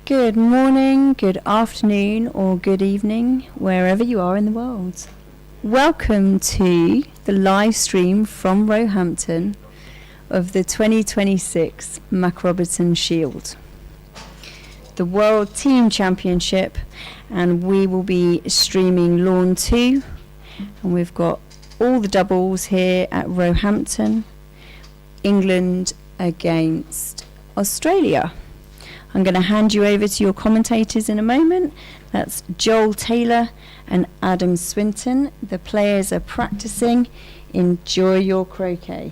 Good morning, good afternoon, or good evening, wherever you are in the world. Welcome to the live stream from Roehampton of the 2026 MacRobertson Shield, the World Team Championship, and we will be streaming Lawn 2, and we've got all the doubles here at Roehampton, England against Australia. I'm going to hand you over to your commentators in a moment. That's Joel Taylor and Adam Swinton. The players are practicing. Enjoy your croquet.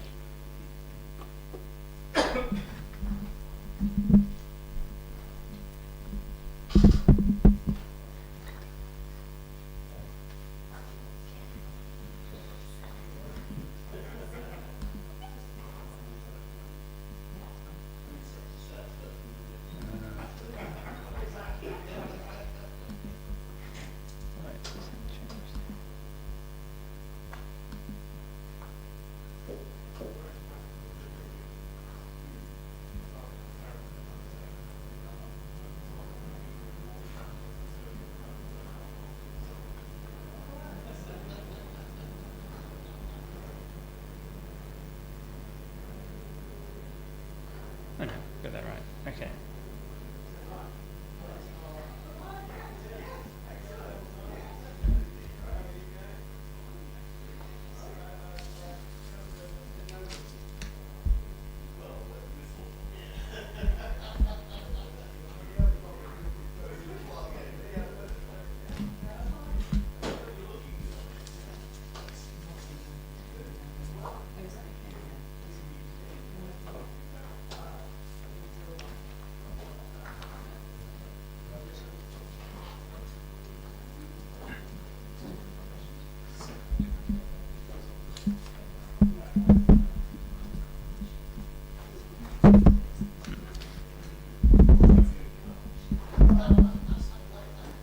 Oh no, got that right. Okay.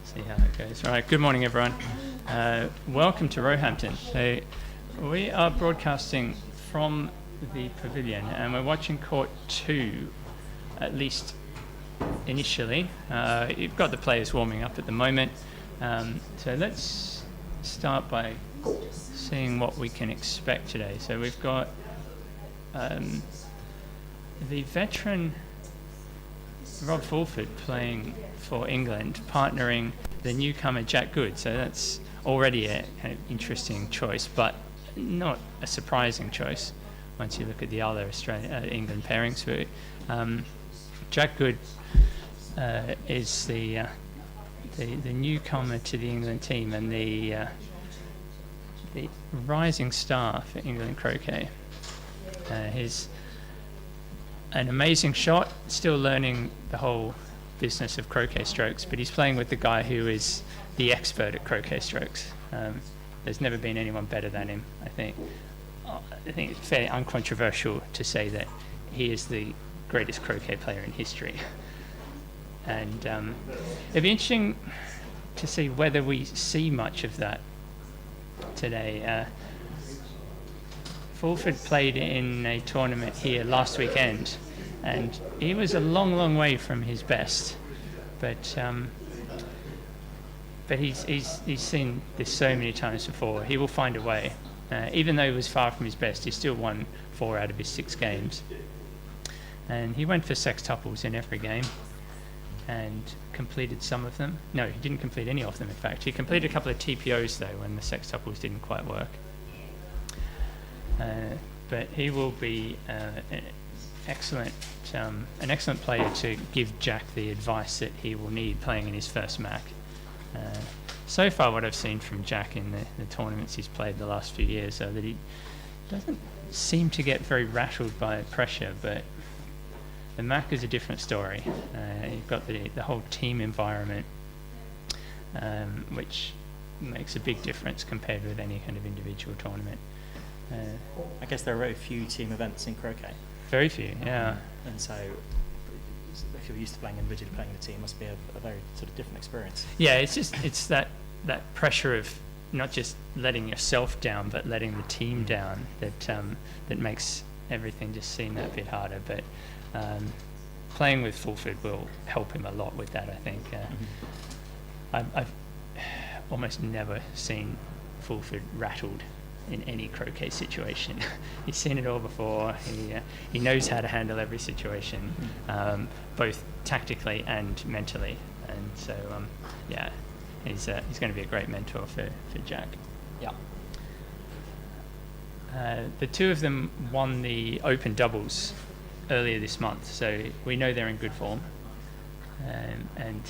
See how that goes. All right, good morning, everyone. Welcome to Roehampton. So we are broadcasting from the pavilion, and we're watching court 2, at least initially. You've got the players warming up at the moment. So let's start by seeing what we can expect today. So we've got the veteran Rob Fulford playing for England, partnering the newcomer Jack Good. So that's already a kind of interesting choice, but not a surprising choice once you look at the other England pairings. Jack Good is the newcomer to the England team and the rising star for England croquet. He's an amazing shot, still learning the whole business of croquet strokes, but he's playing with the guy who is the expert at croquet strokes. There's never been anyone better than him, I think. I think it's fairly uncontroversial to say that he is the greatest croquet player in history. And it'd be interesting to see whether we see much of that today. Fulford played in a tournament here last weekend, and he was a long, long way from his best. But he's seen this so many times before. He will find a way. Even though he was far from his best, he still won 4 out of his 6 games. And he went for sextuples in every game and completed some of them. No, he didn't complete any of them, in fact. He completed a couple of TPOs, though, when the sextuples didn't quite work. But he will be an excellent player to give Jack the advice that he will need playing in his first Mac. So far, what I've seen from Jack in the tournaments he's played the last few years, so that he doesn't seem to get very rattled by pressure, but the Mac is a different story. You've got the whole team environment, which makes a big difference compared with any kind of individual tournament. I guess there are very few team events in croquet. Very few, yeah. And so if you're used to playing individually, playing in a team must be a very sort of different experience. Yeah, it's that pressure of not just letting yourself down, but letting the team down that makes everything just seem that bit harder. But playing with Fulford will help him a lot with that, I think. I've almost never seen Fulford rattled in any croquet situation. He's seen it all before. He knows how to handle every situation, both tactically and mentally. And so, he's going to be a great mentor for Jack. Yeah. The two of them won the Open doubles earlier this month, so we know they're in good form, and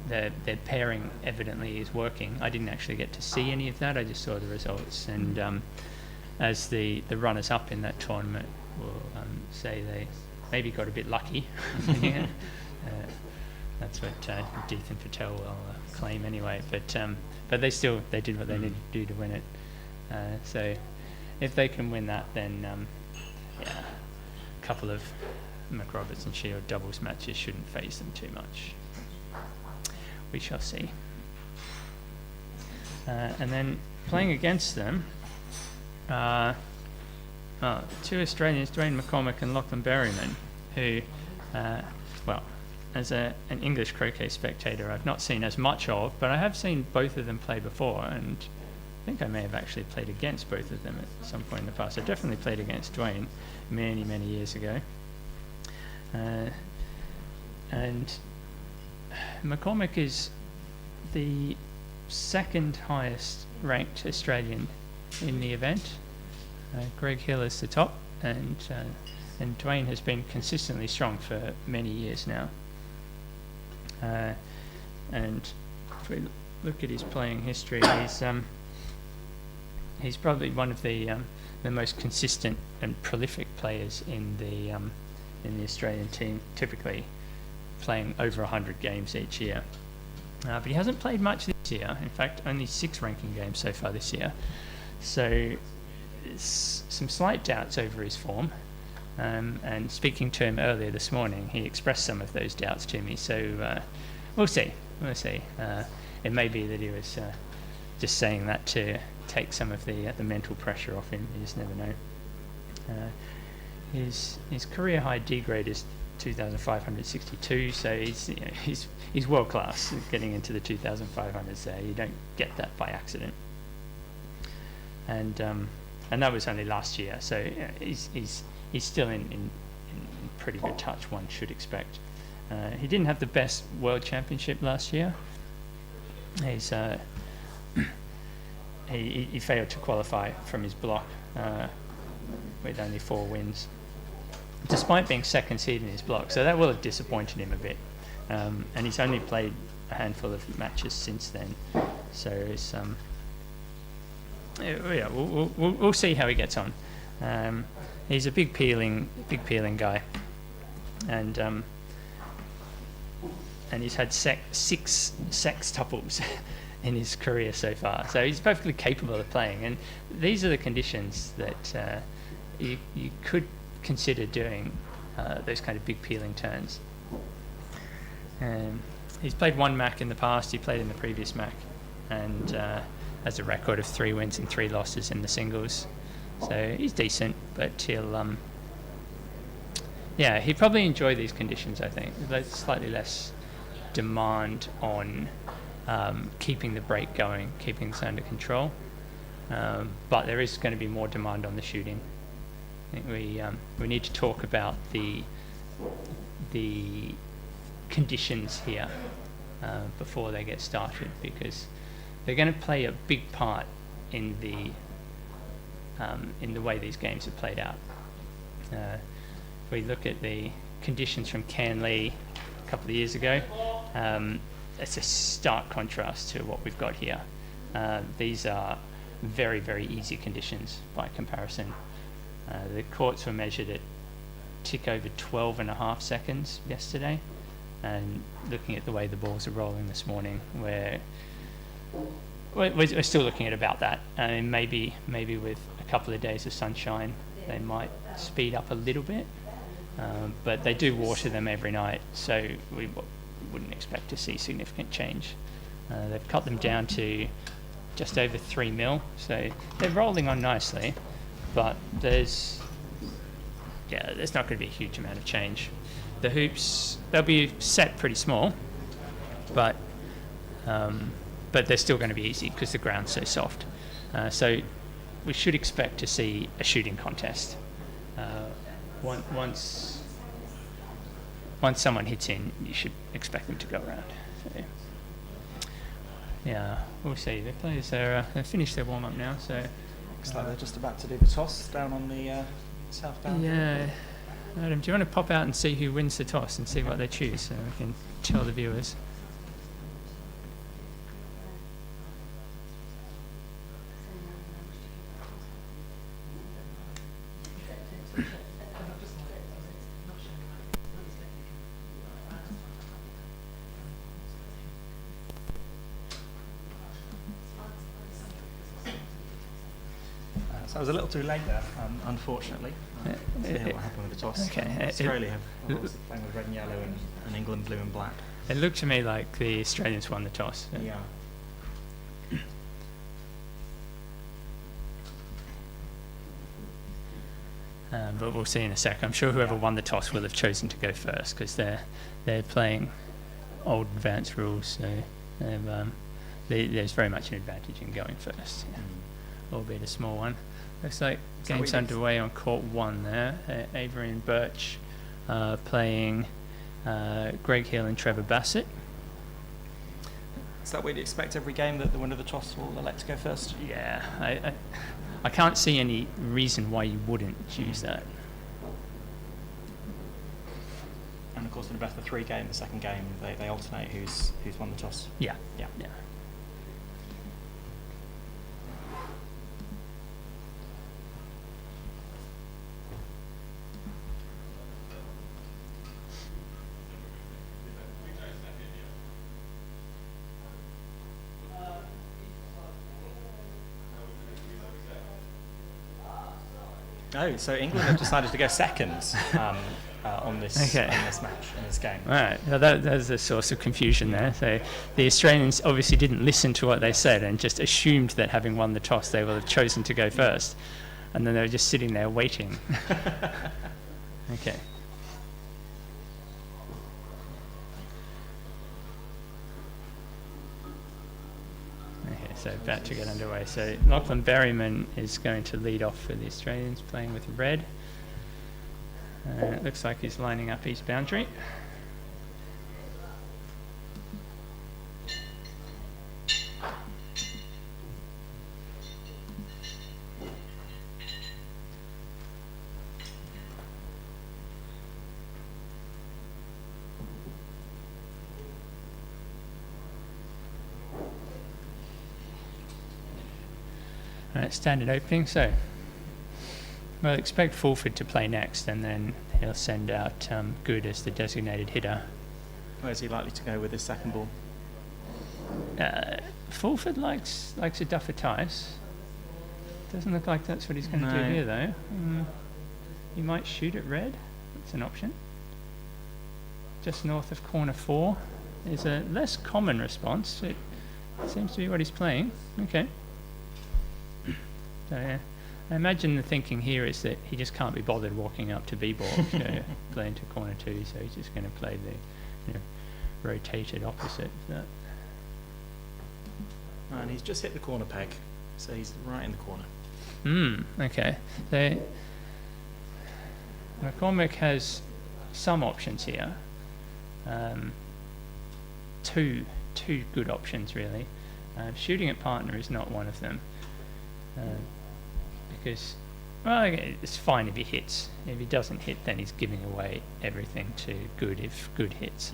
their pairing evidently is working. I didn't actually get to see any of that. I just saw the results, and as the runners-up in that tournament will say, they maybe got a bit lucky. That's what Deeth and Patel will claim anyway. But they did what they needed to do to win it. So if they can win that, then a couple of MacRobertson Shield doubles matches shouldn't faze them too much. We shall see. And then playing against them, two Australians, Dwayne McCormick and Lachlan Berryman, who, as an English croquet spectator, I've not seen as much of, but I have seen both of them play before, and I think I may have actually played against both of them at some point in the past. I definitely played against Dwayne many, many years ago. And McCormick is the second highest ranked Australian in the event. Greg Hill is the top, and Dwayne has been consistently strong for many years now. And if we look at his playing history, he's probably one of the most consistent and prolific players in the Australian team, typically playing over 100 games each year. But he hasn't played much this year. In fact, only 6 ranking games so far this year. So some slight doubts over his form. And speaking to him earlier this morning, he expressed some of those doubts to me. So we'll see. It may be that he was just saying that to take some of the mental pressure off him. You just never know. His career high D grade is 2,562, so he's world class getting into the 2,500s there. You don't get that by accident. And that was only last year, so he's still in pretty good touch, one should expect. He didn't have the best world championship last year. He failed to qualify from his block with only 4 wins, despite being second seed in his block. So that will have disappointed him a bit. And he's only played a handful of matches since then. So it's we'll see how he gets on. He's a big peeling guy, and he's had 6 sextuples in his career so far. So he's perfectly capable of playing, and these are the conditions that you could consider doing those kind of big peeling turns. He's played 1 Mac in the past. He played in the previous Mac, and has a record of 3 wins and 3 losses in the singles. So he's decent, but he'll he'd probably enjoy these conditions, I think. There's slightly less demand on keeping the break going, keeping this under control, but there is going to be more demand on the shooting. I think we need to talk about the conditions here before they get started, because they're going to play a big part in the way these games are played out. If we look at the conditions from Canley a couple of years ago, it's a stark contrast to what we've got here. These are very, very easy conditions by comparison. The courts were measured at tick over 12.5 seconds yesterday, and looking at the way the balls are rolling this morning, we're still looking at about that. And maybe with a couple of days of sunshine, they might speed up a little bit, but they do water them every night, so we wouldn't expect to see significant change. They've cut them down to just over 3 mil, so they're rolling on nicely, but there's not going to be a huge amount of change. the hoops, they'll be set pretty small, but they're still going to be easy because the ground's so soft. So we should expect to see a shooting contest. Once someone hits in, you should expect them to go around. So, yeah, we'll see. The players they've finished their warm up now, so Looks like they're just about to do the toss down on the south boundary. yeah. Adam, do you want to pop out and see who wins the toss and see what they choose, so we can tell the viewers? So I was a little too late there, unfortunately. To hear what happened with the toss. Okay, Australia was playing with red and yellow, and England blue and black. It looked to me like the Australians won the toss. Yeah. But we'll see in a sec. I'm sure whoever won the toss will have chosen to go first because they're playing old advanced rules, so there's very much an advantage in going first, albeit a small one. Looks like game's underway on court 1 there. Avery and Birch playing Greg Hill and Trevor Bassett. Is that what you'd expect every game, that the winner of the toss will elect to go first? Yeah, I can't see any reason why you wouldn't choose that. And of course, in a best of 3 game, the second game, they alternate who's won the toss. Yeah. Oh, so England have decided to go second on this Okay. in this match, in this game. All right, well, there's a source of confusion there. So the Australians obviously didn't listen to what they said and just assumed that having won the toss, they will have chosen to go first. And then they were just sitting there waiting. Okay. Okay, so about to get underway. So Lachlan Berryman is going to lead off for the Australians, playing with red. It looks like he's lining up east boundary. Alright, standard opening. So we'll expect Fulford to play next, and then he'll send out Good as the designated hitter. Where's he likely to go with his second ball? Fulford likes a Duffer Tice. Doesn't look like that's what he's going to do No. here, though. He might shoot at red. That's an option. Just north of corner 4 is a less common response. It seems to be what he's playing. Okay. So, yeah. I imagine the thinking here is that he just can't be bothered walking up to B-ball to play into corner 2, so he's just going to play the rotated opposite of that. And he's just hit the corner peg, so he's right in the corner. Okay. So McCormick has some options here. Two good options, really. Shooting at partner is not one of them. Because, well, it's fine if he hits. If he doesn't hit, then he's giving away everything to Good if Good hits.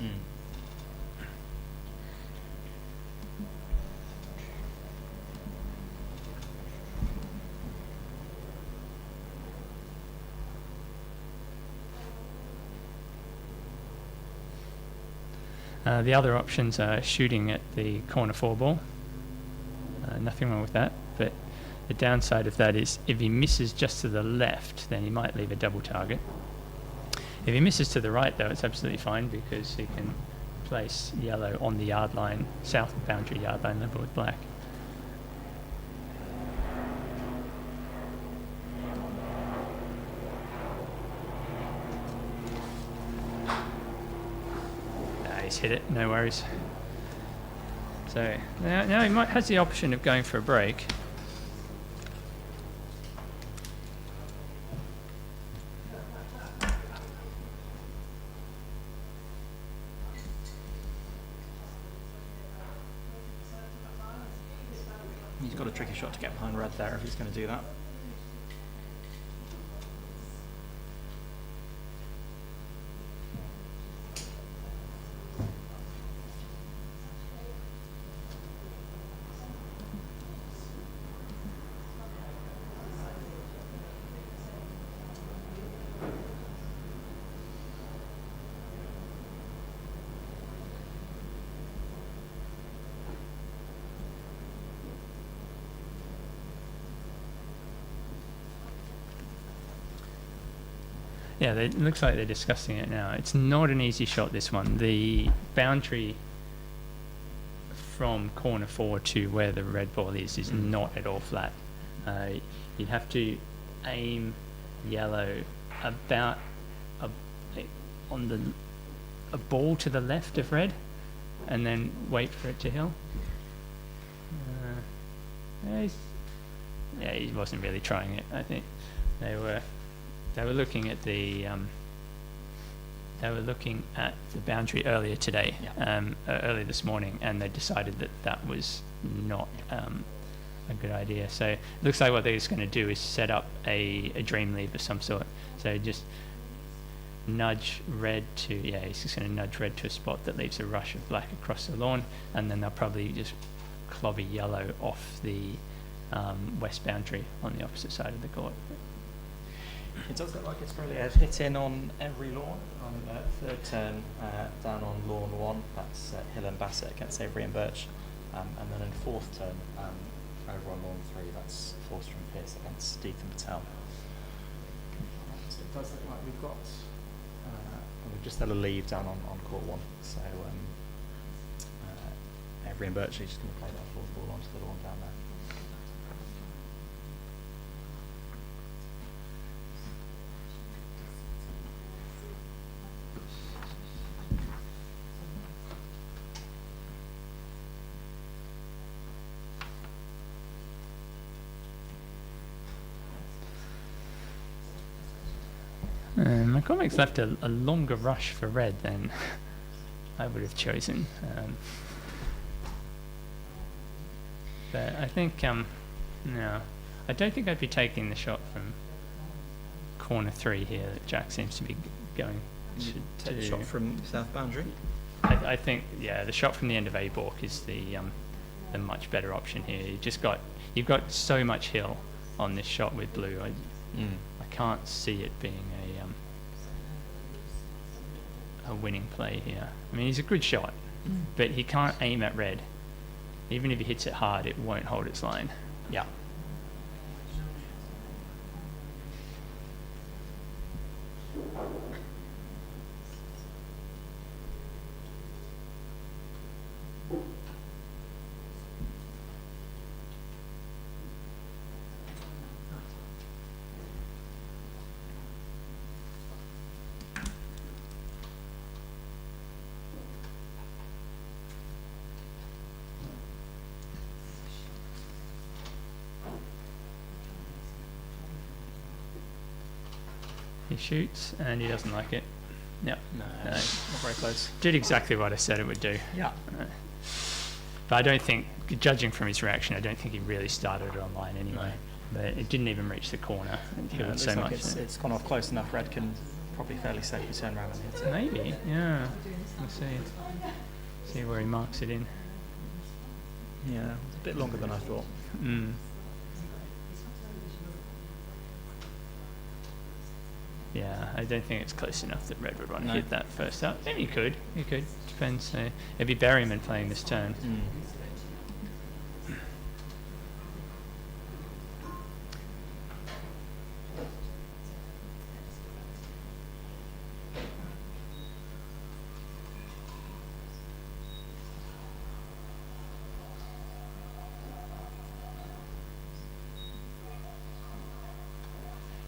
The other options are shooting at the corner 4 ball. Nothing wrong with that, but the downside of that is if he misses just to the left, then he might leave a double target. If he misses to the right, though, it's absolutely fine because he can place yellow on the yard line, south boundary yard line level with black. he's hit it, no worries. So now he has the option of going for a break. He's got a tricky shot to get behind red there if he's going to do that. Yeah, it looks like they're discussing it now. It's not an easy shot, this one. The boundary from corner 4 to where the red ball is not at all flat. You'd have to aim yellow about on a ball to the left of red, and then wait for it to hill. He wasn't really trying it. I think they were looking at the boundary earlier today, earlier this morning, and they decided that was not a good idea. So it looks like what they're just going to do is set up a dream leave of some sort. So just nudge red to, he's just going to nudge red to a spot that leaves a rush of black across the lawn, and then they'll probably just clobber yellow off the west boundary on the opposite side of the court. It does look like it's probably a hit in on every lawn. On third turn, down on lawn 1, that's Hill and Bassett against Avery and Birch. And then in fourth turn, over on lawn 3, that's Forster and Pearce against Death and Patel. So it does look like we've got, we've just had a leave down on court 1. So Avery and Birch are just going to play that fourth ball onto the lawn down there. MacRobertson left a longer rush for red than I would have chosen. But I think, no, I don't think I'd be taking the shot from corner 3 here that Jack seems to be going to Take the shot from south boundary. I think, the shot from the end of A-Balk is the much better option here. You've got so much hill on this shot with blue. I can't see it being a winning play here. I mean, he's a good shot, but he can't aim at red. Even if he hits it hard, it won't hold its line. Yeah. He shoots, and he doesn't like it. Yep. No, not very close. Did exactly what I said it would do. Yeah. But I don't think, judging from his reaction, I don't think he really started it on line anyway. But it didn't even reach the corner. It killed so much. It's gone off close enough. Red can probably fairly safely turn around and hit it. Maybe, yeah. Let's see where he marks it in. Yeah, it's a bit longer than I thought. Yeah, I don't think it's close enough that red would want to hit that first up. Maybe he could. Depends. It'd be Berryman playing this turn.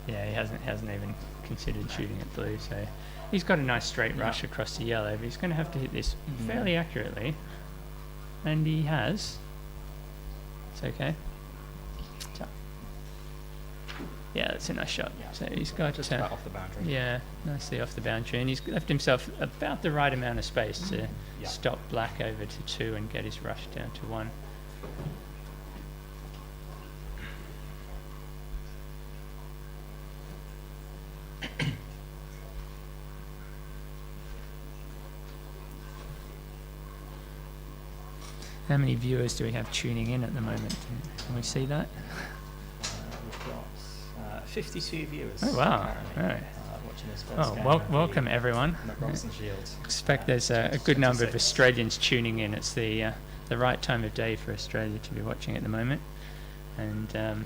Yeah, he hasn't even considered shooting at blue, so he's got a nice straight rush across the yellow, but he's going to have to hit this fairly accurately, and he has. It's okay. So, yeah, that's a nice shot. Yeah. So he's got Just about off the boundary. yeah, nicely off the boundary, and he's left himself about the right amount of space to stop black over to 2 and get his rush down to 1. How many viewers do we have tuning in at the moment? Can we see that? We've got 52 viewers. Oh, wow. Apparently, Right. watching this Oh, first game. welcome everyone. MacRobertson Shield. Expect there's a good number of Australians tuning in. It's the right time of day for Australia to be watching at the moment. And,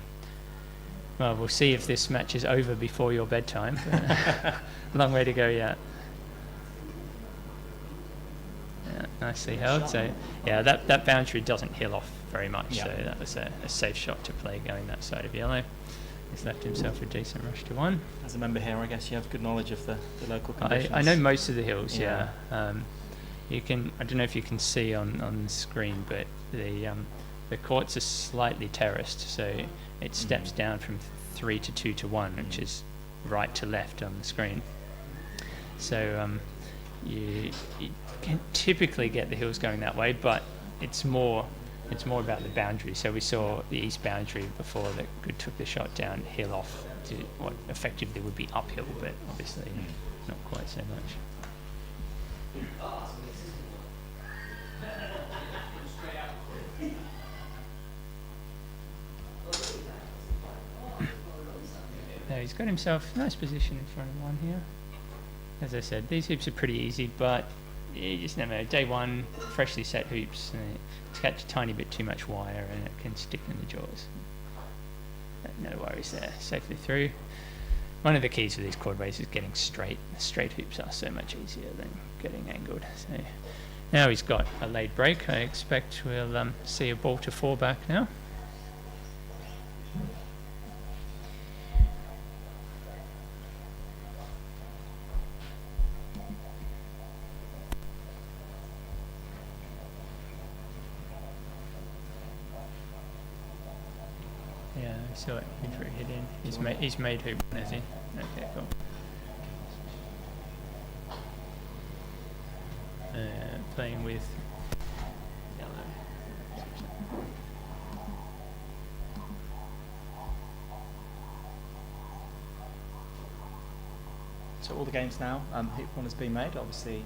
well, we'll see if this match is over before your bedtime. Long way to go yet. Yeah, nicely held. So, yeah, that boundary doesn't hill off very much. So that was a safe shot to play going that side of yellow. He's left himself a decent rush to 1. As a member here, I guess you have good knowledge of the local conditions. I know most of the hills. Yeah. You can. I don't know if you can see on the screen, but the courts are slightly terraced, so it steps down from 3 to 2 to 1, which is right to left on the screen. So you can typically get the hills going that way, but it's more about the boundary. So we saw the east boundary before that Good took the shot down hill off to what effectively would be uphill, but obviously not quite so much. Now he's got himself a nice position in front of 1 here. As I said, these hoops are pretty easy, but you just never know. Day 1, freshly set hoops, to catch a tiny bit too much wire and it can stick in the jaws. But no worries there, safely through. One of the keys with these chordways is getting straight. Straight hoops are so much easier than getting angled. So now he's got a laid break. I expect we'll see a ball to 4 back now. Yeah, I saw it. He threw it hit in. He's made hoop, has he? Okay, cool. Playing with yellow. So all the games now, hoop 1 has been made. Obviously,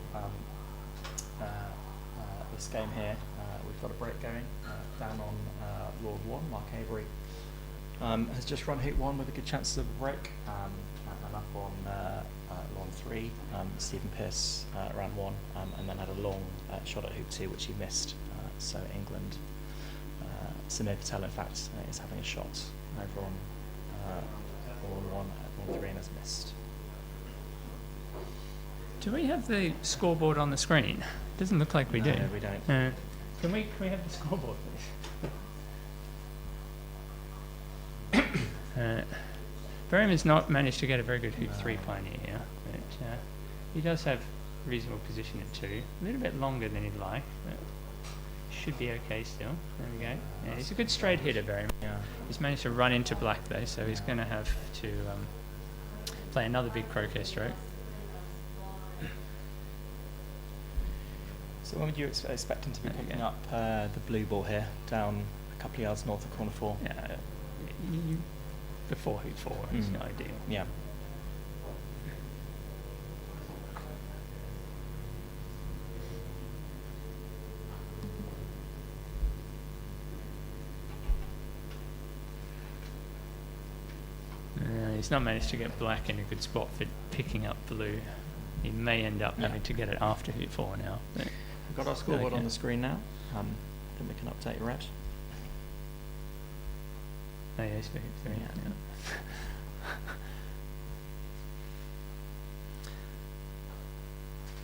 this game here, we've got a break going down on Lord 1. Mark Avery has just run hoop 1 with a good chance of a break, and up on Lawn 3, Stephen Pearce ran 1, and then had a long shot at hoop 2 which he missed. So England, Samir Patel in fact is having a shot over on Lawn 1 at Lawn 3 and has missed. Do we have the scoreboard on the screen? Doesn't look like we do. No, we don't. Can we have the scoreboard, please? Berham has not managed to get a very good hoop 3 pioneer here, but he does have reasonable position at 2. A little bit longer than he'd like, but should be okay still. There we go. Yeah, he's a good straight hitter, Berham. Yeah. He's managed to run into black though, so he's going to have to play another big croquet stroke. So when would you expect him to be picking up the blue ball here, down a couple of yards north of corner 4? Yeah, before hoop 4 is ideal. Yeah. He's not managed to get black in a good spot for picking up blue. He may end up having to get it after hoop 4 now. But We've got our scoreboard on the screen now. Then we can update red. Oh, yeah, he's for hoop 3. Yeah.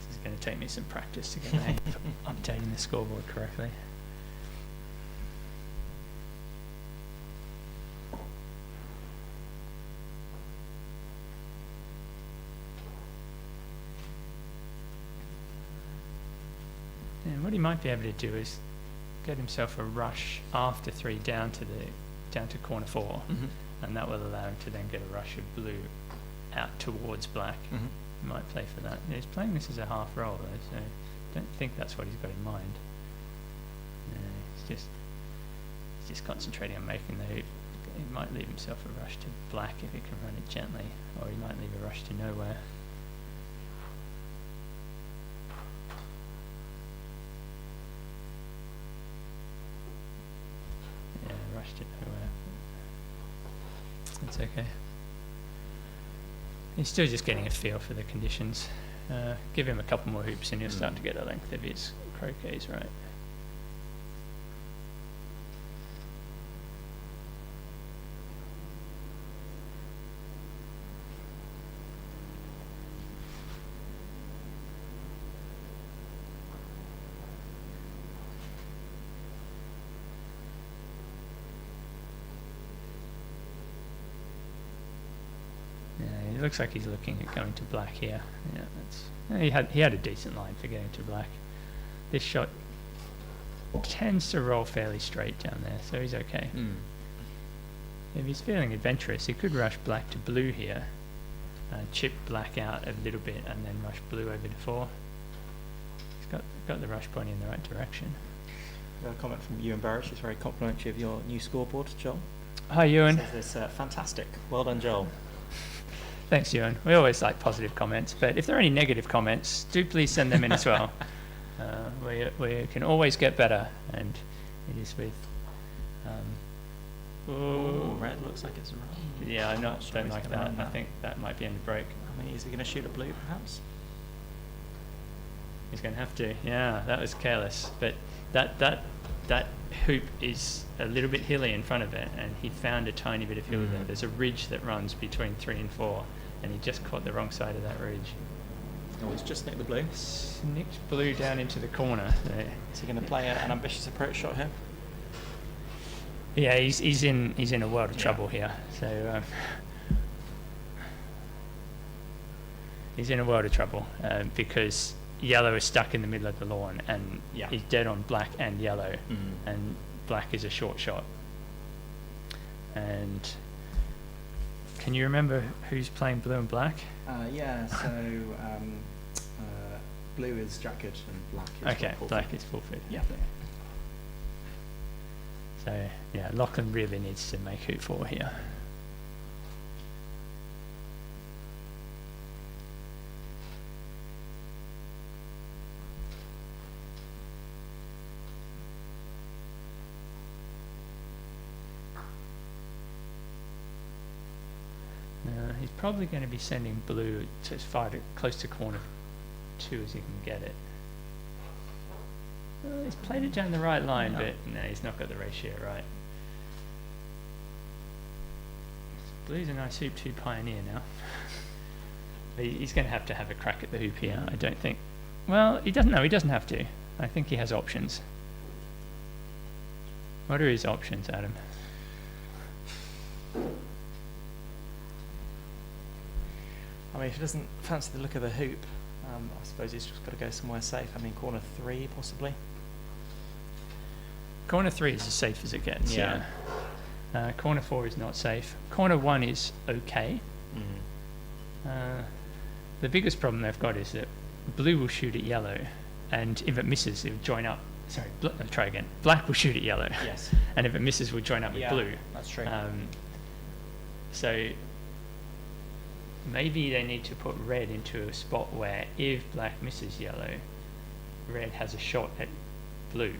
It's going to take me some practice to get the hang of updating the scoreboard correctly. what he might be able to do is get himself a rush after 3 down to corner 4, and that will allow him to then get a rush of blue out towards black. He might play for that. He's playing this as a half roll though, so I don't think that's what he's got in mind. No, he's just concentrating on making the hoop. He might leave himself a rush to black if he can run it gently, or he might leave a rush to nowhere. Yeah, rush to nowhere. That's okay. He's still just getting a feel for the conditions. Give him a couple more hoops and he'll start to get a length of his croquets right. It looks like he's looking at going to black here. He had a decent line for getting to black. This shot tends to roll fairly straight down there, so he's okay. If he's feeling adventurous, he could rush black to blue here, chip black out a little bit, and then rush blue over to 4. He's got the rush pointing in the right direction. A comment from Ewan Burridge. It's very complimentary of your new scoreboard, Joel. Hi, Ewan. Says it's fantastic. Well done, Joel. Thanks, Ewan. We always like positive comments, but if there are any negative comments, do please send them in as well. We can always get better, and it is with. Red looks like it's wrong. Yeah, I don't like that. I think that might be end of break. I mean, is he going to shoot a blue, perhaps? He's going to have to. Yeah, that was careless, but that hoop is a little bit hilly in front of it, and he found a tiny bit of hill there. There's a ridge that runs between 3 and 4, and he just caught the wrong side of that ridge. Oh, he's just nicked the blue. Nicked blue down into the corner. Is he going to play an ambitious approach shot here? Yeah, he's in a world of trouble here. So he's in a world of trouble because yellow is stuck in the middle of the lawn, and he's dead on black and yellow, and black is a short shot. And can you remember who's playing blue and black? Blue is Jacket and black is okay, black is Fulford. Yeah. So yeah, Lachlan really needs to make hoop 4 here. He's probably going to be sending blue to as far close to corner 2 as he can get it. Well, he's played it down the right line, but no, he's not got the ratio right. Blue's a nice hoop 2 pioneer now. But he's going to have a crack at the hoop here, I don't think. Well, he doesn't have to. I think he has options. What are his options, Adam? I mean, if he doesn't fancy the look of the hoop, I suppose he's just got to go somewhere safe. I mean, corner 3 possibly. Corner 3 is as safe as it gets. Yeah. Corner 4 is not safe. Corner 1 is okay. The biggest problem they've got is that blue will shoot at yellow, and if it misses, it will join up. Sorry, try again. Black will shoot at yellow. Yes. And if it misses, we'll join up with blue. That's true. So maybe they need to put red into a spot where if black misses yellow, red has a shot at blue.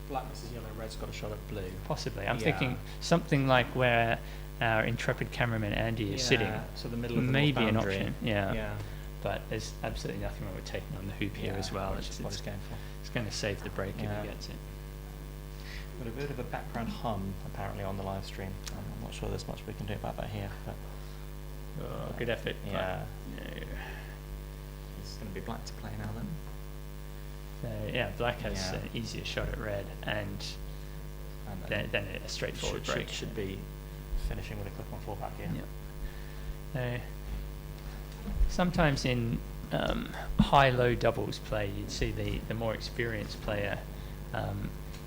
Black misses yellow, red's got a shot at blue. Possibly. I'm thinking something like where our intrepid cameraman Andy is sitting. So the middle of the maybe north an boundary. option. Yeah. But there's absolutely nothing wrong with taking on the hoop here as well. Which is what he's going for. It's going to save the break if he gets it. Got a bit of a background hum apparently on the live stream. I'm not sure there's much we can do about that here, but good effort. Yeah. No. It's going to be black to play now then. So black has an easier shot at red, and then a straightforward break. Should be finishing with a clip on 4 back here. Sometimes in high-low doubles play, you'd see the more experienced player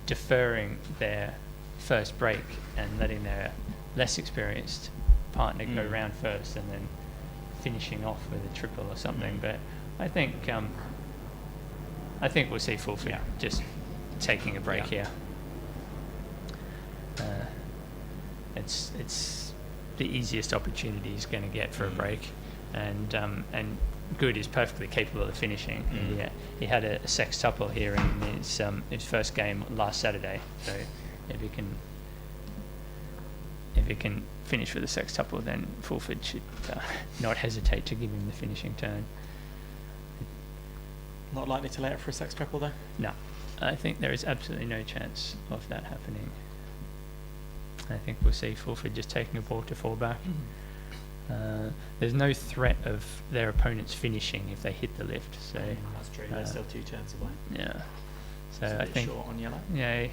deferring their first break and letting their less experienced partner go round first and then finishing off with a triple or something. But I think we'll see Fulford just taking a break here. It's the easiest opportunity he's going to get for a break, and Good is perfectly capable of finishing. He had a sextuple here in his first game last Saturday. So if he can finish with a sextuple, then Fulford should not hesitate to give him the finishing turn. Not likely to lay it for a sextuple though? No, I think there is absolutely no chance of that happening. I think we'll see Fulford just taking a ball to fall back. There's no threat of their opponents finishing if they hit the lift. So that's true. They're still 2 turns away. Yeah. So It's a I bit think short on yellow. yeah,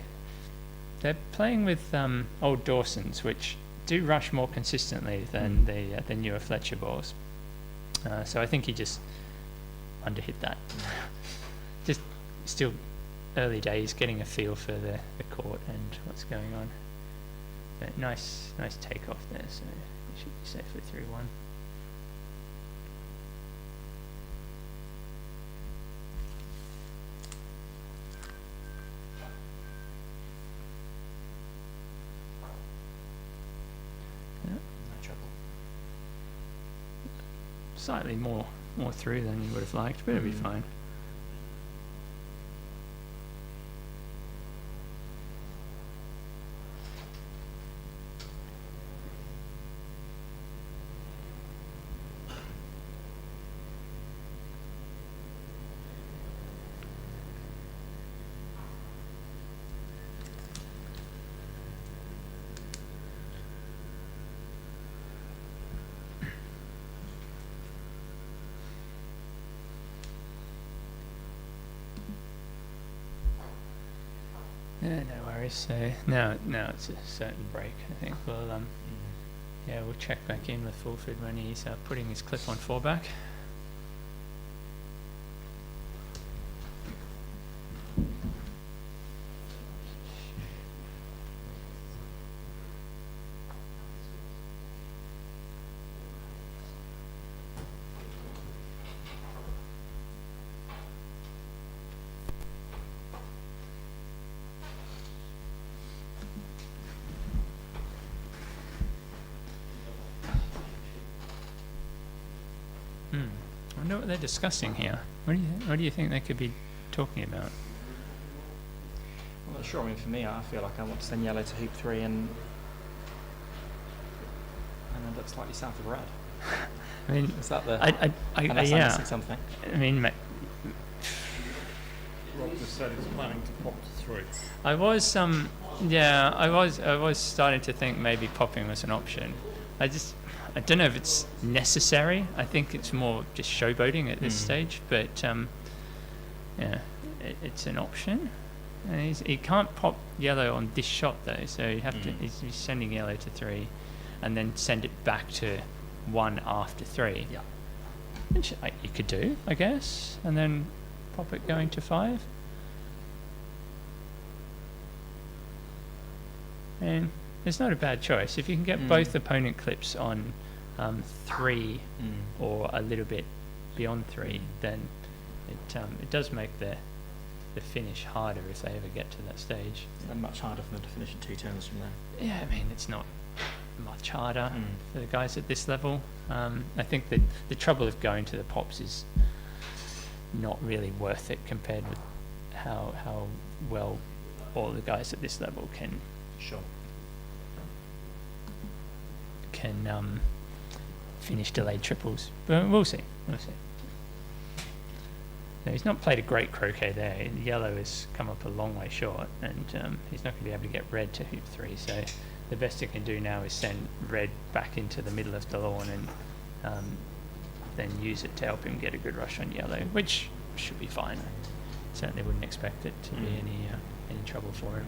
they're playing with old Dawsons, which do rush more consistently than the newer Fletcher balls. So I think he just underhit that. Just still early days, getting a feel for the court and what's going on. But nice take off there, so it should be safely 3-1. No trouble. Slightly more through than you would have liked, but it'll be fine. Yeah, no worries. So now it's a certain break. I think we'll we'll check back in with Fulford when he's putting his clip on 4-back. I wonder what they're discussing here. What do you think they could be talking about? I'm not sure. I mean, for me, I feel like I want to send yellow to hoop 3 and then look slightly south of red. I mean, Is that the? I unless I'm missing something. I mean, Rob just said he's planning to pop to 3. I was starting to think maybe popping was an option. I don't know if it's necessary. I think it's more just showboating at this stage, but it's an option. And he can't pop yellow on this shot though, so you have to. He's sending yellow to 3, and then send it back to 1 after 3. Yeah. Which you could do, I guess, and then pop it going to 5. And it's not a bad choice if you can get both opponent clips on 3 or a little bit beyond 3. Then it does make the finish harder if they ever get to that stage. It's much harder for them to finish in 2 turns from there. Yeah, I mean it's not much harder for the guys at this level. I think that the trouble of going to the pops is not really worth it compared with how well all the guys at this level can finish delayed triples. But we'll see. No, he's not played a great croquet there. Yellow has come up a long way short, and he's not going to be able to get red to hoop 3. So the best he can do now is send red back into the middle of the lawn and then use it to help him get a good rush on yellow, which should be fine. I certainly wouldn't expect it to be any trouble for him,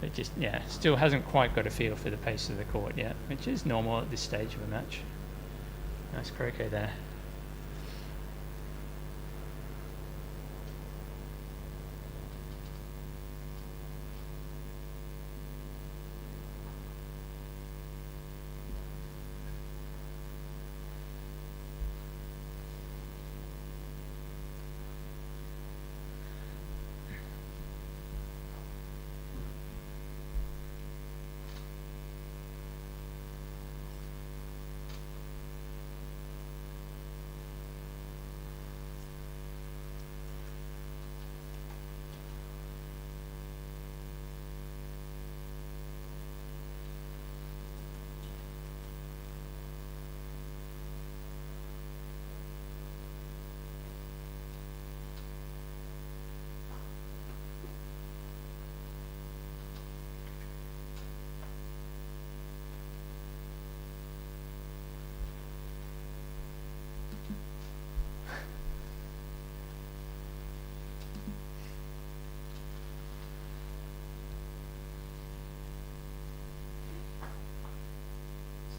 but just still hasn't quite got a feel for the pace of the court yet, which is normal at this stage of a match. Nice croquet there.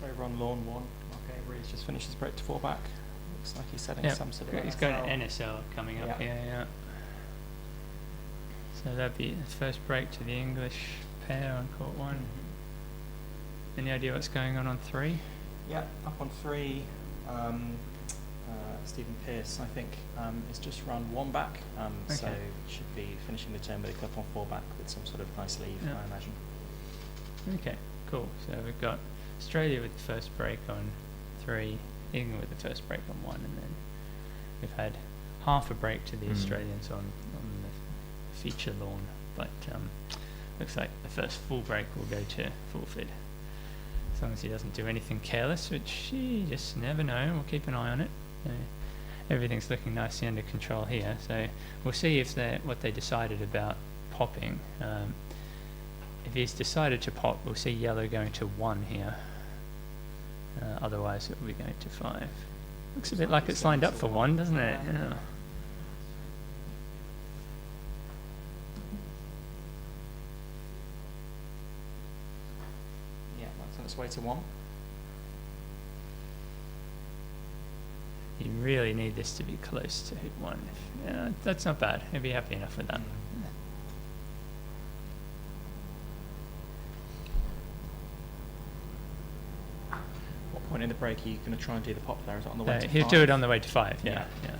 So over on lawn 1, MacRobertson's just finished his break to 4 back. Looks like he's setting Yep. some sort of He's got an NSL coming up here, yeah. So that'd be his first break to the English pair on court 1. Any idea what's going on 3? Yeah, up on 3, Stephen Pearce, I think, is just run 1 back, so Okay. should be finishing the turn with a clip on 4 back with some sort of nice leave, Yeah. I imagine. Okay, cool. So we've got Australia with the first break on 3, England with the first break on 1, and then we've had half a break to the Australians on the feature lawn, but looks like the first full break will go to Fulford. As long as he doesn't do anything careless, which you just never know. We'll keep an eye on it. Everything's looking nicely under control here, so we'll see if what they decided about popping. If he's decided to pop, we'll see yellow going to 1 here. Otherwise, it will be going to 5. Looks a bit like it's lined up for 1, doesn't it? Yeah. Yeah, that's on its way to 1. You really need this to be close to hoop 1. Yeah, that's not bad. He'll be happy enough with that. What point in the break are you going to try and do the pop there? Is it on the way to 5? He'll do it on the way to 5, Yeah. yeah.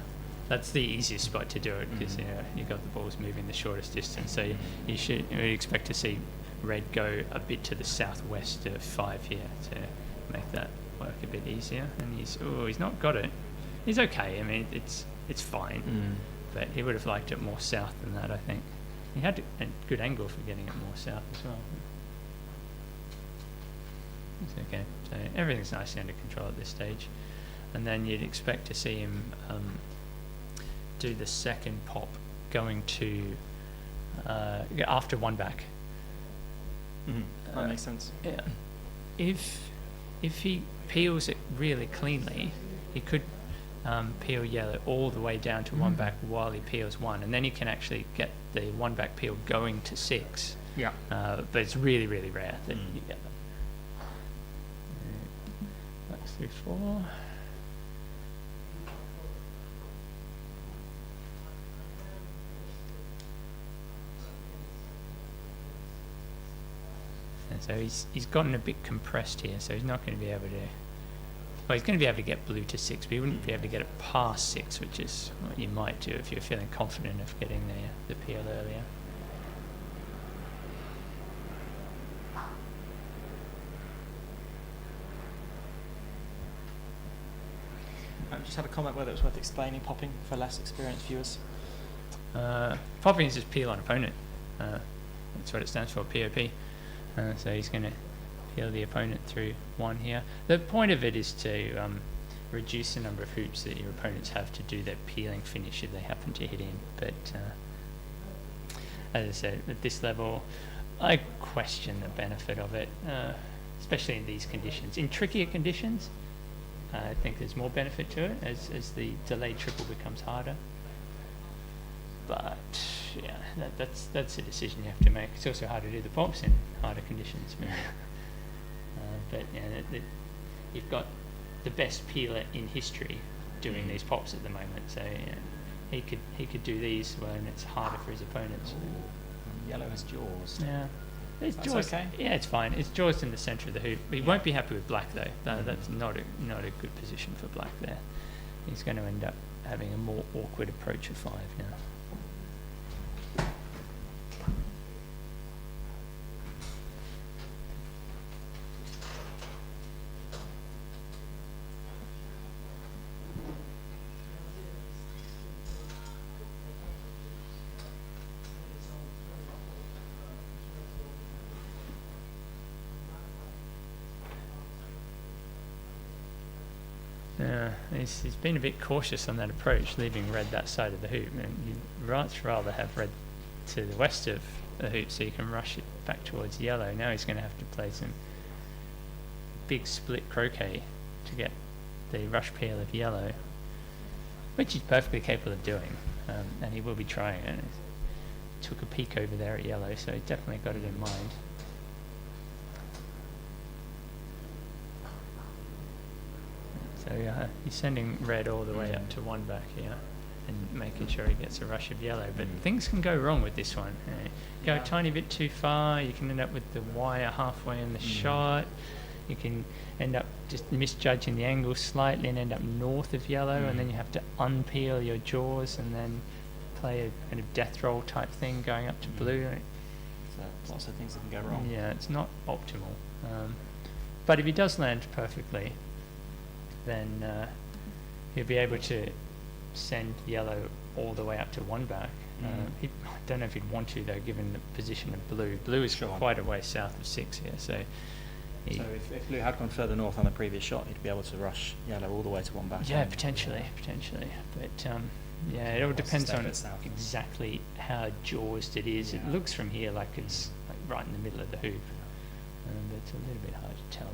That's the easiest spot to do it because you've got the balls moving the shortest distance. So you should expect to see red go a bit to the southwest of 5 here to make that work a bit easier. And he's not got it. He's okay. I mean, it's fine, but he would have liked it more south than that, I think. He had a good angle for getting it more south as well. It's okay. So everything's nicely under control at this stage. And then you'd expect to see him do the second pop going to after 1 back. That makes sense. Yeah. If he peels it really cleanly, he could peel yellow all the way down to 1 back while he peels 1, and then you can actually get the 1 back peel going to 6. Yeah. But it's really, really rare that you get that. Backs through 4. And so he's gotten a bit compressed here, so he's not going to be able to. Well, he's going to be able to get blue to 6, but he wouldn't be able to get it past 6, which is what you might do if you're feeling confident of getting the peel earlier. I just had a comment whether it was worth explaining popping for less experienced viewers. Popping is just peel on opponent. That's what it stands for, POP. So he's going to peel the opponent through 1 here. The point of it is to reduce the number of hoops that your opponents have to do their peeling finish if they happen to hit in. But as I said, at this level, I question the benefit of it, especially in these conditions. In trickier conditions, I think there's more benefit to it as the delayed triple becomes harder. But yeah, that's a decision you have to make. It's also hard to do the pops in harder conditions. But yeah, you've got the best peeler in history doing these pops at the moment. So he could do these when it's harder for his opponents. Yellow has jaws. Yeah. It's That's jaws. okay. Yeah, it's fine. It's jaws in the centre of the hoop. He won't be happy with black though. That's not a good position for black there. He's going to end up having a more awkward approach of 5 now. Yeah, he's been a bit cautious on that approach, leaving red that side of the hoop. And you'd rather have red to the west of the hoop so you can rush it back towards yellow. Now he's going to have to play some big split croquet to get the rush peel of yellow, which he's perfectly capable of doing, and he will be trying it. He took a peek over there at yellow, so he's definitely got it in mind. So he's sending red all the way up to 1 back here and making sure he gets a rush of yellow. But things can go wrong with this one. Go a tiny bit too far, you can end up with the wire halfway in the shot. You can end up just misjudging the angle slightly and end up north of yellow, and then you have to unpeel your jaws and then play a kind of death roll type thing going up to blue. So lots of things that can go wrong. Yeah, it's not optimal. But if he does land perfectly, then he'll be able to send yellow all the way up to 1 back. I don't know if he'd want to though, given the position of blue. Blue is quite a way south of 6 here, so. So if blue had gone further north on the previous shot, he'd be able to rush yellow all the way to 1 back. Yeah, potentially. But yeah, it all depends on south. exactly how jawsed it is. It looks from here like it's like right in the middle of the hoop, but it's a little bit hard to tell.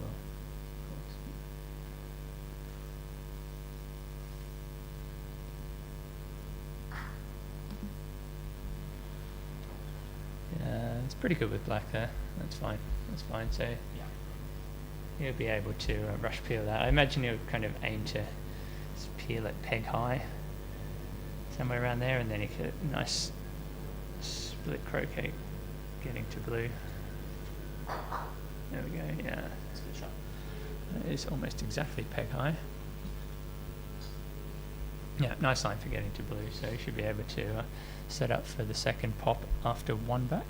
It's pretty good with black there. That's fine. So he'll be able to rush peel that. I imagine he'll kind of aim to peel it peg high, somewhere around there, and then he could nice split croquet getting to blue. There we go. Yeah, That's a good shot. that is almost exactly peg high. Yeah, nice line for getting to blue. So he should be able to set up for the second pop after 1 back.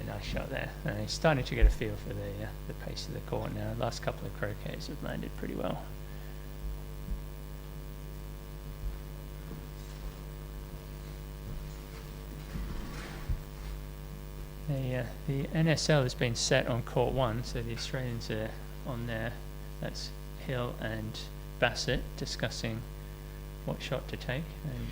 Nice shot there. He's starting to get a feel for the pace of the court now. The last couple of croquets have landed pretty well. The NSL has been set on court 1, so the Australians are on there. That's Hill and Bassett discussing what shot to take. And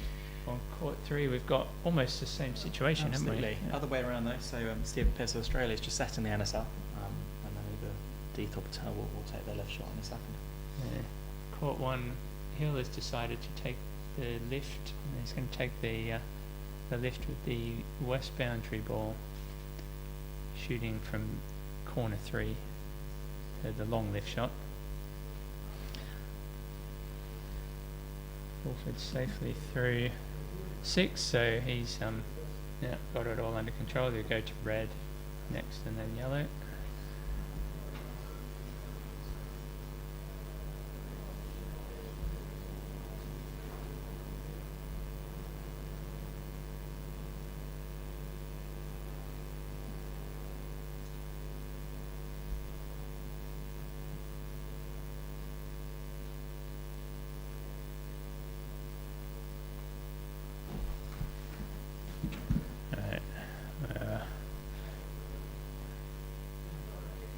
on court 3, we've got almost the same situation, Absolutely. haven't we? Yeah. Other way around though. So Stephen Pearce of Australia is just set in the NSL, and then the Deeth or Patel will take their left shot in a second. Yeah. Court 1, Hill has decided to take the lift. And he's going to take the lift with the west boundary ball, shooting from corner 3, the long lift shot. Fulford safely through 6, so he's got it all under control. He'll go to red next and then yellow.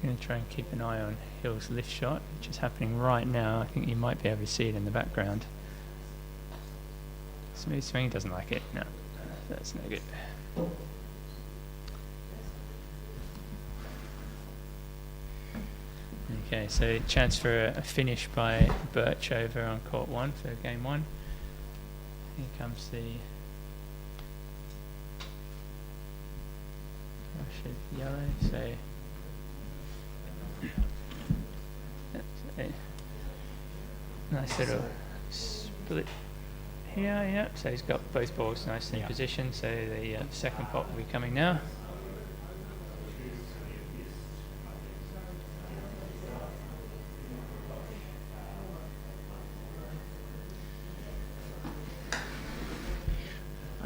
Going to try and keep an eye on Hill's lift shot, which is happening right now. I think you might be able to see it in the background. Smooth swing, doesn't like it. No, that's no good. Okay, so chance for a finish by Birch over on court 1 for game 1. Here comes the rush of yellow, so that's a nice little split here, yeah. So he's got both balls nicely in position, so the second pot will be coming now.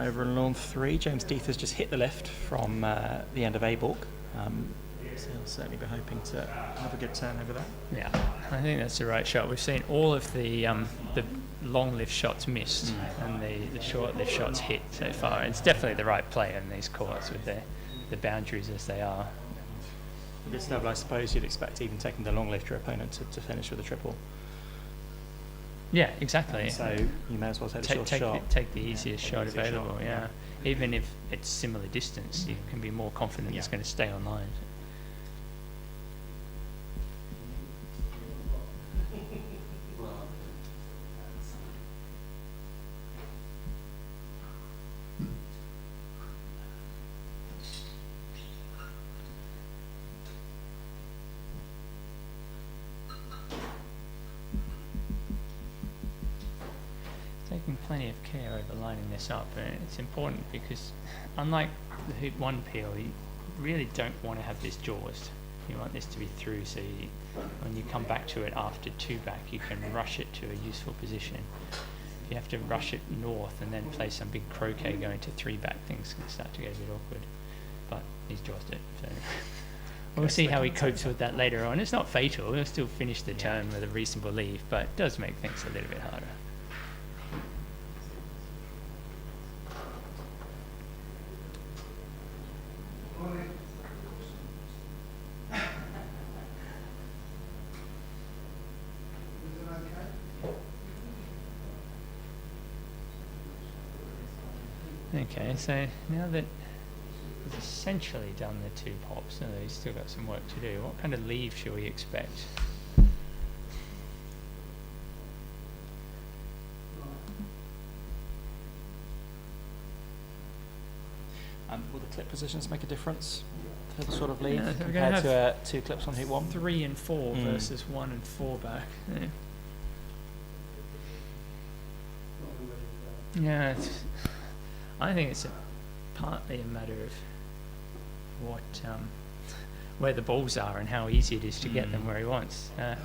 Over on lawn 3, James Deeth has just hit the lift from the end of A-Balk. So he'll certainly be hoping to have a good turn over there. Yeah, I think that's the right shot. We've seen all of the long lift shots missed and the short lift shots hit so far. It's definitely the right play in these courts with the boundaries as they are. At this level, I suppose you'd expect even taking the long lift your opponent to finish with a triple. Yeah, exactly. And so you may as well take the short shot. Take the easiest shot available, yeah. Even if it's similar distance, you can be more confident it's going to stay on line. Taking plenty of care over lining this up, and it's important because unlike the hoop 1 peel, you really don't want to have this jaws. You want this to be through, so when you come back to it after 2 back, you can rush it to a useful position. If you have to rush it north and then play some big croquet going to 3 back, things can start to get a bit awkward. But he's jawsed it, so we'll see how he copes with that later on. It's not fatal, he'll still finish the turn with a reasonable lead, but it does make things a little bit harder. Okay, so now that he's essentially done the 2 pops, so he's still got some work to do, what kind of leave shall we expect? Will the clip positions make a difference for the sort of lead Yeah, so we're gonna compared to 2 clips on hoop 1? 3 and 4 versus 1 and 4 back. Yeah, I think it's partly a matter of what where the balls are and how easy it is to get them where he wants. I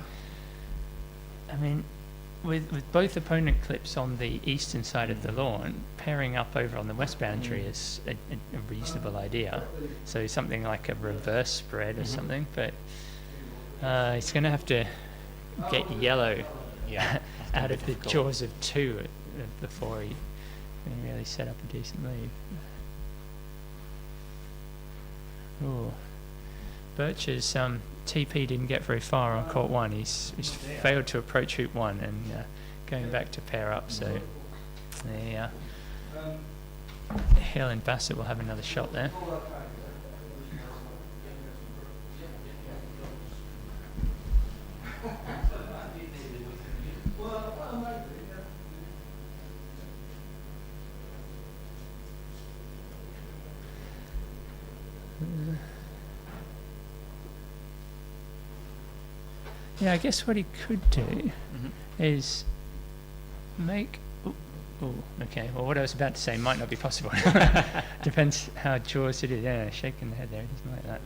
mean, with both opponent clips on the eastern side of the lawn, pairing up over on the west boundary is a reasonable idea. So something like a reverse spread or something, but he's going to have to get yellow out of the jaws of 2 before he can really set up a decent lead. Ooh. Birch's TP didn't get very far on court 1. He's failed to approach hoop 1 and going back to pair up. So Hill and Bassett will have another shot there. Yeah, I guess what he could do is make... okay. Well, what I was about to say might not be possible. Depends how jaws it is. Yeah, shaking the head there. It doesn't like that.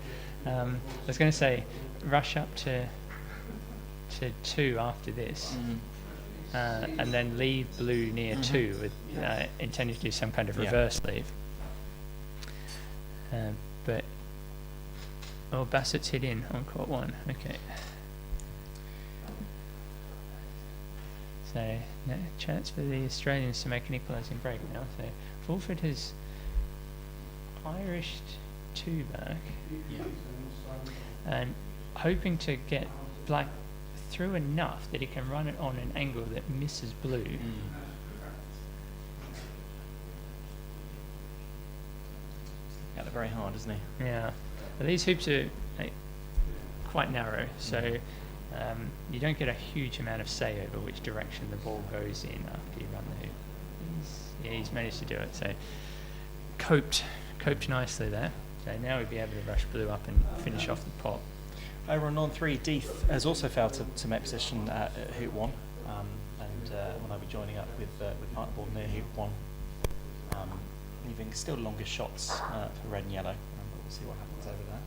I was going to say, rush up to 2 after this, and then leave blue near 2 with intending to do some kind of reverse leave. But Bassett's hit in on court 1. Okay. So, no chance for the Australians to make an equalising break now. So, Fulford has Irished 2 back. And hoping to get black through enough that he can run it on an angle that misses blue. Got it very hard, isn't he? Yeah. Well, these hoops are quite narrow, so You don't get a huge amount of say over which direction the ball goes in after you run the hoop. He's managed to do it. So coped nicely there. So now we'd be able to rush blue up and finish off the pot. Over on lawn 3, Deeth has also failed to make position at hoop 1, and when I'll be joining up with partner ball near hoop 1, leaving still longer shots for red and yellow. But we'll see what happens over there.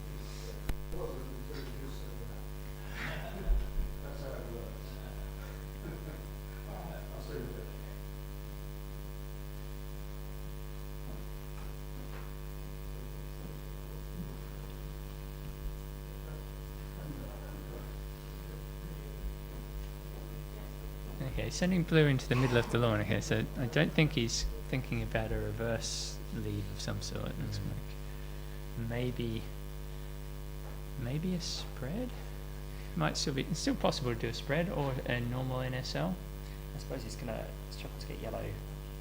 Okay, sending blue into the middle of the lawn. Okay, so I don't think he's thinking about a reverse leave of some sort. Looks like maybe a spread. Might still be. It's still possible to do a spread or a normal NSL. I suppose he's going to struggle to get yellow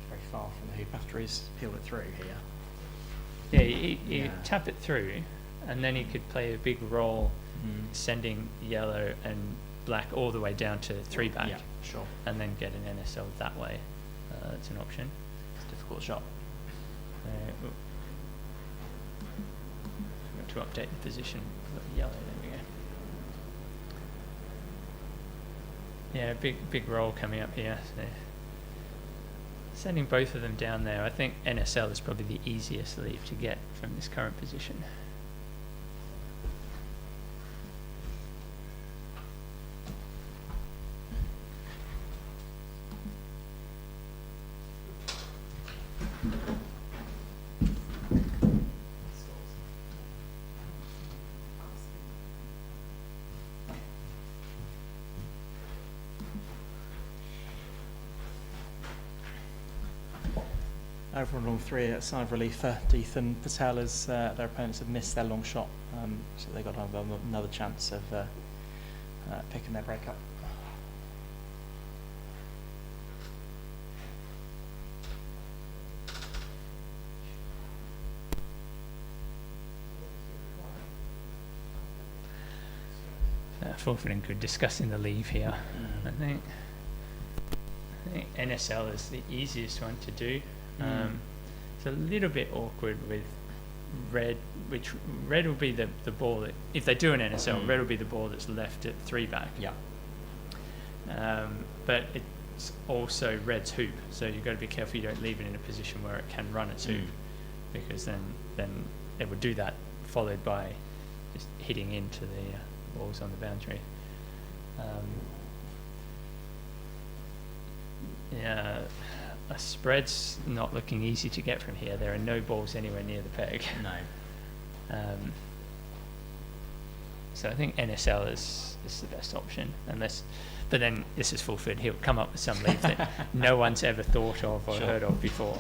very far from the hoop after he's peeled it through here. Yeah, he tap it through, and then he could play a big roll, sending yellow and black all the way down to 3 back. Yeah, sure. And then get an NSL that way. That's an option. It's a difficult shot. To update the position of yellow. There we go. Yeah, big roll coming up here. So sending both of them down there. I think NSL is probably the easiest leave to get from this current position. Over on long 3, a sign of relief for Deeth and Patel as their opponents have missed their long shot, so they got another chance of picking their break up. Forfeiting good, discussing the leave here. I think NSL is the easiest one to do. It's a little bit awkward with red, which red will be the ball that, if they do an NSL, red will be the ball that's left at 3 back. Yeah. But it's also red's hoop, so you've got to be careful you don't leave it in a position where it can run its hoop, because then it would do that, followed by just hitting into the balls on the boundary. Yeah. A spread's not looking easy to get from here. There are no balls anywhere near the peg. No. So I think NSL is the best option, but then this is Fulford. He'll come up with some leave that no one's ever thought of or heard of before.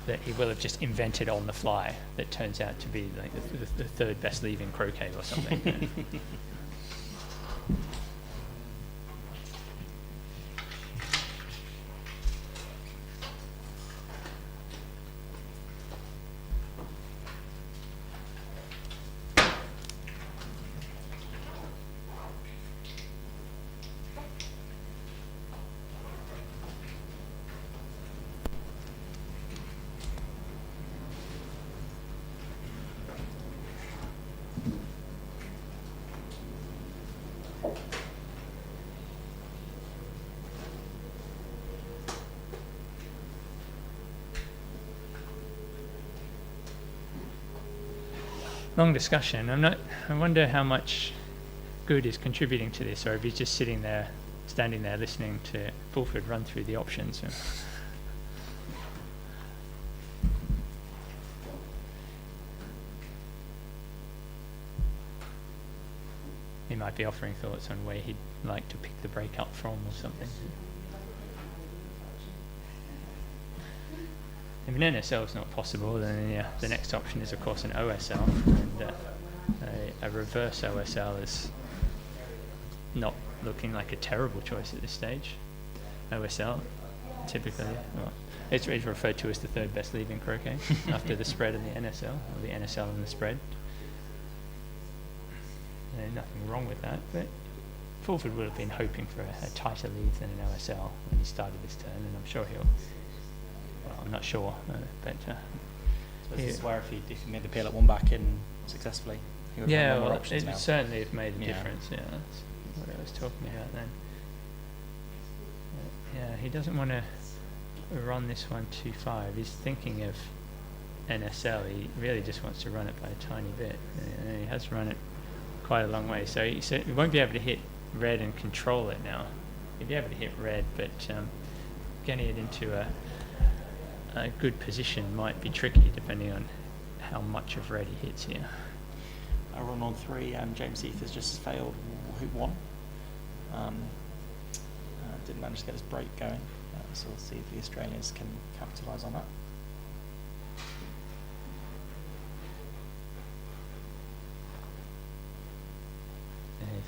That he will have just invented on the fly. That turns out to be like the third best leave in croquet or something. Long discussion. I wonder how much good is contributing to this, or if he's just standing there, listening to Fulford run through the options. He might be offering thoughts on where he'd like to pick the break up from or something. If an NSL is not possible, then the next option is of course an OSL, and a reverse OSL is not looking like a terrible choice at this stage. OSL, typically, well, it's referred to as the third best leave in croquet after the spread and the NSL, or the NSL and the spread. nothing wrong with that, but Fulford would have been hoping for a tighter lead than an OSL when he started this turn, and I'm sure I'm not sure, but So this is where if he made the peel at one back in successfully, he would have more options it now. would certainly have made a Yeah. difference. Yeah, that's what I was talking about then. Yeah, he doesn't want to run this one too far. If he's thinking of NSL, he really just wants to run it by a tiny bit. He has run it quite a long way, so he won't be able to hit red and control it now. He'll be able to hit red, but getting it into a good position might be tricky depending on how much of red he hits here. A run on 3, James Heath has just failed hoop 1. Didn't manage to get his break going, so we'll see if the Australians can capitalise on that.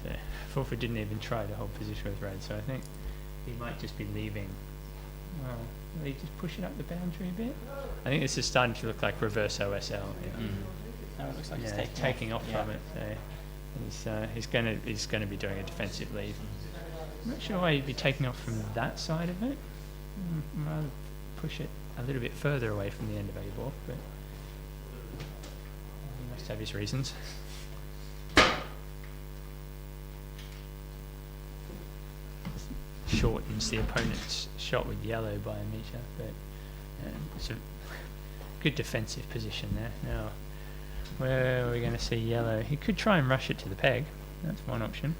So Fulford didn't even try to hold position with red, so I think he might just be leaving. Well, will he just push it up the boundary a bit? I think this is starting to look like reverse OSL. Yeah. No, it looks like Yeah, he's taking off yeah. from it. So he's going to be doing a defensive lead. I'm not sure why he'd be taking off from that side of it. I'd rather push it a little bit further away from the end of A-ball, but he must have his reasons. Shortens the opponent's shot with yellow by a metre, but it's a good defensive position there. Now, where are we going to see yellow? He could try and rush it to the peg. That's one option.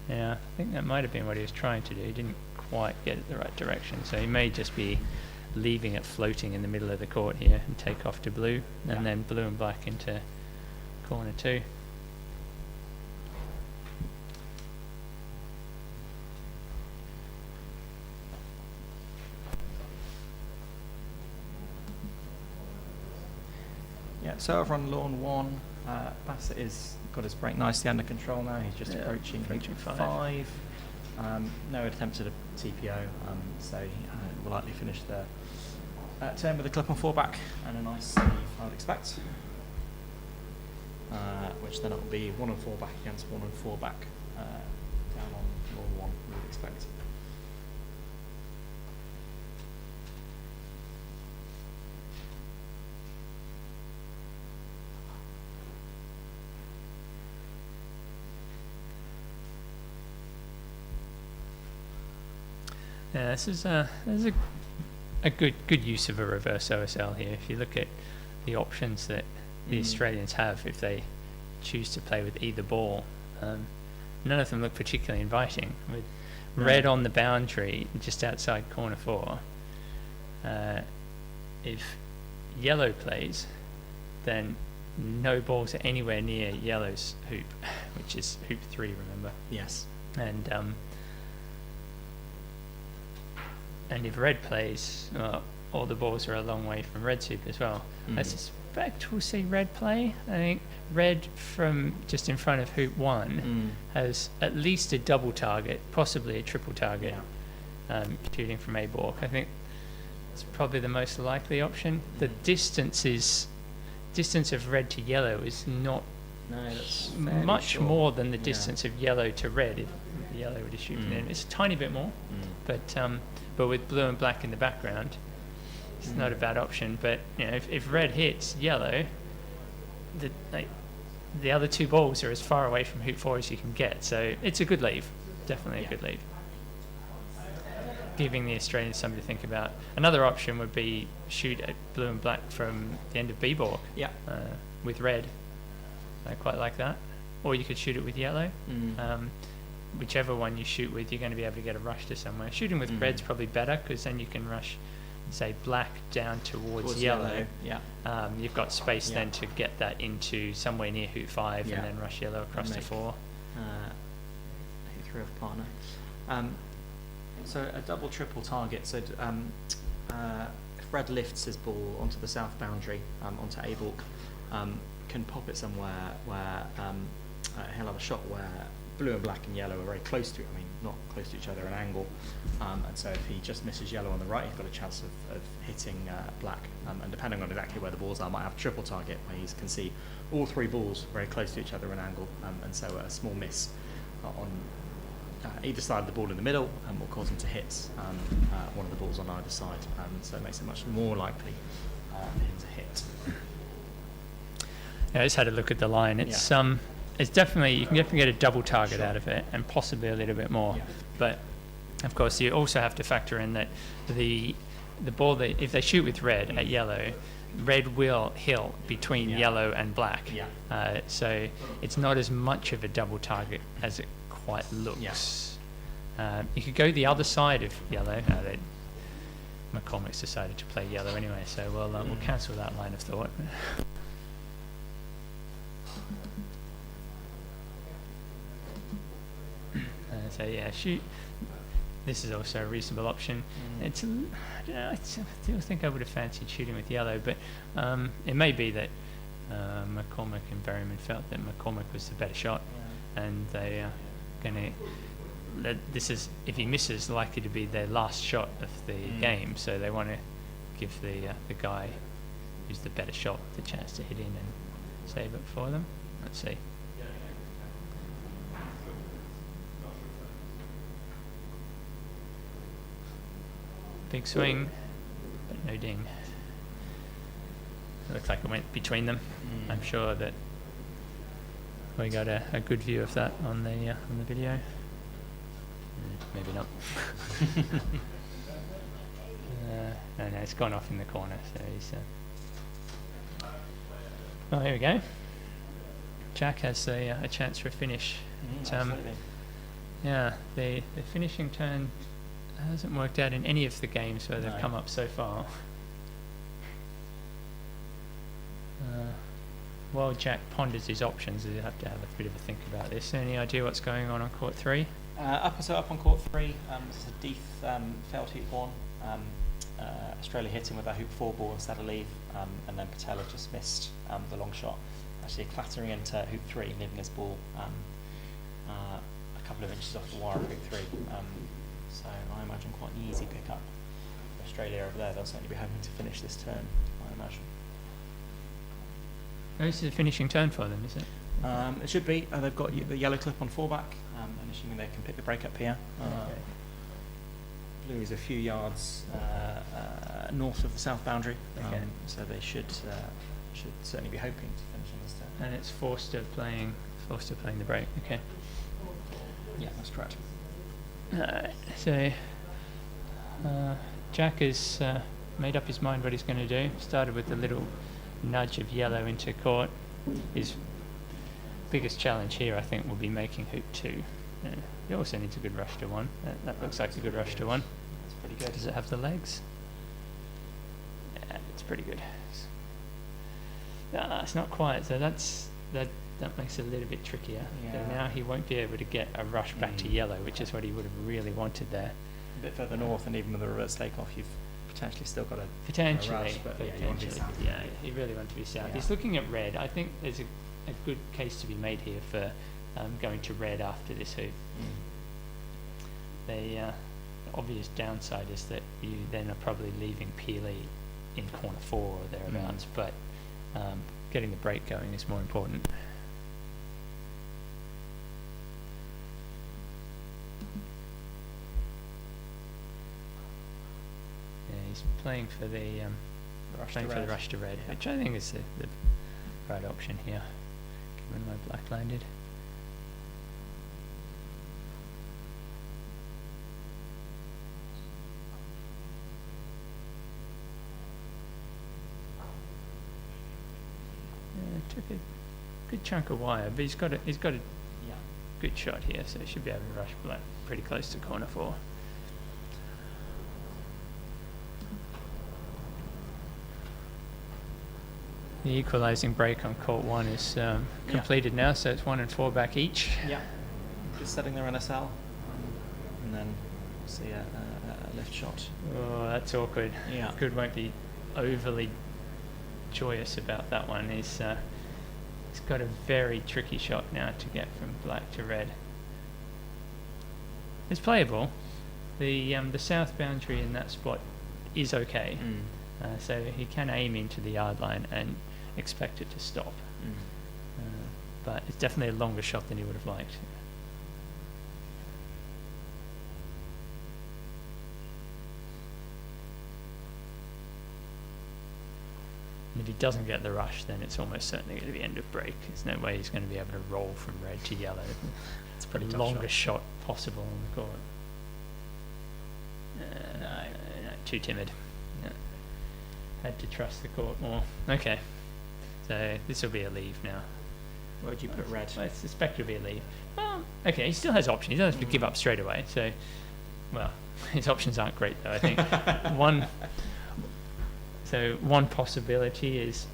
Yeah, I think that might have been what he was trying to do. He didn't quite get it the right direction, so he may just be leaving it floating in the middle of the court here and take off to blue, and then blue and black into corner 2. Yeah, so over on lawn 1, Bassett is got his break nicely under control now. He's just approaching approaching 5. No attempt at a TPO, so he will likely finish the turn with a clip on 4 back and a nice save, I would expect. Which then it will be 1 and 4 back against 1 and 4 back down on lawn 1, we would expect. Yeah, this is a good use of a reverse OSL here. If you look at the options that the Australians have, if they choose to play with either ball, none of them look particularly inviting. With red on the boundary, just outside corner 4, if yellow plays, then no balls are anywhere near yellow's hoop, which is hoop 3, remember? Yes. And if red plays, all the balls are a long way from red's hoop as well. I suspect we'll see red play. I think red from just in front of hoop 1 has at least a double target, possibly a triple target, shooting from A-balk. I think it's probably the most likely option. The distance of red to yellow is not much more than the distance of yellow to red. If yellow were to shoot from in, it's a tiny bit more, but with blue and black in the background, it's not a bad option. But if red hits yellow, the other 2 balls are as far away from hoop 4 as you can get. So it's a good leave, definitely a good leave. Giving the Australians something to think about. Another option would be shoot at blue and black from the end of B-balk with red. I quite like that. Or you could shoot it with yellow. Whichever one you shoot with, you're going to be able to get a rush to somewhere. Shooting with red's probably better, because then you can rush, say, black down towards yellow. You've got space then to get that into somewhere near hoop 5 and then rush yellow across to 4. Hoop 3 of partner. So a double triple target. So if red lifts his ball onto the south boundary, onto A-balk, can pop it somewhere where he'll have a shot where blue and black and yellow are very close to it. I mean, not close to each other at an angle. And so if he just misses yellow on the right, he's got a chance of hitting black. And depending on exactly where the balls are, might have a triple target where he can see all three balls very close to each other at an angle. And so a small miss on either side of the ball in the middle will cause him to hit one of the balls on either side. So it makes it much more likely for him to hit. Yeah, I just had a look at the line. It's it's definitely, you can definitely get a double target out of it, and possibly a little bit more. Yeah. But of course, you also have to factor in that the ball, that if they shoot with red at yellow, red will hill between yellow and black. Yeah. So it's not as much of a double target as it quite looks. You could go the other side of yellow. McCormick's decided to play yellow anyway, so we'll cancel that line of thought. So yeah, shoot. This is also a reasonable option. It's, I don't know, I still think I would have fancied shooting with yellow, but it may be that McCormick and Berryman felt that McCormick was the better shot, and they are going to. This is, if he misses, likely to be their last shot of the game, so they want to give the guy who's the better shot the chance to hit in and save it for them. Let's see. Big swing, but no ding. It looks like it went between them. I'm sure that we got a good view of that on the video. Maybe not. No, it's gone off in the corner. So he's. Well, here we go. Jack has a chance for a finish. Yeah, the finishing turn hasn't worked out in any of the games where they've come up so far. While Jack ponders his options, he'll have to have a bit of a think about this. Any idea what's going on court 3? Up on court 3, this is a Death failed hoop 1. Australia hitting with a hoop 4 ball instead of leave, and then Patella just missed the long shot, actually clattering into hoop 3, leaving his ball a couple of inches off the wire of hoop 3. So I imagine quite an easy pickup for Australia over there. They'll certainly be hoping to finish this turn, I imagine. Oh, this is a finishing turn for them, is it? It should be. They've got the yellow clip on 4-back, and assuming they can pick the break up here. Blue is a few yards north of the south boundary, so they should certainly be hoping to finish on this turn. And it's Forster playing the break. Okay. Yeah, that's correct. So Jack has made up his mind what he's going to do. Started with a little nudge of yellow into court. His biggest challenge here, I think, will be making hoop 2. He also needs a good rush to 1. That looks like a good rush to 1. That's pretty good. Does it have the legs? Yeah, it's pretty good. It's not quite. So that makes it a little bit trickier. Yeah. So now he won't be able to get a rush back to yellow, which is what he would have really wanted there. A bit further north, and even with the reverse takeoff, you've potentially still got a rush, but you want to be south. Yeah, he really wants to be south. Yeah. He's looking at red. I think there's a good case to be made here for going to red after this hoop. The obvious downside is that you then are probably leaving Peely in corner 4 or thereabouts, but getting the break going is more important. He's playing for the rush to red, which I think is the right option here, given my black landed. Took a good chunk of wire, but he's got a good shot here, so he should be able to rush black pretty close to corner 4. The equalising break on court 1 is completed now, so it's 1 and 4 back each. Yeah, just setting their NSL, and then see a left shot. Oh, that's awkward. Yeah. Good won't be overly joyous about that one. He's got a very tricky shot now to get from black to red. It's playable. The south boundary in that spot is okay. So he can aim into the yard line and expect it to stop. But it's definitely a longer shot than he would have liked. And if he doesn't get the rush, then it's almost certainly going to be end of break. There's no way he's going to be able to roll from red to yellow. It's a pretty the tough longest shot possible on the court. No, too timid. No. Had to trust the court more. Okay, so this will be a leave now. Where would you put red? I suspect it'll be a leave. Well, okay, he still has options. He doesn't have to give up straight away. So, well, his options aren't great though. I think one possibility is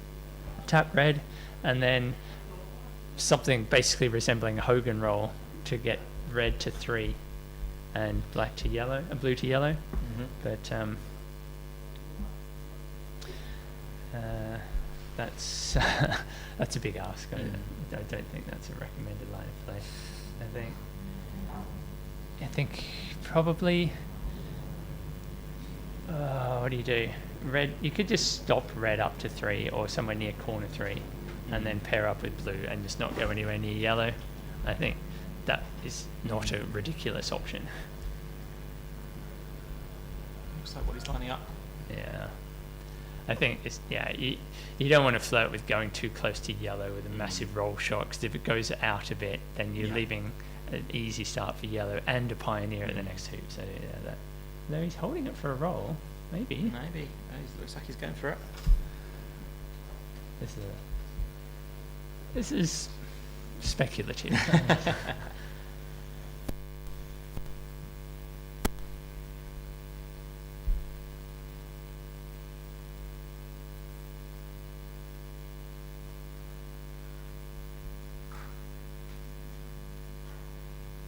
tap red, and then something basically resembling a Hogan roll to get red to 3, and black to yellow, and blue to yellow. But that's that's a big ask. I don't think that's a recommended line of play. I think probably. What do you do? Red. You could just stop red up to 3 or somewhere near corner 3, and then pair up with blue and just not go anywhere near yellow. I think that is not a ridiculous option. Looks like what he's lining up. Yeah. I think it's you don't want to flirt with going too close to yellow with a massive roll shot, because if it goes out a bit, then you're leaving an easy start for yellow and a pioneer at the next hoop. So though he's holding it for a roll, maybe. Looks like he's going for it. This is speculative.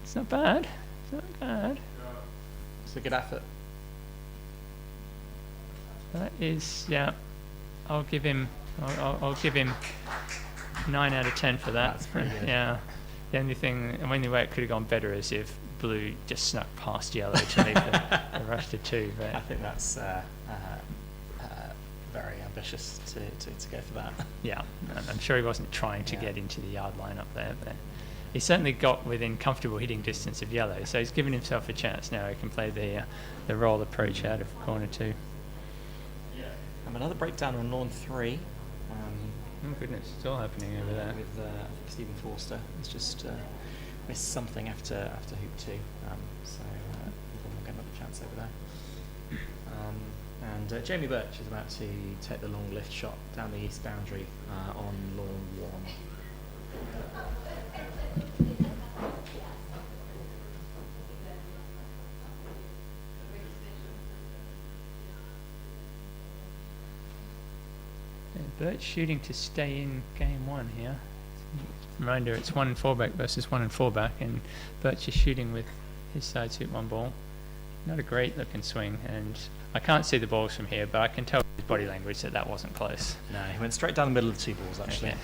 It's not bad. It's not bad. It's a good effort. That is, yeah. I'll give him 9 out of 10 for that. That's pretty good. Yeah. The only way it could have gone better is if blue just snuck past yellow to leave the rush to 2. But I think that's very ambitious to go for that. yeah, I'm sure he wasn't trying to get into the yard line up there, but he certainly got within comfortable hitting distance of yellow, so he's given himself a chance now. He can play the roll approach out of corner 2. Another breakdown on lawn 3. Oh goodness, it's all happening over there. With Stephen Forster. He's just missed something after hoop 2, so we'll get another chance over there. And Jamie Birch is about to take the long lift shot down the east boundary on lawn 1. Birch shooting to stay in game 1 here. Reminder, it's 1 and 4 back versus 1 and 4 back, and Birch is shooting with his side suit 1 ball. Not a great looking swing, and I can't see the balls from here, but I can tell his body language that wasn't close. No, he went straight down the middle of the 2 balls actually. Okay.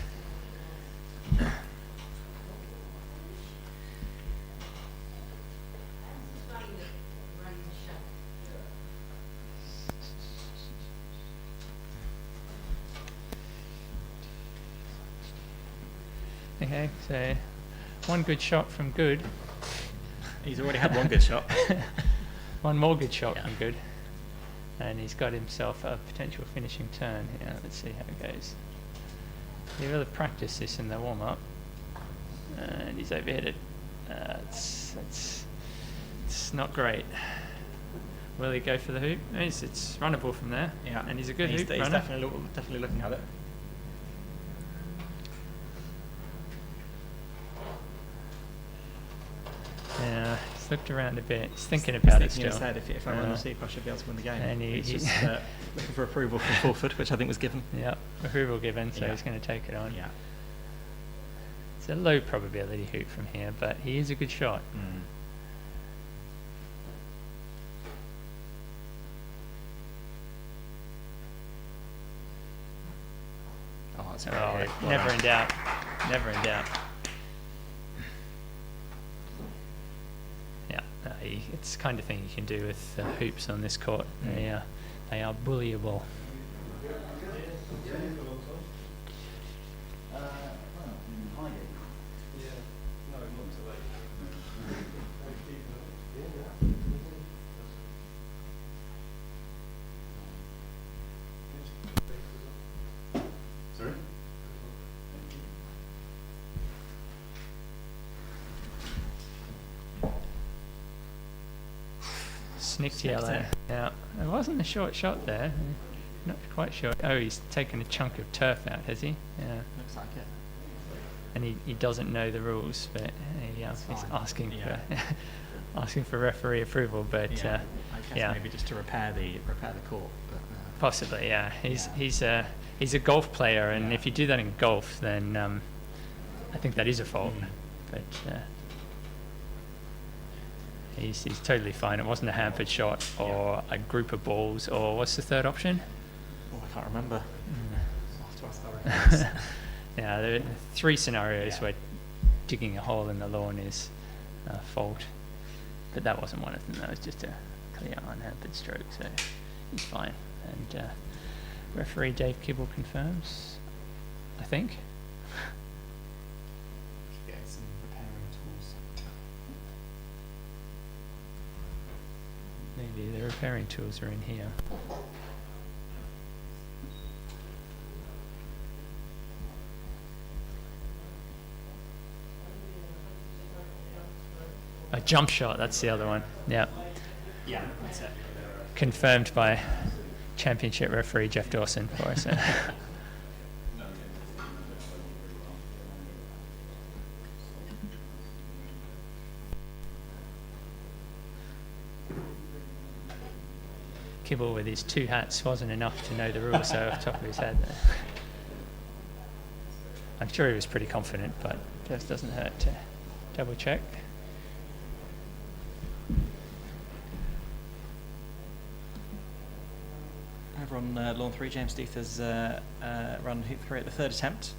Okay, so 1 good shot from Good. He's already had 1 good shot. 1 more good shot from Good. And he's got himself a potential finishing turn here. Let's see how it goes. He will have practiced this in the warm-up. And he's overhit it. It's not great. Will he go for the hoop? It's runnable from there. Yeah, and he's a good he's hoop he's runner. definitely looking at it. Yeah, he's looked around a bit. He's thinking about it still. He's thinking in his head, if I run the seep, I should be able to win the game. And he's just looking for approval from Fulford, which I think was given. Yeah, approval given, so he's going to take it on. Yeah. It's a low probability hoop from here, but he is a good shot. Oh, that's never in doubt. Never in doubt. Yeah, it's the kind of thing you can do with hoops on this court. They are bullyable. Snicked yellow. Yeah, it wasn't a short shot there. Not quite sure. Oh, he's taken a chunk of turf out, has he? Yeah. Looks like it. And he doesn't know the rules, but he's asking for asking for referee approval. But I guess maybe just to repair the court. But, possibly, yeah. He's a golf player, and if you do that in golf, then I think that is a fault. But he's totally fine. It wasn't a hampered shot or a group of balls, or what's the third option? Oh, I can't remember. I'll have to ask the referees. Yeah, there are 3 scenarios where digging a hole in the lawn is a fault, but that wasn't one of them. That was just a clear unhampered stroke, so he's fine. And referee Dave Kibble confirms, I think. Get some repairing tools. Maybe the repairing tools are in here. A jump shot, that's the other one. Yeah. Yeah, that's it. Confirmed by championship referee Jeff Dawson for us. Kibble with his 2 hats wasn't enough to know the rules so off the top of his head there. I'm sure he was pretty confident, but it just doesn't hurt to double check. Over on lawn 3, James Deeth has run hoop 3 at the 3rd attempt.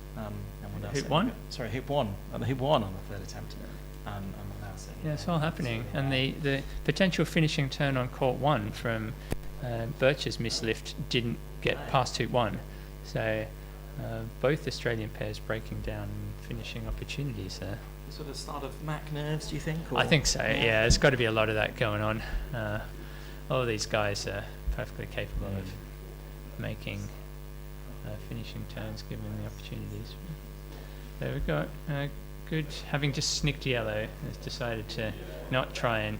Hoop 1? Sorry, hoop 1. Hoop 1 on the 3rd attempt. Yeah, it's all happening. And the potential finishing turn on court 1 from Birch's mislift didn't get past hoop 1. So both Australian pairs breaking down finishing opportunities there. Sort of start of Mac nerves, do you think? Or? I think so, yeah. There's got to be a lot of that going on. All these guys are perfectly capable of making finishing turns given the opportunities. There we go. Good. Having just snicked yellow, has decided to not try and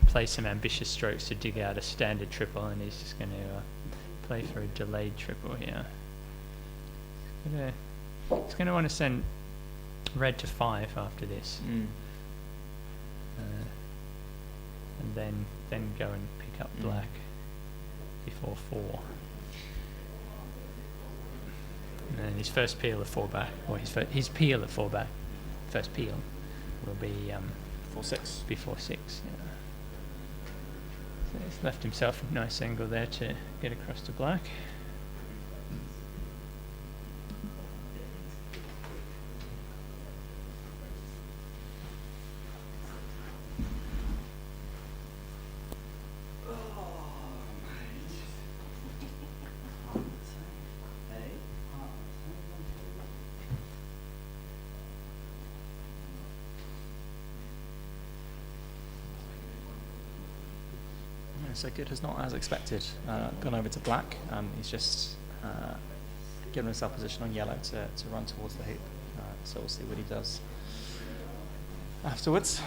play some ambitious strokes to dig out a standard triple, and he's just going to play for a delayed triple here. He's going to want to send red to 5 after this, and then go and pick up black before 4. And then his first peel of 4 back, or his peel of 4 back, first peel will be 4-6. Before 6. Yeah. So he's left himself a nice angle there to get across to black. So good has not, as expected, gone over to black. He's just given himself position on yellow to run towards the hoop. So we'll see what he does afterwards.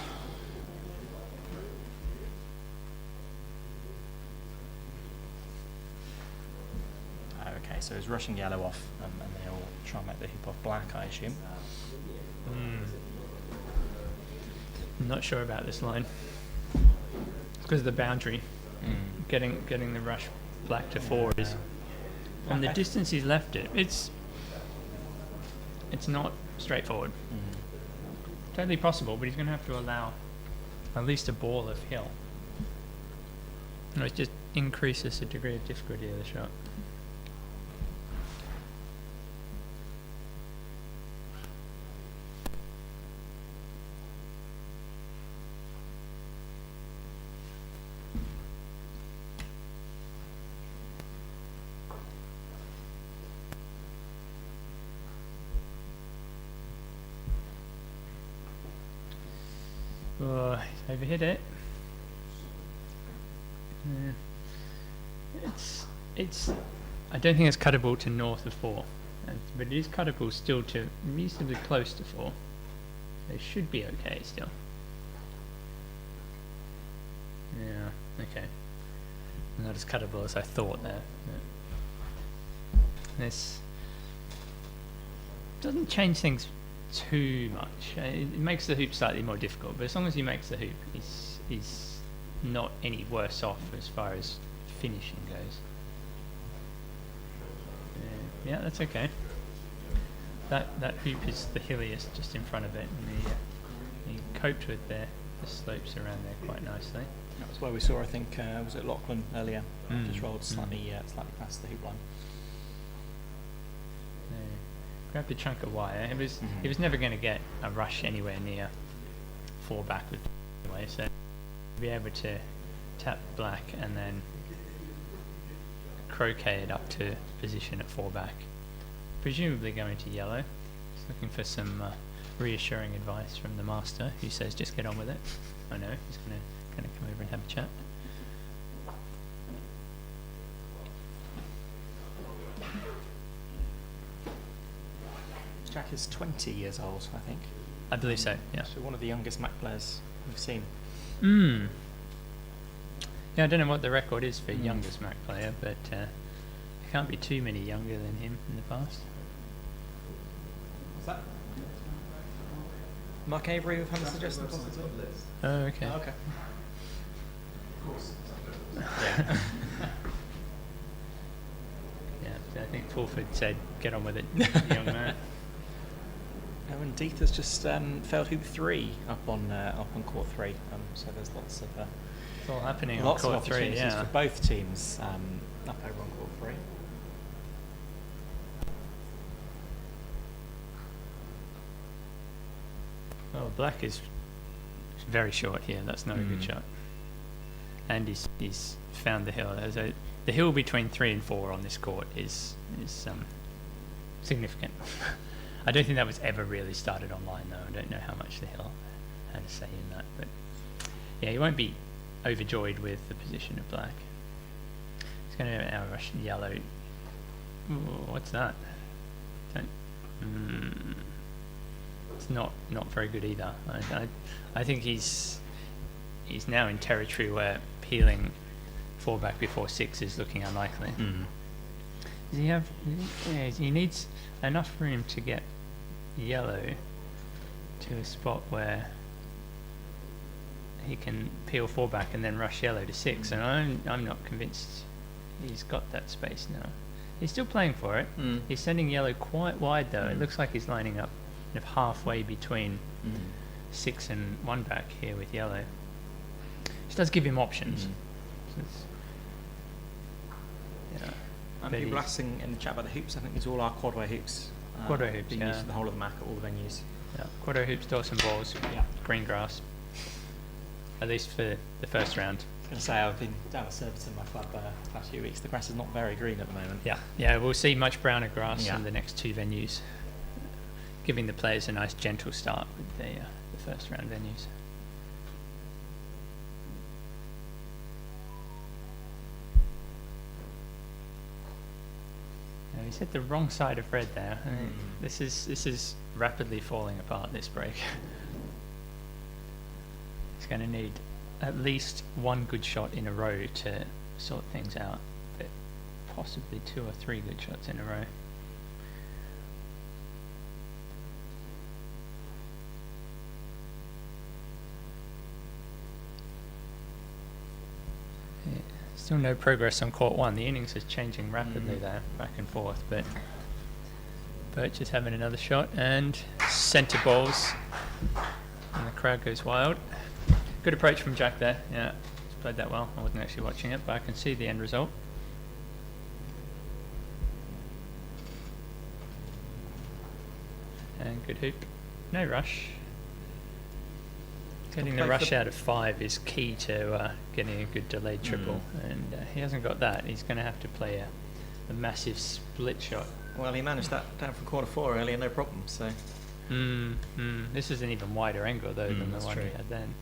Okay, so he's rushing yellow off, and they'll try and make the hoop off black, I assume. I'm not sure about this line. It's because of the boundary. Getting the rush black to 4 is, from the distance he's left it, it's not straightforward. Totally possible, but he's going to have to allow at least a ball of hill. It just increases the degree of difficulty of the shot. Oh, he's overhit it. It's. I don't think it's cuttable to north of 4, but it is cuttable still to reasonably close to 4. They should be okay still. Yeah. Okay. Not as cuttable as I thought there. This doesn't change things too much. It makes the hoop slightly more difficult, but as long as he makes the hoop, he's not any worse off as far as finishing goes. Yeah, that's okay. That hoop is the hilliest just in front of it, and he coped with the slopes around there quite nicely. That was where we saw, I think, was it Lachlan earlier? Just rolled slightly past the hoop line. Grabbed a chunk of wire. He was never going to get a rush anywhere near 4 back with anyway, so be able to tap black and then croquet it up to position at 4 back. Presumably going to yellow. He's looking for some reassuring advice from the master, who says just get on with it. I know, he's going to come over and have a chat. Jack is 20 years old, I think. I believe so, yeah. So one of the youngest Mac players we've seen. Yeah, I don't know what the record is for youngest Mac player, but there can't be too many younger than him in the past. Is that Mark Avery with Hunter suggested? Oh, okay. Oh, okay. Yeah. Yeah, I think Fulford said, get on with it, young man. Oh, and Deeth has just failed hoop 3 up on court 3. So there's lots of It's all happening on lots of court 3, opportunities yeah. for both teams up over on court 3. Oh, black is very short here. That's not a good shot. And he's found the hill. The hill between 3 and 4 on this court is significant. I don't think that was ever really started online, though. I don't know how much the hill had to say in that, but yeah, he won't be overjoyed with the position of black. He's going to outrush yellow. Ooh, what's that? It's not very good either. I think he's now in territory where peeling 4 back before 6 is looking unlikely. Does he have? Yeah, he needs enough room to get yellow to a spot where he can peel 4 back and then rush yellow to 6. And I'm not convinced he's got that space now. He's still playing for it. He's sending yellow quite wide though. It looks like he's lining up kind of halfway between 6 and 1 back here with yellow. Which does give him options. So yeah. And people asking in the chat about the hoops, I think these all are quadway hoops. Quadway hoops, being yeah. used for the whole of the Mac at all the venues. Yeah. Quadro hoops, Dawson balls, green grass. At least for the first round. I was going to say, I've been down at Surbiton, my club, the past few weeks. The grass is not very green at the moment. Yeah, we'll see much browner grass in the next 2 venues, giving the players a nice gentle start with the first round venues. Now, he's hit the wrong side of red there. I mean, this is rapidly falling apart, this break. He's going to need at least 1 good shot in a row to sort things out, but possibly 2 or 3 good shots in a row. Yeah, still no progress on court 1. The innings is changing rapidly there, back and forth, but Birch is having another shot and centre balls, and the crowd goes wild. Good approach from Jack there. Yeah, he's played that well. I wasn't actually watching it, but I can see the end result. And good hoop. No rush. Getting the rush out of 5 is key to getting a good delayed triple, and he hasn't got that. He's going to have to play a massive split shot. Well, he managed that down from quarter 4 earlier, no problem. So This is an even wider angle though than the one he had then.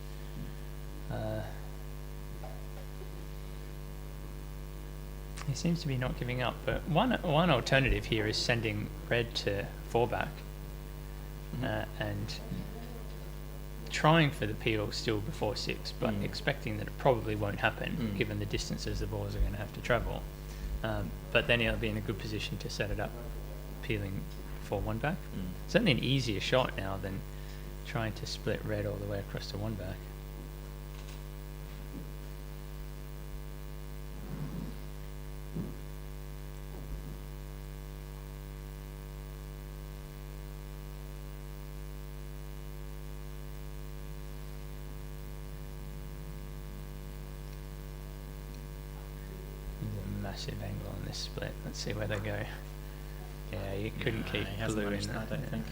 He seems to be not giving up, but one alternative here is sending red to 4-back and trying for the peel still before 6, but expecting that it probably won't happen given the distances the balls are going to have to travel. But then he'll be in a good position to set it up peeling for 1-back. Certainly an easier shot now than trying to split red all the way across to 1-back. Massive angle on this split. Let's see where they go. Yeah, you couldn't keep blue in that. I don't think.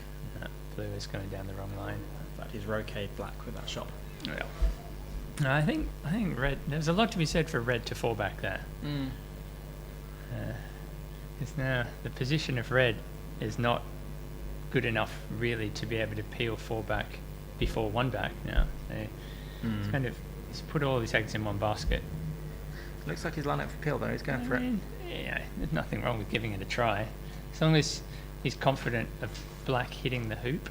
Blue is going down the wrong line. In fact, he's roquet black with that shot. Yeah. No, I think red. There's a lot to be said for red to 4-back there. It's now the position of red is not good enough really to be able to peel 4-back before 1-back now. It's kind of he's put all his eggs in one basket. Looks like he's lining up for peel though. He's going for it. Yeah, there's nothing wrong with giving it a try, as long as he's confident of black hitting the hoop.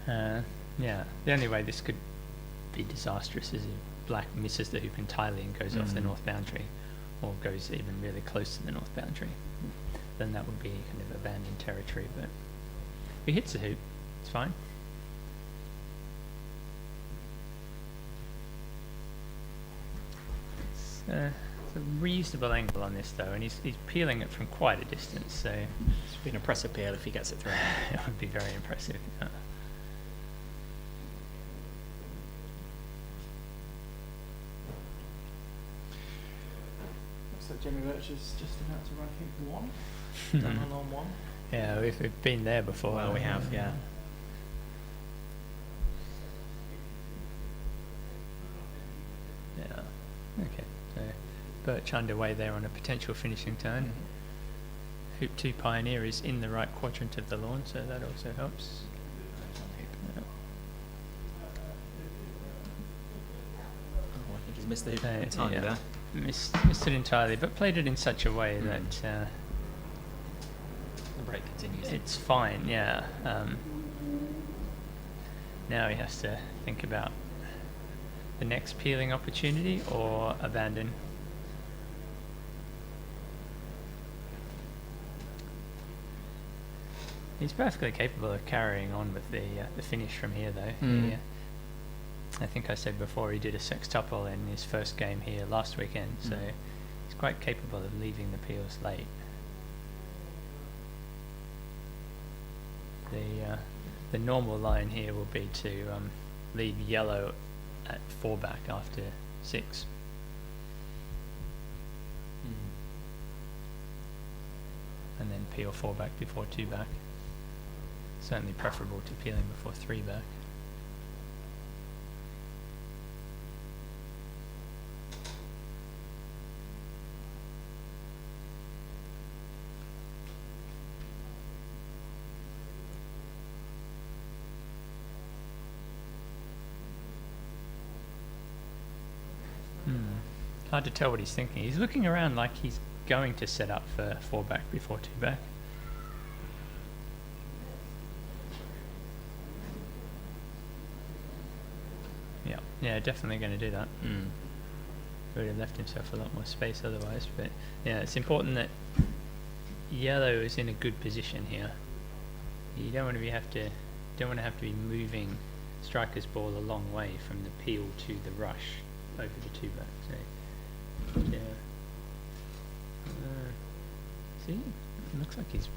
Yeah, the only way this could be disastrous is if black misses the hoop entirely and goes off the north boundary, or goes even really close to the north boundary. Then that would be kind of abandoned territory. But if he hits the hoop, it's fine. It's a reasonable angle on this though, and he's peeling it from quite a distance, so It's be an impressive peel if he gets it through. it would be very impressive. Yeah. Looks like Jimmy Birch is just about to run hoop 1. Down on 1. Yeah, we've been there before. Well, we have, yeah. Yeah. Okay. So Birch underway there on a potential finishing turn. Hoop 2 Pioneer is in the right quadrant of the lawn, so that also helps. Yeah. Oh, I think he's missed the hoop Okay, entirely yeah. there. Missed it entirely, but played it in such a way that The break continues. it's fine. Yeah. Now he has to think about the next peeling opportunity or abandon. He's perfectly capable of carrying on with the finish from here, though. He, I think I said before he did a sextuple in his first game here last weekend, so he's quite capable of leaving the peels late. The normal line here will be to leave yellow at 4-back after 6. And then peel 4-back before 2-back. Certainly preferable to peeling before 3-back. Hard to tell what he's thinking. He's looking around like he's going to set up for 4-back before 2-back. Yeah, definitely going to do that. Would have left himself a lot more space otherwise. But yeah, it's important that yellow is in a good position here. You don't want to have to be moving striker's ball a long way from the peel to the rush over the 2-back. So yeah. See, it looks like he's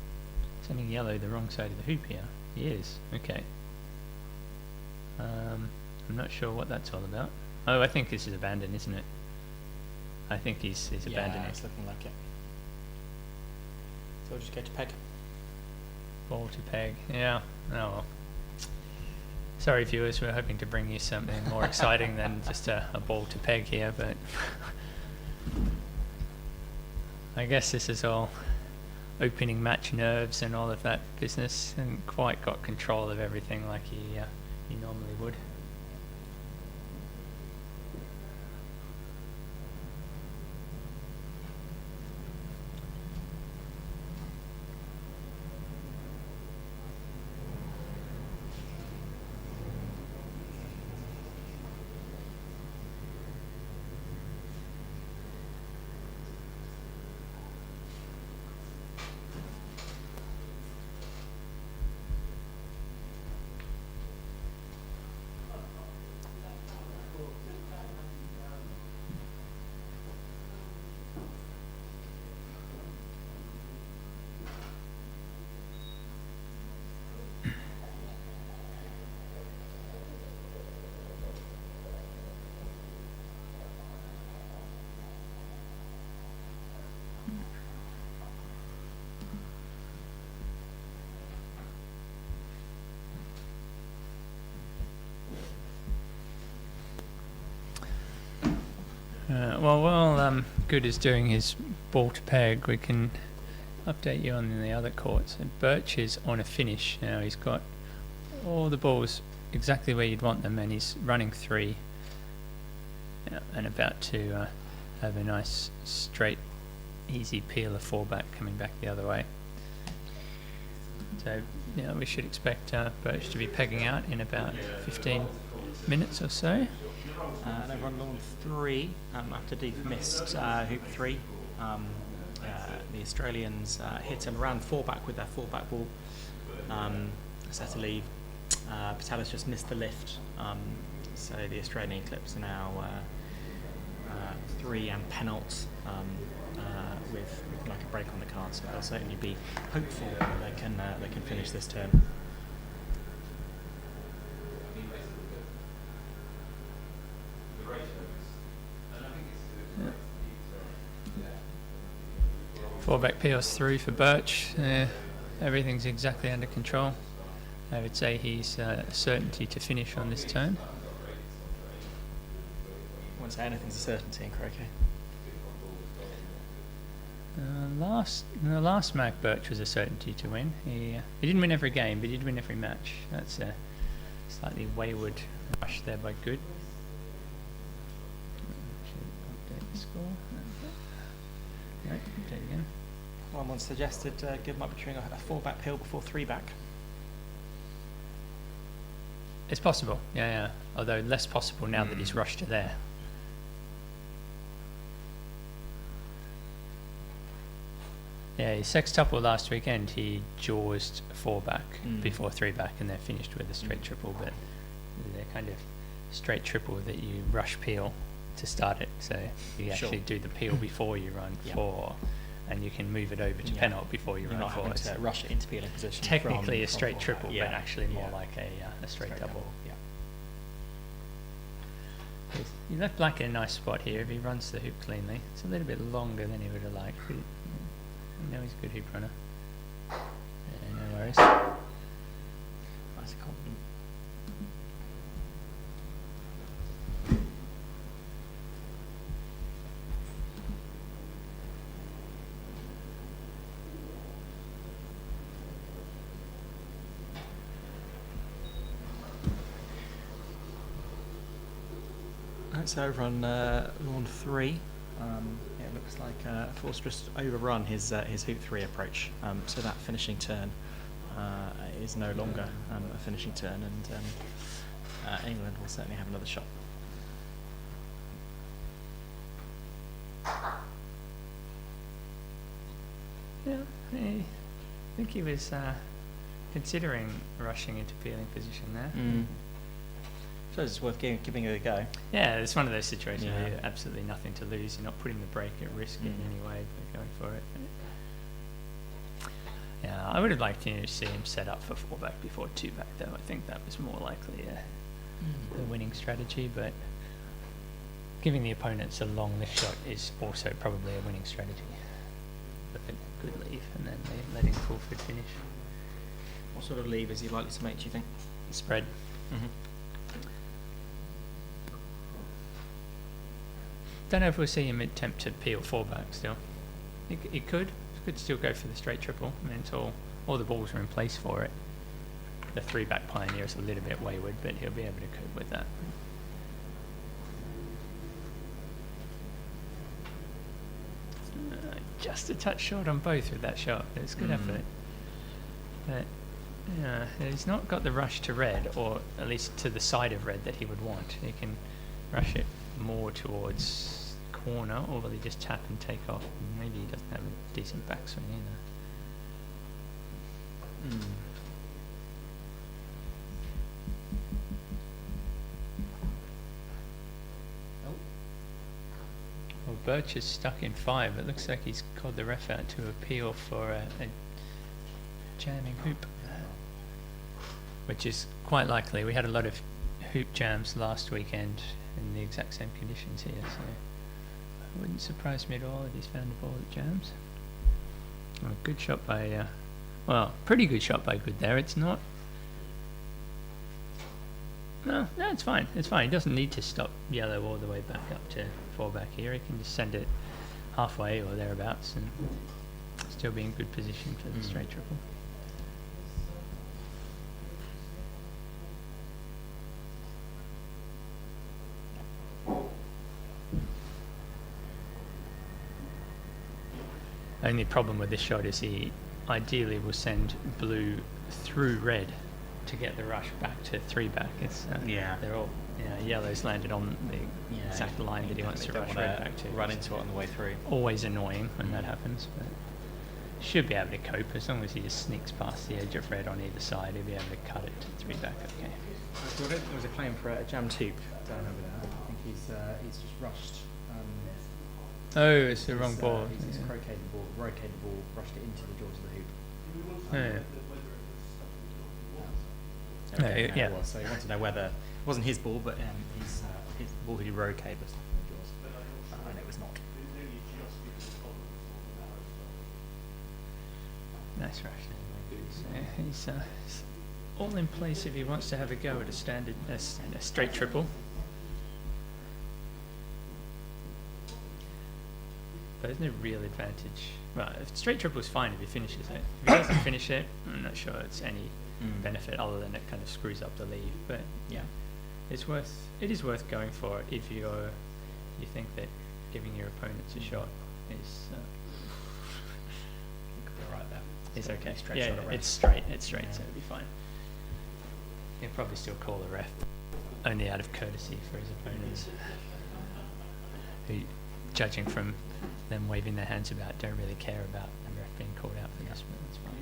sending yellow the wrong side of the hoop here. He is. Okay. I'm not sure what that's all about. Oh, I think this is abandoned, isn't it? I think he's abandoning. Yeah, it's looking like it. So we'll just go to peg. Ball to peg. Yeah. Oh well. Sorry, viewers. We're hoping to bring you something more exciting than just a ball to peg here, but I guess this is all opening match nerves and all of that business, and quite got control of everything like he normally would. Well, while Good is doing his ball to peg, we can update you on the other courts. And Birch is on a finish now. He's got all the balls exactly where you'd want them, and he's running 3 and about to have a nice straight, easy peel of 4 back coming back the other way. So we should expect Birch to be pegging out in about 15 minutes or so. And over on lawn 3, after Deep missed hoop 3, the Australians hit him around 4 back with their 4 back ball. Set to leave. Patelis just missed the lift, so the Australian clips are now 3 and penalt with like a break on the card. So they'll certainly be hopeful that they can finish this turn. Four back peels through for Birch. Everything's exactly under control. I would say he's a certainty to finish on this turn. I wouldn't say anything's a certainty in croquet. The last Mac Birch was a certainty to win. He didn't win every game, but he did win every match. That's a slightly wayward rush there by Good. Update the score. No, update again. One suggested Good might be trying a 4 back peel before 3 back. It's possible, yeah. Although less possible now that he's rushed to there. Yeah, his sextuple last weekend, he jaws 4 back before 3 back and then finished with a straight triple, but they're kind of straight triple that you rush peel to start it. So you actually do the peel before you run 4, and you can move it over to penalt before you run 4. You're not having to rush it into peeling position. Technically a straight triple, but actually more like a straight double. You left Black in a nice spot here if he runs the hoop cleanly. It's a little bit longer than he would have liked, but no, he's a good hoop runner. No worries. Nice compliment. That's over on lawn 3. It looks like Forster just overrun his hoop 3 approach. So that finishing turn is no longer a finishing turn, and England will certainly have another shot. Yeah, I think he was considering rushing into peeling position there. So it's worth giving it a go. Yeah, it's one of those situations where you have absolutely nothing to lose. You're not putting the break at risk in any way by going for it. Yeah, I would have liked to see him set up for 4 back before 2 back, though. I think that was more likely a winning strategy, but giving the opponents a long lift shot is also probably a winning strategy. But a good leave, and then letting Fulford finish. What sort of leave is he likely to make, do you think? Spread. Don't know if we'll see him attempt to peel 4 back still. He could. could still go for the straight triple. I mean, it's all the balls are in place for it. The 3-back Pioneer is a little bit wayward, but he'll be able to cope with that. Just a touch short on both with that shot. It's good effort. But yeah, he's not got the rush to red, or at least to the side of red that he would want. He can rush it more towards corner, or will he just tap and take off? Maybe he doesn't have a decent backswing either. Well, Birch is stuck in 5. It looks like he's called the ref out to appeal for a jamming hoop, which is quite likely. We had a lot of hoop jams last weekend in the exact same conditions here, so it wouldn't surprise me at all if he's found a ball that jams. Well, good shot by, pretty good shot by Good there. It's not. No, it's fine. It's fine. He doesn't need to stop yellow all the way back up to 4 back here. He can just send it halfway or thereabouts and still be in good position for the straight triple. Only problem with this shot is he ideally will send blue through red to get the rush back to 3 back. It's they're all yellow's landed on the exact line that he wants to rush red back to. Run into it on the way through. Always annoying when that happens, but should be able to cope as long as he just sneaks past the edge of red on either side. He'll be able to cut it to 3 back. Okay. I don't think was he playing for a jammed hoop down over there. I think he's just rushed. Oh, it's the wrong ball. He's just rotated the ball, rushed it into the jaws of the hoop. Yeah. So he wanted to know whether it wasn't his ball, but his ball he rotated was in the jaws, and it was not. Nice rush. So he's all in place if he wants to have a go at a straight triple. But there's no real advantage. Well, straight triple is fine if he finishes it. If he doesn't finish it, I'm not sure it's any benefit other than it kind of screws up the lead. But yeah, it is worth going for if you think that giving your opponents a shot is Right there. It's okay. Straight Yeah, shot at ref. it's straight, so it'll be fine. He'll probably still call the ref only out of courtesy for his opponents, who, judging from them waving their hands about, don't really care about the ref being called out for this, but that's fine.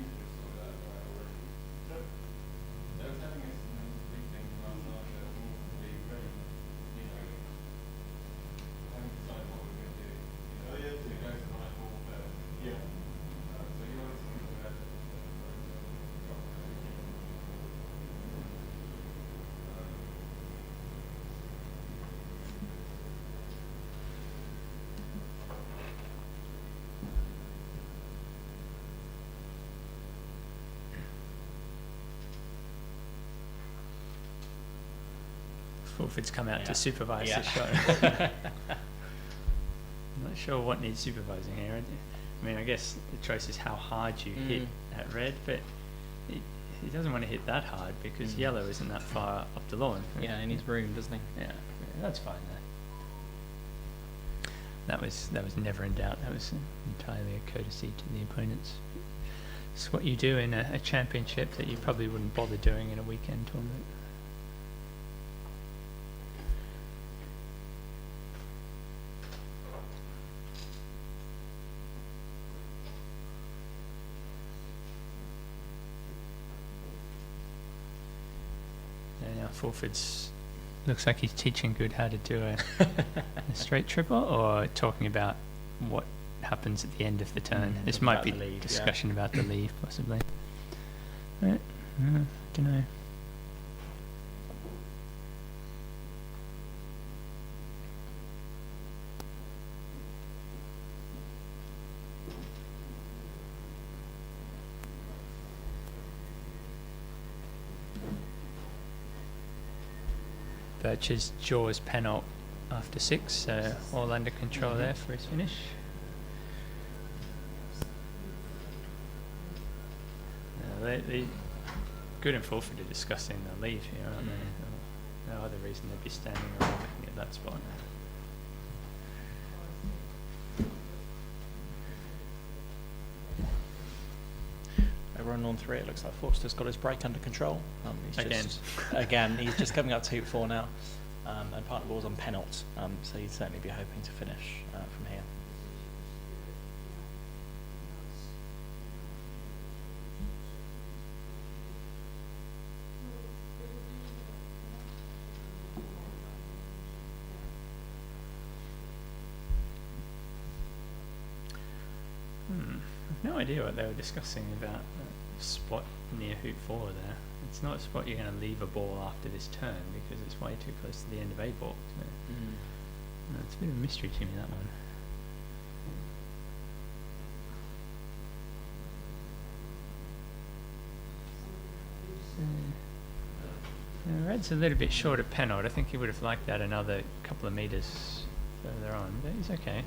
Fulford's come out to supervise the show. I'm not sure what needs supervising here. I mean, I guess the choice is how hard you hit at red, but he doesn't want to hit that hard because yellow isn't that far up the lawn. Yeah, in his room, doesn't he? Yeah, that's fine there. That was never in doubt. That was entirely a courtesy to the opponents. It's what you do in a championship that you probably wouldn't bother doing in a weekend tournament. Fulford's looks like he's teaching Good how to do a straight triple, or talking about what happens at the end of the turn. This might be discussion about the leave, possibly. Right. Don't know. Birch's jaws penalt after 6, so all under control there for his finish. they're good and full for discussing the leave here, aren't they? No other reason they'd be standing around looking at that spot. Over on lawn 3, it looks like Forster's got his break under control. He's just coming up 2-4 now, and partner ball's on penalty, so he'd certainly be hoping to finish from here. I've no idea what they were discussing about the spot near hoop 4 there. It's not a spot you're going to leave a ball after this turn because it's way too close to the end of a ball. No, it's a bit of a mystery to me, that one. Red's a little bit short of penalty. I think he would have liked that another couple of metres further on, but he's okay.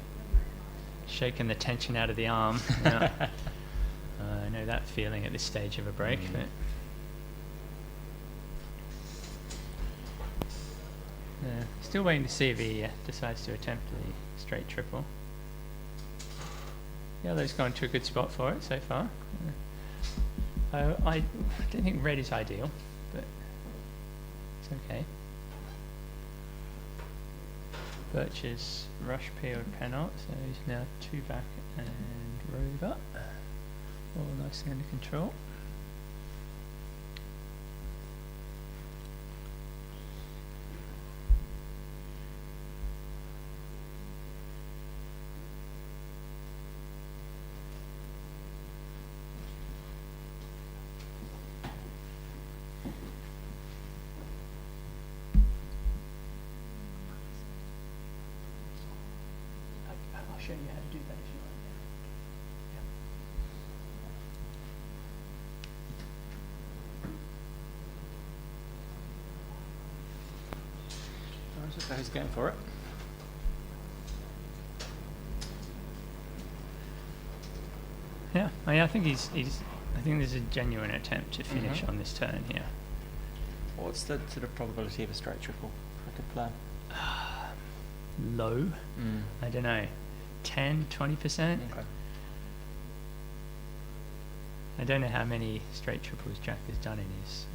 Shaking the tension out of the arm. I know that feeling at this stage of a break. But still waiting to see if he decides to attempt the straight triple. Yellow's gone to a good spot for it so far. I don't think red is ideal, but it's okay. Birch's rush peeled penalty, so he's now 2 back and Rover. All nicely under control. I'll show you how to do that if you want. So he's going for it. Yeah, I think I think there's a genuine attempt to finish on this turn here. What's the sort of probability of a straight triple for a good plan? Low. I don't know. 10, 20%. Okay. I don't know how many straight triples Jack has done in his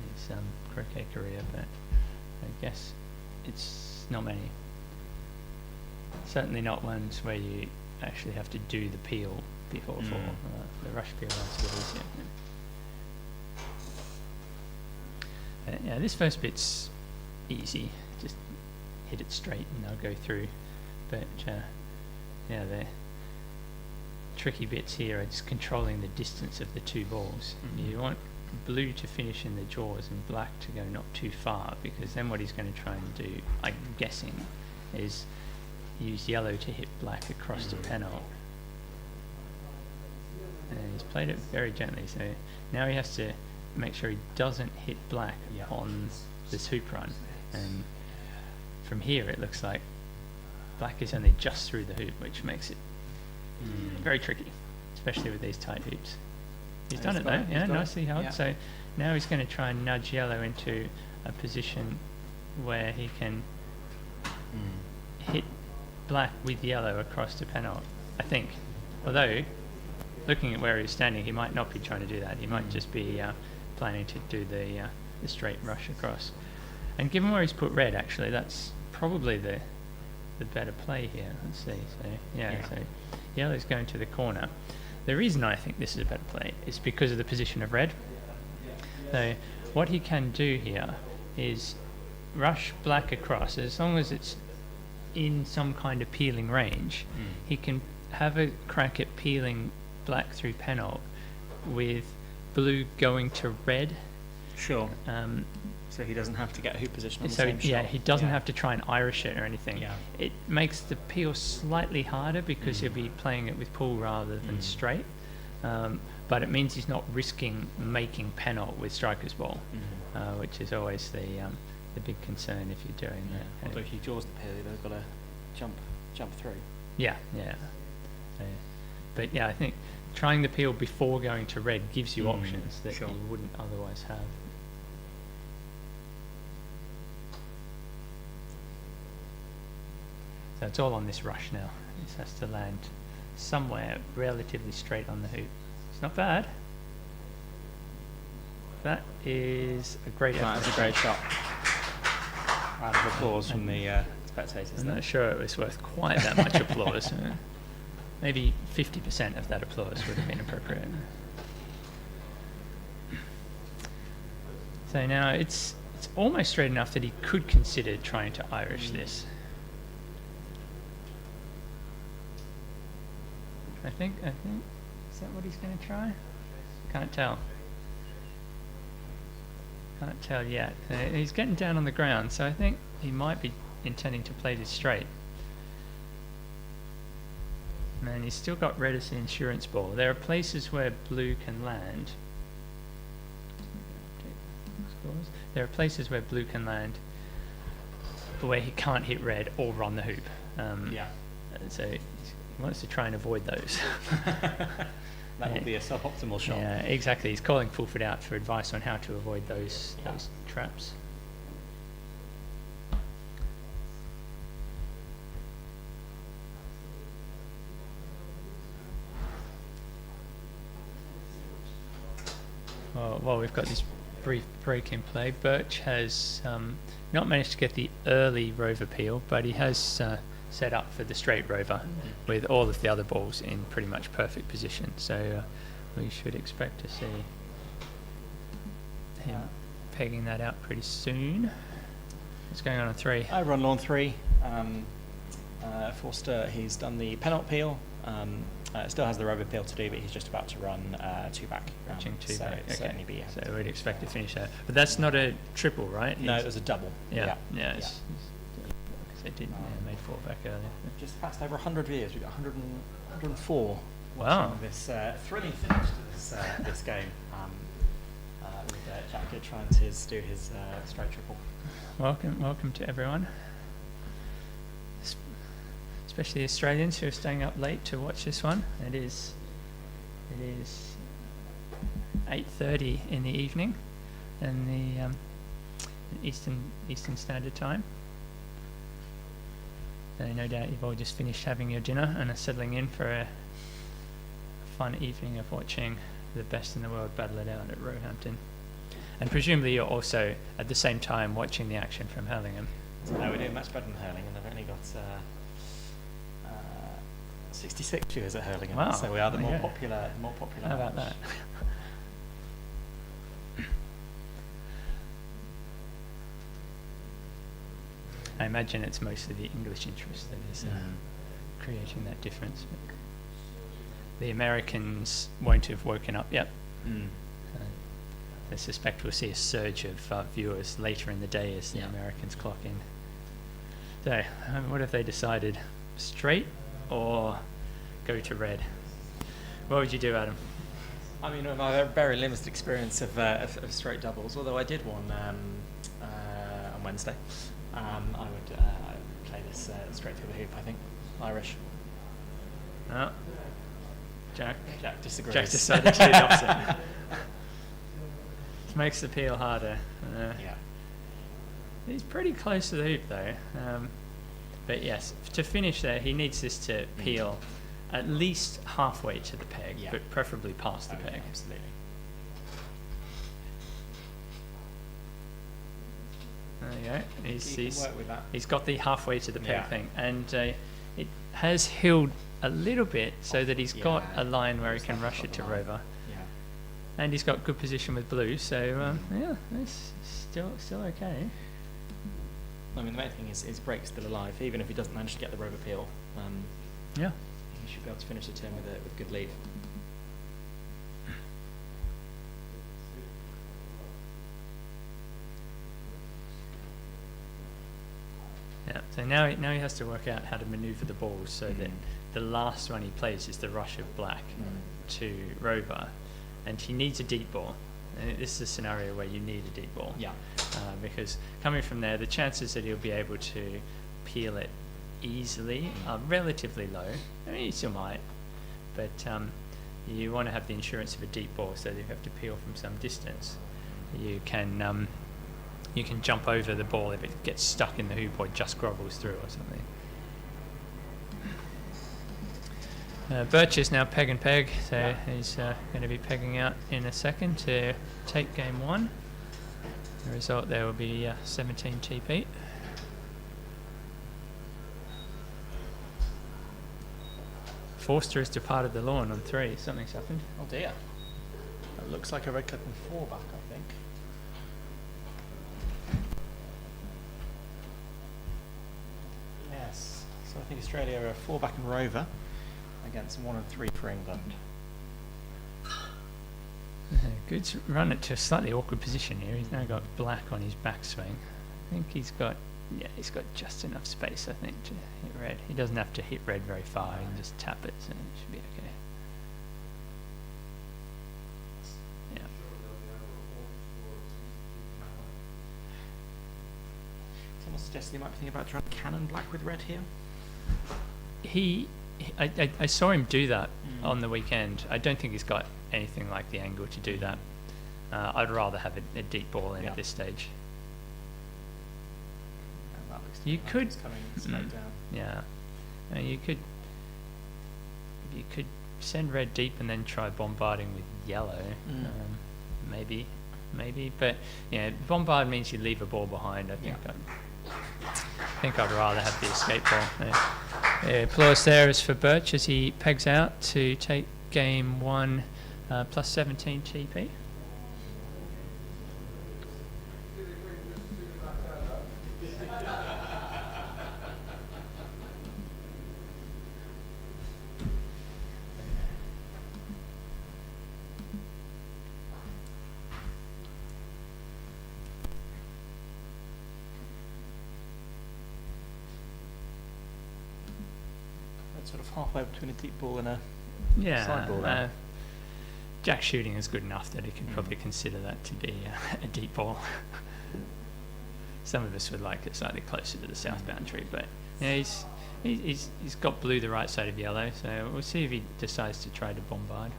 croquet career, but I guess it's not many. Certainly not ones where you actually have to do the peel before fall. The rush peel is a bit easier. Yeah, this first bit's easy. Just hit it straight and they'll go through. But yeah, the tricky bits here are just controlling the distance of the two balls. You want blue to finish in the jaws and black to go not too far, because then what he's going to try and do, I'm guessing, is use yellow to hit black across the penalty. And he's played it very gently, so now he has to make sure he doesn't hit black on this hoop run. And from here it looks like black is only just through the hoop, which makes it very tricky, especially with these tight hoops. He's done it though, nicely held. Yeah. So now he's going to try and nudge yellow into a position where he can hit black with yellow across the penalty, I think. Although, looking at where he's standing, he might not be trying to do that. He might just be planning to do the straight rush across. And given where he's put red, actually, that's probably the better play here. Let's see. So yellow's going to the corner. The reason I think this is a better play is because of the position of red. So what he can do here is rush black across. As long as it's in some kind of peeling range, he can have a crack at peeling black through penalty with blue going to red. Sure. So he doesn't have to get a hoop position on the same shot. He doesn't have to try and Irish it or anything. Yeah. It makes the peel slightly harder because he'll be playing it with pull rather than straight. But it means he's not risking making penalty with striker's ball, which is always the big concern if you're doing that. Although if he jaws the peel, they've got to jump through. Yeah. But yeah, I think trying the peel before going to red gives you options that sure. you wouldn't otherwise have. So it's all on this rush now. This has to land somewhere relatively straight on the hoop. It's not bad. That is a great effort. That's a great shot. Round of applause from the spectators. I'm not sure it was worth quite that much applause. Maybe 50% of that applause would have been appropriate. So now it's almost straight enough that he could consider trying to Irish this. I think, is that what he's going to try? Can't tell. Can't tell yet. He's getting down on the ground, so I think he might be intending to play this straight. And he's still got red as the insurance ball. There are places where blue can land. There are places where blue can land where he can't hit red or run the hoop. So he wants to try and avoid those. That would be a suboptimal shot. Yeah, exactly. He's calling Fulford out for advice on how to avoid those traps. Well, we've got this brief break in play. Birch has not managed to get the early rover peel, but he has set up for the straight rover with all of the other balls in pretty much perfect position. So we should expect to see him pegging that out pretty soon. What's going on 3? Over on lawn 3, Forster, he's done the penalty peel. Still has the rover peel to do, but he's just about to run 2 back. Reaching 2 so back. it's Okay. certainly be So we'd expect to finish that. But that's not a triple, right? No, it was a double. Yeah. Because they did made 4 back earlier. Just passed over 100 viewers. We've got 104 Wow. watching this thrilling finish to this game. With Jack Good trying to do his straight triple. Welcome to everyone. Especially Australians who are staying up late to watch this one. It is 8:30 in the evening, in the Eastern Standard Time. So no doubt you've all just finished having your dinner and are settling in for a fun evening of watching the best in the world battle it out at Roehampton. And presumably you're also at the same time watching the action from Hurlingham. No, we're doing much better than Hurling, and they've only got 66 viewers at Hurlingham. Wow. So we are the more Okay. popular. How about that? I imagine it's mostly the English interest that is creating that difference. But the Americans won't have woken up yet. I suspect we'll see a surge of viewers later in the day as the Americans clock in. So, what have they decided? Straight or go to red? What would you do, Adam? I mean, with my very limited experience of straight doubles, although I did one on Wednesday, I would play this straight through the hoop, I think. Irish. No. Jack disagrees. Jack decided to do the opposite. This makes the peel harder. Yeah. He's pretty close to the hoop though. But yes, to finish there, he needs this to peel at least halfway to the peg, but preferably past the peg. Absolutely. There you go. You can work with that. He's got the halfway to the peg Yeah. thing, and it has hilled a little bit so that he's got a line where he can rush it to rover. Yeah. And he's got good position with blue, so it's still okay. I mean, the main thing is break's still alive, even if he doesn't manage to get the rover peel. Yeah. He should be able to finish the turn with good lead. Yeah. So now he has to work out how to manoeuvre the balls so that the last one he plays is the rush of black to rover, and he needs a deep ball. And this is a scenario where you need a deep ball. Yeah. Because coming from there, the chances that he'll be able to peel it easily are relatively low. I mean, he still might, but you want to have the insurance of a deep ball, so that you have to peel from some distance. You can jump over the ball if it gets stuck in the hoop or just grovels through or something. Birch is now peg and peg, so he's going to be pegging out in a second to take game 1. The result there will be 17 TP. Forster has departed the lawn on 3. Something's happened. Oh dear. That looks like a red clip and 4 back, I think. Yes. So I think Australia are a 4 back and Rover against 1 and 3 for England. Good run it to a slightly awkward position here. He's now got black on his backswing. I think he's got just enough space, I think, to hit red. He doesn't have to hit red very far. He can just tap it, so it should be okay. Yeah. Someone suggested he might be thinking about trying cannon black with red here. I saw him do that on the weekend. I don't think he's got anything like the angle to do that. I'd rather have a deep ball in at this stage. You could coming straight down. Yeah, you could send red deep and then try bombarding with yellow. Maybe, but yeah, bombard means you leave a ball behind. I think I'd rather have the escape ball. Applause there is for Birch as he pegs out to take game 1 plus 17 TP. Sort of halfway between a deep ball and a side ball. Jack's shooting is good enough that he can probably consider that to be a deep ball. Some of us would like it slightly closer to the south boundary, but yeah, he's got blue the right side of yellow, so we'll see if he decides to try to bombard.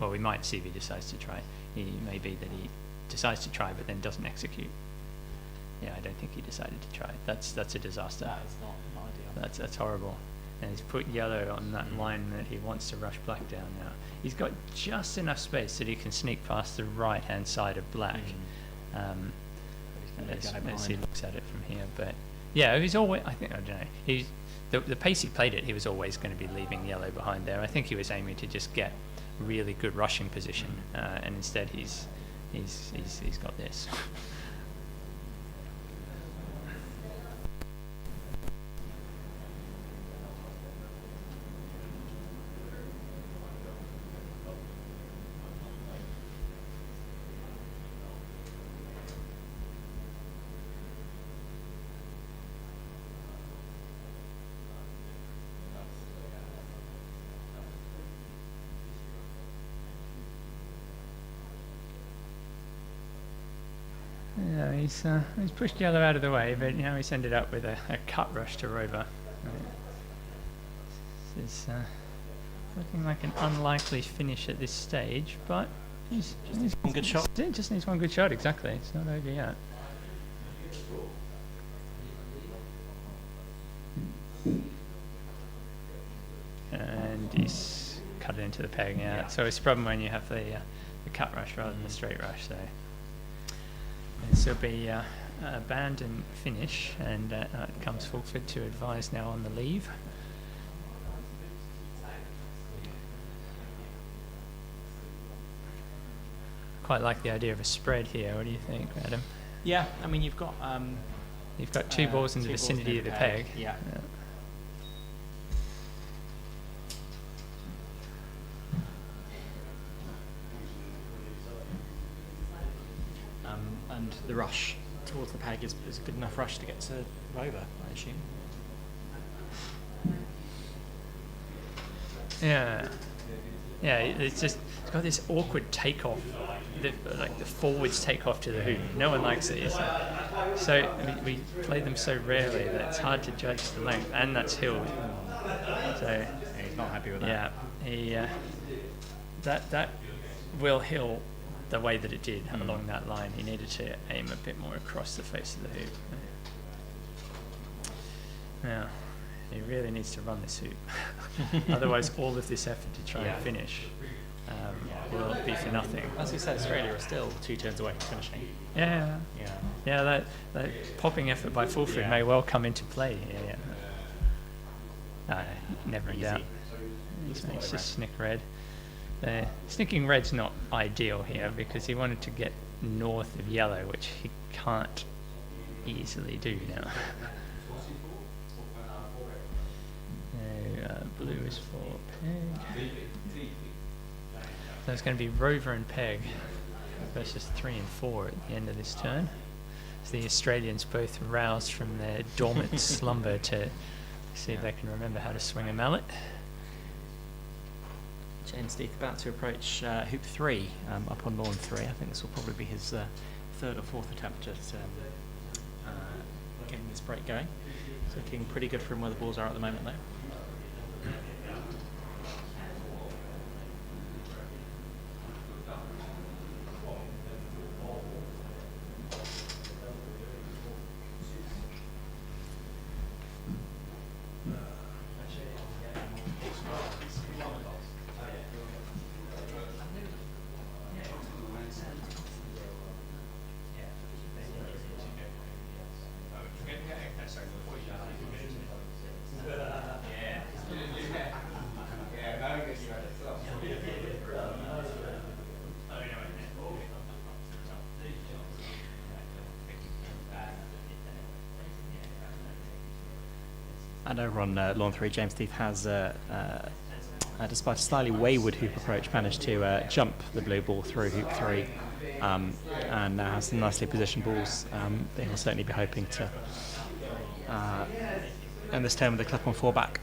Well, we might see if he decides to try. It may be that he decides to try but then doesn't execute. Yeah, I don't think he decided to try. That's a disaster. That is not ideal. That's horrible. And he's put yellow on that line that he wants to rush black down now. He's got just enough space that he can sneak past the right-hand side of black. As he looks at it from here. But yeah, he's always, I don't know. The pace he played it, he was always going to be leaving yellow behind there. I think he was aiming to just get really good rushing position, and instead he's got this. Yeah, he's pushed yellow out of the way, but now he's ended up with a cut rush to Rover. This is looking like an unlikely finish at this stage, but he's just needs one good shot. It just needs one good shot, exactly. It's not over yet. And he's cut it into the peg, yeah. So it's a problem when you have the cut rush rather than the straight rush, so. This will be a abandon finish, and it comes Fulford to advise now on the leave. Quite like the idea of a spread here. What do you think, Adam? Yeah, I mean you've got two balls in the vicinity of the peg. Yeah. And the rush towards the peg is a good enough rush to get to Rover, I assume. Yeah, it's got this awkward takeoff, like the forwards takeoff to the hoop. No one likes it. So I mean, we play them so rarely that it's hard to judge the length, and that's hilled. So yeah, he's not happy with that. Yeah, he that will hill the way that it did along that line. He needed to aim a bit more across the face of the hoop. Now, he really needs to run this hoop. Otherwise, all of this effort to try and finish will be for nothing. As you said, Australia are still 2 turns away from finishing. Yeah. That popping effort by Fulford may well come into play here. No, never in doubt. It's just snick red. Snicking red's not ideal here because he wanted to get north of yellow, which he can't easily do now. Blue is for Peg. So it's going to be Rover and Peg versus 3 and 4 at the end of this turn. As the Australians both roused from their dormant slumber to see if they can remember how to swing a mallet. James Steve about to approach hoop 3 up on lawn 3. I think this will probably be his 3rd or 4th attempt at getting this break going. It's looking pretty good for him where the balls are at the moment though. And over on lawn 3, James Steve has, despite a slightly wayward hoop approach, managed to jump the blue ball through hoop 3 and now has some nicely positioned balls that he'll certainly be hoping to end this turn with a clip on 4 back.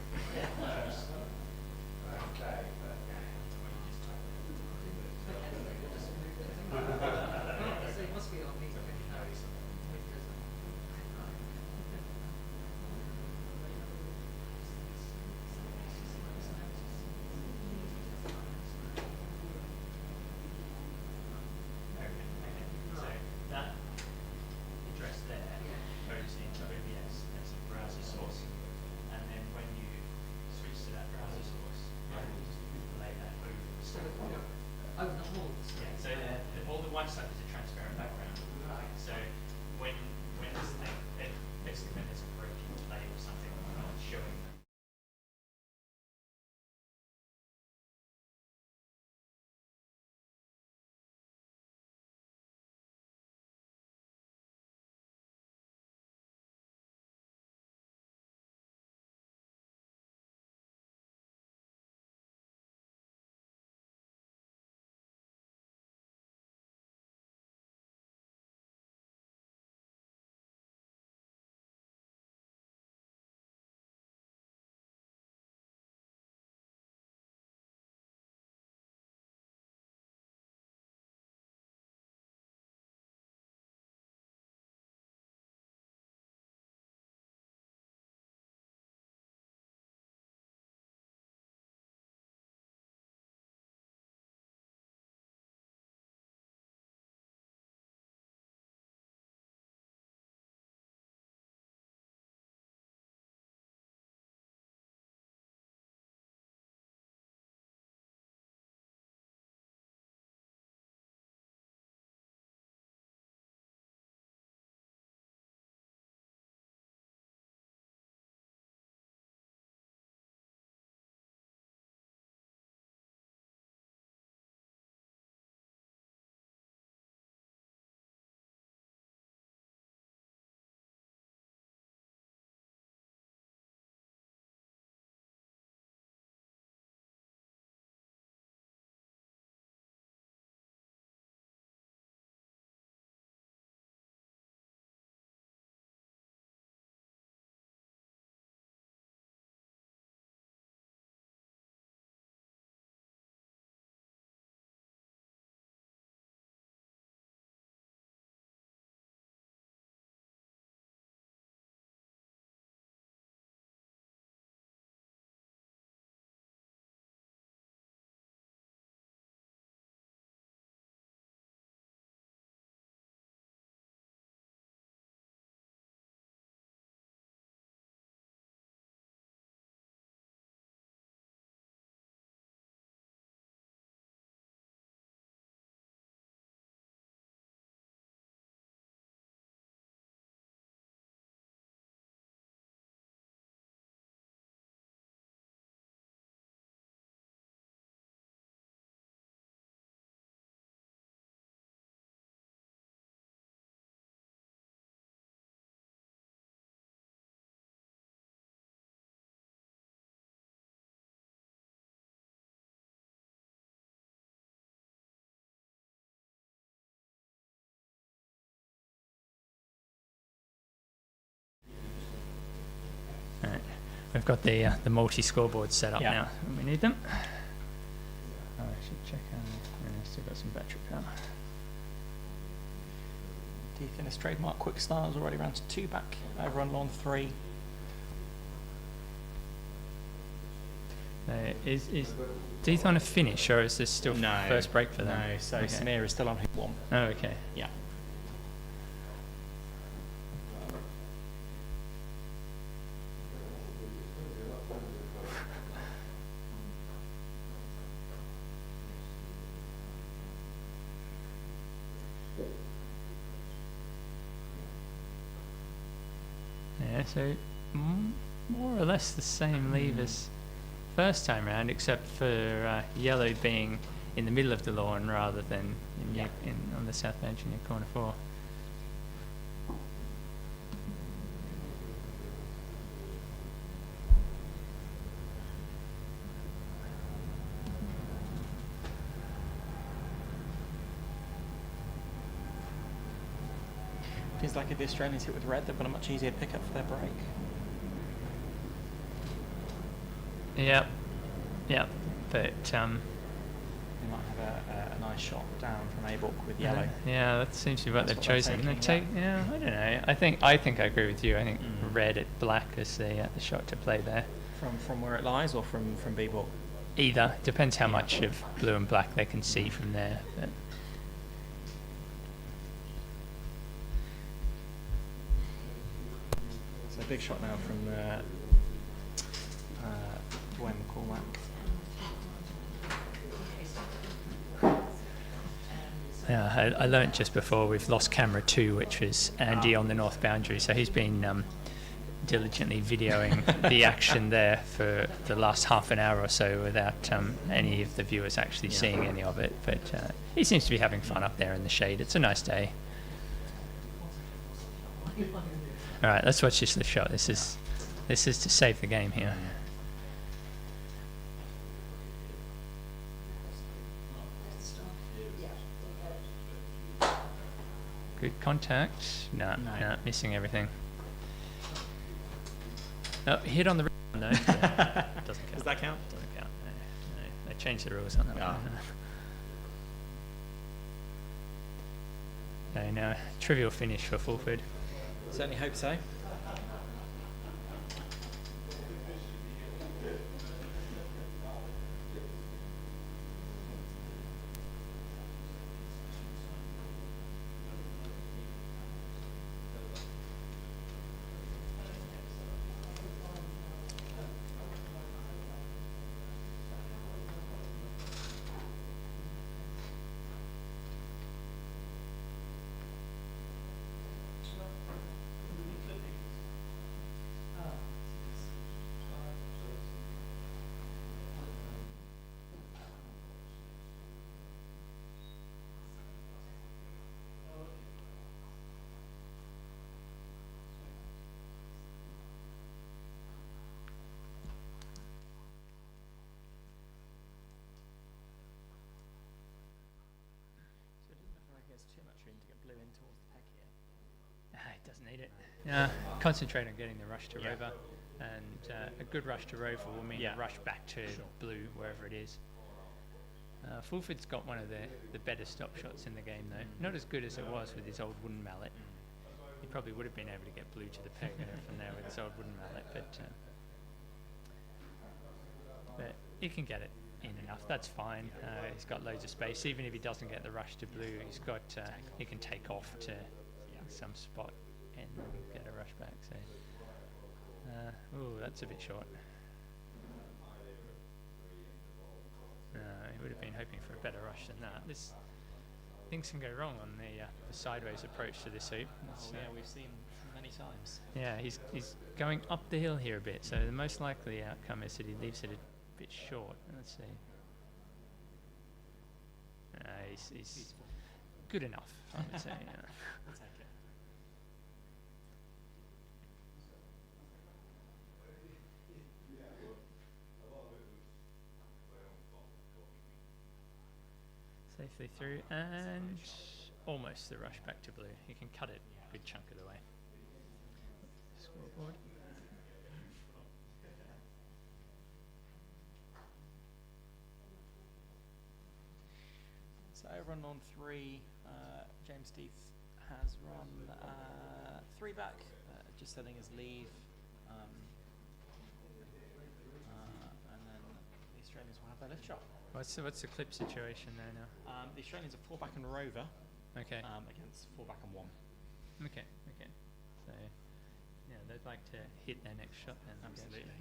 We've got the multi-scoreboards set up Yeah. now when we need them. Oh, I should check. Still got some battery power. Deeth in his trademark quick start is already round to 2 back over on lawn 3. Is Deeth on a finish, or is this still No. first break for them? No, so Okay. Samir is still on hit 1. Oh, okay. Yeah. Yeah, so more or less the same leave as first time round, except for yellow being in the middle of the lawn rather than on the south edge in your corner 4. Feels like if the Australians hit with red, they've got a much easier pickup for their break. Yep. But They might have a nice shot down from A-Book with yellow. yeah, that seems to be what That's they've what they're chosen. taking, Yeah, I don't know. I think I agree with you. I think red at black is the shot to play there. From where it lies, or from B-Book? Either depends how much of blue and black they can see from there. But So a big shot now from Dwayne McCormack. yeah, I learnt just before we've lost camera 2, which was Andy on the north boundary. So he's been diligently videoing the action there for the last half an hour or so without any of the viewers actually seeing any of it. But he seems to be having fun up there in the shade. It's a nice day. All right, let's watch this lift shot. This is to save the game here. Good contact. No, missing everything. Oh, hit on the rebound, though. Doesn't count. Does that count? Doesn't count. No. They changed the rules on that one. Okay, now trivial finish for Fulford. Certainly hope so. Too much room to get blue in towards the peg here. It doesn't need it. Concentrate on getting the rush to Rover, and a good rush to Rover will mean a rush back to blue wherever it is. Fulford's got one of the better stop shots in the game though. Not as good as it was with his old wooden mallet. He probably would have been able to get blue to the peg from there with his old wooden mallet, but he can get it in enough. That's fine. He's got loads of space. Even if he doesn't get the rush to blue, he's got he can take off to some spot and get a rush back. So, oh, that's a bit short. He would have been hoping for a better rush than that. Things can go wrong on the sideways approach to this hoop. We've seen many times. Yeah, he's going up the hill here a bit. So the most likely outcome is that he leaves it a bit short. Let's see. He's good enough, I would say. We'll take it. Safely through and almost the rush back to blue. He can cut it a good chunk of the way. Scoreboard. over on lawn 3, James Deeth has run 3 back, just setting his leave. And then the Australians will have their lift shot. What's the clip situation there now? The Australians are 4 back and rover Okay. against 4 back and 1. Okay. So, yeah, they'd like to hit their next shot then. I guess. Absolutely.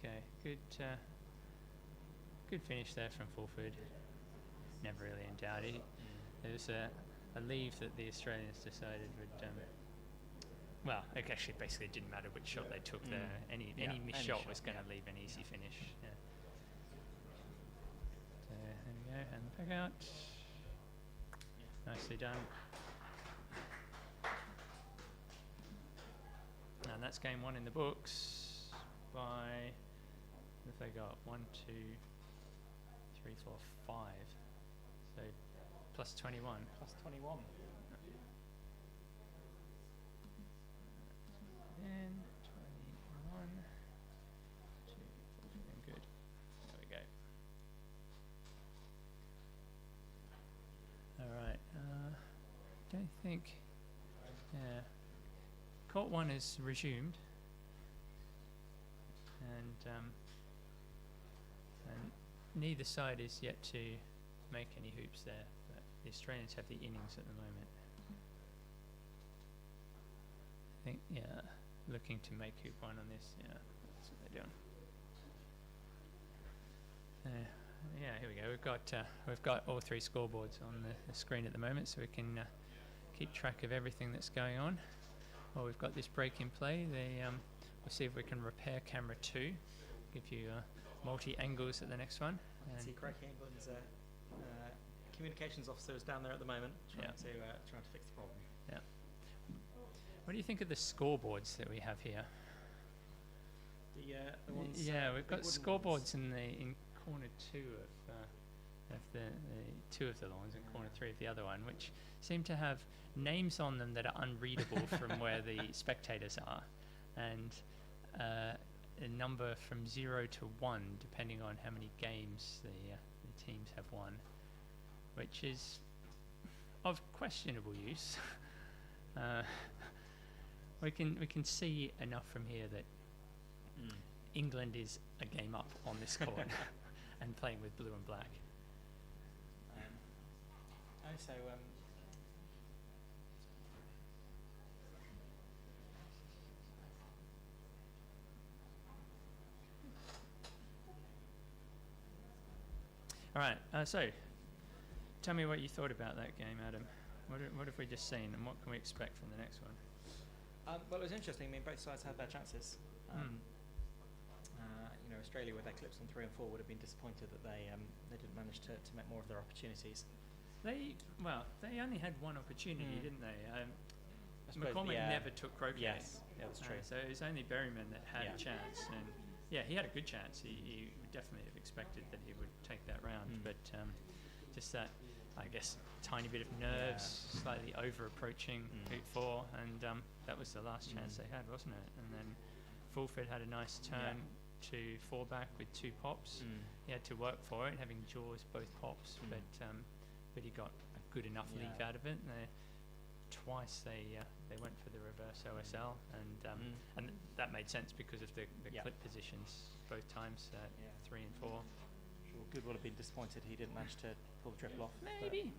Okay, good finish there from Fulford. Never really in doubt. There was a leave that the Australians decided would. Well, it actually basically didn't matter which shot they took there. Any missed shot was going to leave an easy finish. Yeah. So there we go, and the back out. Nicely done. And that's game 1 in the books by, what have they got? 1, 2, 3, 4, 5. So plus 21. Plus 21. And 21. 2, 4, good. There we go. Alright, don't think, yeah, court 1 is resumed, and neither side is yet to make any hoops there, but the Australians have the innings at the moment. I think, yeah, looking to make hoop 1 on this, yeah, that's what they're doing. Yeah, here we go. We've got all 3 scoreboards on the screen at the moment, so we can keep track of everything that's going on. Well, we've got this break in play. We'll see if we can repair camera 2. Give you multi angles at the next one. I can see Croquet England's communications officer is down there at the moment, trying to fix the problem. Yeah. What do you think of the scoreboards that we have here? The ones. Yeah, we've got scoreboards in corner 2 of the 2 of the lawns and corner 3 of the other one, which seem to have names on them that are unreadable from where the spectators are, and a number from 0 to 1 depending on how many games the teams have won, which is of questionable use. We can see enough from here that England is a game up on this court and playing with blue and black. All right, so tell me what you thought about that game, Adam. What have we just seen, and what can we expect from the next one? Well, it was interesting. I mean, both sides had their chances. Australia with their clips on 3 and 4 would have been disappointed that they didn't manage to make more of their opportunities. They only had one opportunity, didn't they? McCormick never took Croquet. Yes, yeah, that's true. So it was only Berryman that had a chance, and yeah, he had a good chance. He would definitely have expected that he would take that round, but just that, I guess, tiny bit of nerves, slightly over approaching hoop 4, and that was the last chance they had, wasn't it? And then Fulford had a nice turn to 4 back with 2 pops. He had to work for it, having jaws both pops, but he got a good enough leave out of it. And twice they went for the reverse OSL, and that made sense because of the clip positions both times at 3 and 4. Sure, Good would have been disappointed he didn't manage to pull the triple off. Maybe,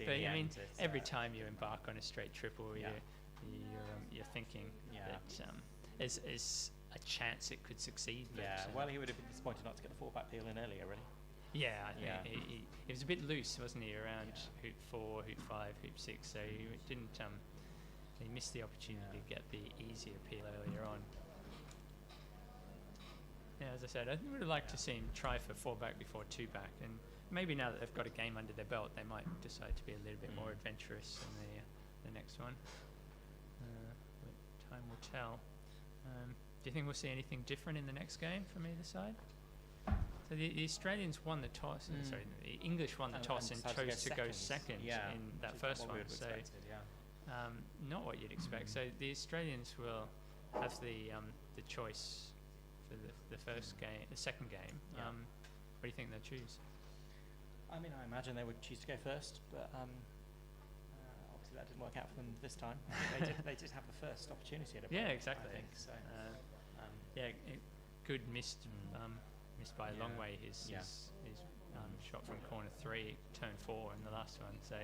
but I mean, every time you embark on a straight triple, you're thinking that there's a chance it could succeed. But, well, he would have been disappointed not to get the 4 back peel in earlier, really. Yeah, I think he was a bit loose, wasn't he, around hoop 4, hoop 5, hoop 6, so he didn't. He missed the opportunity to get the easier peel earlier on. Yeah, as I said, I would have liked to see him try for 4 back before 2 back, and maybe now that they've got a game under their belt, they might decide to be a little bit more adventurous in the next one. But time will tell. Do you think we'll see anything different in the next game from either side? So the Australians won the toss. Sorry, the English won the toss and chose to go second in that first one. So not what you'd expect. So the Australians will have the choice for the first game, the second game. Yeah. What do you think they'll choose? I mean, I imagine they would choose to go first, but obviously that didn't work out for them this time. I think they did have the first opportunity at a Yeah, point, exactly. I think, so. Yeah, good missed by a long Yeah. way his Yeah. shot from corner 3, turn 4 in the last one. So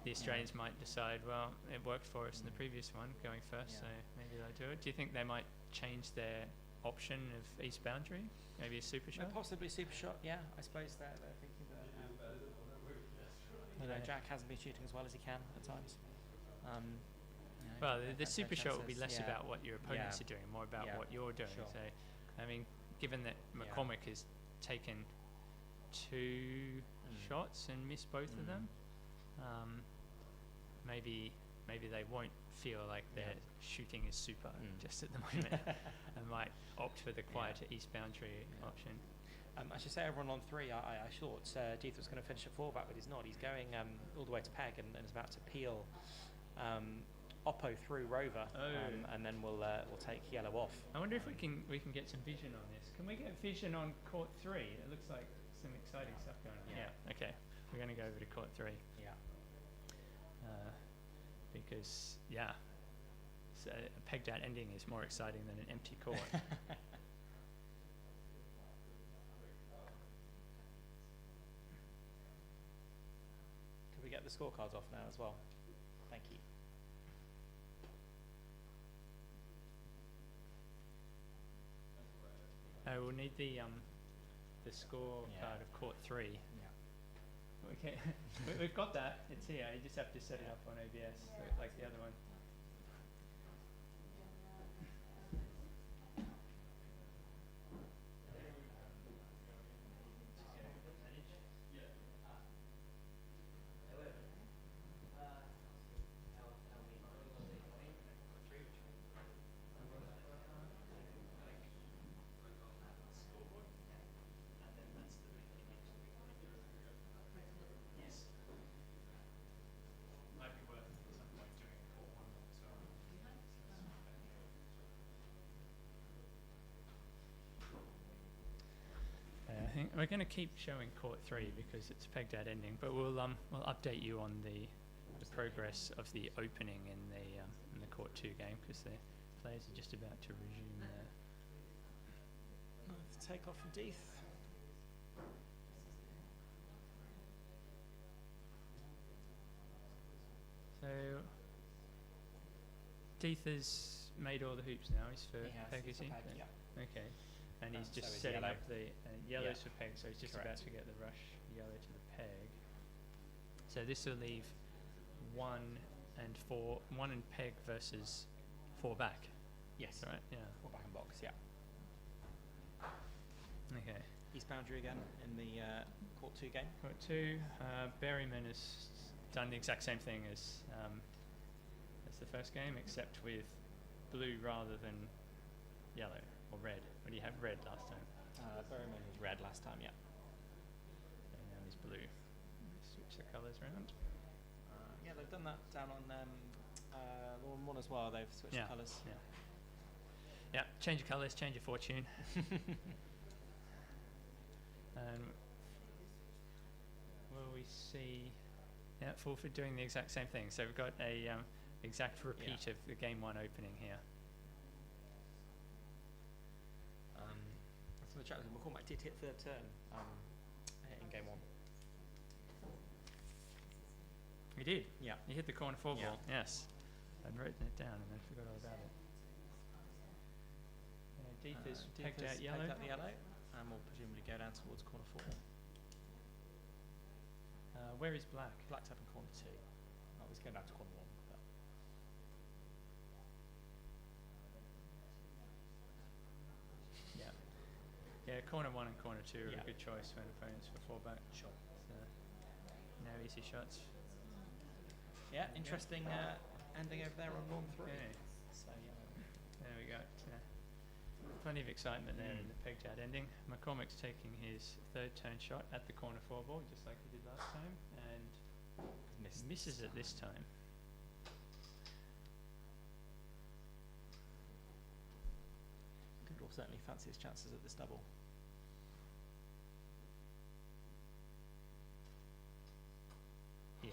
the Australians might decide, well, it worked for us in the previous one, going first, so maybe they'll do it. Do you think they might change their option of east boundary? Maybe a super shot? Possibly super shot, yeah. I suppose they're thinking that Jack hasn't been shooting as well as he can at times. Well, the that's super their shot will be chances, less yeah. about what your opponents Yeah. are doing, more about Yeah. what you're doing. Sure. So, I mean, given that McCormick has taken 2 shots and missed both of them, maybe they won't feel like their shooting is super just at the moment and might opt for the quieter east boundary option. I should say everyone on 3, I thought Deeth was going to finish at 4 back, but he's not. He's going all the way to peg and is about to peel Oppo through Rover, and then we'll take yellow off. I wonder if we can get some vision on this. Can we get vision on court 3? It looks like some exciting stuff going on. Yeah. Okay. We're going to go over to court 3. Yeah. Because so a pegged out ending is more exciting than an empty court. Could we get the scorecards off now as well? Thank you. We'll need the score card of court 3. Yeah. Okay, we've got that. It's here. You just have to set it up on OBS like the other one. I think we're going to keep showing court 3 because it's pegged out ending, but we'll update you on the progress of the opening in the court 2 game because the players are just about to resume their. Take off from Deeth. So Deeth has made all the hoops now. He's for peg, is he? Yeah. Okay. And he's just so is setting yellow. up the yellows for peg, so he's just about to get the rush yellow to the peg. So this will leave 1 and 4, 1 and peg versus 4 back. Yes. Right. Yeah. 4 back and box. Yeah. Okay. East boundary again in the court 2 game. Court 2. Berryman has done the exact same thing as the first game, except with blue rather than yellow or red. What do you have? Red last time. Berryman was red last time. Yeah. And now he's blue. Switch the colours around. Yeah, they've done that down on Lawn 1 as well. They've switched the colours. Yeah. Yeah. Change your colours. Change your fortune. And will we see? Yeah, Fulford doing the exact same thing. So we've got a exact repeat of the game 1 opening here. That's the chat with McCormack did hit third turn in game 1. He did. Yeah. He hit the corner 4 Yeah. ball. Yes. I'd written it down and then forgot all about it. Deeth is pegged out yellow. Pegged out the yellow, and will presumably go down towards corner 4. Where is black? Black's up in corner 2. I was going down to corner 1. But Yeah. Yeah, corner 1 and corner 2 are Yeah. a good choice when opponents for 4 back. sure. So, no easy shots. Yeah, interesting ending over there on Lawn 3. Okay. So yeah. There we go. Plenty of excitement there in the pegged out ending. McCormick's taking his third turn shot at the corner 4 ball, just like he did last time, and misses it this time. Good certainly fancy his chances at this double. Yeah.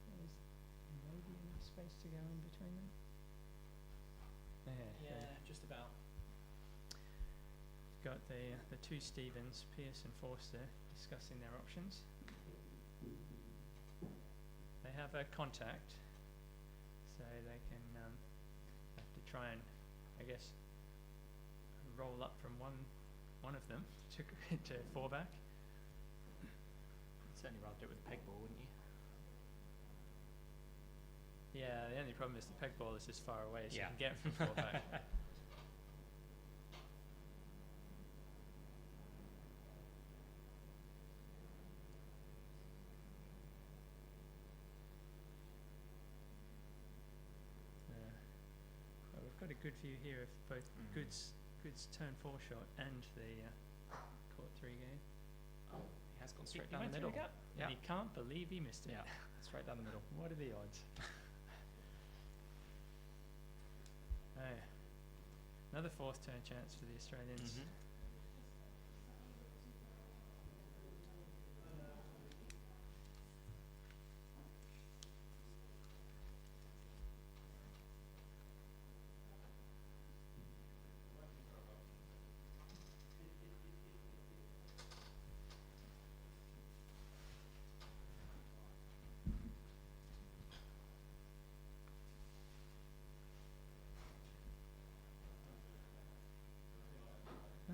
There's maybe enough space to go in between them. Yeah, just about. Got the two Stevens, Pearce and Forster, discussing their options. They have a contact, so they can have to try and, I guess, roll up from one of them to four back. You'd certainly rather do it with a peg ball, wouldn't you? Yeah, the only problem is the peg ball is as far away as you Yeah. can get from four back. Well, we've got a good view here of both Good's turn four shot and the court three game. Oh, he has gone straight He down the went through middle. gap, Yeah. and he can't believe he missed it. Yeah, straight down the middle. What are the odds? Oh, another fourth turn chance for the Australians. Mhm.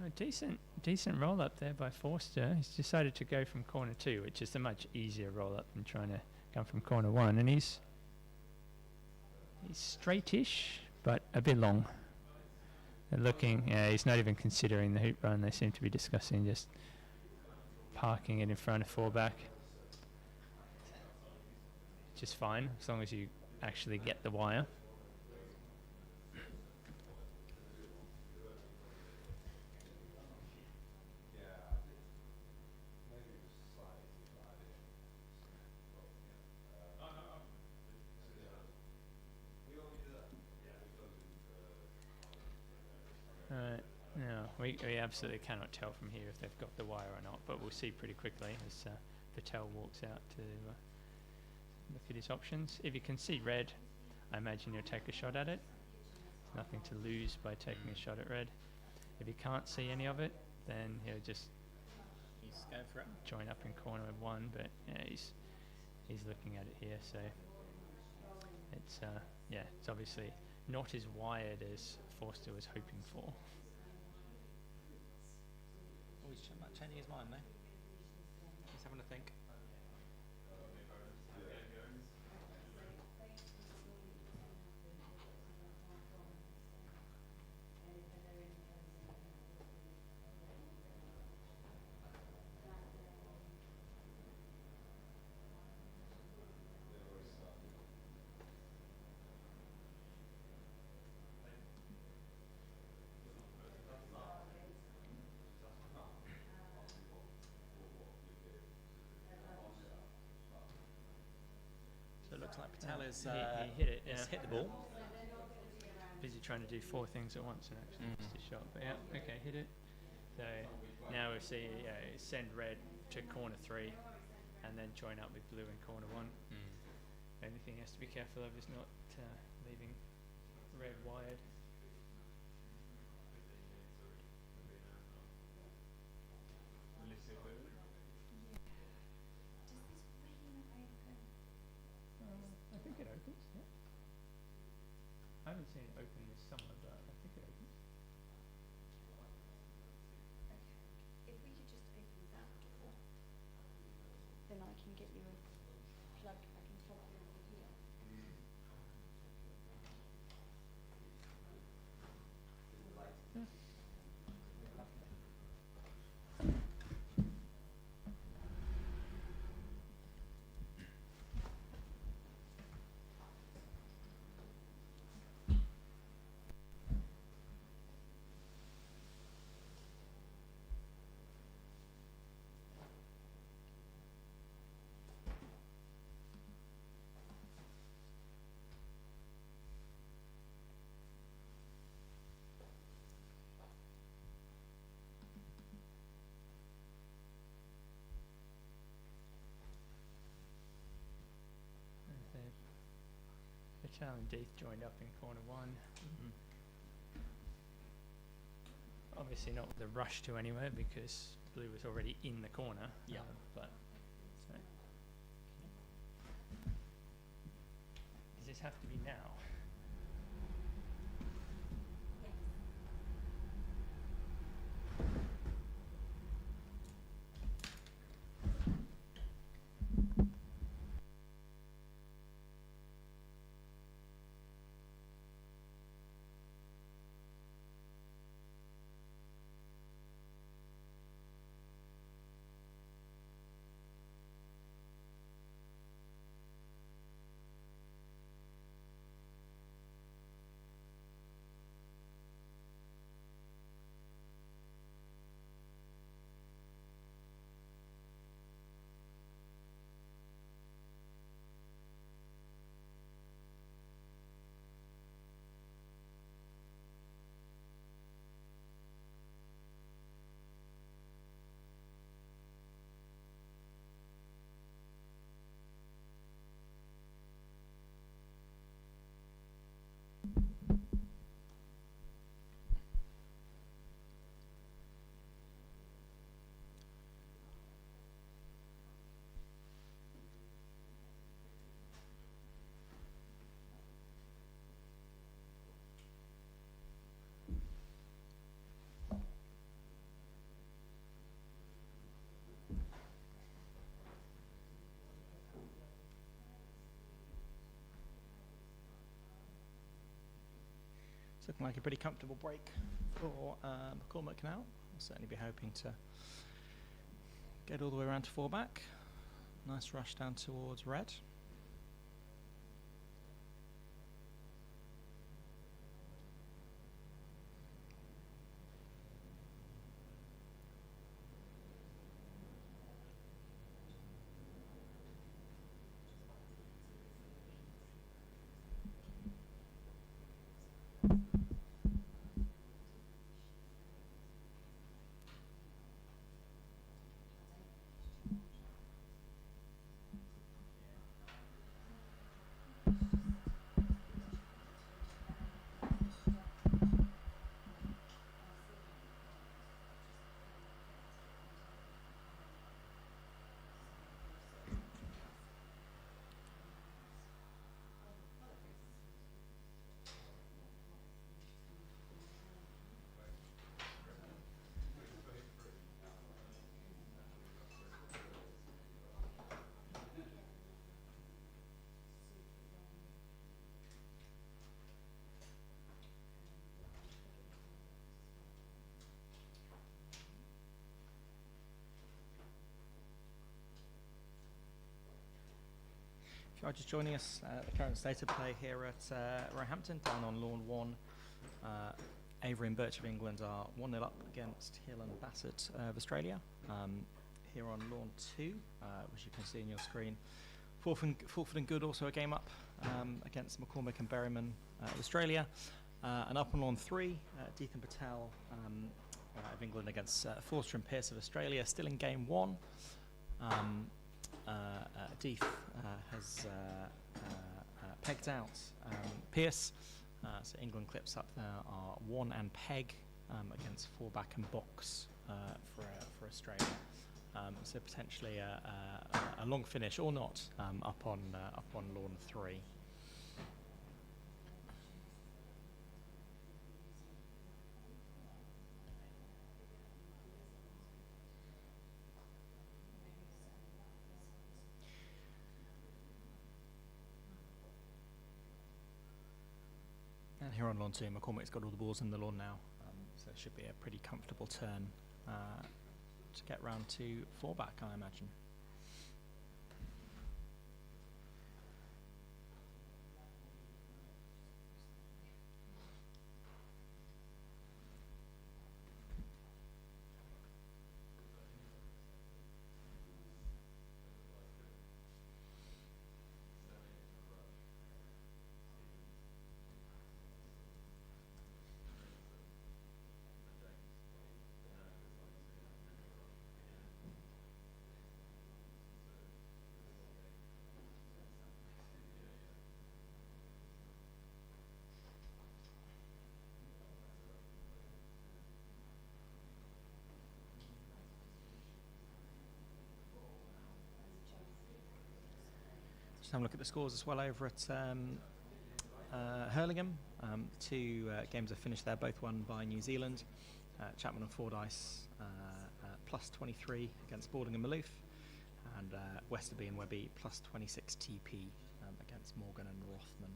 Oh, decent roll up there by Forster. He's decided to go from corner two, which is the much easier roll up than trying to come from corner one, and he's straightish but a bit long. They're looking, he's not even considering the hoop run. They seem to be discussing just parking it in front of four back. Just fine as long as you actually get the wire. No, we absolutely cannot tell from here if they've got the wire or not, but we'll see pretty quickly as Patel walks out to look at his options. If you can see red, I imagine you'll take a shot at it. There's nothing to lose by taking a shot at red. If you can't see any of it, then he'll just He's going for it. join up in corner one, but yeah, he's looking at it here, so it's it's obviously not as wired as Forster was hoping for. Oh, he's changing his mind, though. He's having a think. So it looks like Patel is he hit it. has Yeah. hit the ball. Busy trying to do four things at once and actually missed his shot. But yeah, okay, hit it. So now we see send red to corner three, and then join up with blue in corner one. The only thing he has to be careful of is not leaving red wired. I think it opens, yeah. I haven't seen it open this summer, but I think it opens. Okay. If we could just open that door, then I can get you a plug. I can plug you over here. Chal and Deeth joined up in corner 1. Obviously not with a rush to anywhere because blue was already in the corner. Yeah. But so. Does this have to be now? It's looking like a pretty comfortable break for McCormick now. I'll certainly be hoping to get all the way around to 4 back. Nice rush down towards red. If you are just joining us, the current state of play here at Roehampton, down on Lawn 1. Avery and Birch of England are 1-0 up against Hill and Bassett of Australia. Here on Lawn 2, which you can see on your screen, Fulford and Good also a game up against McCormick and Berryman of Australia. And up on Lawn 3, Deeth and Patel of England against Forster and Pearce of Australia, still in game 1. Deeth has pegged out Pearce, so England clips up there are 1 and peg against 4 back and box for Australia. So potentially a long finish or not up on Lawn 3. And here on Lawn 2, McCormick's got all the balls in the lawn now, so it should be a pretty comfortable turn to get round to 4 back, I imagine. just have a look at the scores as well over at Hurlingham. Two games are finished there, both won by New Zealand. Chapman and Fordyce plus 23 against Bording and Maloof, and Westerby and Webby plus 26 TP against Morgan and Rothman.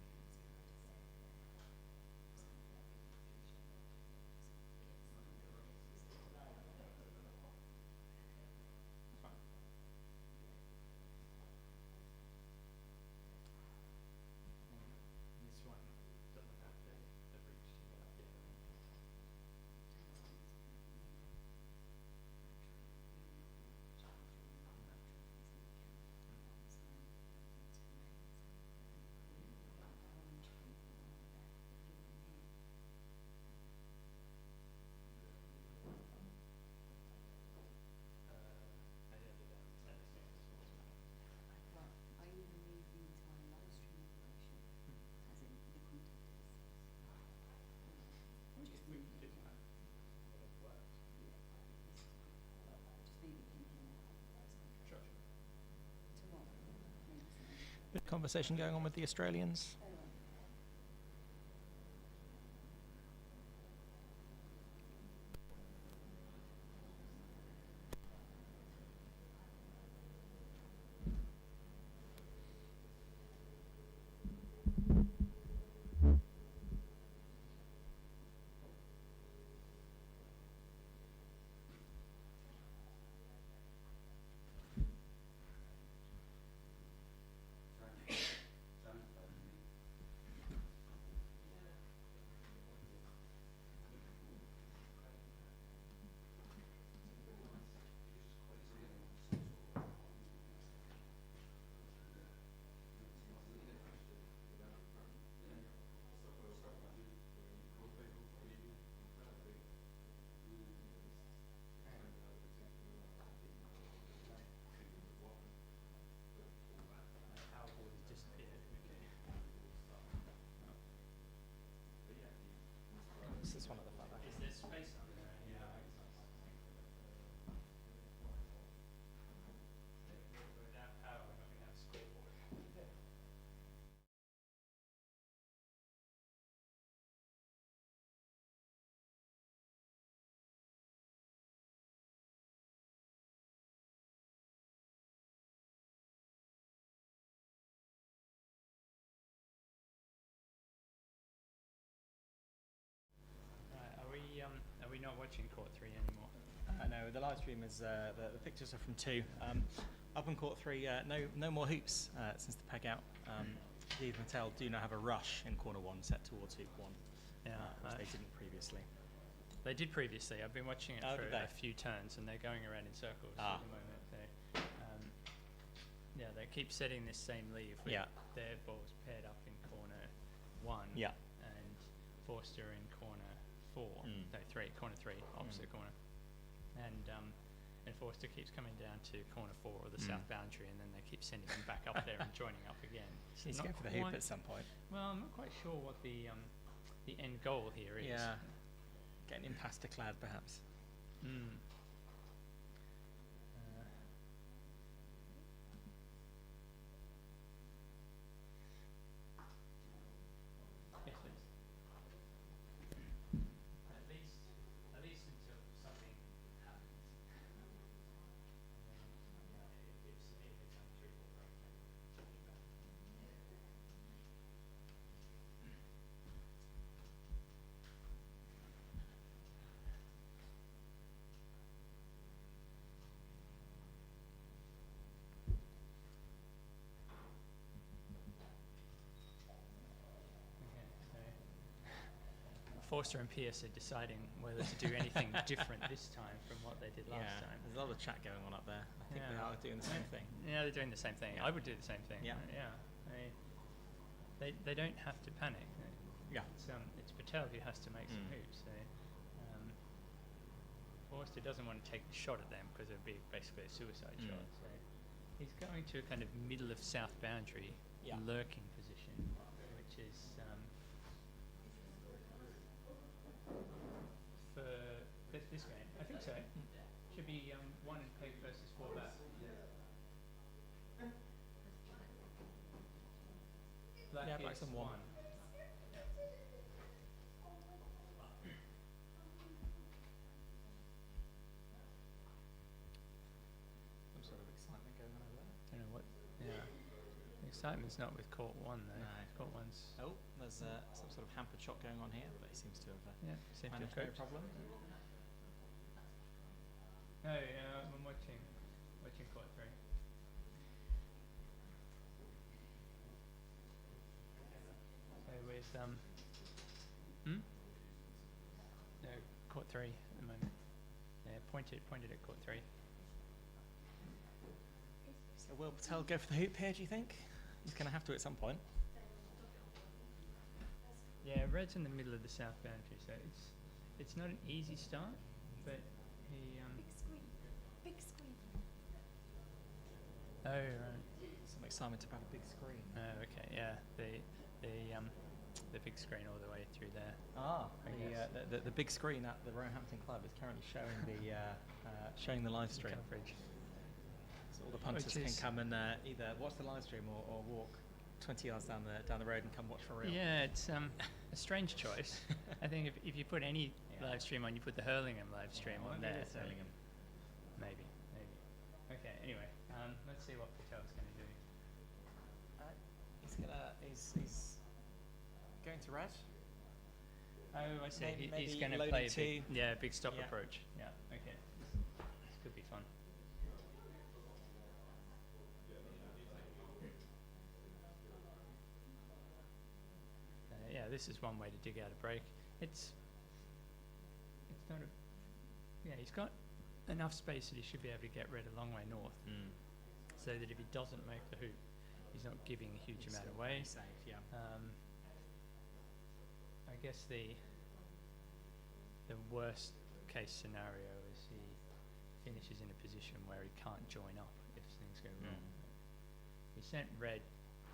Bit of conversation going on with the Australians. This is one of the fun. Is there space under there? Yeah. Without power, we're not going to have a scoreboard. Are we not watching Court 3 anymore? No, the live stream is the pictures are from 2. Up in Court 3, no more hoops since the peg out. Heath and Mattel do now have a rush in corner 1 set towards hoop 1, which they didn't previously. They did previously. I've been watching it for a few turns, and they're going around in circles at the moment. They keep setting this same leave with their balls paired up in corner 1, and Forster in corner 4, corner 3, opposite corner, and Forster keeps coming down to corner 4 or the south boundary, and then they keep sending him back up there and joining up again. So he's going for the hoop at some point. Well, I'm not quite sure what the end goal here is. Yeah, getting him past a clad perhaps. Yes, please. At least until something happens. It's untrue. Forster and Pierce are deciding whether to do anything different this time from what they did last time. There's a lot of chat going on up there. I think they are doing the same thing. Yeah, they're doing the same thing. I would do the same thing. Yeah. They don't have to panic. Yeah. It's Patel who has to make some hoops. So, Forster doesn't want to take the shot at them because it would be basically a suicide shot. So he's going to a kind of middle of south boundary lurking position, which is for this game. I think so. Should be 1 in peg versus 4 back. black Yeah, is black's on 1. Some sort of excitement going on over there. Don't know what. Yeah. The excitement's not with court 1 though. No. Court 1's. Oh, there's some sort of hampered shot going on here, but he seems to have Yeah. Seems to have managed no coped. problem. No, I'm watching court 3. So with no, court 3 at the moment. Yeah, pointed at court 3. So will Patel go for the hoop here, do you think? He's going to have to at some point. Yeah, red's in the middle of the south boundary, so it's not an easy start, but he Big screen. Oh right. Some excitement about a big screen. Oh okay, yeah. The big screen all the way through there. Ah, I guess. the big screen at the Roehampton Club is currently showing the live stream. Coverage. So all the punters can come and either watch the live stream or walk 20 yards down the road and come watch for real. Yeah, it's a strange choice. I think if you put any live stream on, you put the Hurlingham live stream on there. So Hurlingham. Maybe. Okay. Anyway, let's see what Patel's going to do. He's going to red. Oh, I see. Maybe He's going to loading play two. Big stop Yeah. approach. Yeah. Okay. This could be fun. Yeah, this is one way to dig out a break. It's not a. Yeah, he's got enough space that he should be able to get red a long way north, so that if he doesn't make the hoop, he's not giving a huge amount away. Safe, yeah. I guess the worst case scenario is he finishes in a position where he can't join up if things go wrong. He sent red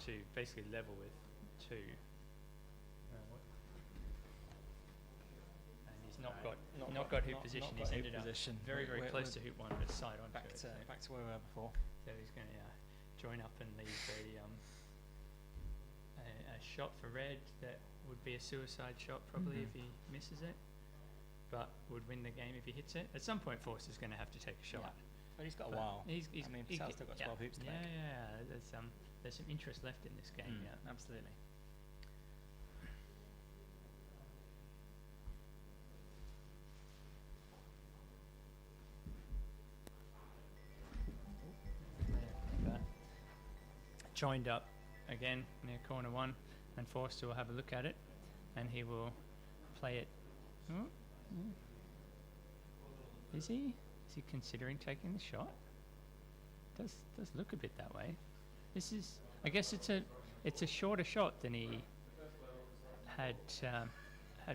to basically level with 2. And he's not got hoop position. He's ended up very close to hoop 1, but side on back to it. to back to where we were before. So he's going to join up and leave a shot for red that would be a suicide shot probably if he misses it, but would win the game if he hits it. At some point, Forster's going to have to take a shot. Yeah. But he's got a while. Patel's still got 12 hoops to make. Yeah. There's some interest left in this game. Yeah, Absolutely. Joined up again near corner 1, and Forster will have a look at it, and he will play it. Is he considering taking the shot? Does look a bit that way. This is, I guess it's a shorter shot than he had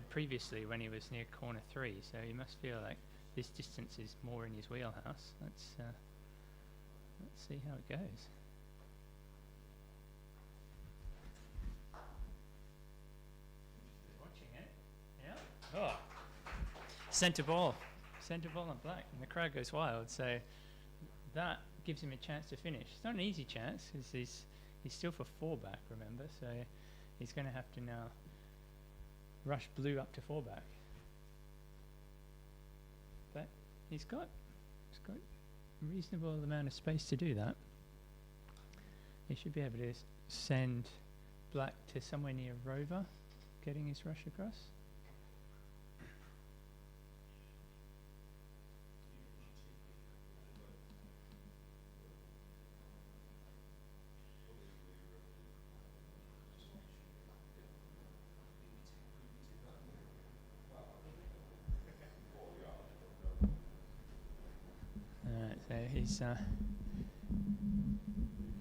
previously when he was near corner 3. So he must feel like this distance is more in his wheelhouse. Let's see how it goes. Watching it, yeah. Oh, centre ball on black, and the crowd goes wild. So that gives him a chance to finish. It's not an easy chance because he's still for 4 back, remember. So he's going to have to now rush blue up to 4 back. But he's got a reasonable amount of space to do that. He should be able to send black to somewhere near Rover, getting his rush across. Alright, so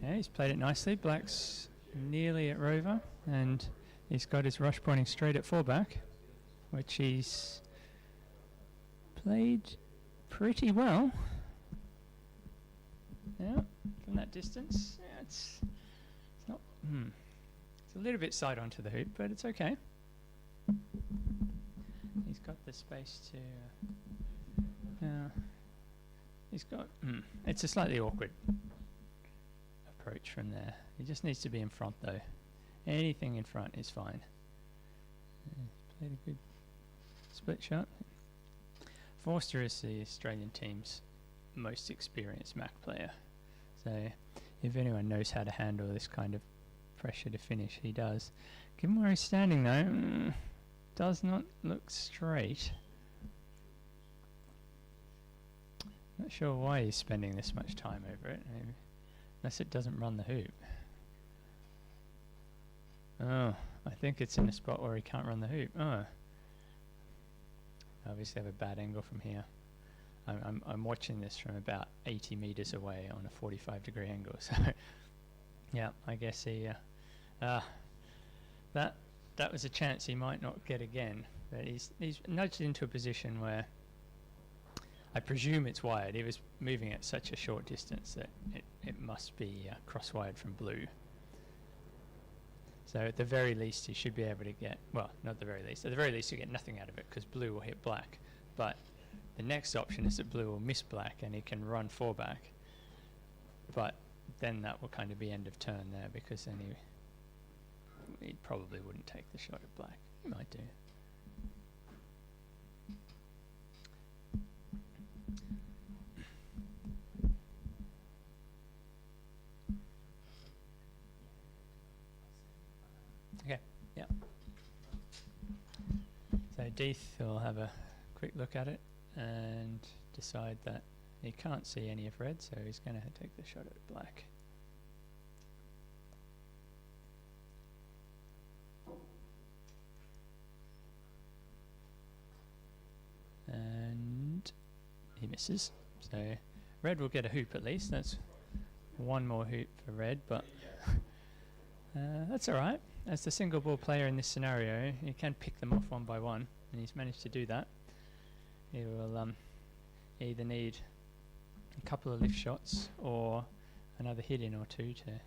he's played it nicely. Black's nearly at Rover, and he's got his rush pointing straight at 4 back, which he's played pretty well. Yeah, from that distance. Yeah, it's not. It's a little bit side onto the hoop, but it's okay. He's got the space to. He's got. It's a slightly awkward approach from there. He just needs to be in front though. Anything in front is fine. Played a good split shot. Forster is the Australian team's most experienced Mac player. So if anyone knows how to handle this kind of pressure to finish, he does. Given where he's standing though, does not look straight. Not sure why he's spending this much time over it, maybe. Unless it doesn't run the hoop. Oh, I think it's in a spot where he can't run the hoop. Oh. Obviously have a bad angle from here. I'm watching this from about 80 meters away on a 45-degree angle, so yeah, I guess he that was a chance he might not get again, but he's nudged into a position where I presume it's wired. He was moving at such a short distance that it must be cross-wired from blue. So at the very least, he should be able to get, well, not the very least, at the very least you get nothing out of it because blue will hit black. But the next option is that blue will miss black and he can run 4-back. But then that will kind of be end of turn there because then he probably wouldn't take the shot at black. He might do. Okay, yeah. So Deeth will have a quick look at it and decide that he can't see any of red, so he's going to take the shot at black. And he misses. So red will get a hoop at least. That's one more hoop for red, but that's all right. As the single ball player in this scenario, he can pick them off one by one, and he's managed to do that. He will either need a couple of lift shots or another hit in or two to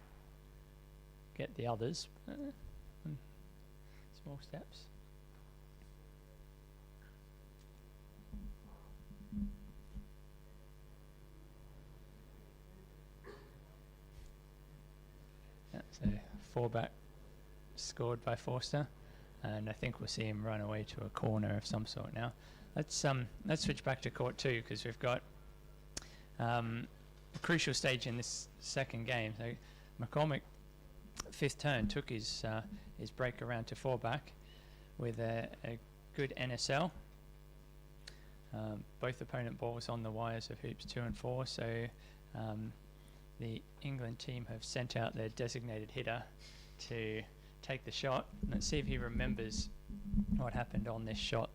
get the others. Small steps. So 4-back scored by Forster, and I think we'll see him run away to a corner of some sort now. Let's switch back to court 2 because we've got a crucial stage in this second game. So McCormick, 5th turn, took his break around to 4-back with a good NSL. Both opponent balls on the wires of hoops 2 and 4, so the England team have sent out their designated hitter to take the shot. Let's see if he remembers what happened on this shot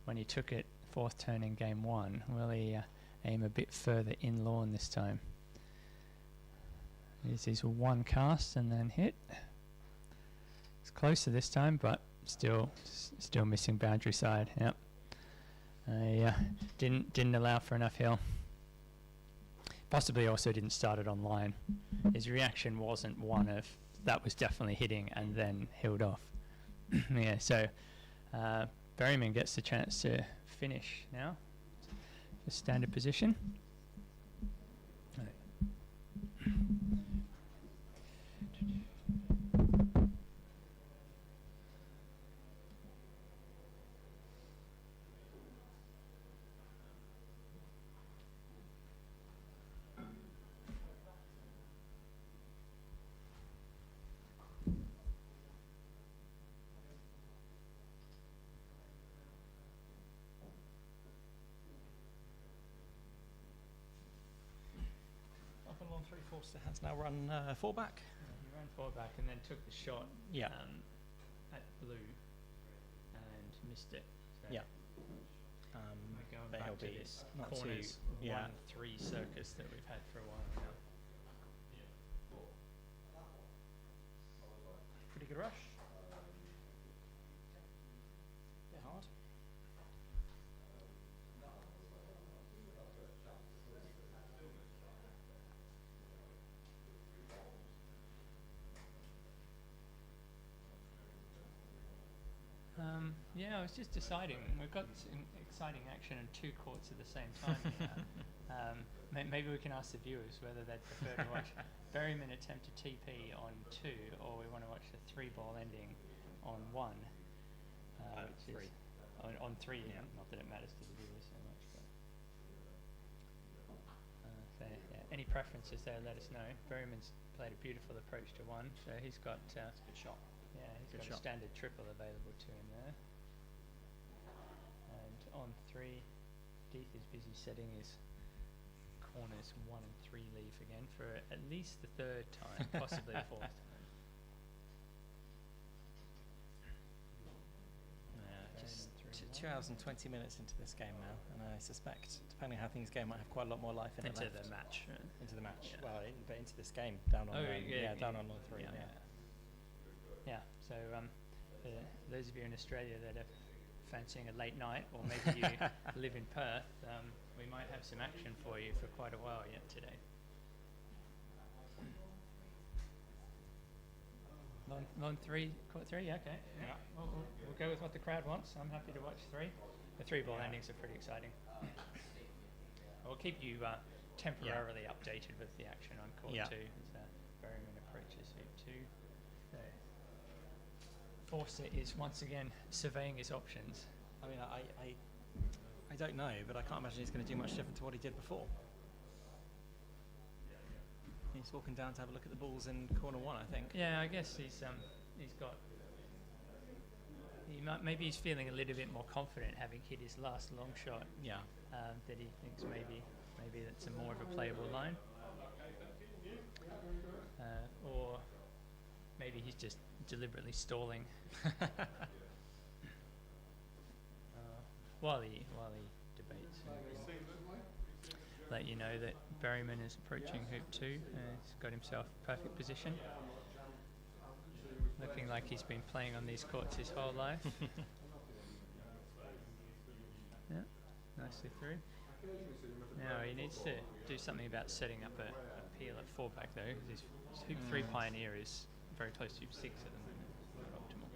when he took it 4th turn in game 1. Will he aim a bit further in lawn this time? Here's his one cast and then hit. It's closer this time, but still missing boundary side. Yep. Didn't allow for enough hill. Possibly also didn't start it on line. His reaction wasn't one of that was definitely hitting and then held off. Yeah, so Berryman gets the chance to finish now. Just standard position. Right. Up and along 3, Forster has now run 4-back. He ran 4-back and then took the shot at blue and missed it. So Yeah. we're going But he'll back to be this not corners too- yeah. 1-3 circus that we've had for a while now. Pretty good rush. Bit hard. Yeah, I was just deciding. We've got some exciting action on two courts at the same time here. Maybe we can ask the viewers whether they'd prefer to watch Berryman attempt a TP on 2, or we want to watch the 3-ball ending on 1. Which 3. Is on 3, Yeah. not that it matters to the viewers so much. But, yeah, any preferences there, let us know. Berryman's played a beautiful approach to 1, so he's got... Good shot. Yeah, he's Good got shot. a standard triple available to him there. And on 3, Deeth is busy setting his corners 1 and 3 leave again for at least the 3rd time, possibly the 4th time. Just Berryman 3-1. 2 hours and 20 minutes into this game now, and I suspect, depending on how things go, might have quite a lot more life in it Into left. the match. Into the match. Yeah. Well, but into this game, down on down on lawn 3. Yeah, so for those of you in Australia that are fancying a late night, or maybe you live in Perth, we might have some action for you for quite a while yet today. Lawn 3, court 3, yeah, okay. Yeah. We'll go with what the crowd wants. I'm happy to watch 3. The 3-ball endings are pretty exciting. We'll keep you temporarily updated with the action on court 2 as Berryman approaches hoop 2. So, Forster is once again surveying his options. I mean, I don't know, but I can't imagine he's going to do much different to what he did before. He's walking down to have a look at the balls in corner 1, I think. Yeah, I guess he's got. Maybe he's feeling a little bit more confident having hit his last long shot. Yeah. That he thinks maybe that's a more of a playable line. Or maybe he's just deliberately stalling while he debates. Let you know that Berryman is approaching hoop 2. He's got himself perfect position. Looking like he's been playing on these courts his whole life. Yeah, nicely through. Now he needs to do something about setting up a peel at 4-back though. His hoop 3 pioneer is very close to hoop 6 at the moment. Not optimal.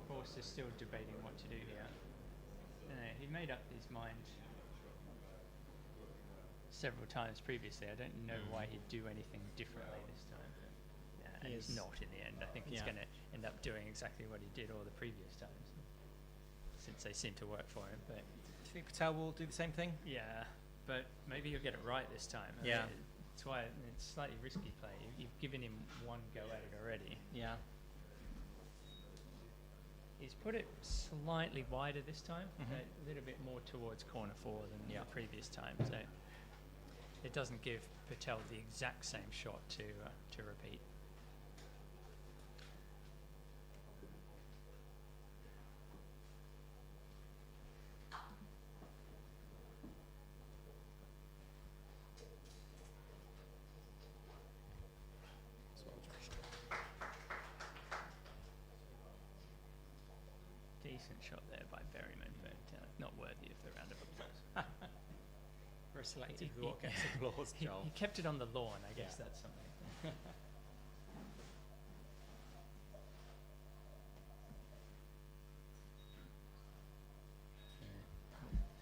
Forster's still debating what to do here. He made up his mind several times previously. I don't know why he'd do anything differently this time. And he's not in the end. I think he's going to end up doing exactly what he did all the previous times, since they seem to work for him. But Do you think Patel will do the same thing? yeah, but maybe he'll get it right this time. Yeah. That's why it's slightly risky play. You've given him one go at it already. Yeah. He's put it slightly wider this time, a little bit more towards corner 4 than the previous time. So it doesn't give Patel the exact same shot to repeat. Decent shot there by Berryman, but not worthy of the round of applause. Very selective with what gets applause, Joel. He kept it on the lawn, I guess that's something.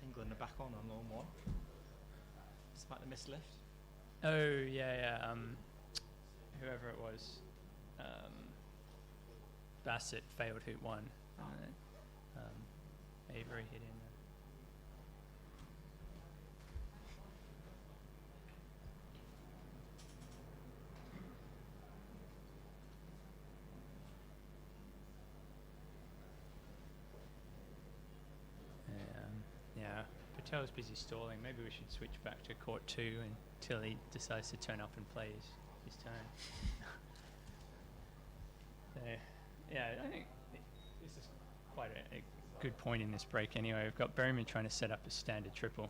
England are back on lawn 1, despite the missed lift. Oh, yeah. Whoever it was, Bassett failed hoop 1. Avery hit in. Yeah, Patel's busy stalling. Maybe we should switch back to court 2 until he decides to turn up and play his turn. So, yeah, I think this is quite a good point in this break anyway. We've got Berryman trying to set up a standard triple,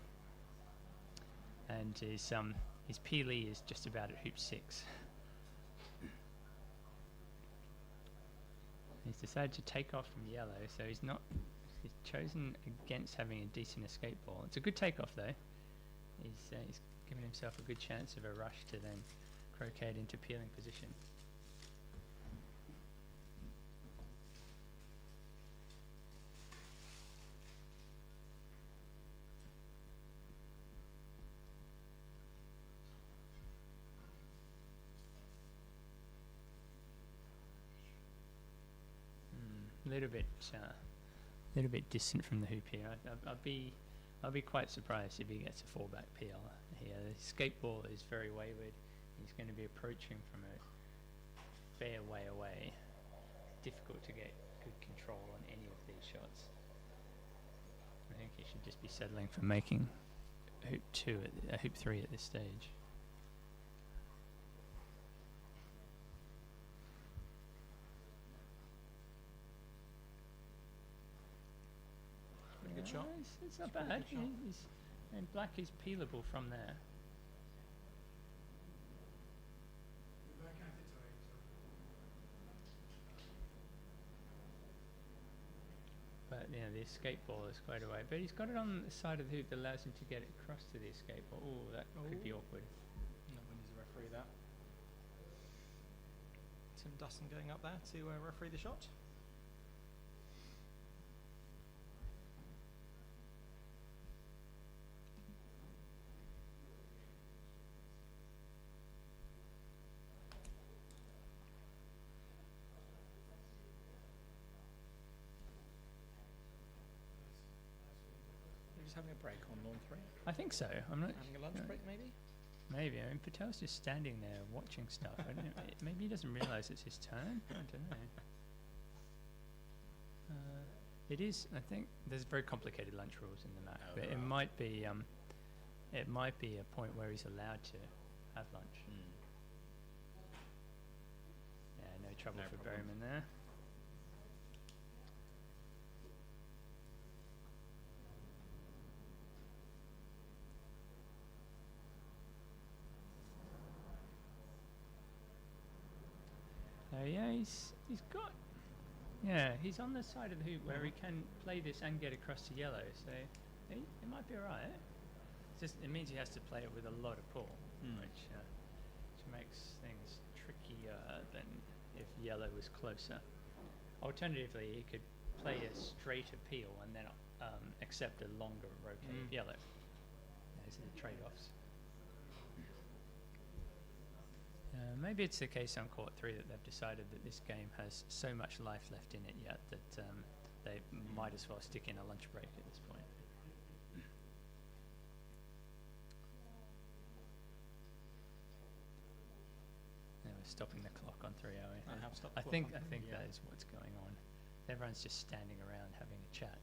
and his Peely is just about at hoop 6. He's decided to take off from yellow, so he's not He's chosen against having a decent escape ball. It's a good takeoff though. He's given himself a good chance of a rush to then croquet into peeling position. A little bit distant from the hoop here. I'll be quite surprised if he gets a fallback peel here. The escape ball is very wayward. He's going to be approaching from a fair way away. Difficult to get good control on any of these shots. I think he should just be settling for making hoop 3 at this stage. Pretty good shot. It's not bad. And black is peelable from there. But the escape ball is quite away. But he's got it on the side of the hoop that allows him to get it across to the escape ball. Oh, that could be awkward. Not when he's a referee that. Tim Dustin going up there to referee the shot. You're just having a break on lawn 3? I think so. I'm not Having a lunch break maybe? Maybe. I mean, Patel's just standing there watching stuff. I don't know, maybe he doesn't realise it's his turn. I don't know. It is. I think there's very complicated lunch rules in the map, but it might be. It might be a point where he's allowed to have lunch. Yeah, no trouble for Berryman there. Yeah, he's got. Yeah, he's on the side of the hoop where he can play this and get across to yellow, so it might be alright. It means he has to play it with a lot of pull, which makes things trickier than if yellow was closer. Alternatively, he could play a straight appeal and then accept a longer rotate of yellow. Those are the trade-offs. Maybe it's the case on court 3 that they've decided that this game has so much life left in it yet that they might as well stick in a lunch break at this point. Yeah, we're stopping the clock on 3, are we? I have stopped the I clock think on 3, that is what's going on. Everyone's just standing around having a chat.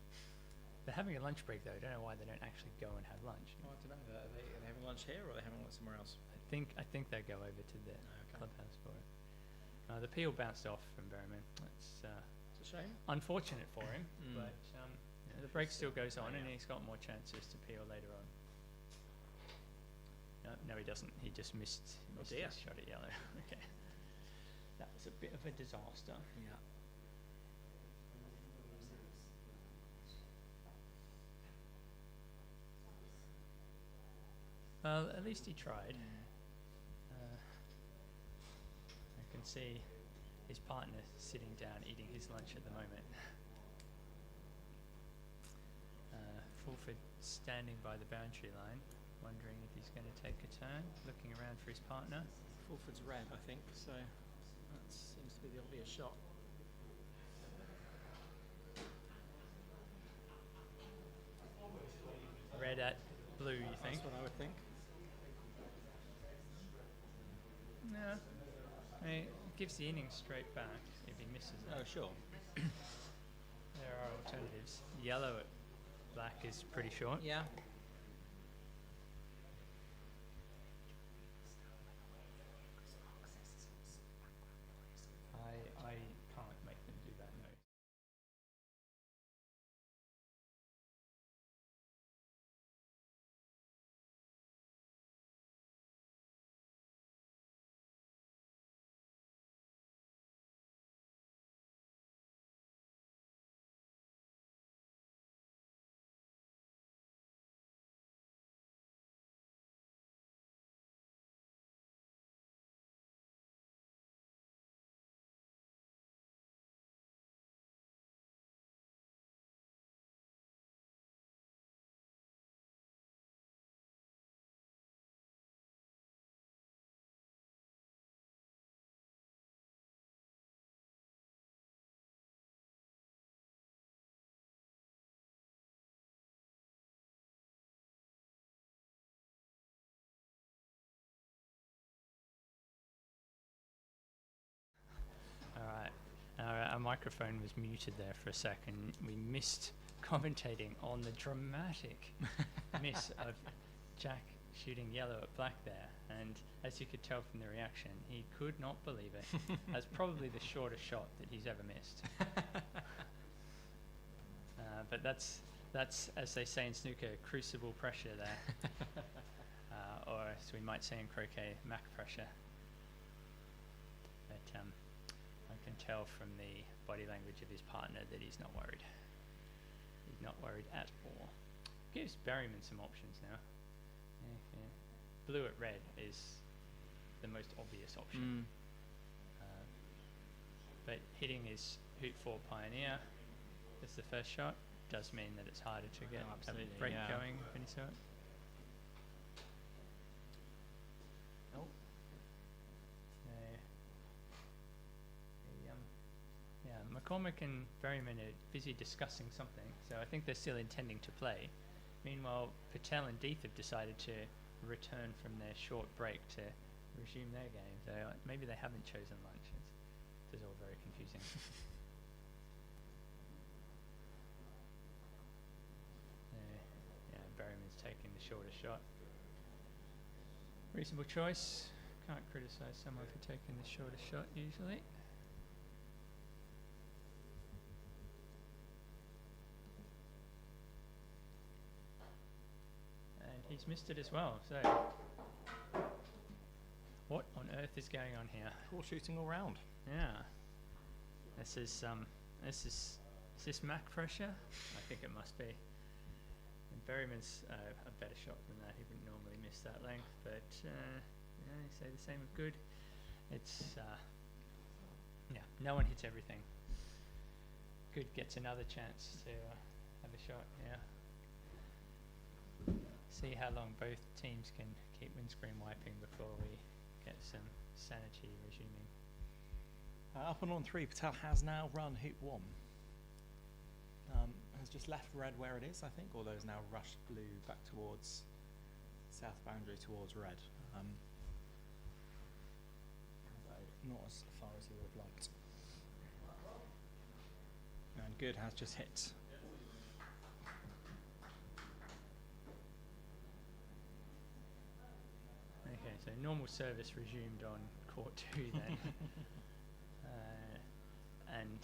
They're having a lunch break though. I don't know why they don't actually go and have lunch. Oh, I don't know. Are they having lunch here or are they having lunch somewhere else? I think they go over to the clubhouse for it. The peel bounced off from Berryman. It's a shame. Unfortunate for him, but the break still goes on, and he's got more chances to peel later on. No, he doesn't. He just missed his shot at yellow. Okay, that was a bit of a disaster. Yeah. Well, at least he tried. I can see his partner sitting down eating his lunch at the moment. Fulford standing by the boundary line, wondering if he's going to take a turn, looking around for his partner. Fulford's red, I think, so that seems to be the obvious shot. Red at blue, you think? That's what I would think. No. I mean, it gives the innings straight back if he misses it. Oh, sure. There are alternatives. Yellow at black is pretty short. Yeah. I can't make them do that, no. microphone was muted there for a second. We missed commentating on the dramatic miss of Jack shooting yellow at black there, and as you could tell from the reaction, he could not believe it. That's probably the shortest shot that he's ever missed. But that's, as they say in snooker, crucible pressure there, or as we might say in croquet, Mac pressure. But I can tell from the body language of his partner that he's not worried. He's not worried at all. Gives Berryman some options now. Yeah. Blue at red is the most obvious option. But hitting his hoop 4 Pioneer as the first shot does mean that it's harder to get a break going when you saw it. Oh. Yeah, McCormick and Berryman are busy discussing something, so I think they're still intending to play. Meanwhile, Patel and Deeth have decided to return from their short break to resume their game. So maybe they haven't chosen lunch. It's all very confusing. Berryman's taking the shortest shot. Reasonable choice. Can't criticise someone for taking the shortest shot usually. And he's missed it as well, so what on earth is going on here? Poor shooting all round. Yeah. This is this Mac pressure? I think it must be. And Berryman's a better shot than that. He wouldn't normally miss that length, but you say the same of Good. It's no one hits everything. Good gets another chance to have a shot. Yeah. See how long both teams can keep windscreen wiping before we get some sanity resuming. Up and on 3, Patel has now run hoop 1. Has just left red where it is, I think, although has now rushed blue back towards south boundary towards red. Not as far as he would have liked. And Good has just hit. Okay, so normal service resumed on court 2 then. And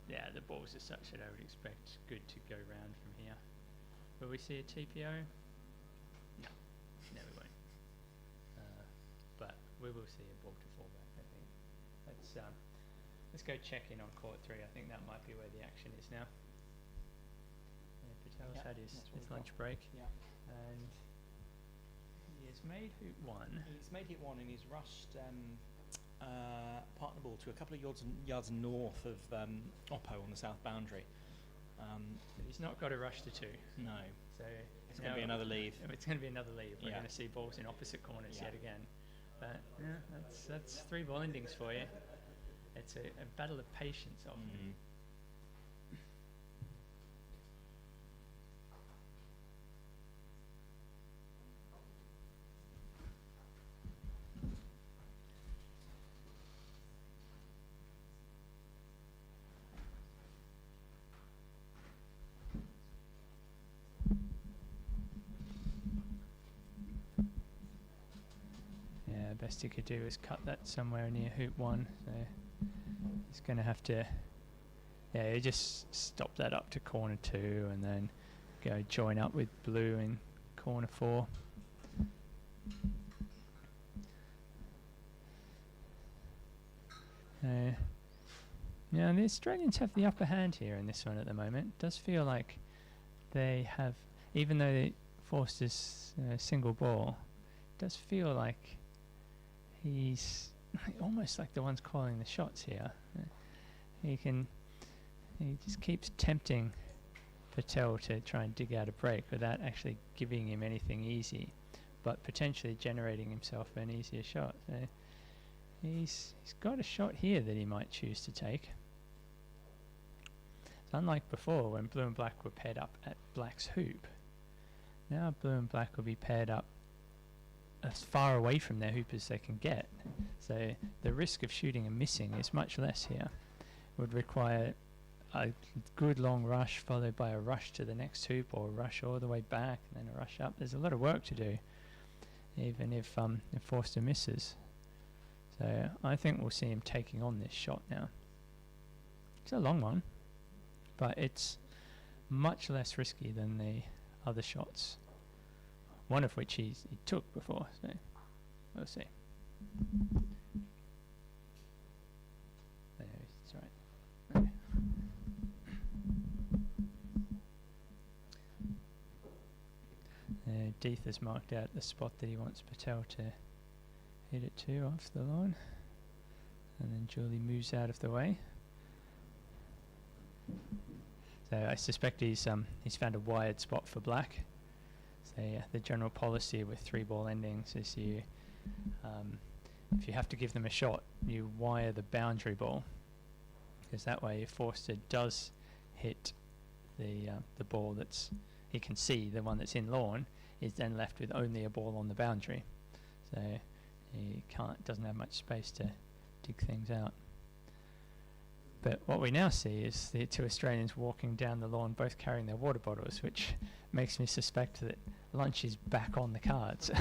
yeah, the balls are such that I would expect Good to go round from here. Will we see a TPO? No, we won't. But we will see a ball to fall back, I think. Let's go check in on court 3. I think that might be where the action is now. Yeah, Patel's had his lunch break. Yeah. And he has made hoop 1. He's made hoop 1 and he's rushed partner ball to a couple of yards north of Oppo on the south boundary. But he's not got a rush to 2. No. So it's going to be another leave. It's going to be another leave. We're Yeah. going to see balls in opposite corners yet again. But yeah, that's 3 ball endings for you. It's a battle of patience often. Yeah, best he could do is cut that somewhere near hoop 1. So he's going to have to, he just stop that up to corner 2 and then go join up with blue in corner 4. Yeah, the Australians have the upper hand here in this one at the moment. It does feel like they have, even though they forced this single ball, it does feel like he's almost like the one's calling the shots here. He just keeps tempting Patel to try and dig out a break without actually giving him anything easy, but potentially generating himself an easier shot. So he's got a shot here that he might choose to take. It's unlike before when blue and black were paired up at black's hoop. Now blue and black will be paired up as far away from their hoop as they can get. So the risk of shooting and missing is much less here. would require a good long rush followed by a rush to the next hoop, or a rush all the way back and then a rush up. There's a lot of work to do, even if Forster misses. So I think we'll see him taking on this shot now. It's a long one, but it's much less risky than the other shots, one of which he took before, so we'll see. There, it's right. Okay. Deeth has marked out the spot that he wants Patel to hit it to off the lawn, and then Julie moves out of the way. So I suspect he's found a wired spot for black. So the general policy with 3-ball endings is if you have to give them a shot, you wire the boundary ball, because that way if Forster does hit the ball he can see, the one that's in lawn, is then left with only a ball on the boundary. So he doesn't have much space to dig things out. But what we now see is the two Australians walking down the lawn, both carrying their water bottles, which makes me suspect that lunch is back on the cards. They're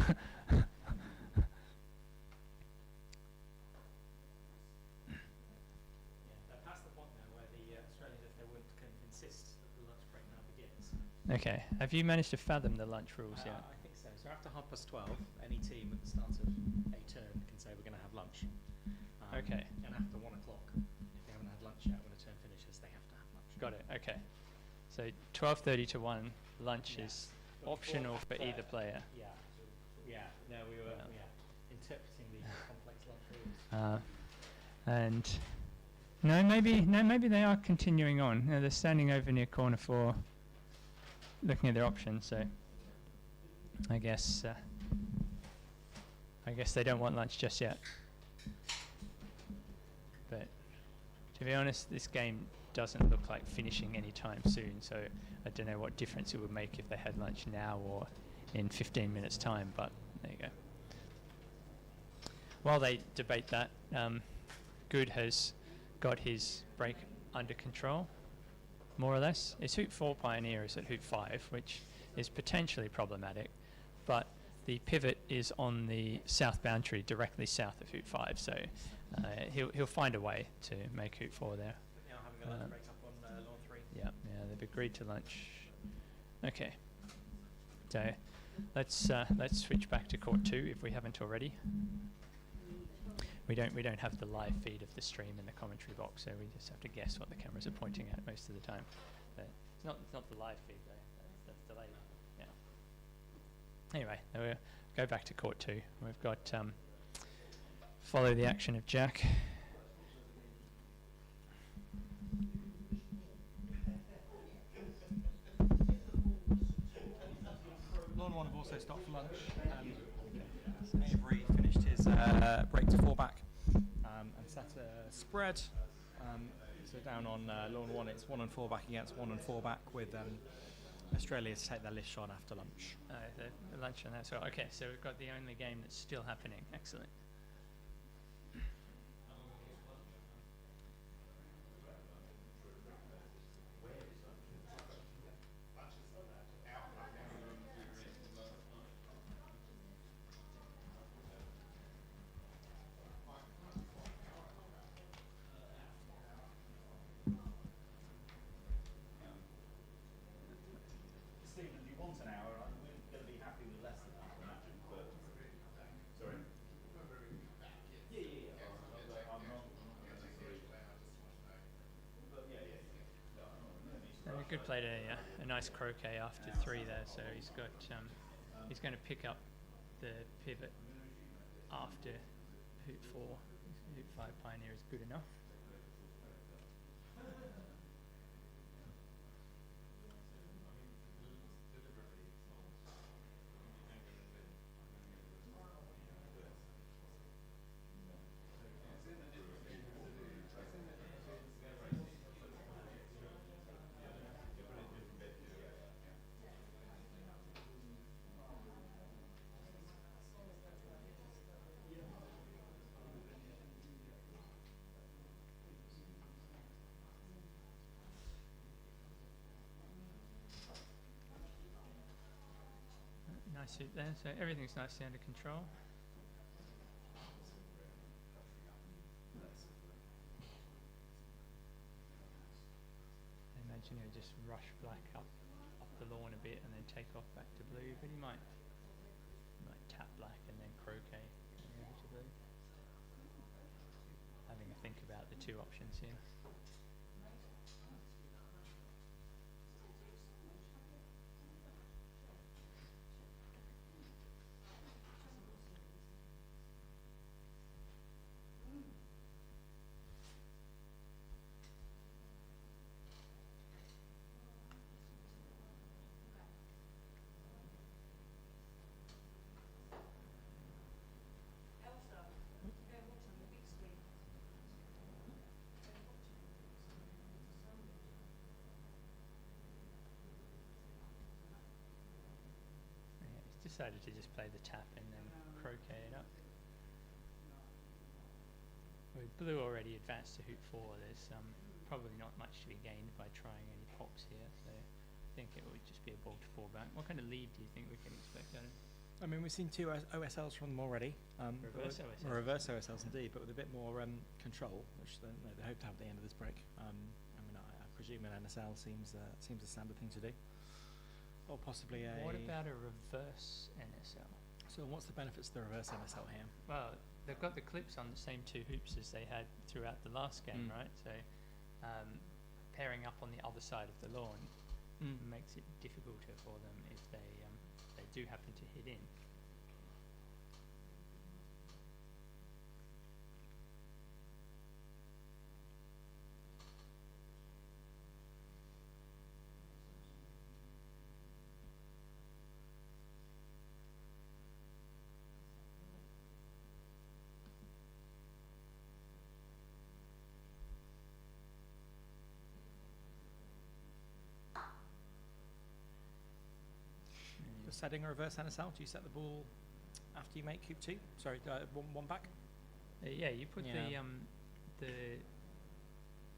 past the point now where the Australians, if they would, can insist that the lunch break now begins. Okay, have you managed to fathom the lunch rules yet? I think so. So after 12:30, any team at the start of a turn can say we're going to have lunch. Okay. And after 1 o'clock, if they haven't had lunch yet, when a turn finishes, they have to have lunch. Got it, okay. So 12:30 to 1, lunch is optional for either player. Yeah. No, we were interpreting the complex lunch rules. And maybe they are continuing on. They're standing over near corner 4, looking at their options. So I guess they don't want lunch just yet. But to be honest, this game doesn't look like finishing anytime soon. So I don't know what difference it would make if they had lunch now or in 15 minutes' time. But there you go. While they debate that, Good has got his break under control, more or less. His hoop 4 Pioneer is at hoop 5, which is potentially problematic, but the pivot is on the south boundary, directly south of hoop 5, so he'll find a way to make hoop 4 there. Now having a lunch break up on lawn 3. Yeah, they've agreed to lunch. Okay, so let's switch back to court 2 if we haven't already. We don't have the live feed of the stream in the commentary box, so we just have to guess what the cameras are pointing at most of the time. But it's not the live feed though. That's delayed. Yeah. Anyway, we'll go back to court 2. We've got follow the action of Jack. Lawn 1 have also stopped for lunch. Avery finished his break to 4 back and set a spread. So down on lawn 1, it's 1 and 4 back against 1 and 4 back with Australia to take their list shot after lunch. The lunch on that as well. Okay, so we've got the only game that's still happening. Excellent. Stephen, if you want an hour, I'm going to be happy with less than that, I imagine. But sorry. Yeah. I'm not. But yeah. Good played a nice croquet after 3 there, so he's got he's going to pick up the pivot after hoop 4. Hoop 5 Pioneer is good enough. nice hoop there, so everything's nicely under control. I imagine he'll just rush black up the lawn a bit and then take off back to blue, but he might tap black and then croquet over to blue. Having a think about the two options here. Decided to just play the tap and then croquet it up. With blue already advanced to hoop 4, there's probably not much to be gained by trying any pops here, so I think it would just be a ball to 4 back. What kind of lead do you think we can expect out of it? I mean, we've seen 2 OSLs from them already. Reverse OSLs. Reverse OSLs indeed, but with a bit more control, which they hope to have at the end of this break. I presume an NSL seems a standard thing to do. Or possibly a... What about a reverse NSL? So what's the benefits of the reverse NSL here? Well, they've got the clips on the same 2 hoops as they had throughout the last game, right? So pairing up on the other side of the lawn makes it difficult for them if they do happen to hit in. Just setting a reverse NSL, do you set the ball after you make hoop 2? Sorry, one back? Yeah, you put the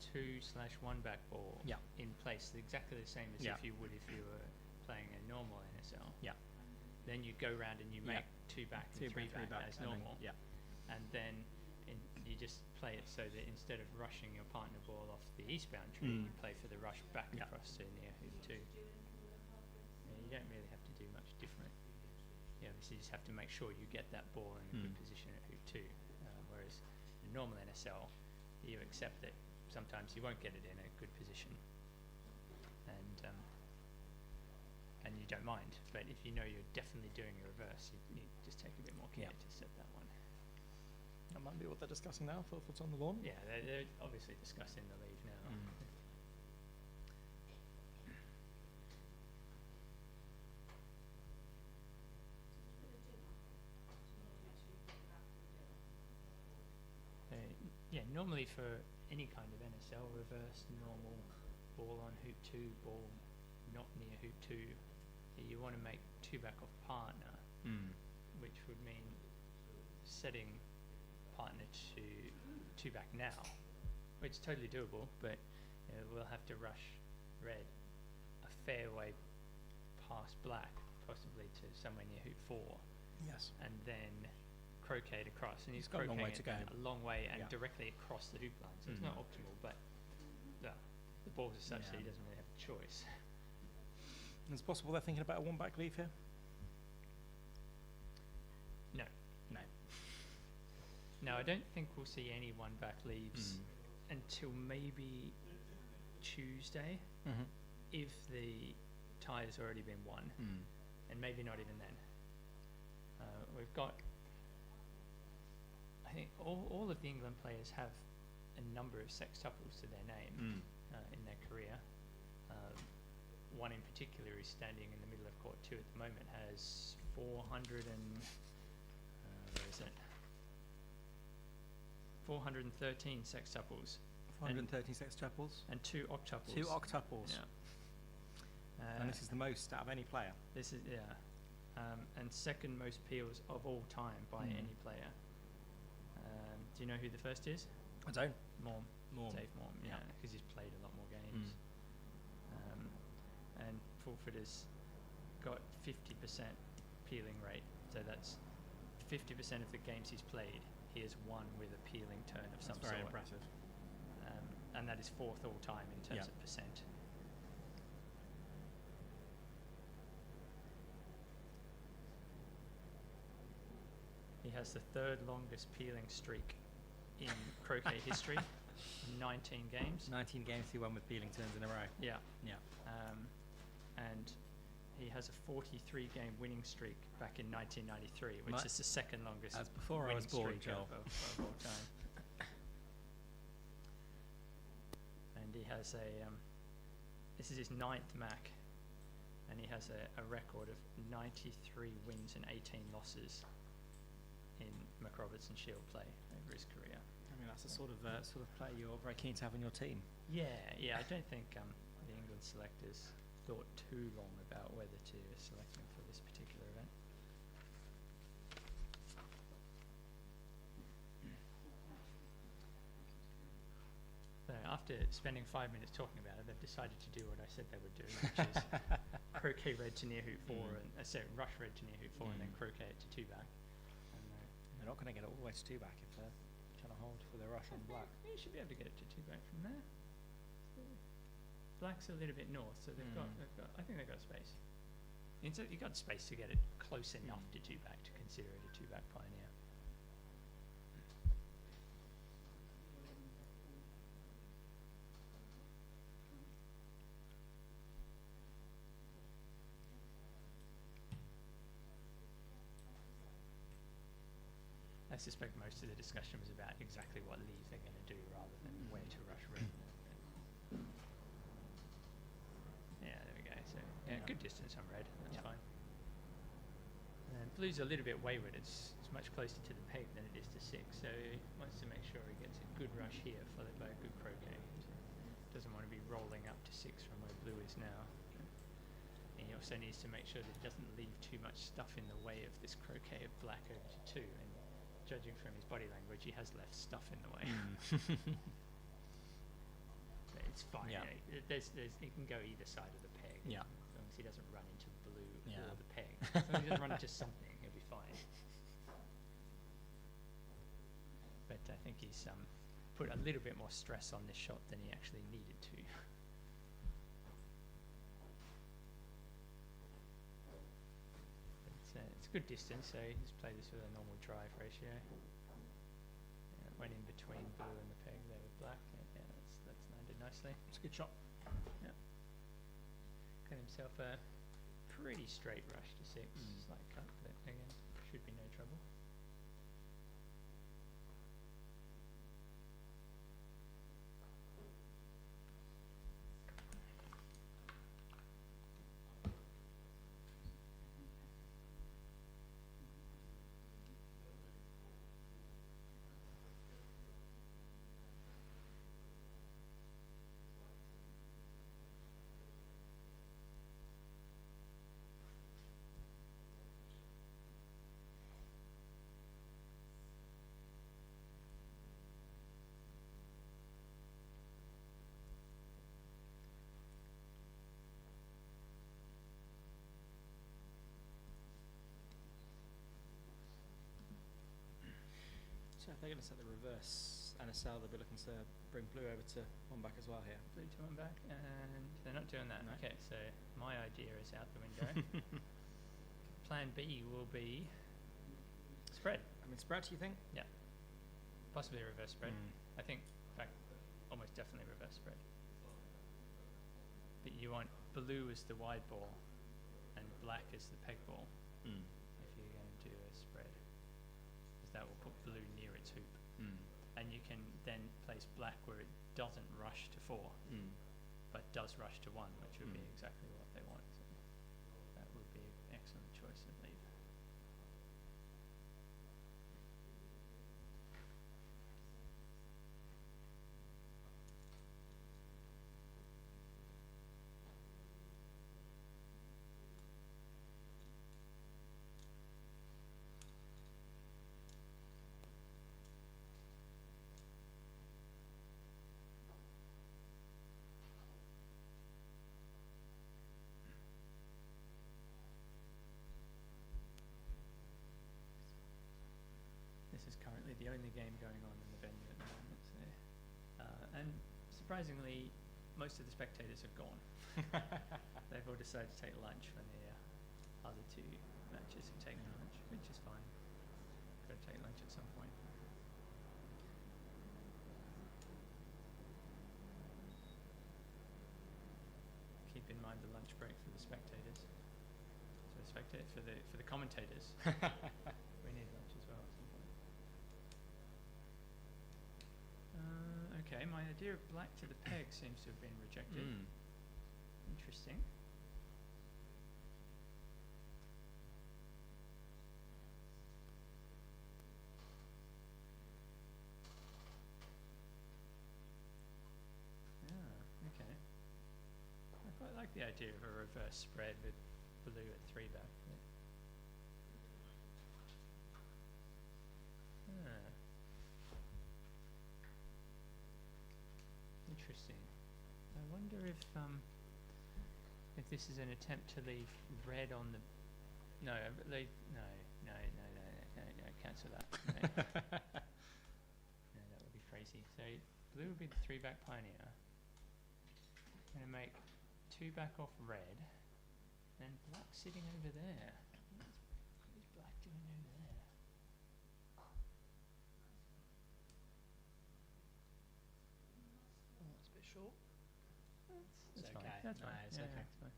2/1 back ball in place exactly the same as if you would if you were playing a normal NSL. Yeah. Then you go round and you make 2 back and 3 back as normal. And then you just play it so that instead of rushing your partner ball off the eastbound tree, you play for the rush back across to near hoop 2. You don't really have to do much different. You obviously just have to make sure you get that ball in a good position at hoop 2. Whereas in normal NSL, you accept that sometimes you won't get it in a good position, and you don't mind. But if you know you're definitely doing a reverse, you just take a bit more care to set that one. That might be what they're discussing now. Thoughts on the lawn? Yeah, they're obviously discussing the leave now. Normally for any kind of NSL, reverse, normal, ball on hoop 2, ball not near hoop 2, you want to make 2 back off partner, which would mean setting partner to 2 back now, which is totally doable, but we'll have to rush red a fair way past black, possibly to somewhere near hoop 4. Yes. And then croquet across, and he's got a long way croqueting to go. a long way and directly across the hoop line, so it's not optimal, but the balls are such that he doesn't really have a choice. It's possible they're thinking about a 1 back leave here? No, I don't think we'll see any 1 back leaves until maybe Tuesday, if the tie has already been won, and maybe not even then. We've got, I think all of the England players have a number of sextuples to their name in their career. One in particular is standing in the middle of court 2 at the moment, has 413 sextuples. 413 sextuples? And 2 octuples. 2 octuples. Yeah. And this is the most out of any player. This is, and second most peels of all time by any player. Do you know who the first is? I don't. Morm. Dave Morm, because he's played a lot more games. And Fulford has got 50% peeling rate. So that's 50% of the games he's played, he has won with a peeling turn of some sort. That's very impressive. And that is 4th all time in terms of percent. He has the 3rd longest peeling streak in croquet history, 19 games. 19 games he won with peeling turns in a row. Yeah. Yeah. And he has a 43-game winning streak back in 1993, which is the 2nd longest. That's before I was born, Joel. Of all time. And he has this is his 9th Mac, and he has a record of 93 wins and 18 losses in MacRobertson Shield play over his career. I mean, that's the sort of player you're very keen to have on your team. Yeah. I don't think the England selectors thought too long about whether to select him for this particular event. So after spending 5 minutes talking about it, they've decided to do what I said they would do, which is croquet red to near hoop 4 and rush red to near hoop 4 and then croquet it to 2-back. They're not going to get it all the way to 2-back if they're trying to hold for their rush on black. You should be able to get it to 2-back from there. Black's a little bit north, so they've got. I think they've got space. You've got space to get it close enough to 2-back to consider it a 2-back pioneer. I suspect most of the discussion was about exactly what leave they're going to do rather than where to rush red. Yeah, there we go. So good distance on red. That's fine. And blue's a little bit wayward. It's much closer to the peg than it is to 6. So he wants to make sure he gets a good rush here, followed by a good croquet. So doesn't want to be rolling up to 6 from where blue is now. And he also needs to make sure that he doesn't leave too much stuff in the way of this croquet of black over to 2. And judging from his body language, he has left stuff in the way. But it's fine. Yeah. He can go either side of the peg. Yeah. As long as he doesn't run into blue Yeah. or the peg. As long as he doesn't run into something, he'll be fine. But I think he's put a little bit more stress on this shot than he actually needed to. It's a good distance, so he's played this with a normal drive ratio. Went in between blue and the peg there with black. Yeah, that's landed nicely. It's a good shot. Yeah. Got himself a pretty straight rush to 6. Slight cut, but again, should be no trouble. So if they're going to set the reverse NSL, they'll be looking to bring blue over to 1-back as well here. Blue to 1-back, and they're not doing that. No. Okay, so my idea is out the window. Plan B will be spread. I mean, spread, you think? Yeah. Possibly a reverse spread. I think, in fact, almost definitely reverse spread. But you want blue as the wide ball and black as the peg ball if you're going to do a spread. Because that will put blue near its hoop. And you can then place black where it doesn't rush to 4, but does rush to 1, which would be exactly what they want. So that would be an excellent choice of leave. the only game going on in the venue at the moment. So, and surprisingly, most of the spectators have gone. They've all decided to take lunch when the other two matches have taken lunch, which is fine. Got to take lunch at some point. Keep in mind the lunch break for the spectators. So for the commentators, we need lunch as well at some point. Okay, my idea of black to the peg seems to have been rejected. Interesting. Okay. I quite like the idea of a reverse spread with blue at 3-back. Interesting. I wonder if this is an attempt to leave red on the. No, cancel that. No, that would be crazy. So blue would be the 3-back pioneer. Going to make 2-back off red, and black sitting over there. What is black doing over there? Oh, that's a bit short. That's It's fine. okay. That's No, fine. it's Yeah, okay. it's fine.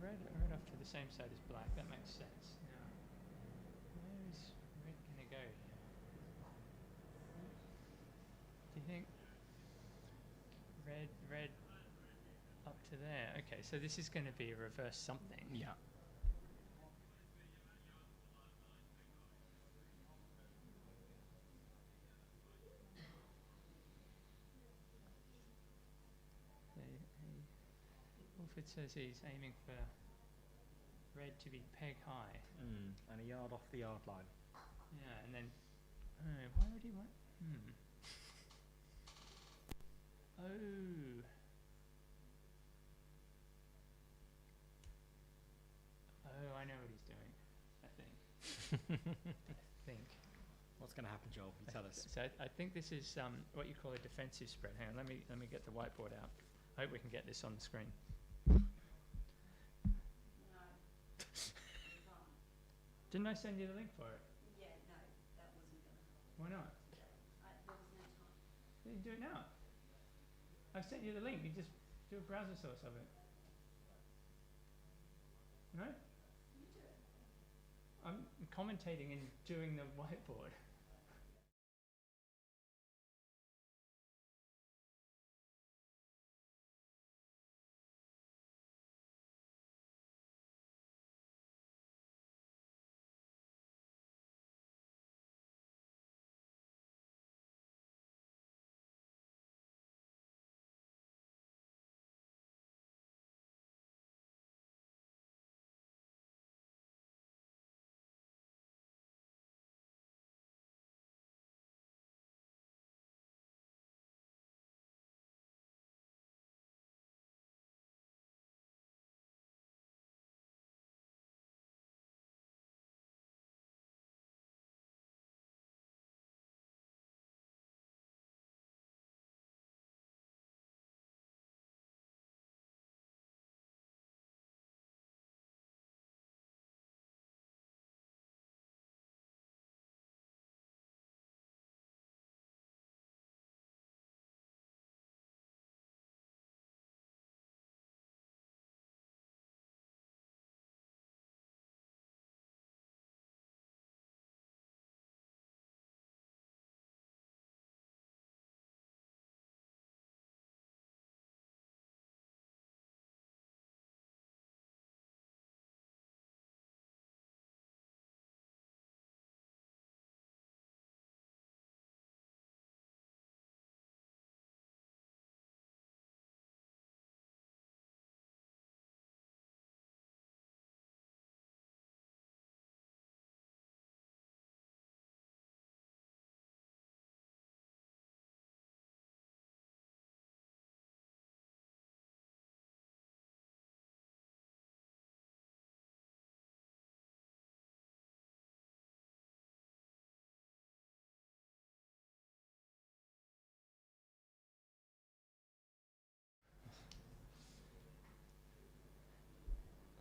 Red off to the same side as black. That makes sense. Now, where is red going to go here? Do you think red up to there? Okay, so this is going to be a reverse something. Yeah. Wolford says he's aiming for red to be peg high. And a yard off the yard line. Yeah, and then why would he want? Oh. Oh, I know what he's doing. I think. What's going to happen, Joel? You tell us. So I think this is what you call a defensive spread. Hang on, let me get the whiteboard out. I hope we can get this on the screen. Didn't I send you the link for it? Yeah, no, that wasn't going to Why not? happen. There was no time. You can do it now. I've sent you the link. You just do a browser source of it. No? You do it. I'm commentating and doing the whiteboard.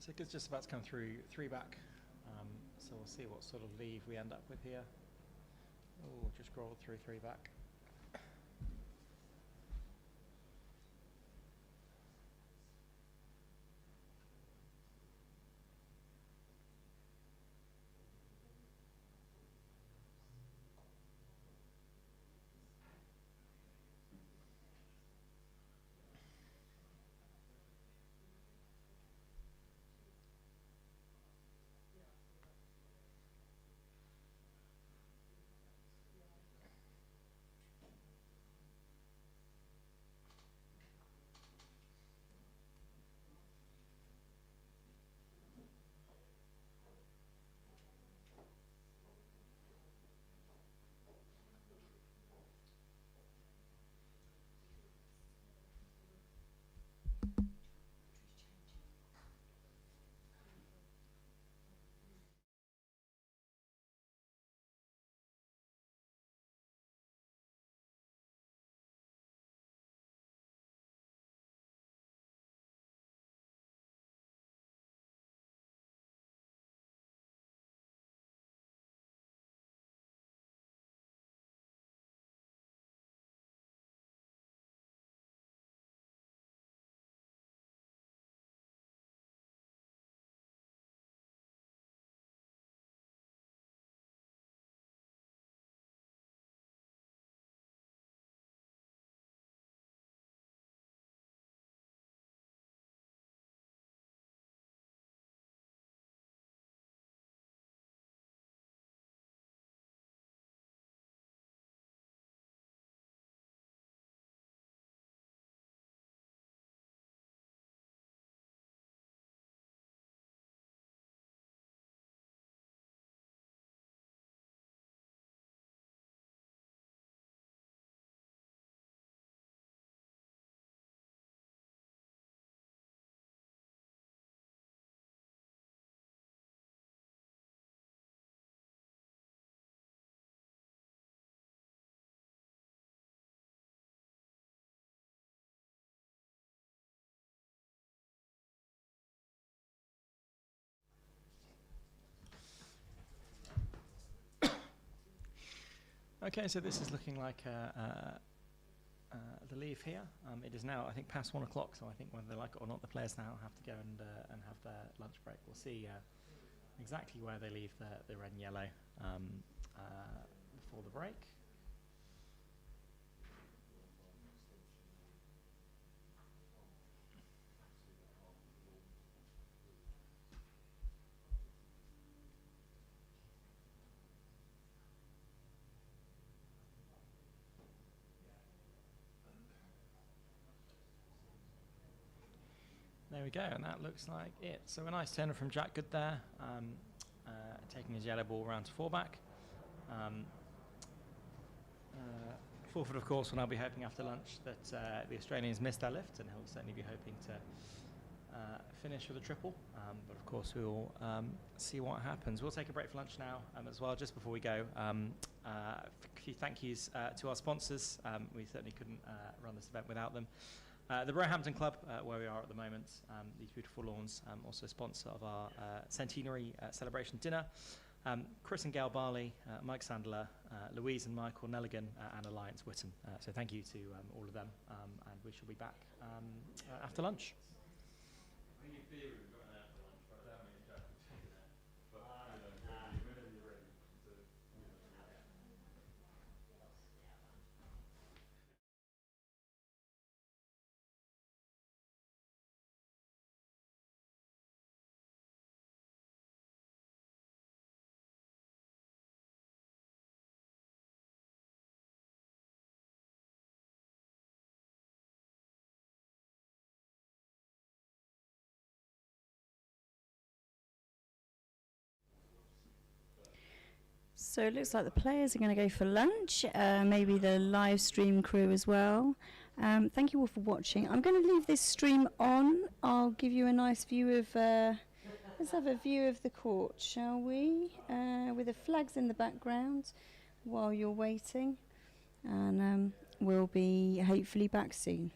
So it's just about to come through 3 back. So we'll see what sort of leave we end up with here. Oh, just rolled through 3 back. Okay, so this is looking like the leave here. It is now, I think, past 1 o'clock, so I think whether they like it or not, the players now have to go and have their lunch break. We'll see exactly where they leave the red and yellow before the break. There we go, and that looks like it. So a nice turner from Jack Good there, taking his yellow ball round to 4 back. Forfeit, of course, will now be hoping after lunch that the Australians missed their lift, and he'll certainly be hoping to finish with a triple. But of course, we will see what happens. We'll take a break for lunch now as well. Just before we go, a few thank yous to our sponsors. We certainly couldn't run this event without them. The Roehampton Club, where we are at the moment, these beautiful lawns, also sponsor of our centenary celebration dinner. Chris and Gail Barley, Mike Sandler, Louise and Michael Nelligan, and Alliance Witten. So thank you to all of them, and we shall be back after lunch. I think in theory we've got an after lunch, but I don't mean to but whenever you're ready. So it looks like the players are going to go for lunch, maybe the live stream crew as well. Thank you all for watching. I'm going to leave this stream on. I'll give you a nice view of, let's have a view of the court, shall we? With the flags in the background while you're waiting. And we'll be hopefully back soon.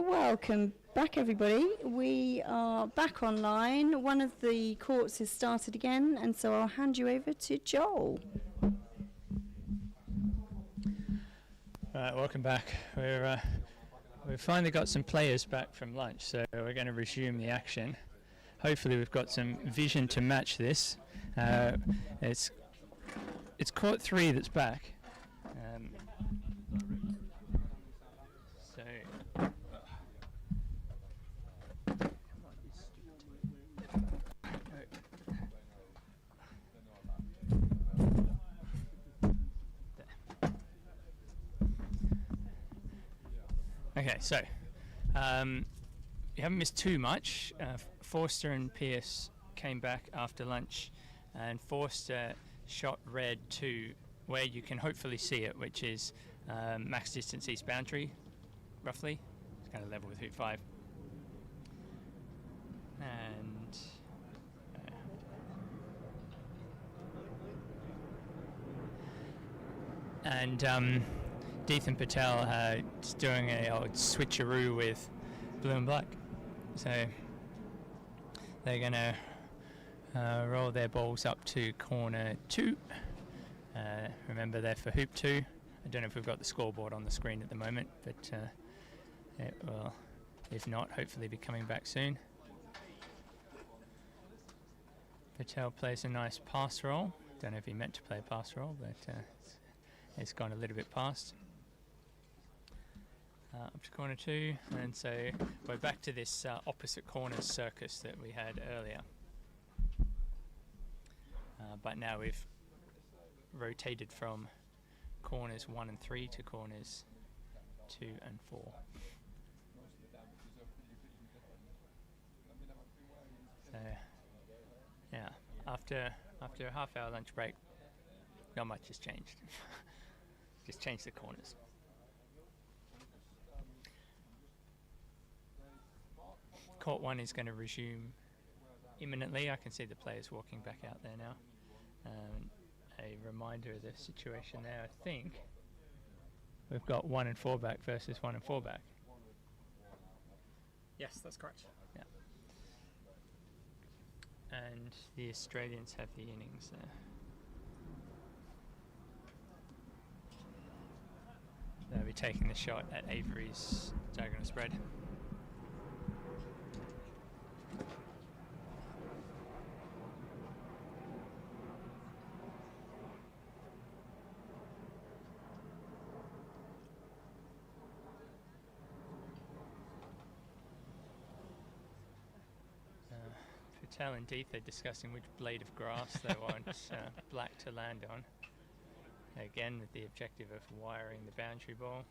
Welcome back, everybody. We are back online. One of the courts has started again, and so I'll hand you over to Joel. Right, welcome back. We've finally got some players back from lunch, so we're going to resume the action. Hopefully we've got some vision to match this. It's court 3 that's back. So okay, so you haven't missed too much. Forster and Pearce came back after lunch, and Forster shot red to where you can hopefully see it, which is max distance east boundary, roughly. It's kind of level with hoop 5. And Deethan Patel is doing a old switcheroo with blue and black. So they're going to roll their balls up to corner 2. Remember, they're for hoop 2. I don't know if we've got the scoreboard on the screen at the moment, but it will, if not, hopefully be coming back soon. Patel plays a nice pass roll. Don't know if he meant to play a pass roll, but it's gone a little bit past. Up to corner 2, and so we're back to this opposite corners circus that we had earlier. But now we've rotated from corners 1 and 3 to corners 2 and 4. So yeah, after a half-hour lunch break, not much has changed. Just changed the corners. Court 1 is going to resume imminently. I can see the players walking back out there now. A reminder of the situation there. I think we've got 1 and 4 back versus 1 and 4 back. Yes, that's correct. Yeah. And the Australians have the innings there. They'll be taking the shot at Avery's diagonal spread. Patel and Deeth are discussing which blade of grass they want black to land on. Again, with the objective of wiring the boundary ball.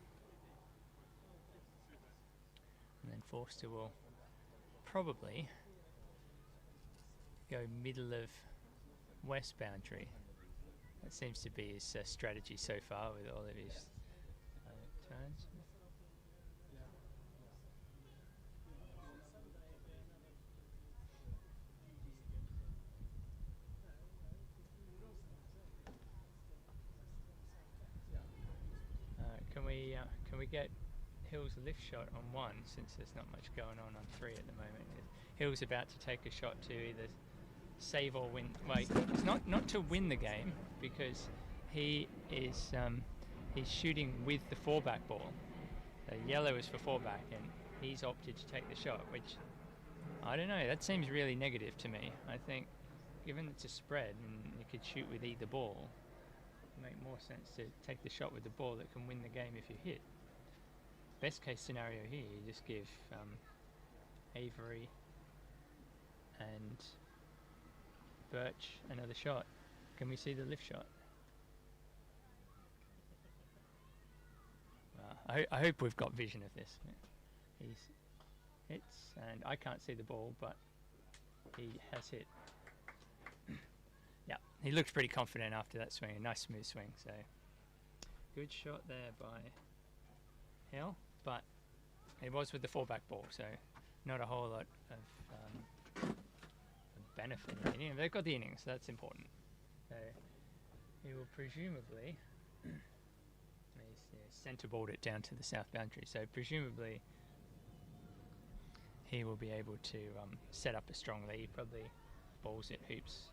And then Forster will probably go middle of west boundary. That seems to be his strategy so far with all of his turns. Can we get Hill's lift shot on 1, since there's not much going on 3 at the moment? Hill's about to take a shot to either save or win. Wait, it's not to win the game, because he is he's shooting with the 4-back ball. The yellow is for 4-back, and he's opted to take the shot, which I don't know. That seems really negative to me. I think, given it's a spread and you could shoot with either ball, make more sense to take the shot with the ball that can win the game if you hit. Best case scenario here, you just give Avery and Birch another shot. Can we see the lift shot? I hope we've got vision of this. He's hits, and I can't see the ball, but he has hit. Yeah, he looked pretty confident after that swing. A nice smooth swing. So good shot there by Hill, but it was with the 4-back ball, so not a whole lot of benefit in the inning. They've got the innings, so that's important. So he will presumably he's centre balled it down to the south boundary. So presumably he will be able to set up a strong lead, probably balls at hoops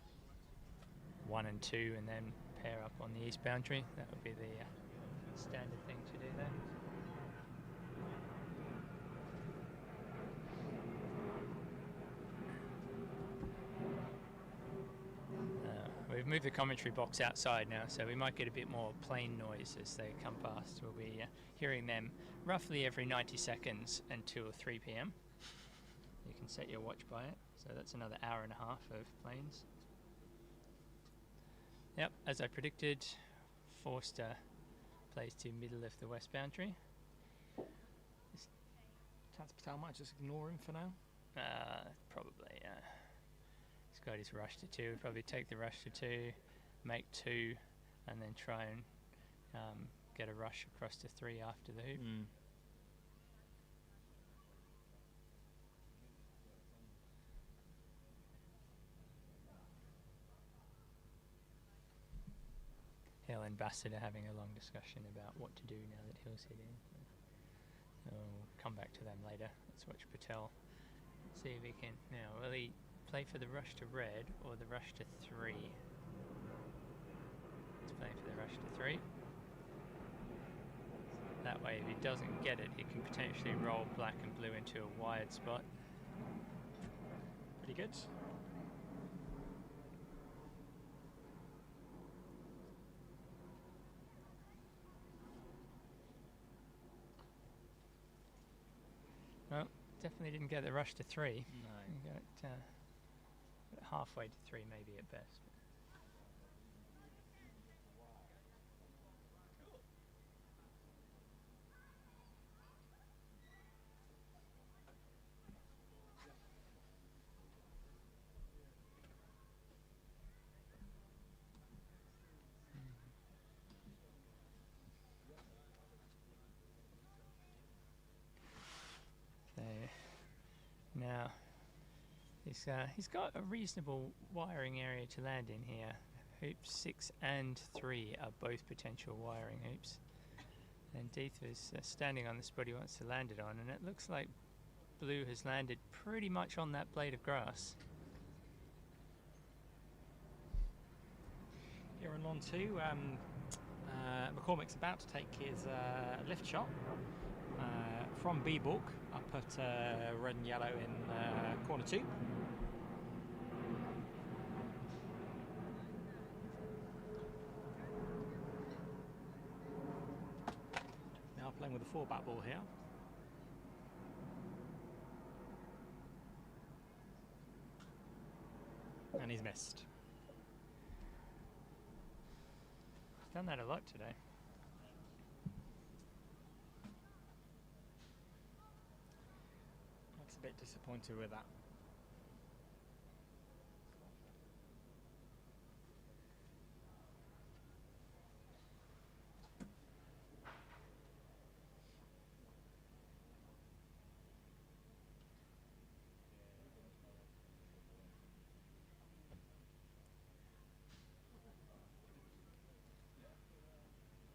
1 and 2, and then pair up on the east boundary. That would be the standard thing to do there. We've moved the commentary box outside now, so we might get a bit more plane noise as they come past. We'll be hearing them roughly every 90 seconds until 3 p.m. You can set your watch by it, so that's another hour and a half of planes. Yep, as I predicted, Forster plays to middle of the west boundary. Chance Patel might just ignore him for now. Probably, yeah. He's got his rush to 2. We'll probably take the rush to 2, make 2, and then try and get a rush across to 3 after the hoop. Hill and Bassett are having a long discussion about what to do now that Hill's hit in. We'll come back to them later. Let's watch Patel. See if he can. Now, will he play for the rush to red or the rush to 3? He's playing for the rush to 3. That way, if he doesn't get it, he can potentially roll black and blue into a wired spot. Pretty good. Well, definitely didn't get the rush to 3. No. You got it halfway to 3 maybe at best. So now he's got a reasonable wiring area to land in here. Hoops 6 and 3 are both potential wiring hoops. And Deeth is standing on the spot he wants to land it on, and it looks like blue has landed pretty much on that blade of grass. Here on lawn 2, McCormick's about to take his lift shot from B-Balk up at red and yellow in corner 2. Now playing with a 4-back ball here. And he's missed. He's done that a lot today. Looks a bit disappointed with that.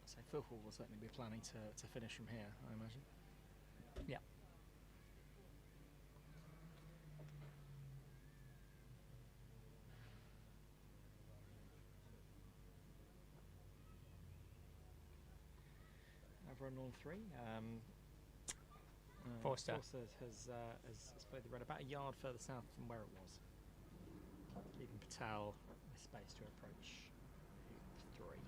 So Phil will certainly be planning to finish from here, I imagine. Yeah. Over on lawn 3, Forster has played the red about a yard further south from where it was, leaving Patel with space to approach hoop 3.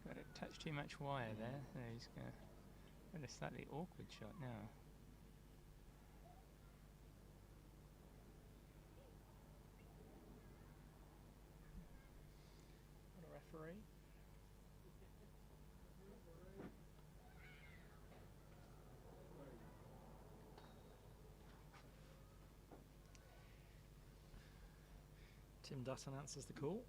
Got a touch too much wire there. So he's got a slightly awkward shot now. What a referee. Tim Dutton answers the call.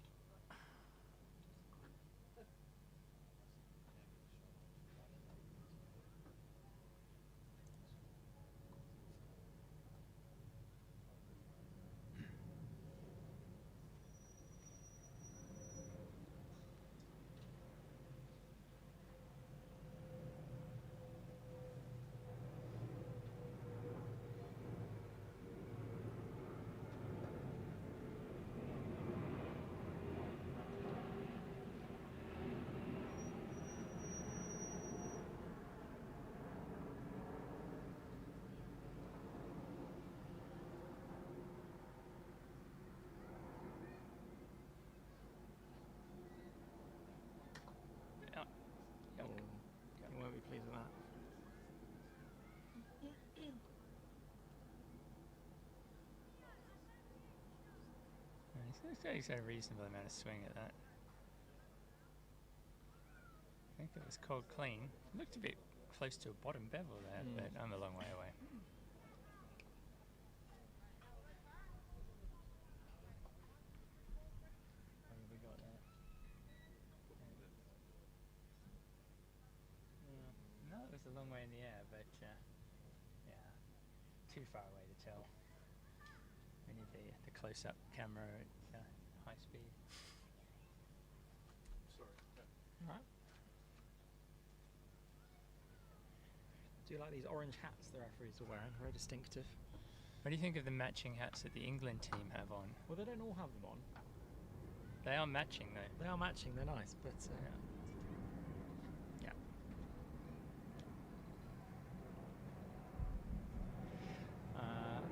You won't be pleased with that. He's got a reasonable amount of swing at that. I think it was called clean. Looked a bit close to a bottom bevel there, but I'm a long way away. What have we got there? No, it was a long way in the air, but yeah, too far away to tell. We need the close-up camera at high speed. Sorry. All right. Do you like these orange hats the referees are wearing? Very distinctive. What do you think of the matching hats that the England team have on? Well, they don't all have them on. They are matching though. They are matching. They're nice, but yeah.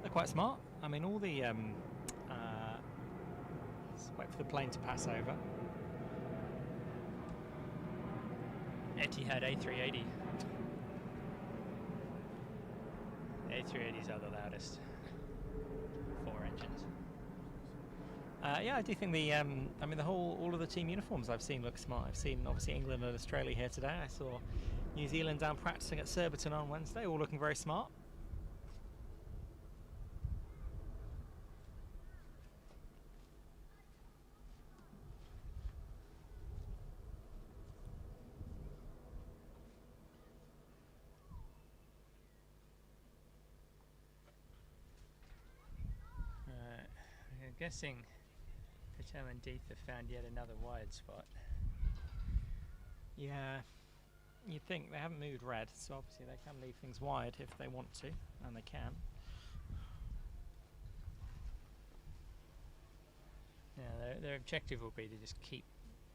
They're quite smart. I mean, all the let's wait for the plane to pass over. Etihad A380. The A380s are the loudest. 4 engines. Yeah, I do think the I mean all of the team uniforms I've seen look smart. I've seen obviously England and Australia here today. I saw New Zealand down practicing at Surbiton on Wednesday, all looking very smart. I'm guessing Patel and Deeth have found yet another wide spot. Yeah, you'd think they haven't moved red, so obviously they can leave things wide if they want to, and they can. Yeah, their objective will be to just keep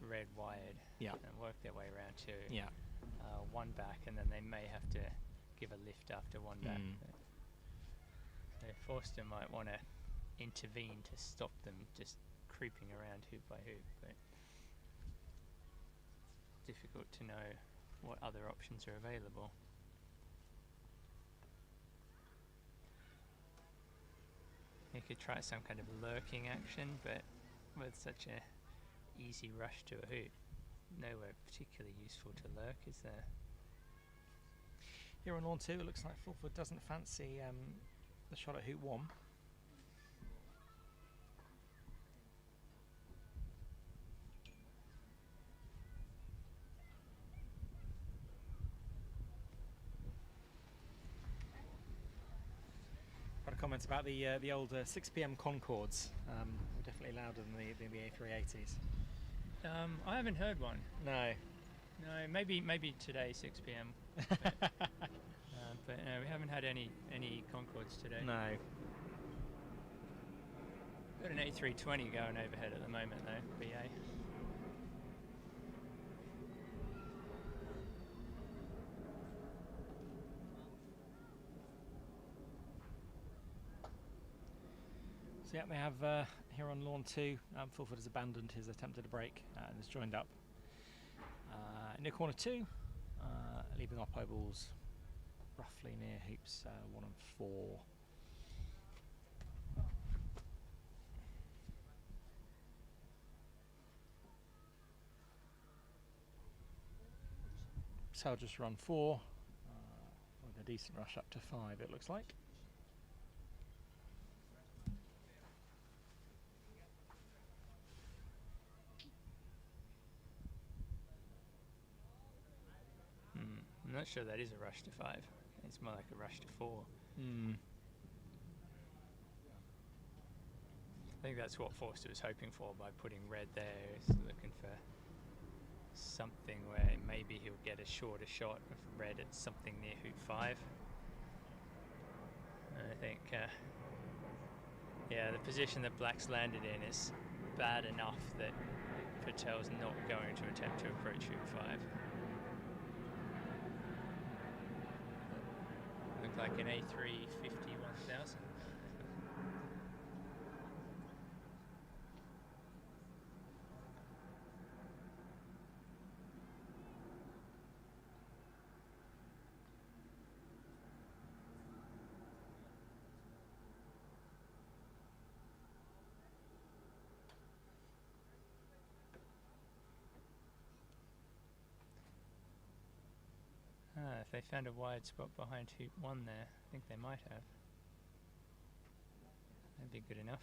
red wired and work their way around to one back, and then they may have to give a lift after one back. So Forster might want to intervene to stop them just creeping around hoop by hoop, but difficult to know what other options are available. You could try some kind of lurking action, but with such a easy rush to a hoop, nowhere particularly useful to lurk, is there? Here on lawn 2, it looks like Fulford doesn't fancy the shot at hoop 1. Got a comment about the older 6 p.m. Concords. They're definitely louder than the A380s. I haven't heard one. No. No, maybe today 6 p.m. But no, we haven't had any Concords today. No. Got an A320 going overhead at the moment though, BA. So yeah, they have here on lawn 2, Fulford has abandoned his attempt at a break and has joined up near corner 2, leaving our pie balls roughly near hoops 1 and 4. So I'll just run 4 with a decent rush up to 5, it looks like. I'm not sure that is a rush to 5. It's more like a rush to 4. Hmm. I think that's what Forster was hoping for by putting red there. He's looking for something where maybe he'll get a shorter shot of red at something near hoop 5. And I think, yeah, the position that black's landed in is bad enough that Patel's not going to attempt to approach hoop 5. Looked like an A3 50-1000. If they found a wide spot behind hoop 1 there, I think they might have. That'd be good enough.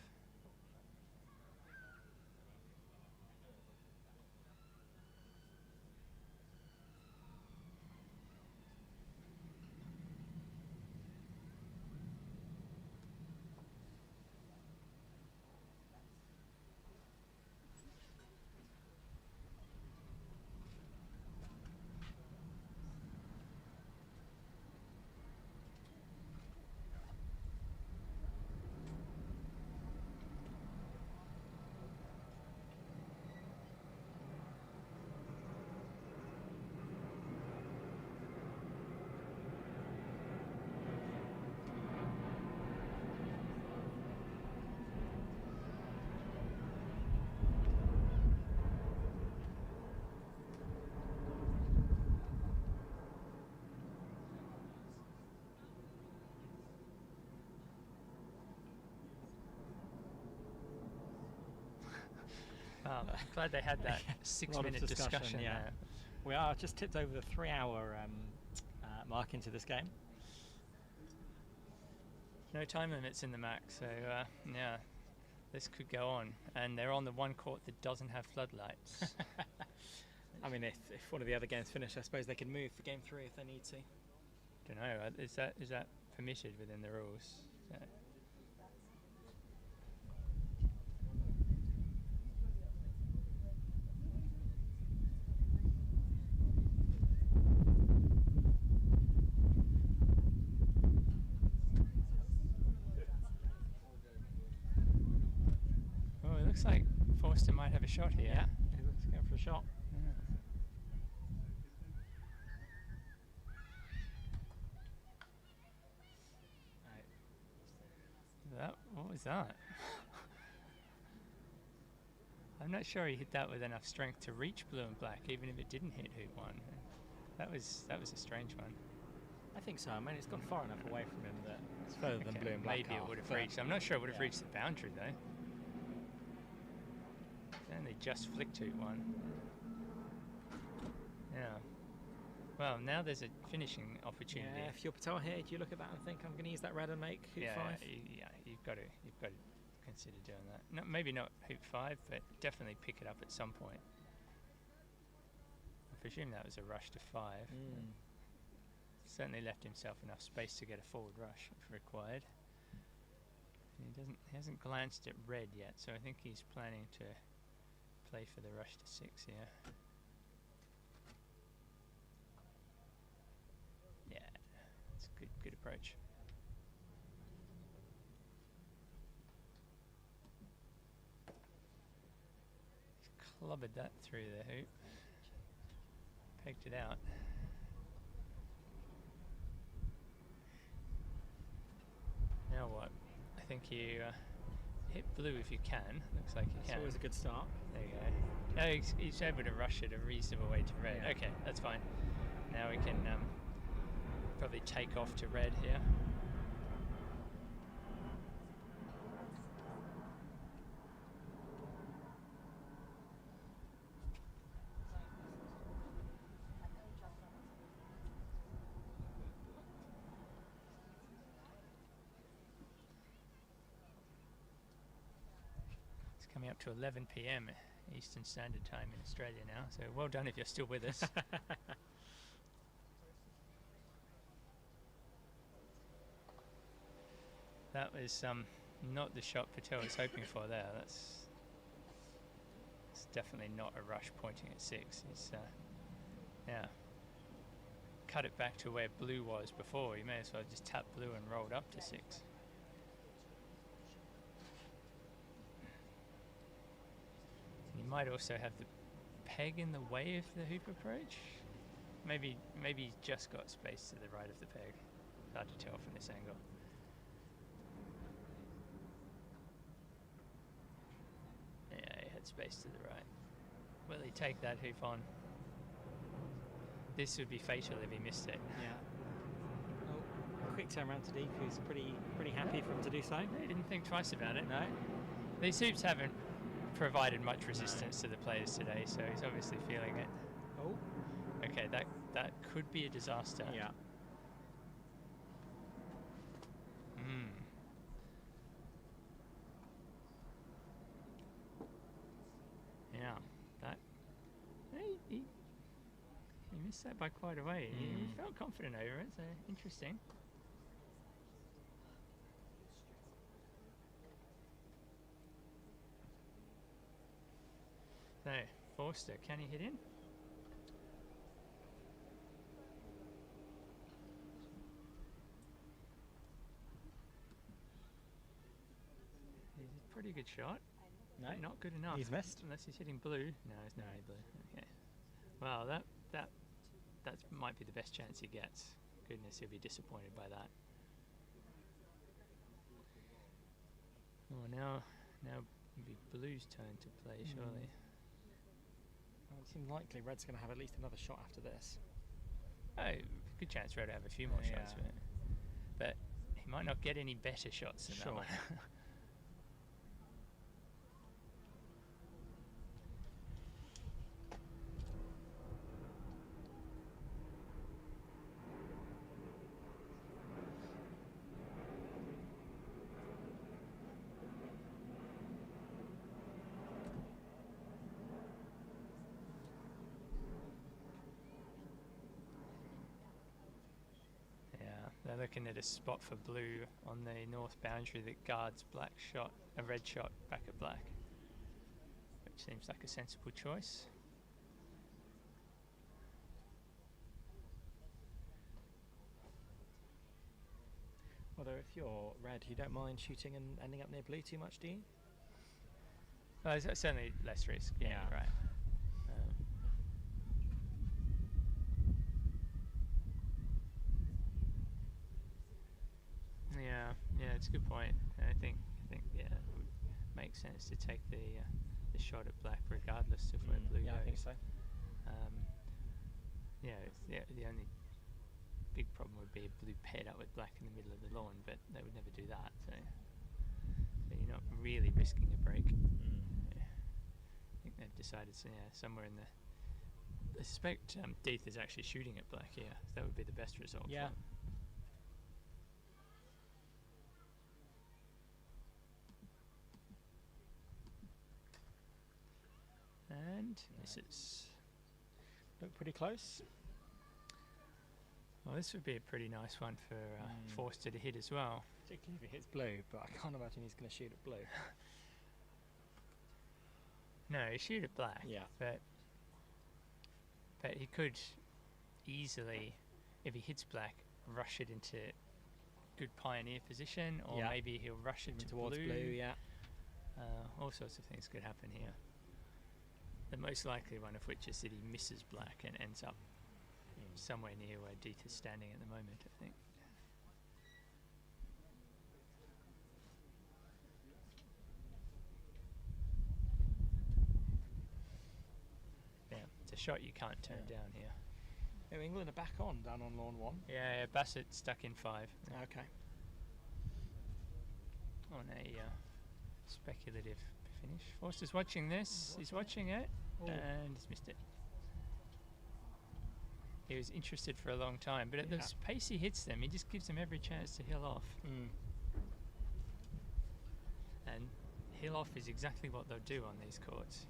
I'm glad they had that 6-minute discussion. Yeah, we are just tipped over the 3-hour mark into this game. No time limits in the Mac, so yeah, this could go on. And they're on the one court that doesn't have floodlights. I mean, if one of the other games finish, I suppose they can move for game 3 if they need to. Don't know. Is that permitted within the rules? Oh, it looks like Forster might have a shot here. Yeah, he looks going for a shot. Yeah. What was that? I'm not sure he hit that with enough strength to reach blue and black, even if it didn't hit hoop 1. That was a strange one. I think so. I mean, it's gone far enough away from him that it's further than blue and black. Maybe it would have reached. I'm not sure it would have reached the boundary though. And they just flicked hoop 1. Yeah. Well, now there's a finishing opportunity. Yeah, if you're Patel here, do you look at that and think, I'm going to use that red and make hoop 5? Yeah, you've got to consider doing that. No, maybe not hoop 5, but definitely pick it up at some point. I presume that was a rush to 5. Certainly left himself enough space to get a forward rush if required. And he hasn't glanced at red yet, so I think he's planning to play for the rush to 6 here. Yeah, it's a good approach. He's clobbered that through the hoop. Pegged it out. Now what? I think you hit blue if you can. Looks like you can. It's always a good start. There you go. No, he's able to rush it a reasonable way to red. Yeah. Okay, that's fine. Now we can probably take off to red here. It's coming up to 11 p.m. Eastern Standard Time in Australia now, so well done if you're still with us. That was not the shot Patel was hoping for there. It's definitely not a rush pointing at 6. He's cut it back to where blue was before. He may as well just tap blue and rolled up to 6. You might also have the peg in the way of the hoop approach. Maybe he's just got space to the right of the peg. Hard to tell from this angle. Yeah, he had space to the right. Will he take that hoop on? This would be fatal if he missed it. Yeah. Oh, quick turn around to Deep, who's pretty happy for him to do so. He didn't think twice about it. No. These hoops haven't provided much resistance to the players today, so he's obviously feeling it. Oh. Okay, that could be a disaster. Yeah. Yeah, that he missed that by quite a way. He felt confident over it, so interesting. So, Forster, can he hit in? He's a pretty good shot. No, Not good enough. He's missed. Unless he's hitting blue. No, it's not hitting blue. Okay. Well, that might be the best chance he gets. Goodness, he'll be disappointed by that. Oh, now it'll be blue's turn to play, surely. Well, it seems likely Red's going to have at least another shot after this. Oh, good chance Red to have a few more shots, Yeah. but he might not get any better shots than Sure. that one. Yeah, they're looking at a spot for blue on the north boundary that guards a red shot back at black, which seems like a sensible choice. Although if you're Red, you don't mind shooting and ending up near blue too much, do you? Well, there's certainly less risk. Yeah, right. Yeah, it's a good point. I think it would make sense to take the shot at black regardless of where blue goes. Yeah, I think so. The only big problem would be if blue paired up with black in the middle of the lawn, but they would never do that. So you're not really risking a break. I think they've decided somewhere in the. I suspect Deeth is actually shooting at black here. So that would be the best result. Yeah. For him. And misses. Look pretty close. Well, this would be a pretty nice one for Forster to hit as well. Particularly if it hits blue, but I can't imagine he's going to shoot at blue. No, he shoot at black. Yeah. But he could easily, if he hits black, rush it into good pioneer position, or maybe he'll rush it towards blue. Yeah. All sorts of things could happen here. The most likely one of which is that he misses black and ends up somewhere near where Deeth is standing at the moment, I think. Yeah, it's a shot you can't turn down here. New England are back on down on lawn 1. Yeah, Bassett stuck in 5. Okay. On a speculative finish. Forster's watching this. He's watching it, and he's missed it. He was interested for a long time, but at the pace he hits them, he just gives them every chance to hill off. And hill off is exactly what they'll do on these courts.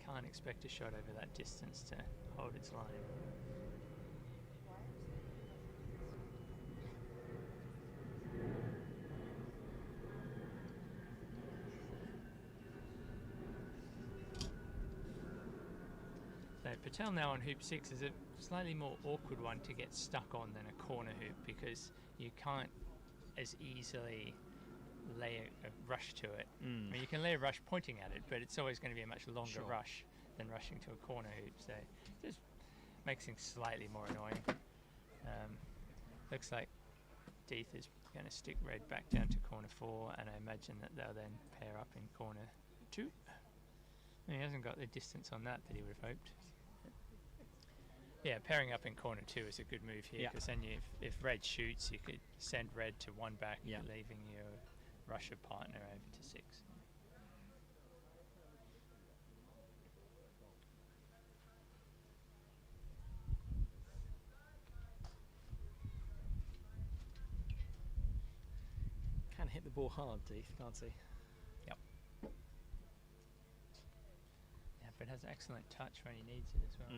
Can't expect a shot over that distance to hold its line. Patel now on hoop 6 is a slightly more awkward one to get stuck on than a corner hoop, because you can't as easily lay a rush to it. I mean, you can lay a rush pointing at it, but it's always going to be a much longer rush than rushing to a corner hoop, so it just makes things slightly more annoying. Looks like Deeth is going to stick red back down to corner 4, and I imagine that they'll then pair up in corner 2. He hasn't got the distance on that he would have hoped. Yeah, pairing up in corner 2 is a good move here, because then if red shoots, you could send red to 1 back, leaving your rusher partner over to 6. Can hit the ball hard, Deeth, can't he? Yep. Yeah, but has excellent touch when he needs it as well.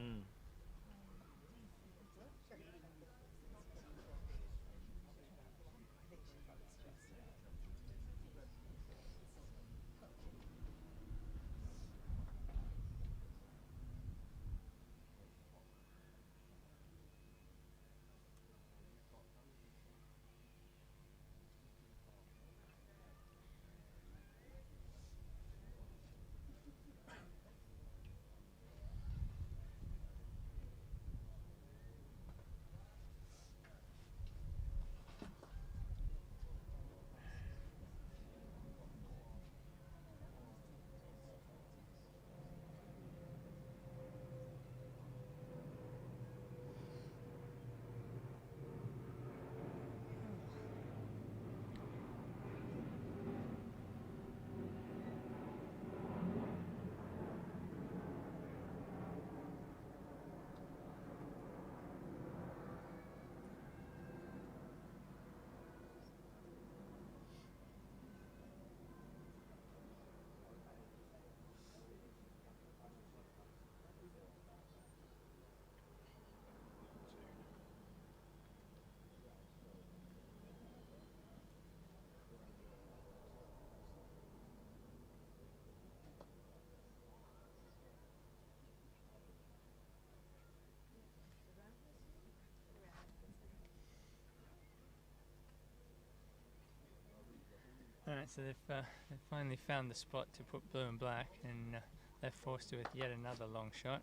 Alright, so they've finally found the spot to put blue and black, and they're forced with yet another long shot.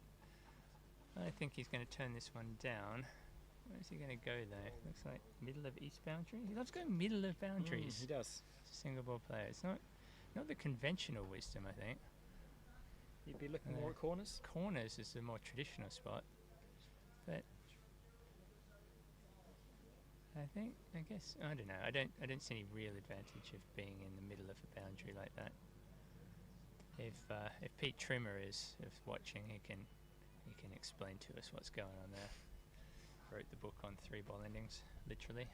I think he's going to turn this one down. Where is he going to go though? Looks like middle of east boundary. He loves going middle of boundaries. He does. It's a single ball player. It's not the conventional wisdom, I think. You'd be looking more at corners? Corners is the more traditional spot. But I guess I don't know. I don't see any real advantage of being in the middle of a boundary like that. If Pete Trimmer is watching, he can explain to us what's going on there. Wrote the book on 3-ball endings, literally.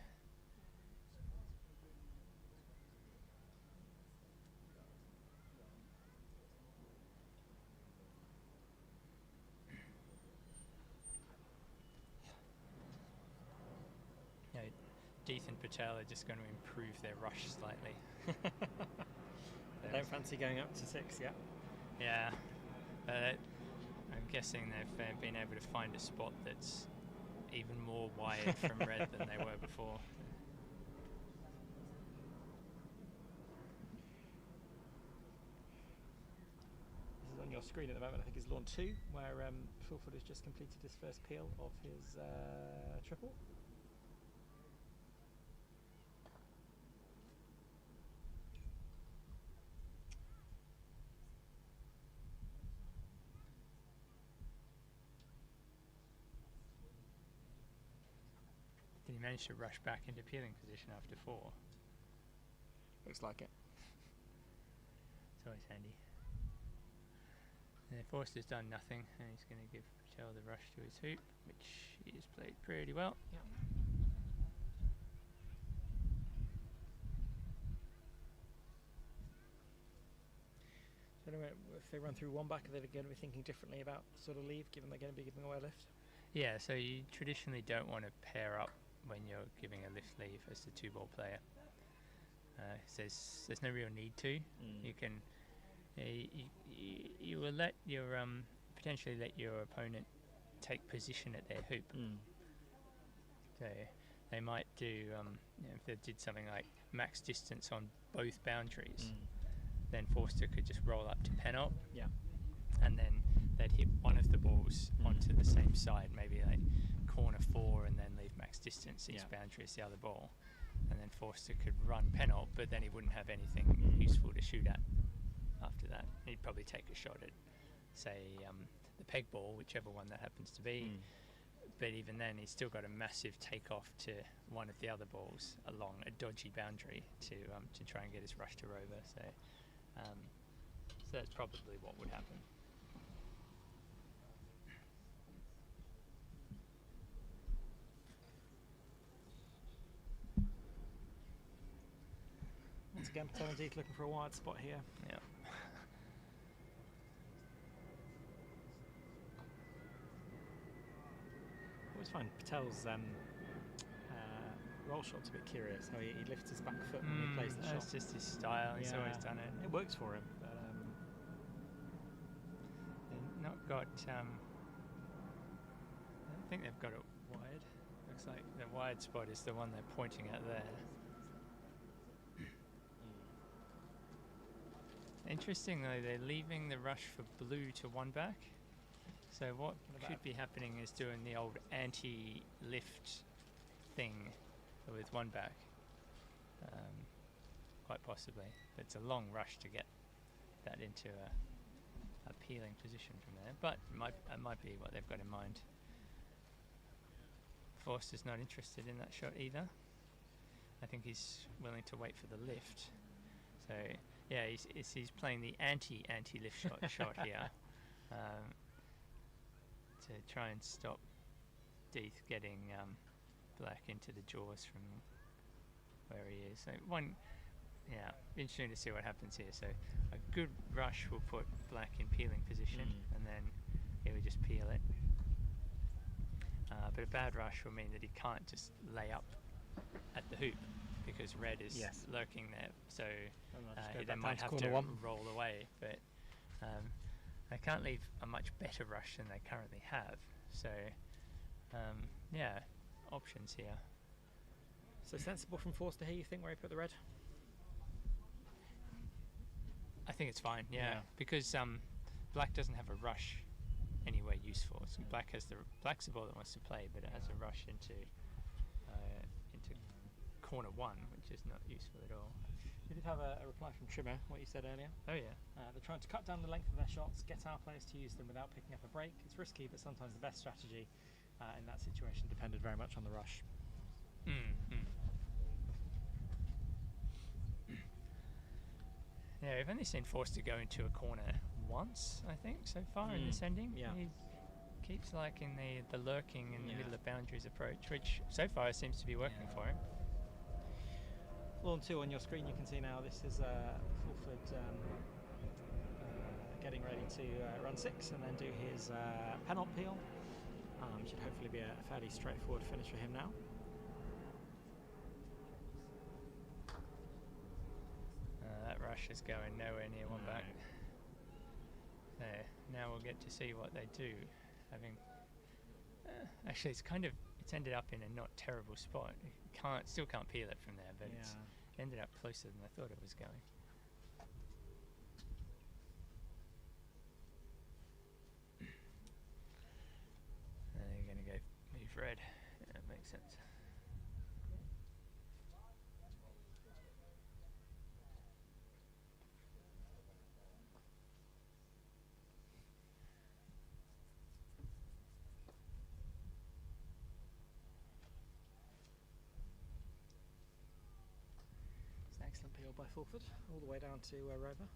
Deeth and Patel are just going to improve their rush slightly. Don't fancy going up to 6, yeah? Yeah. I'm guessing they've been able to find a spot that's even more wired from red than they were before. This is on your screen at the moment, I think, is lawn 2, where Fulford has just completed his first peel of his triple. Did he manage to rush back into peeling position after 4? Looks like it. It's always handy. And Forster's done nothing, and he's going to give Patel the rush to his hoop, which he has played pretty well. Yeah. So anyway, if they run through 1 back, are they going to be thinking differently about sort of leave, given they're going to be giving away a lift? Yeah, so you traditionally don't want to pair up when you're giving a lift leave as the 2-ball player. There's no real need to. You can you will let your potentially let your opponent take position at their hoop. So they might do, if they did something like max distance on both boundaries, then Forster could just roll up to penalty. Yeah. And then they'd hit one of the balls onto the same side, maybe like corner 4, and then leave max distance each boundary as the other ball. And then Forster could run penalty, but then he wouldn't have anything useful to shoot at after that. He'd probably take a shot at, say, the peg ball, whichever one that happens to be. But even then, he's still got a massive takeoff to one of the other balls along a dodgy boundary to try and get his rush to Rover. So that's probably what would happen. Once again, Patel's looking for a wide spot here. Yeah. I always find Patel's roll shot's a bit curious, how he lifts his back foot when he plays the shot. That's just his style. He's always done it. It works for him. But, they've not got. I don't think they've got it wide. Looks like the wide spot is the one they're pointing at there. Interestingly, they're leaving the rush for blue to one back. So what should be happening is doing the old anti-lift thing with one back. Quite possibly. But it's a long rush to get that into a appealing position from there. But it might be what they've got in mind. Forster's not interested in that shot either. I think he's willing to wait for the lift. So yeah, he's playing the anti-lift shot here to try and stop Deeth getting Black into the jaws from where he is. So interesting to see what happens here. So a good rush will put Black in peeling position, and then he would just peel it. But a bad rush will mean that he can't just lay up at the hoop, because red is lurking there, so he then might have to roll away. But they can't leave a much better rush than they currently have. So options here. So sensible from Forster here, you think, where he put the red? I think it's fine, because Black doesn't have a rush anywhere useful. So Black's the ball that wants to play, but it has a rush into corner 1, which is not useful at all. We did have a reply from Trimmer, what you said earlier. Oh yeah. They're trying to cut down the length of their shots, get our players to use them without picking up a break. It's risky, but sometimes the best strategy in that situation depended very much on the rush. Yeah, we've only seen Forster go into a corner once, I think, so far in this ending. Yeah. He keeps liking the lurking in the middle of boundaries approach, which so far seems to be working for him. Lawn 2 on your screen, you can see now this is Fulford getting ready to run 6 and then do his penalty peel. Should hopefully be a fairly straightforward finish for him now. That rush is going nowhere near one back. Now we'll get to see what they do. Actually, it's ended up in a not terrible spot. Still can't peel it from there, but it's ended up closer than I thought it was going. You're going to go move red. Yeah, that makes sense. It's an excellent peel by Fulford, all the way down to Rover.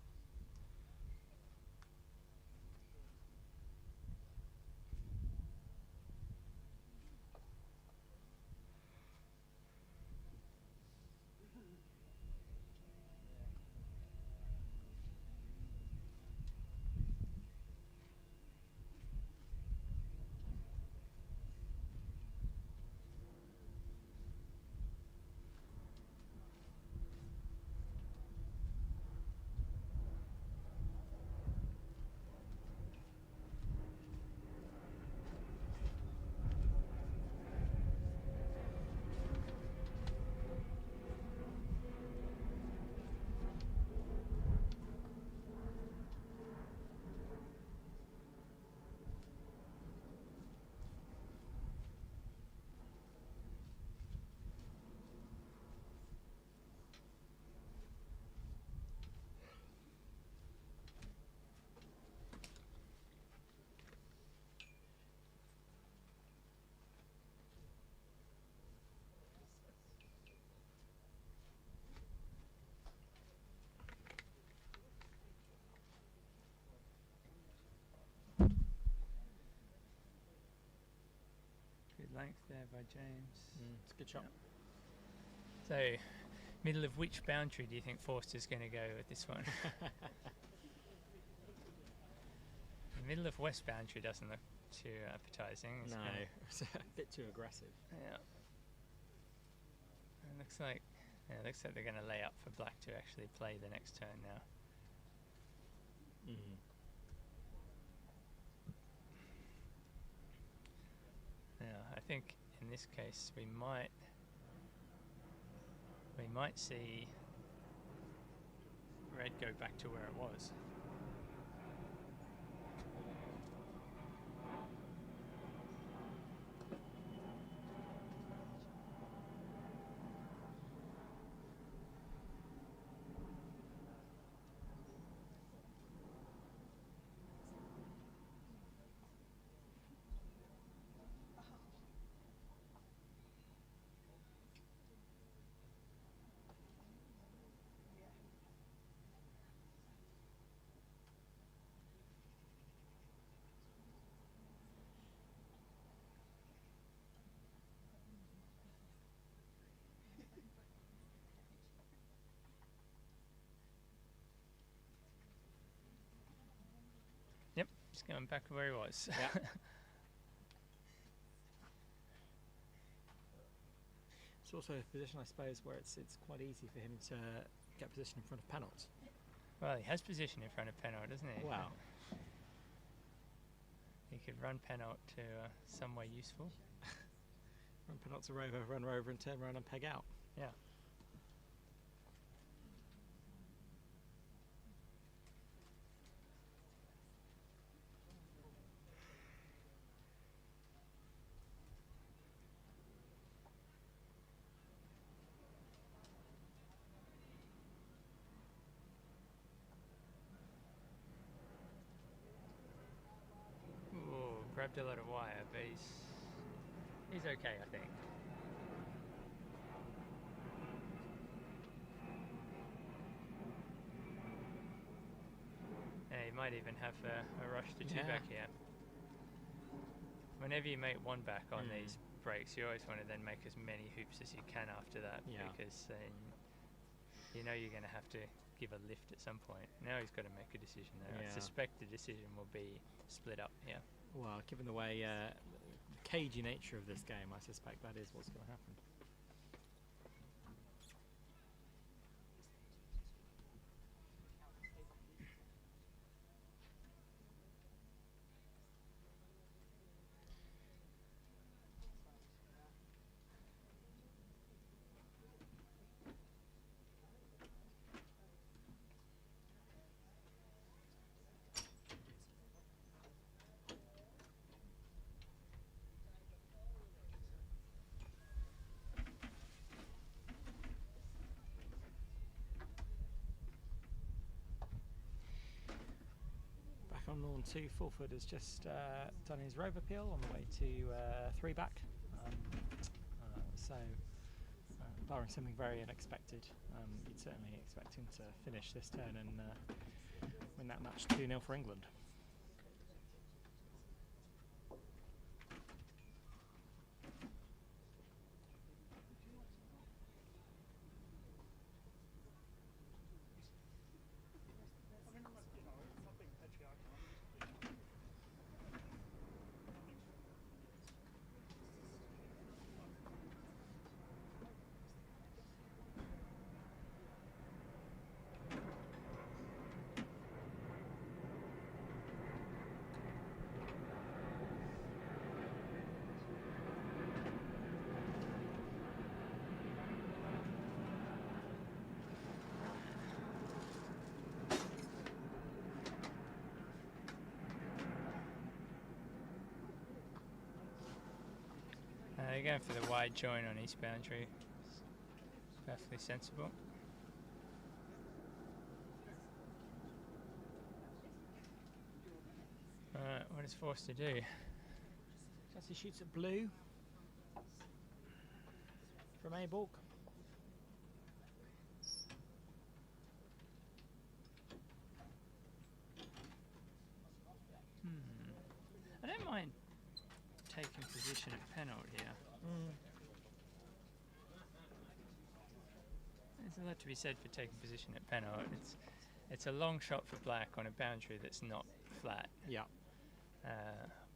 length there by James. It's a good shot. So, middle of which boundary do you think Forster's going to go with this one? The middle of west boundary doesn't look too appetising. It's a bit too aggressive. Yeah. It looks like they're going to lay up for black to actually play the next turn now. Yeah, I think in this case we might see red go back to where it was. Yep, he's going back where he was. Yeah. It's also a position, I suppose, where it's quite easy for him to get position in front of Penalt. Well, he has position in front of Penalt, doesn't he? Wow. He could run Penalt to somewhere useful. Run Penalt to Rover, run Rover and turn around and peg out. Yeah. Ooh, grabbed a lot of wire, but he's okay, I think. Yeah, he might even have a rush to two back here. Whenever you make one back on these breaks, you always want to then make as many hoops as you can after that, because you know you're going to have to give a lift at some point. Now he's got to make a decision there. I suspect the decision will be split up here. Well, given the way the cagey nature of this game, I suspect that is what's going to happen. On lawn 2, Fulford has just done his Rover peel on the way to 3 back. Barring something very unexpected, you'd certainly expect him to finish this turn and win that match 2-0 for England. They're going for the wide join on east boundary. It's perfectly sensible. Alright, what is Forster do? As he shoots at blue from A-Balk. I don't mind taking position at penalty here. There's a lot to be said for taking position at penalty. It's a long shot for black on a boundary that's not flat. Yeah.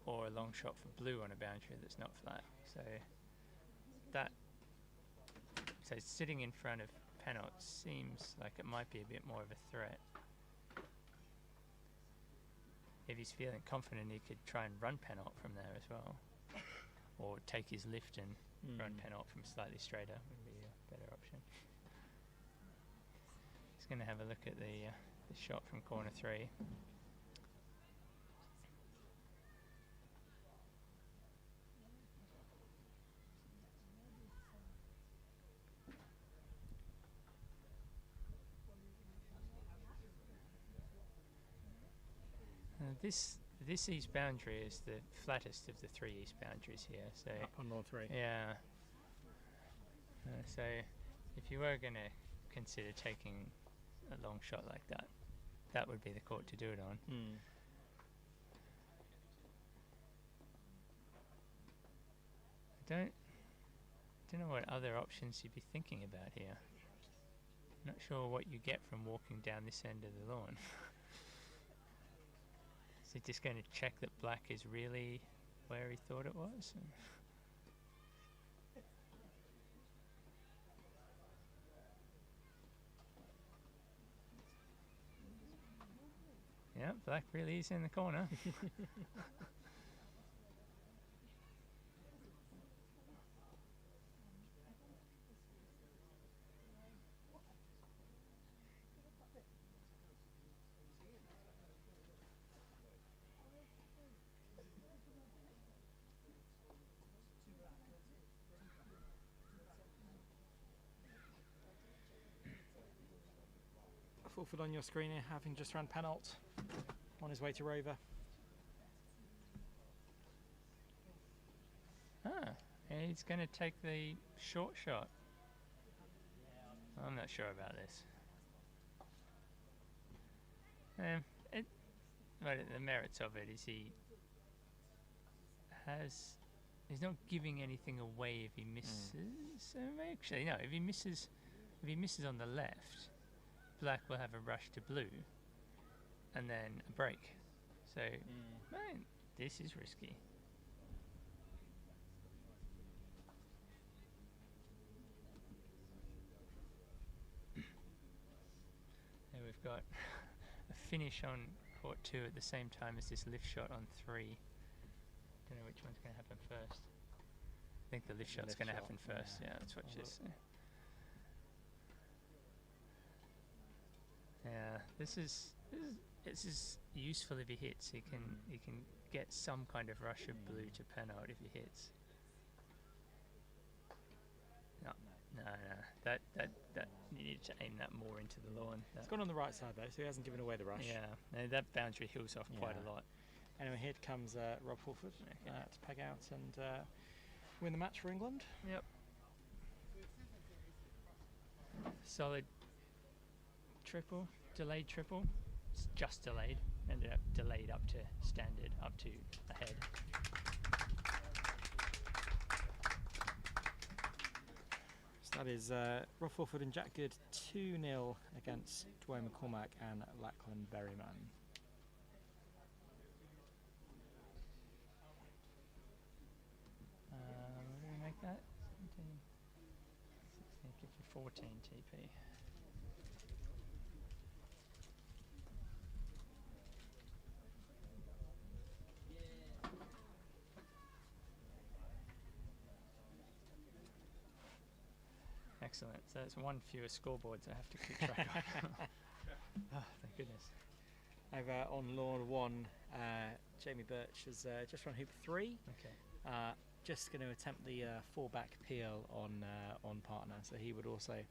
Or a long shot for blue on a boundary that's not flat. So sitting in front of penalty seems like it might be a bit more of a threat. If he's feeling confident, he could try and run penalty from there as well, or take his lift and run penalty from slightly straighter would be a better option. He's going to have a look at the shot from corner 3. This east boundary is the flattest of the 3 east boundaries here. So Up on lawn 3. yeah. So if you were going to consider taking a long shot like that, that would be the court to do it on. I don't know what other options you'd be thinking about here. Not sure what you get from walking down this end of the lawn. Is he just going to check that black is really where he thought it was? Yeah, black really is in the corner. Fulford on your screen here, having just run penalt on his way to Rover. And he's going to take the short shot. I'm not sure about this. The merits of it is he's not giving anything away if he misses. Actually, no. If he misses on the left, black will have a rush to blue, and then a break. So, man, this is risky. And we've got a finish on court 2 at the same time as this lift shot on 3. Don't know which one's going to happen first. I think the lift shot's going to happen first. Yeah, that's what she said. Yeah, this is useful if he hits. He can get some kind of rush of blue to pen out if he hits. No. That you need to aim that more into the lawn. It's gone on the right side though, so he hasn't given away the rush. Yeah, that boundary hills off quite a lot. Anyway, here comes Rob Fulford to peg out and win the match for England. Yep. Solid triple, delayed triple. It's just delayed. Ended up delayed up to standard, up to ahead. So that is Rob Fulford and Jack Good 2-0 against Dwayne McCormack and Lachlan Berryman. What do we make that? 17, 16, 15, 14 TP. Excellent. So that's one fewer scoreboards I have to keep track of. Oh, thank goodness. Over on lawn 1, Jamie Birch has just run hoop 3. Okay. Just going to attempt the fallback peel on partner. So he would also,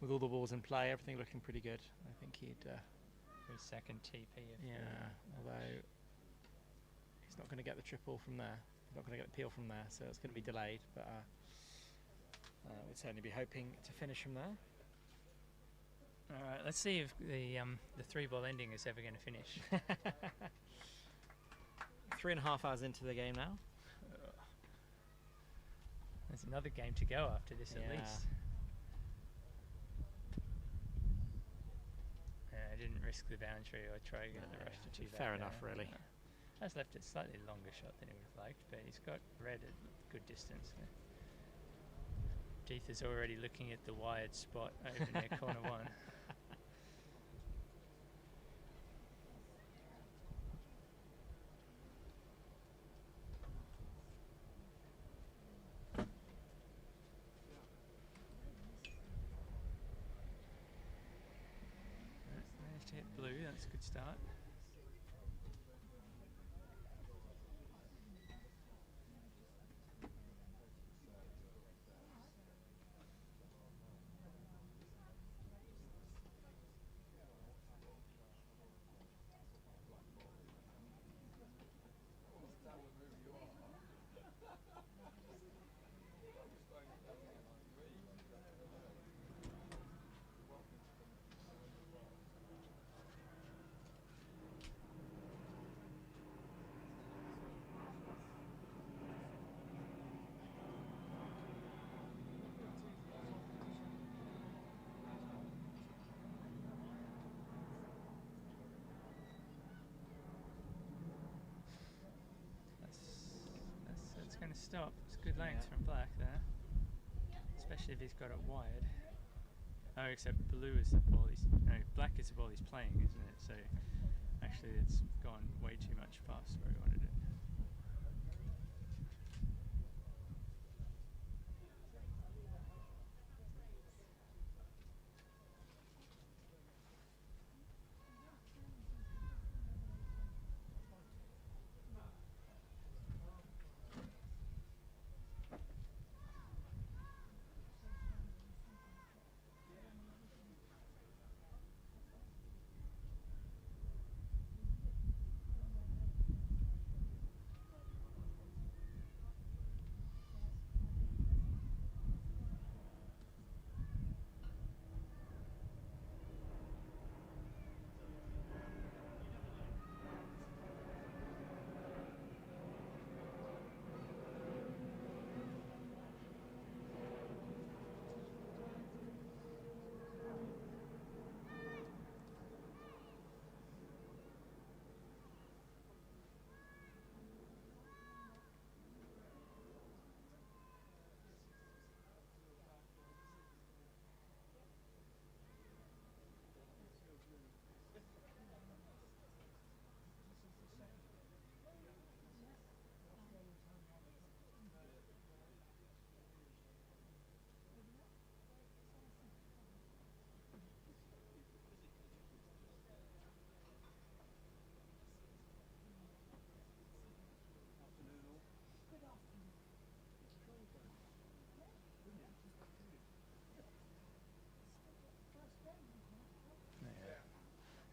with all the balls in play, everything looking pretty good. I think he'd. His second TP. Although he's not going to get the triple from there. He's not going to get the peel from there, so it's going to be delayed. But we'd certainly be hoping to finish from there. All right. Let's see if the 3-ball ending is ever going to finish. 3.5 hours into the game now. There's another game to go after this at Yeah. least. I didn't risk the boundary or try to get the rush to two back Fair there. enough, really. Has left a slightly longer shot than he would have liked, but he's got red at good distance. Deeth is already looking at the wired spot over near corner one. Managed to hit blue, that's a good start. That's going to stop. It's good length from black there, especially if he's got it wired. Oh, except blue is the ball. No, black is the ball he's playing, isn't it? So actually, it's gone way too much past where he wanted it.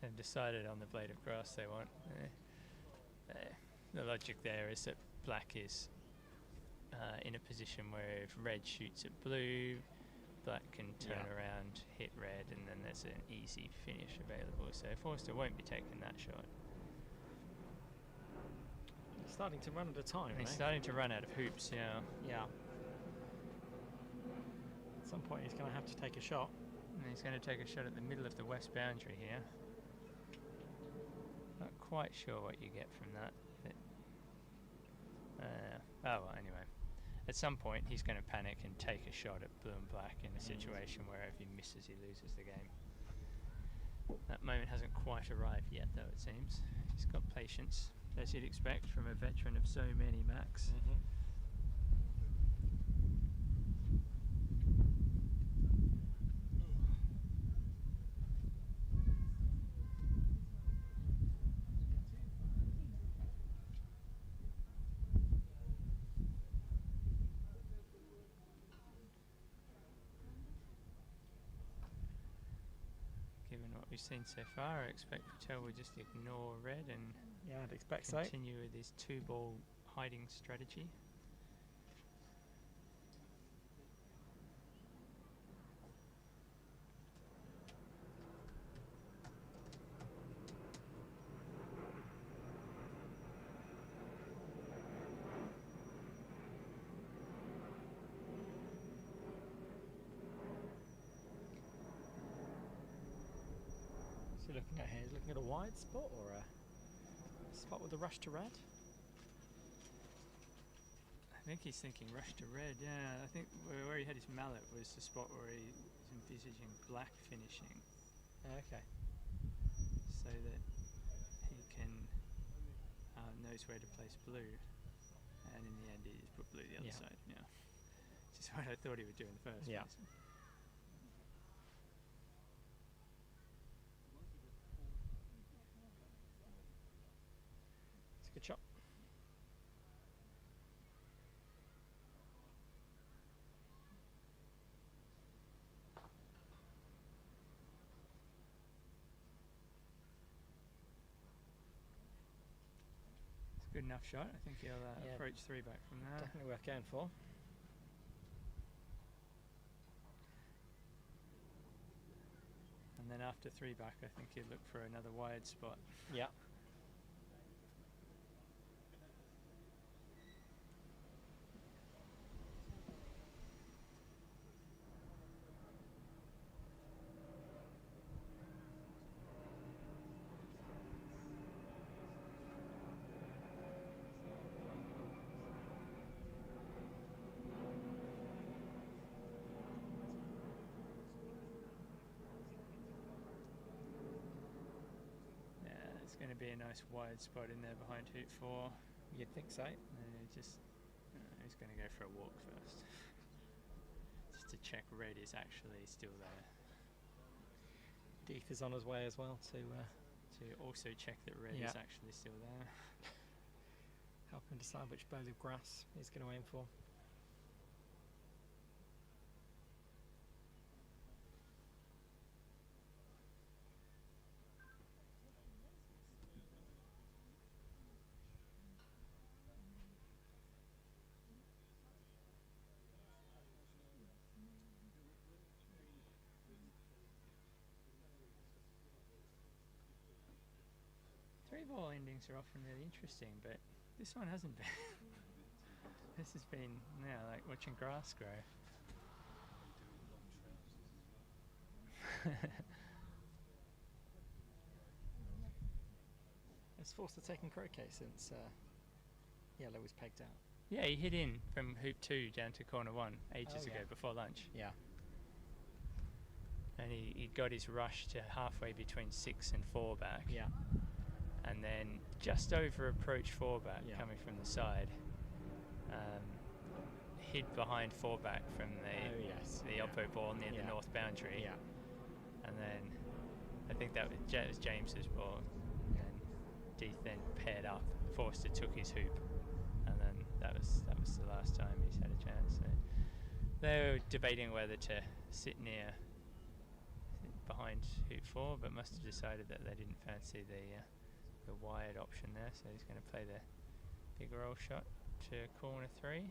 They've decided on the blade of grass they want. The logic there is that black is in a position where if red shoots at blue, black can turn around, hit red, and then there's an easy finish available. So Forster won't be taking that shot. He's starting to run out of time. He's starting to run out of hoops, yeah. Yeah. At some point he's going to have to take a shot. And he's going to take a shot at the middle of the west boundary here. Not quite sure what you get from that. Oh, well, anyway. At some point he's going to panic and take a shot at blue and black in a situation where if he misses, he loses the game. That moment hasn't quite arrived yet, though, it seems. He's got patience, as you'd expect from a veteran of so many Macs. Given what we've seen so far, I expect Patel will just ignore red and I'd expect so. continue with his two-ball hiding strategy. we're looking at here? He's looking at a wide spot or a spot with a rush to red? I think he's thinking rush to red, yeah. I think where he had his mallet was the spot where he was envisaging black finishing, Okay. so that he can knows where to place blue, and in the end he just put blue the other Yeah. side, yeah. Which is what I thought he would do in the first Yeah. place. It's a good shot. It's a good enough shot. I think he'll Yeah. approach 3 back from there. Definitely worth going for. And then after 3 back, I think he'll look for another wide spot. Yeah. Yeah, it's going to be a nice wide spot in there behind hoop 4. You'd think so. He's going to go for a walk first, just to check red is actually still there. Deeth is on his way as well to To also check that red Yeah. is actually still there. help him decide which bowl of grass he's going to aim for. Three-ball endings are often really interesting, but this one hasn't been. This has been, like watching grass grow. It's forced to taking croquet since yellow was pegged out. Yeah, he hit in from hoop 2 down to corner 1 ages Oh, yeah. ago before lunch. Yeah. And he got his rush to halfway between 6 and 4 back. Yeah. And then just over approach 4 back Yeah. coming from the side. Hid behind 4 back from the oppo ball near the north boundary. Yeah. And then I think that was James's ball. And Deeth then paired up. Forster took his hoop. And then that was the last time he's had a chance. So they were debating whether to sit behind hoop 4, but must have decided that they didn't fancy the wide option there, so he's going to play the big roll shot to corner 3.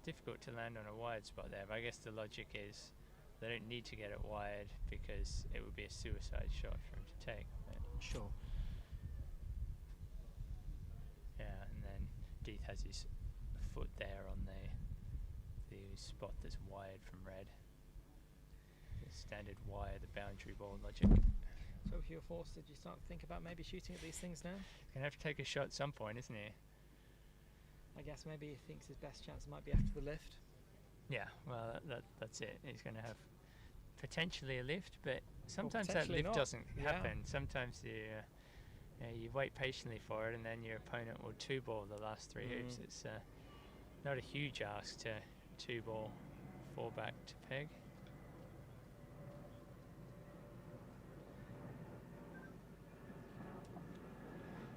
Difficult to land on a wide spot there, but I guess the logic is they don't need to get it wide because it would be a suicide shot for him to take. But Sure. yeah, and then Deeth has his foot there on the spot that's wide from red. The standard wire, the boundary ball logic. So if you were forced, did you start to think about maybe shooting at these things now? He's going to have to take a shot at some point, isn't he? I guess maybe he thinks his best chance might be after the lift. Yeah, well, that's it. He's going to have potentially a lift, but sometimes that potentially lift not. doesn't Yeah. happen. Sometimes you wait patiently for it, and then your opponent will 2-ball the last 3 hoops. It's not a huge ask to 2-ball 4 back to peg.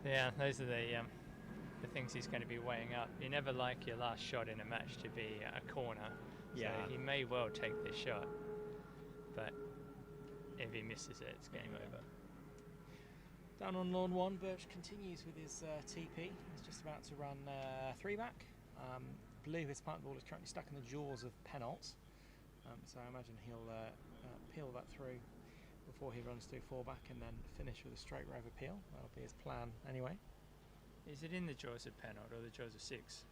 Yeah, those are the things he's going to be weighing up. You never like your last shot in a match to be a corner. Yeah. So he may well take this shot, but if he misses it, it's game over. Down on lawn 1, Birch continues with his TP. He's just about to run 3 back. Blue, his partner ball, is currently stuck in the jaws of Penalt. So I imagine he'll peel that through before he runs through 4 back and then finish with a straight rover peel. That'll be his plan anyway. Is it in the jaws of Penalt or the jaws of 6?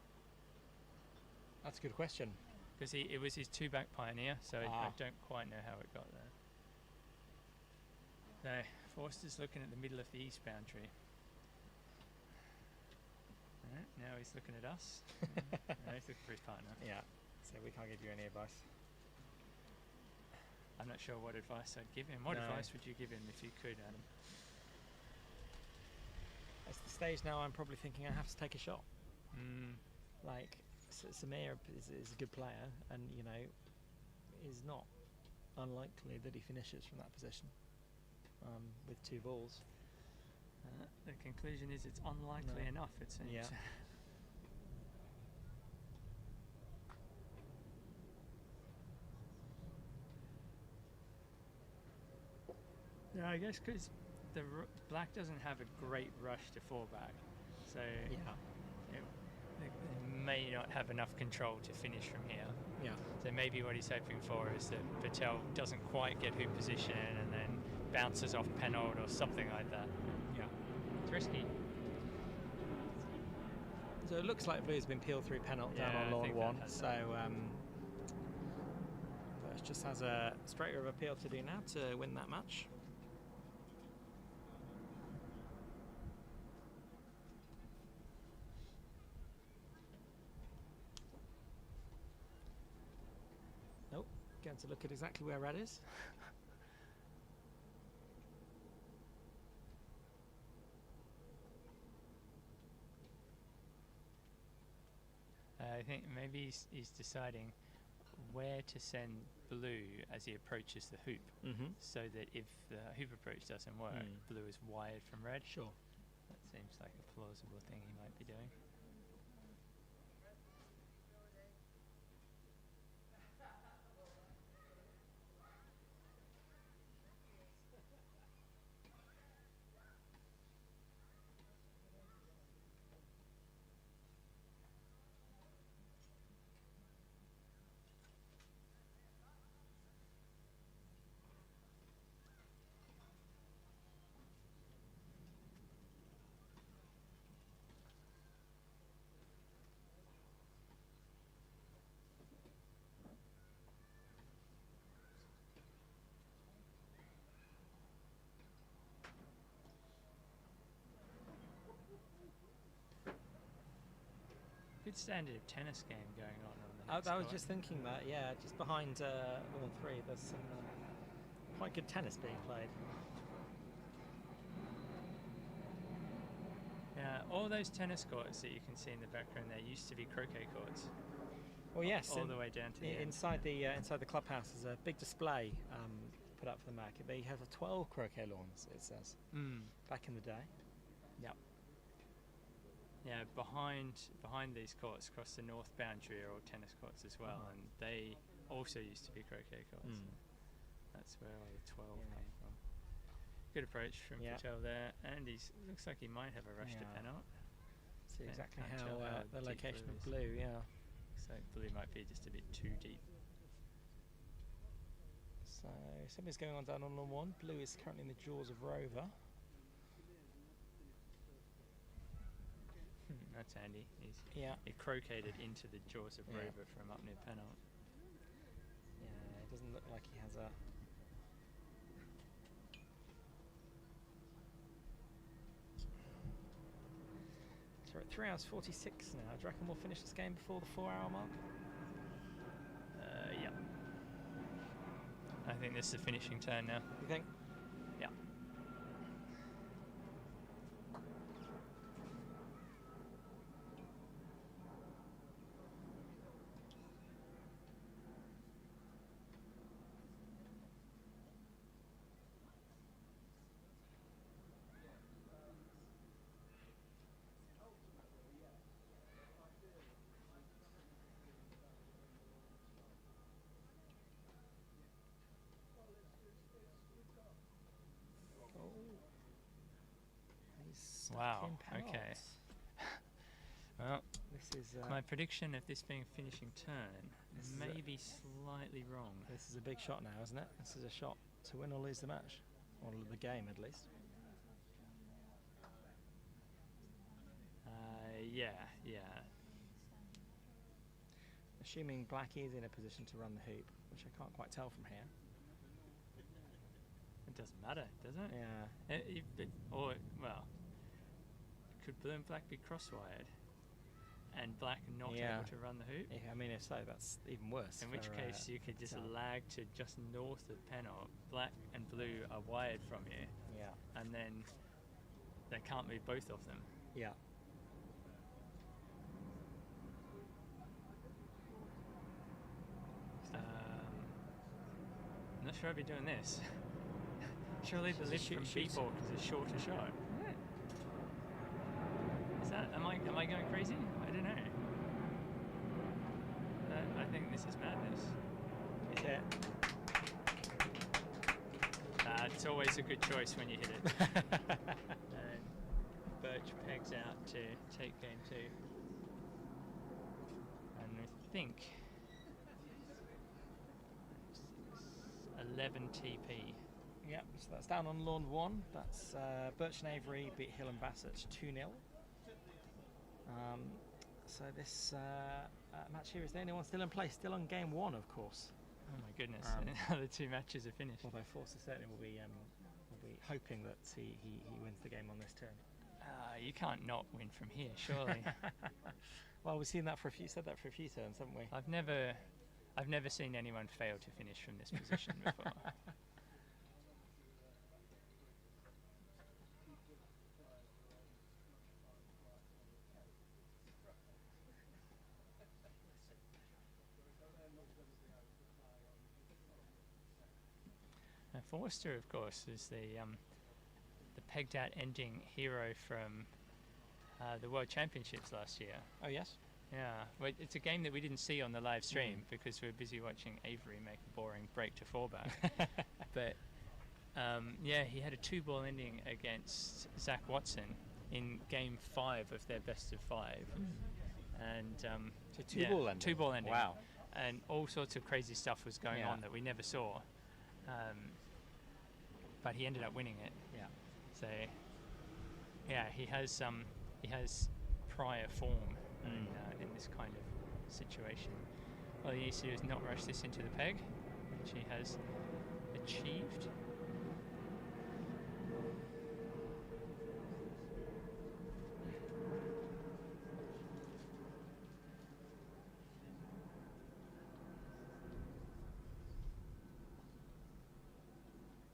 That's a good question. Because it was his 2 back pioneer, so I don't quite know how it got there. So Forster's looking at the middle of the east boundary. Right, now he's looking at us. No, he's looking for his partner. Yeah, so we can't give you any advice. I'm not sure what advice I'd give him. What No. advice would you give him if you could, Adam? It's the stage now I'm probably thinking I have to take a shot. Mm. Like, Samir is a good player, and, you know, is not unlikely that he finishes from that position with 2 balls. The conclusion is it's unlikely No. enough, it seems. Yeah. No, I guess because black doesn't have a great rush to 4-back, so Yeah. it may not have enough control to finish from here. Yeah. So maybe what he's hoping for is that Patel doesn't quite get hoop position and then bounces off Pennold or something like that. Yeah. It's risky. So it looks like Blue's been peeled through Pennold down Yeah, I on lawn think that 1. has So Birch just has a straighter of appeal to do now to win that match. Nope. Going to look at exactly where red is. I think maybe he's deciding where to send blue as he approaches the hoop, so that if the hoop approach doesn't work, blue is wired from red. Sure. That seems like a plausible thing he might be doing. Good standard of tennis game going on the next I was court. just thinking that, yeah, just behind lawn 3 there's some quite good tennis being played. Yeah, all those tennis courts that you can see in the background there used to be croquet courts. Well, yes, all the way down to the end. inside the clubhouse is a big display put up for the market. They have 12 croquet lawns, it says, back in the day. Yep. Yeah, behind these courts, across the north boundary, are all tennis courts as well, and they also used to be croquet courts. That's where all the 12 came from. Good approach from Patel there, and looks like he might have a rush to penalty. See exactly Can't tell how how the deep location blue of is. blue, yeah. So blue might be just a bit too deep. So something's going on down on lawn 1. Blue is currently in the jaws of Rover. That's handy. He croqueted into the jaws of Yeah. Rover from up near penalty. Yeah, it doesn't look like he has a... So we're at 3 hours 46 now. Do you reckon we'll finish this game before the 4-hour mark? Yeah. I think this is the finishing turn now. You think? Yeah. Wow. Okay. Well, this is my prediction of this being a finishing turn may be slightly wrong. This is a big shot now, isn't it? This is a shot to win or lose the match, or the game at least. Yeah. Assuming black is in a position to run the hoop, which I can't quite tell from here. doesn't matter, does it? Yeah. Could blue and black be crosswired and black not Yeah. able to run the hoop? Yeah, I mean, if so, that's even worse. In which for, case you could just Patel. lag to just north of penalt. Black and blue are wired from you, Yeah. and then they can't move both of them. Yeah. I'm not sure I'd be doing this. Surely the lift from B-ball is a shorter shot. Is that? Am I going crazy? I don't know. I think this is madness. Yeah. It's always a good choice when you hit it. And Birch pegs out to take game 2. And I think 11 TP. Yep, so that's down on lawn 1. That's Birch and Avery beat Hill and Bassett 2-0. So this match here is the only one still in play, still on game 1, of course. Oh my goodness, the other 2 matches are finished. Although Forster certainly will be hoping that he wins the game on this turn. You can't not win from here, surely. Well, we've seen that said that for a few turns, haven't we? I've never seen anyone fail to finish from this position before. Now, Forster, of course, is the pegged out ending hero from the World Championships last year. Oh yes. Yeah, well, it's a game that we didn't see on the live stream because we were busy watching Avery make a boring break to fallback. But he had a 2-ball ending against Zach Watson in game 5 of their best of 5. And So 2-ball ending. 2-ball ending. Wow. And all sorts of crazy stuff was going on that we never saw. But he ended up winning it. Yeah. So yeah, he has prior form in this kind of situation. All he needs to do is not rush this into the peg, which he has achieved.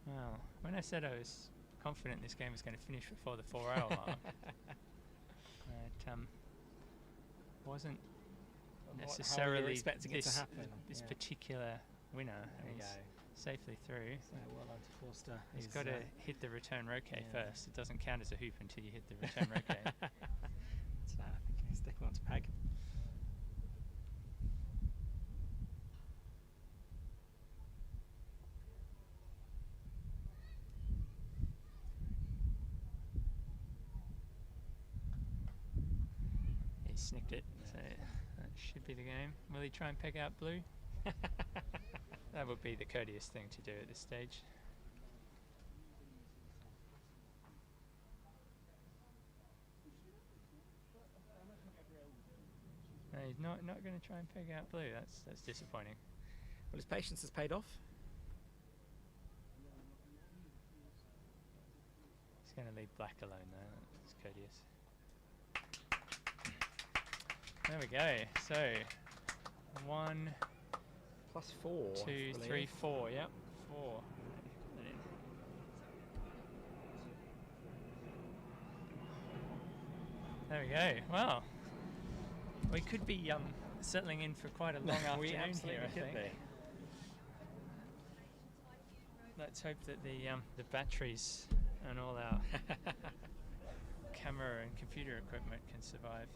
Well, when I said I was confident this game was going to finish before the 4-hour mark, it wasn't necessarily expecting it to happen. This particular winner. He's safely through. So well done to Forster. He's got to hit the return roquet first. It doesn't count as a hoop until you hit the return roquet. So I think he's sticking on to peg. He snicked it, so that should be the game. Will he try and peg out blue? That would be the courteous thing to do at this stage. No, he's not going to try and peg out blue. That's disappointing. Well, his patience has paid off. He's going to leave black alone though. That's courteous. There we go. So 1 +4. 2 3 4. Yep, 4. There we go. Well, we could be settling in for quite a long afternoon here, I think. Let's hope that the batteries and all our camera and computer equipment can survive.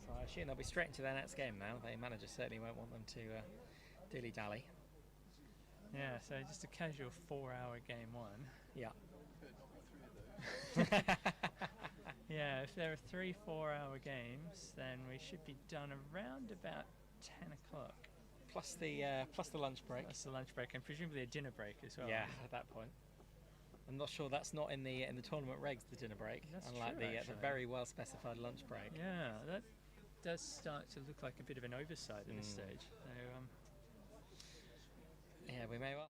So I assume they'll be straight into their next game now. The manager certainly won't want them to dilly-dally. Yeah, so just a casual 4-hour game 1. Yeah. Yeah, if there are 3 4-hour games, then we should be done around about 10 o'clock. Plus the lunch break. That's the lunch break, and presumably a dinner break as well. Yeah, at that point. I'm not sure that's not in the tournament regs, the dinner break. That's unlike true, the very well specified lunch break. Yeah, that does start to look like a bit of an oversight at this stage. So, yeah, we may well.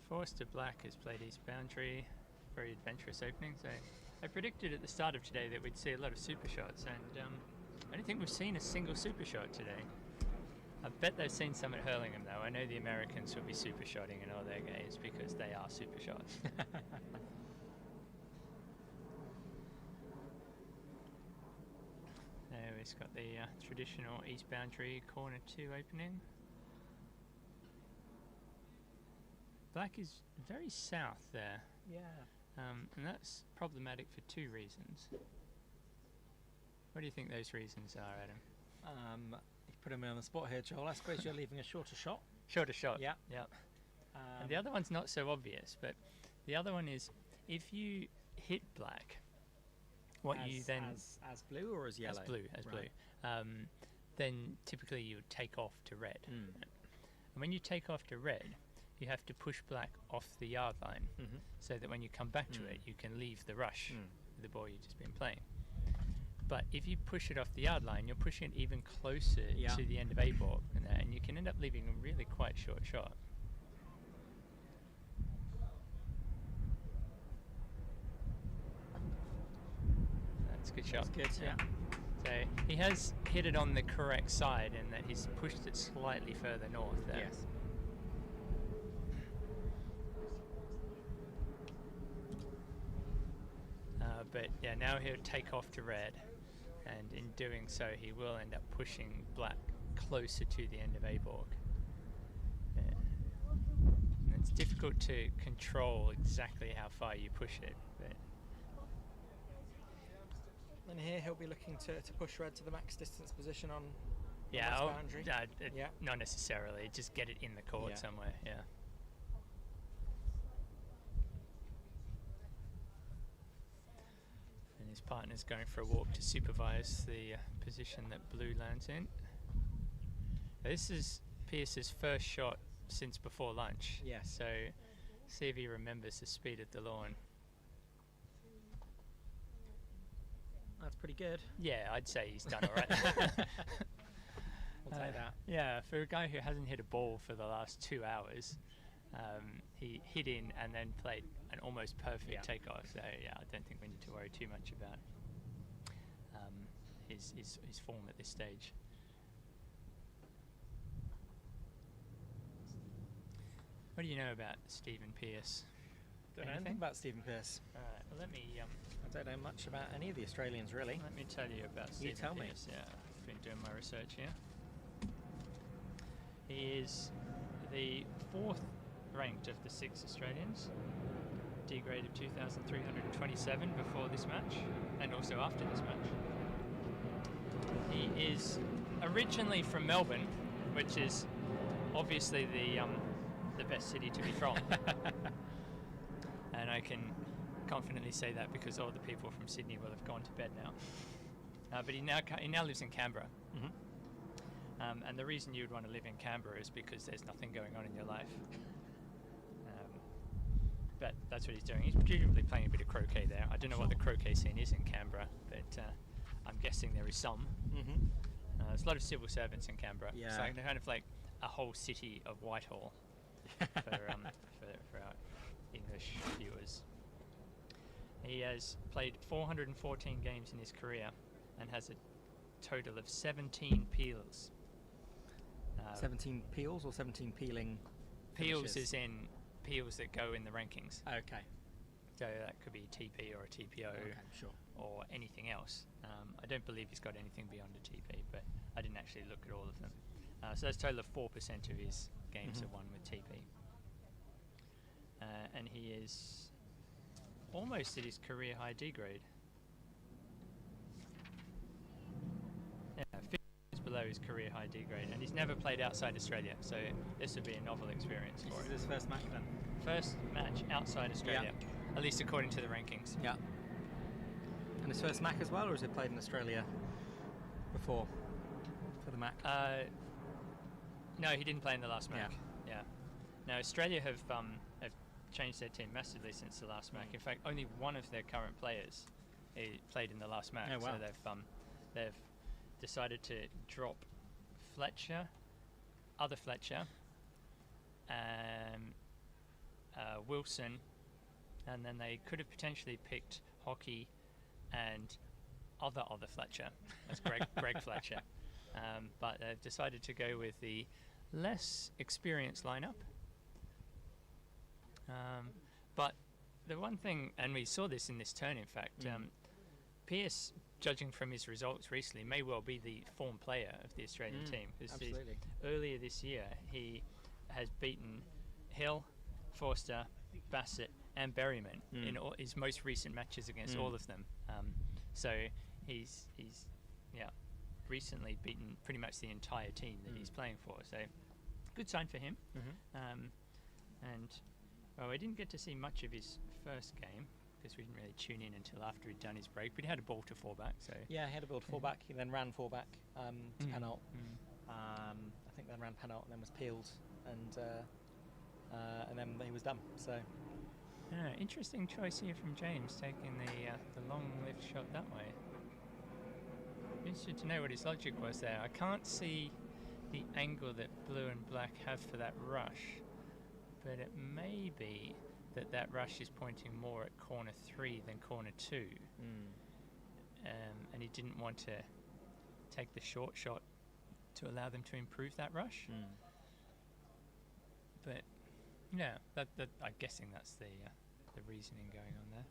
Forster Black has played East Boundary, very adventurous opening. So I predicted at the start of today that we'd see a lot of super shots, and I don't think we've seen a single super shot today. I bet they've seen some at Hurlingham though. I know the Americans will be super shotting in all their games because they are super shots. There we've got the traditional East Boundary corner 2 opening. Black is very south there, Yeah. and that's problematic for 2 reasons. What do you think those reasons are, Adam? You put him on the spot here, Joel. I suppose you're leaving a shorter shot. Shorter shot. Yeah. Yeah. And the other one's not so obvious, but the other one is if you hit black, what you then as blue or as yellow? As Right. blue. Then typically you would take off to red. Mm. And when you take off to red, you have to push black off the yard line Mhm. so that when you come back to Mm. it, you can leave the rush Mm. with the ball you've just been playing. But if you push it off the yard line, you're pushing it even closer Yeah. to the end of A-ball, and you can end up leaving a really quite short shot. That's a good shot. That's good, yeah. So he has hit it on the correct side in that he's pushed it slightly further north there. Yes. But yeah, now he'll take off to red, and in doing so he will end up pushing black closer to the end of A-Borg. Yeah. And it's difficult to control exactly how far you push it, but And here he'll be looking to push red to the max distance position on yeah, the boundary. Yeah. not necessarily, just get it in the court Yeah. somewhere, yeah. And his partner's going for a walk to supervise the position that blue lands in. This is Pierce's first shot since before lunch. Yes. So see if he remembers the speed of the lawn. That's pretty good. Yeah, I'd say he's done all right. We'll take that. Yeah, for a guy who hasn't hit a ball for the last 2 hours, he hit in and then played an almost perfect Yeah. takeoff. So yeah, I don't think we need to worry too much about his form at this stage. What do you know about Stephen Pearce? Don't know anything about Stephen Pearce. All right, well let me I don't know much about any of the Australians, really. let me tell you about Stephen tell me. Pearce. Yeah, I've been doing my research here. He is the 4th ranked of the 6 Australians, D grade of 2,327 before this match and also after this match. He is originally from Melbourne, which is obviously the best city to be from. And I can confidently say that because all the people from Sydney will have gone to bed now. But he now lives in Canberra. Mhm. And the reason you would want to live in Canberra is because there's nothing going on in your life. But that's what he's doing. He's presumably playing a bit of croquet there. I don't know what the croquet scene is in Canberra, but I'm guessing there is some. Mm-hmm. There's a lot of civil servants in Canberra. Yeah. It's like kind of like a whole city of Whitehall for our English viewers. He has played 414 games in his career and has a total of 17 peels. 17 peels or 17 peeling Peels finishes? is in peels that go in the rankings. Okay. So that could be a TP or a TPO Okay, sure. or anything else. I don't believe he's got anything beyond a TP, but I didn't actually look at all of them. So that's a total of 4% of his games are won with TP. And he is almost at his career high D grade. Yeah, 50 is below his career high D grade, and he's never played outside Australia, so this would be a novel experience This for is him. his first match then? First match outside Australia, at least according to the rankings. Yeah. And his first MAC as well, or has he played in Australia before for the MAC? No, he didn't play in the last MAC. Yeah. Yeah. Now Australia have changed their team massively since the last MAC. In fact, only one of their current players played in the last MAC. Oh, wow. So they've decided to drop Fletcher, other Fletcher, Wilson, and then they could have potentially picked Hockey and other Fletcher. That's Greg Fletcher. But they've decided to go with the less experienced lineup. But the one thing, and we saw this in this turn, in fact, Pearce, judging from his results recently, may well be the form player of the Australian team. Absolutely. Earlier this year, he has beaten Hill, Forster, Bassett, and Berryman in all his most recent matches against all of them. So he's recently beaten pretty much the entire team that he's playing for. So good sign for him. And well, I didn't get to see much of his first game because we didn't really tune in until after he'd done his break. But he had a ball to fullback. So Yeah, he had a ball to fullback. He then ran fullback to penalt. I think then ran penalt and then was peeled, and then he was done. So yeah, interesting choice here from James, taking the long lift shot that way. Interested to know what his logic was there. I can't see the angle that blue and black have for that rush, but it may be that rush is pointing more at corner 3 than corner 2. And he didn't want to take the short shot to allow them to improve that rush. But yeah, that I'm guessing that's the reasoning going on there.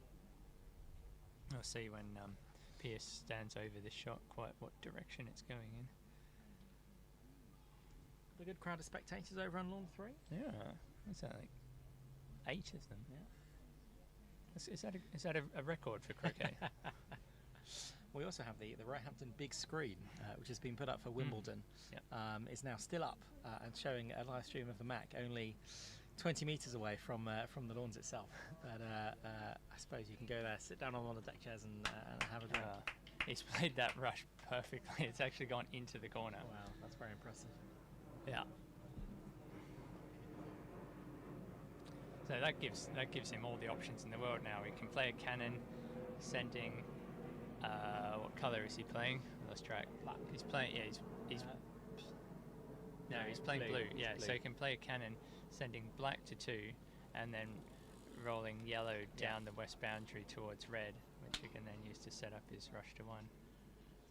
I'll see when Pearce stands over the shot quite what direction it's going in. a good crowd of spectators over on lawn 3. Yeah, what's that, like 8 of them? Yeah. Is that a record for croquet? We also have the Roehampton big screen, which has been put up for Wimbledon. Is now still up and showing a live stream of the Mac, only 20 metres away from the lawns itself. But I suppose you can go there, sit down on one of the deck chairs and have a drink. He's played that rush perfectly. It's actually gone into the corner. Wow, that's very impressive. Yeah. So that gives him all the options in the world now. He can play a cannon, sending. What colour is he playing? I lost track. Black. He's playing. Yeah, he's playing blue. Yeah, blue. so he can play a cannon, sending black to 2, and then rolling yellow down the west boundary towards red, which he can then use to set up his rush to 1.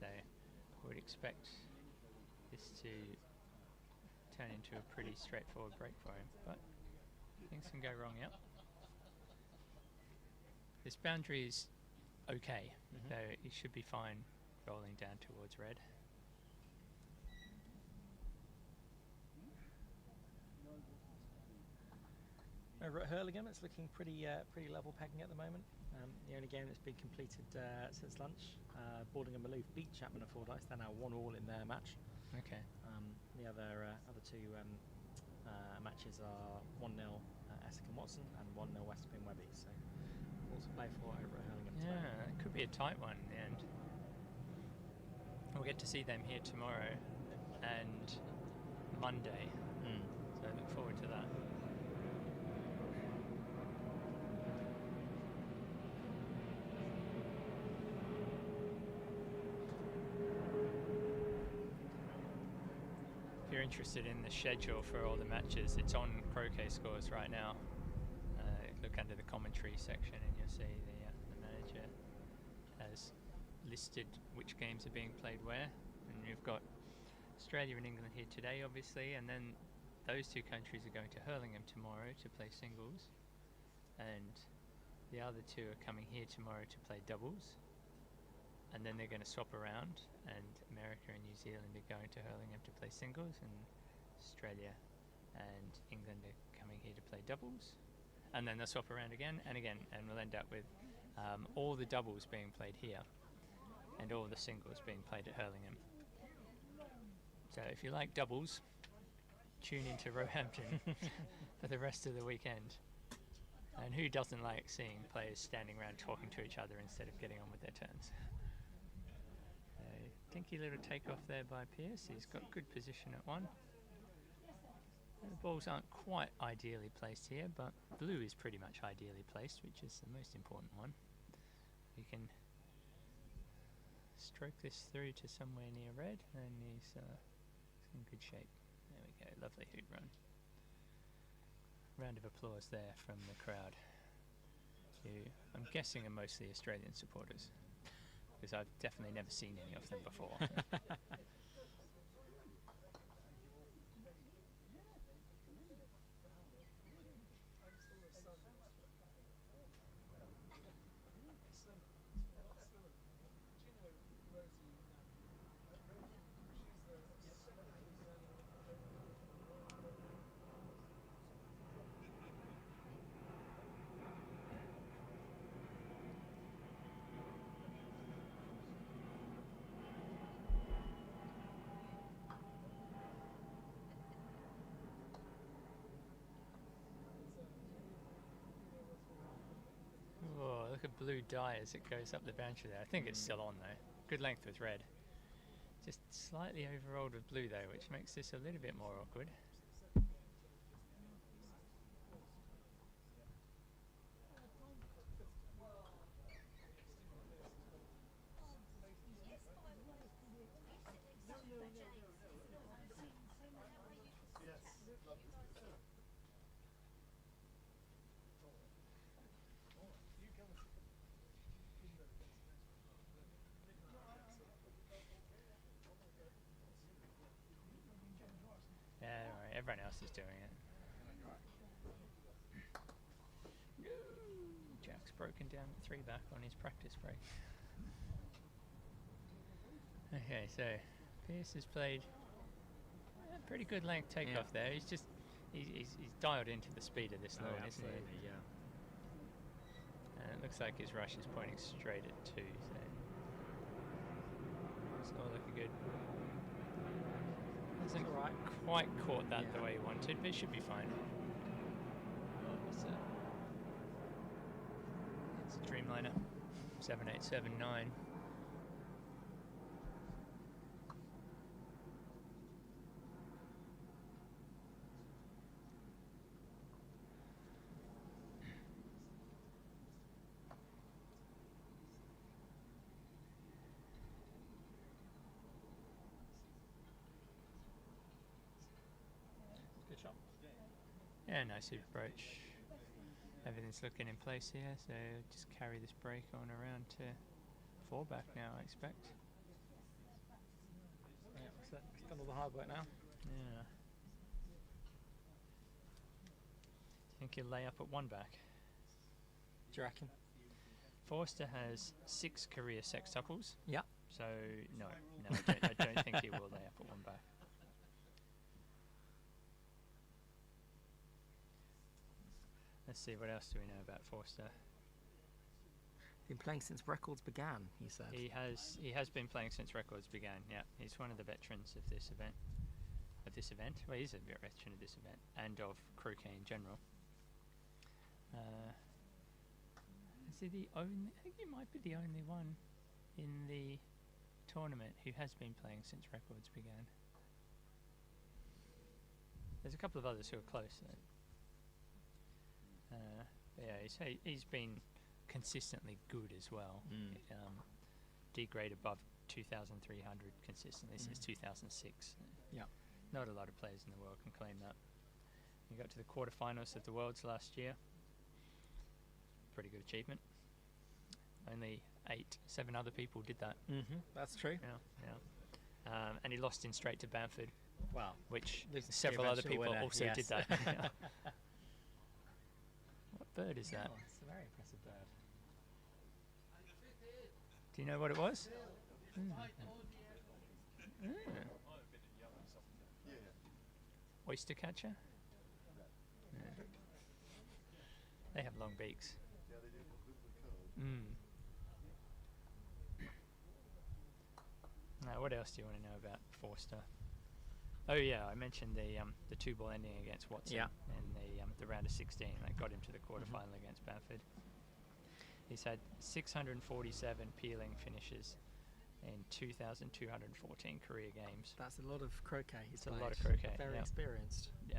So I would expect this to turn into a pretty straightforward break for him, but things can go wrong. Yep. This boundary is okay, so he should be fine rolling down towards red. Over at Hurlingham, it's looking pretty level pegging at the moment. The only game that's been completed since lunch, Boarding and Maloof beat Chapman and Fordyce. They're now 1-1 in their match. Okay. The other two matches are 1-0 Essex and Watson and 1-0 Westby and Webby. So all to play for over at Hurlingham today. Yeah, it could be a tight one in the end. We'll get to see them here tomorrow and Monday. So I look forward to that. If you're interested in the schedule for all the matches, it's on Croquet Scores right now. Look under the commentary section and you'll see the manager has listed which games are being played where. And you've got Australia and England here today, obviously, and then those two countries are going to Hurlingham tomorrow to play singles, and the other two are coming here tomorrow to play doubles. And then they're going to swap around, and America and New Zealand are going to Hurlingham to play singles, and Australia and England are coming here to play doubles. And then they'll swap around again and again, and we'll end up with all the doubles being played here and all the singles being played at Hurlingham. So if you like doubles, tune into Roehampton for the rest of the weekend. And who doesn't like seeing players standing around talking to each other instead of getting on with their turns? Dinky little takeoff there by Pearce. He's got good position at 1. The balls aren't quite ideally placed here, but blue is pretty much ideally placed, which is the most important one. You can stroke this through to somewhere near red, and he's in good shape. There we go, lovely hoot run. Round of applause there from the crowd, who I'm guessing are mostly Australian supporters, because I've definitely never seen any of them before. Oh, look at blue dye as it goes up the boundary there. I think it's still on though. Good length with red. Just slightly overrolled with blue though, which makes this a little bit more awkward. Yeah, alright, everyone else is doing it. Jack's broken down the 3-back on his practice break. Okay, so Pierce has played a pretty good length takeoff there. He's just he's dialed into the speed of this lawn, isn't he? Yeah. And it looks like his rush is pointing straight at 2, so it's all looking good. Hasn't quite caught that the way he wanted, but it should be fine. What's that? It's a Dreamliner 7879. Good shot. Yeah, nice super approach. Everything's looking in place here, so just carry this break on around to 4-back now, I expect. Yeah, so he's done all the hard work now. Yeah. Do you think he'll lay up at 1-back? Do you reckon? Forster has 6 career sextuples, Yeah. so no, I don't think he will lay up at 1-back. Let's see, what else do we know about Forster? Been playing since records began, he said. He has been playing since records began. Yeah, he's one of the veterans of this event. Well, he's a veteran of this event and of croquet in general. Is he the only? I think he might be the only one in the tournament who has been playing since records began. There's a couple of others who are close though. Yeah, he's been consistently good as well. D grade above 2,300 consistently since 2006. Yeah. Not a lot of players in the world can claim that. He got to the quarterfinals of the Worlds last year. Pretty good achievement. Only 7 other people did that. That's true. Yeah. And he lost in straight to Bamford. Wow. Which This is the several other eventual people winner, also yes. did that. What bird is that? Oh, it's a very impressive bird. Do you know what it was? Oyster catcher? Yeah. They have long beaks. Now, what else do you want to know about Forster? Oh yeah, I mentioned the 2-ball ending against Watson in the round of 16. That got him to the quarterfinal against Bamford. He's had 647 peeling finishes in 2,214 career games. That's a lot of croquet. It's a lot of croquet. Very experienced. Yeah.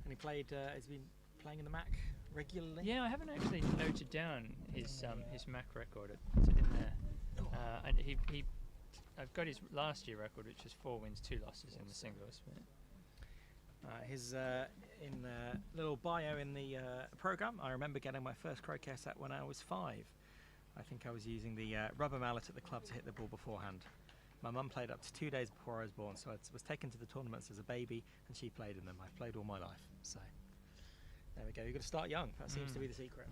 And he played. Has been playing in the Mac regularly. Yeah, I haven't actually noted down his Mac record. It's in there, and he. I've got his last year record, which was 4 wins, 2 losses in the singles. His in little bio in the program, I remember getting my first croquet set when I was 5. I think I was using the rubber mallet at the club to hit the ball beforehand. My mum played up to 2 days before I was born, so I was taken to the tournaments as a baby, and she played in them. I've played all my life, so there we go. You've got to start young. That seems to be the secret.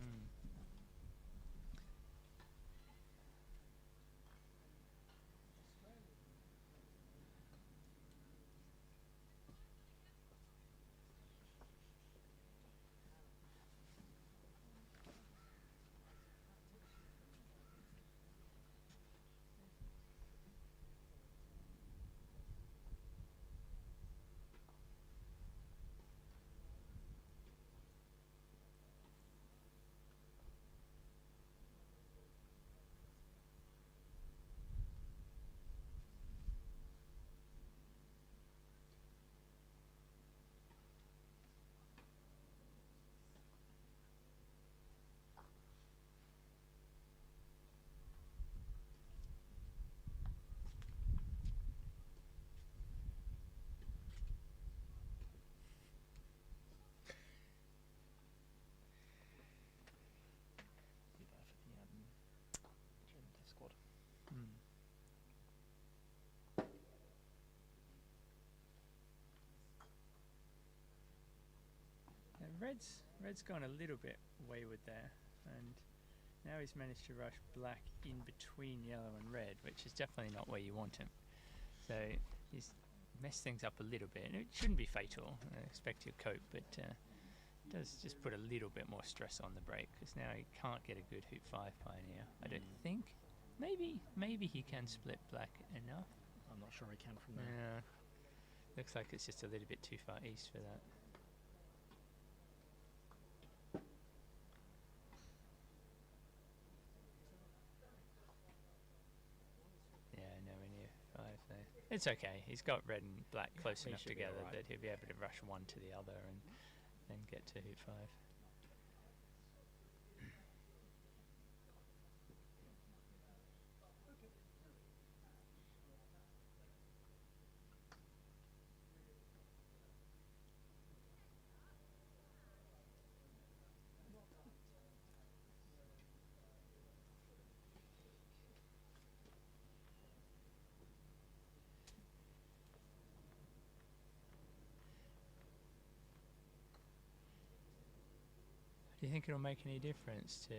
Be there for the agenda squad. Yeah, Red's gone a little bit wayward there, and now he's managed to rush black in between yellow and red, which is definitely not where you want him. So he's messed things up a little bit, and it shouldn't be fatal. I expect he'll cope, but it does just put a little bit more stress on the break, because now he can't get a good hoop 5 pioneer. I don't think. Maybe he can split black enough. I'm not sure he can from there. Yeah, looks like it's just a little bit too far east for that. Yeah, nowhere near 5 there. It's okay. He's got red and black close he enough should be together alright. that he'll be able to rush one to the other and then get to hoop 5. Do you think it'll make any difference to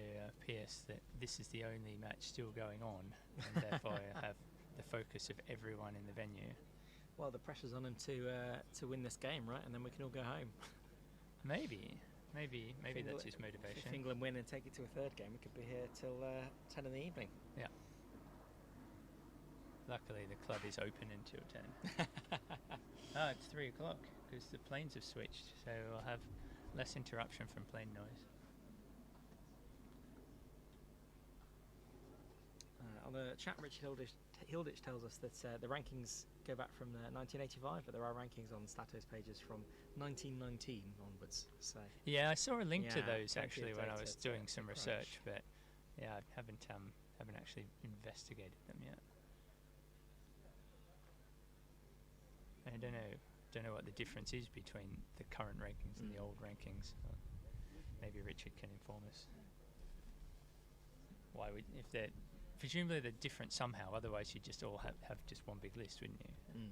Pierce that this is the only match still going on, and therefore have the focus of everyone in the venue? Well, the pressure's on him to win this game, right? And then we can all go home. Maybe that's his If motivation. England win and take it to a third game, we could be here till 10 in the evening. Yeah. Luckily, the club is open until 10. It's 3 o'clock because the planes have switched, so we'll have less interruption from plane noise. On the chat, Rich Hilditch tells us that the rankings go back from 1985, but there are rankings on Stato's pages from 1919 onwards. So Yeah, I saw a link to Yeah, those plenty actually of when I data was to doing some crunch. research, but yeah, I haven't actually investigated them yet. I don't know what the difference is between the current rankings and the old rankings. Maybe Richard can inform us. Why would, if they're presumably they're different somehow, otherwise you'd just all have just one big list, wouldn't you?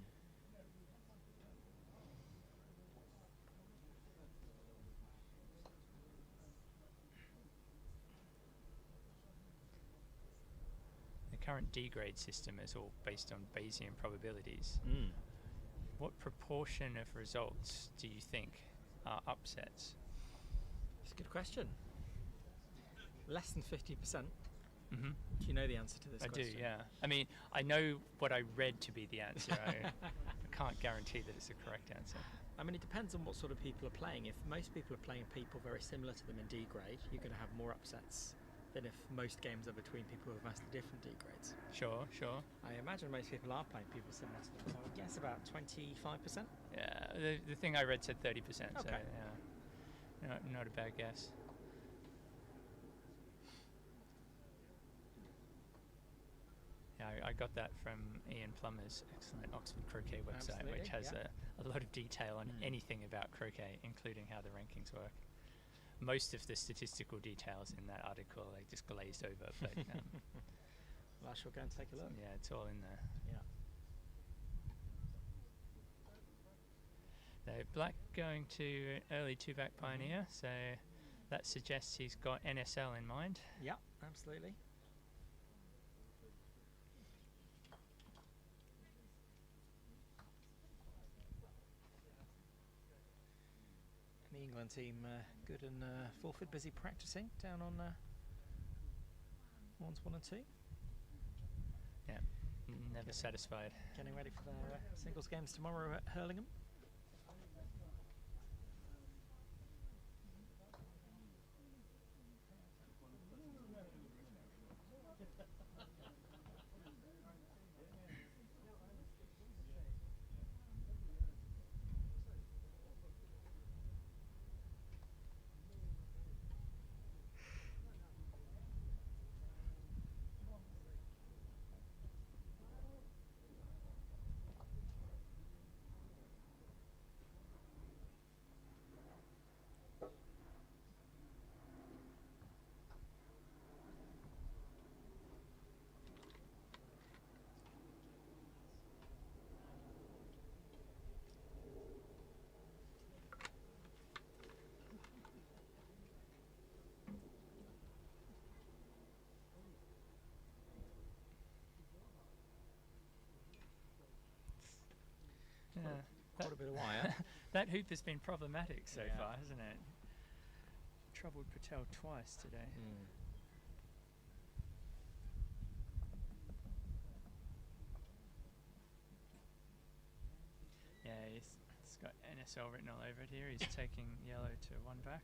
The current D grade system is all based on Bayesian probabilities. What proportion of results do you think are upsets? it's a good question. Less than 50%. Mm-hmm. Do you know the answer to this I question? do, yeah. I mean, I know what I read to be the answer. I can't guarantee that it's the correct answer. I mean, it depends on what sort of people are playing. If most people are playing people very similar to them in D grade, you're going to have more upsets than if most games are between people who have mastered different D grades. Sure. I imagine most people are playing people similar to them, so I would guess about 25%. Yeah, the thing I read said 30%, so Okay. yeah, not a bad guess. Yeah, I I got that from Ian Plummer's excellent Oxford Croquet website, Absolutely, which has yeah. a lot of detail on anything about croquet, including how the rankings work. Most of the statistical details in that article I just glazed over, but Well, I shall go and take a look. yeah, it's all in there. Yeah. So black going to an early two-back pioneer, so that suggests he's got NSL in mind. Yeah, absolutely. And the England team good and Fulford busy practicing down on ones 1 and 2. Yeah, never satisfied. Getting ready for their singles games tomorrow at Hurlingham. Yeah. Quite a bit of wire. That hoop has been problematic so Yeah. far, hasn't it? Troubled Patel twice today. Yeah, it's got NSL written all over it here. He's taking yellow to one back.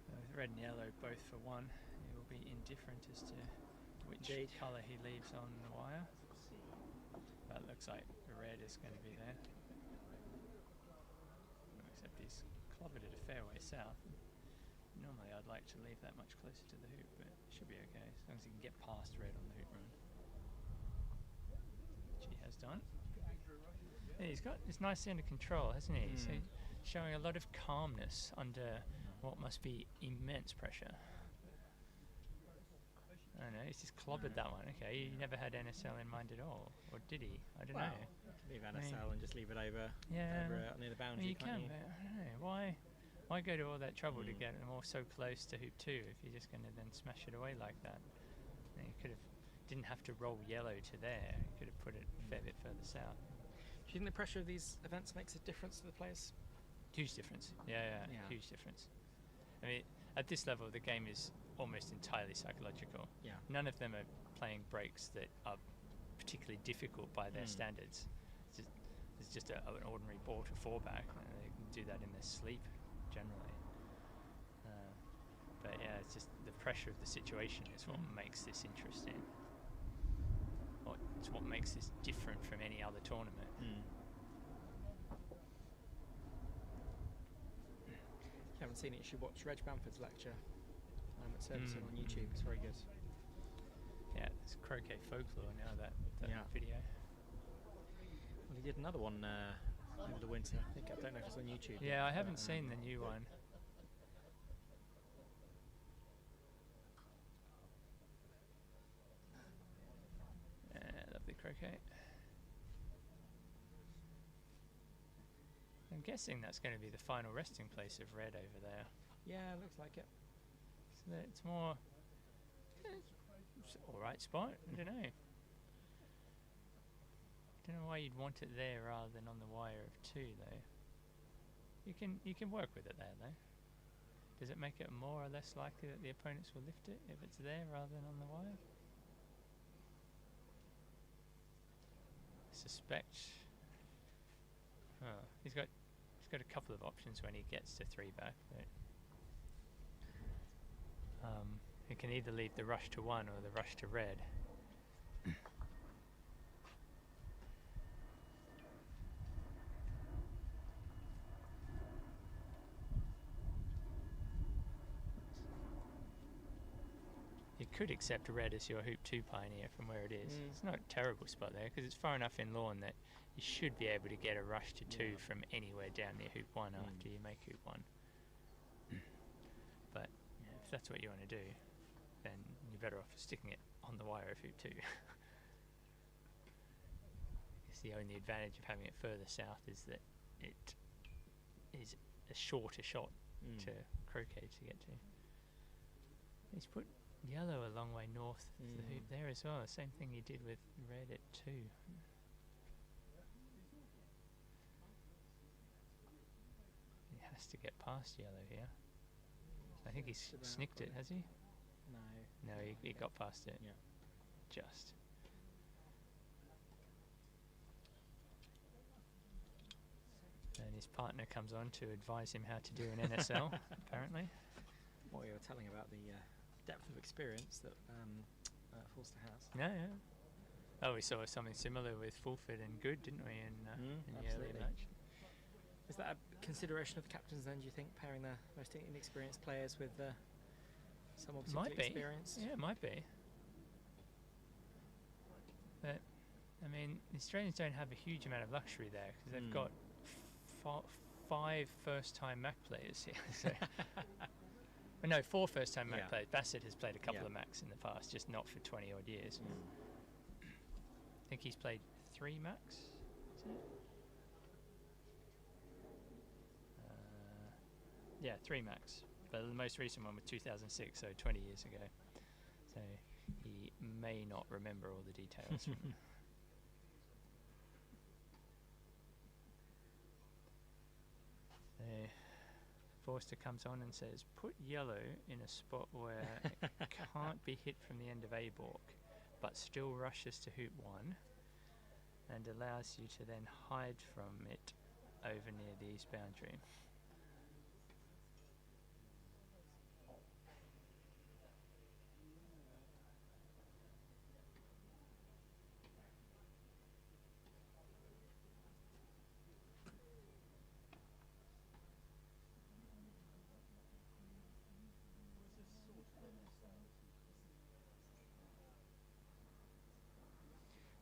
With red and yellow both for one, he will be indifferent as to which Indeed. colour he leaves on the wire. But it looks like the red is going to be there. Except he's clobbered it a fair way south. Normally I'd like to leave that much closer to the hoop, but it should be okay, as long as he can get past red on the hoop run. Which he has done. Yeah, he's got this nicely under control, hasn't he? So showing a lot of calmness under what must be immense pressure. I don't know, he's just clobbered that one. Okay, he never had NSL in mind at all. Or did he? I don't know. Leave NSL and just leave it over, Yeah, over near the I boundary, mean, you can't you? can, but I don't know. Why go to all that trouble to get them all so close to hoop 2 if you're just going to then smash it away like that? You didn't have to roll yellow to there. You could have put it a fair bit further south. Do you think the pressure of these events makes a difference to the players? Huge difference. Yeah, huge difference. I mean, at this level, the game is almost entirely psychological. Yeah. None of them are playing breaks that are particularly difficult by their standards. It's just an ordinary ball to 4-back, and they can do that in their sleep, generally. But yeah, it's just the pressure of the situation is what makes this interesting. It's what makes this different from any other tournament. If you haven't seen it, you should watch Reg Bamford's lecture at Surbiton on YouTube. It's very good. Yeah, it's croquet folklore now, that Yeah. video. Well, he did another one over the winter. I don't know if it's on YouTube. Yeah, I haven't seen the new one. Lovely croquet. I'm guessing that's going to be the final resting place of red over there. Yeah, looks like it. So that it's more... it's an alright spot, I don't know. Don't know why you'd want it there rather than on the wire of 2 though. You can work with it there though. Does it make it more or less likely that the opponents will lift it if it's there rather than on the wire? I suspect... Oh, he's got a couple of options when he gets to 3-back, but It can either leave the rush to 1 or the rush to red. You could accept red as your hoop 2 pioneer from where it is. It's not a terrible spot there because it's far enough in lawn that you should be able to get a rush to 2 from anywhere down near hoop 1 after you make hoop 1. But if that's what you want to do, then you're better off sticking it on the wire of hoop 2. It's the only advantage of having it further south is that it is a shorter shot to croquet to get to. He's put yellow a long way north of the hoop there as well. The same thing he did with red at 2. He has to get past yellow here. I think he's snicked it, has he? No. No, he got past it. Yeah. Just. And his partner comes on to advise him how to do an NSL, apparently. What you were telling about the depth of experience that Forster has. Yeah. Oh, we saw something similar with Fulford and Good, didn't we, in the earlier match? Is that a consideration of the captains then, do you think, pairing the most inexperienced players with someone particularly experienced? Yeah, it might be. But, I mean, the Australians don't have a huge amount of luxury there because they've got 5 first-time Mac players here. So. Well, no, 4 first-time Mac players. Bassett has played a couple of Macs in the past, just not for 20-odd years. I think he's played 3 Macs, is it? Yeah, 3 Macs. But the most recent one was 2006, so 20 years ago. So he may not remember all the details. So Forster comes on and says, put yellow in a spot where it can't be hit from the end of A balk, but still rushes to hoop 1 and allows you to then hide from it over near the east boundary.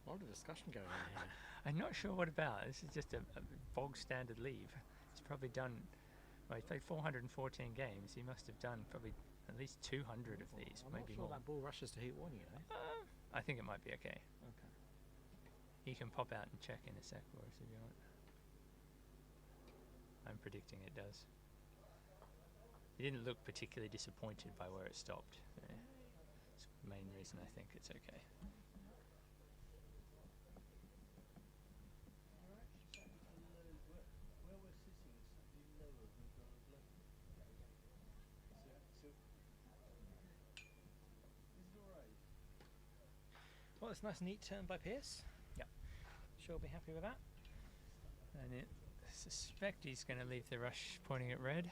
A lot of discussion going on here. I'm not sure what about. This is just a bog standard leave. He's probably done, well, he's played 414 games. He must have done probably at least 200 of these, I'm maybe not sure more. that ball rushes to hoop 1, you know. I think it might be okay. Okay. You can pop out and check in a sec for us if you want. I'm predicting it does. He didn't look particularly disappointed by where it stopped. It's the main reason I think it's okay. Where we're sitting is slightly lower than the left. So is it alright? Well, it's a nice neat turn by Pearce. Yep. Sure, be happy with that. And I suspect he's going to leave the rush pointing at red.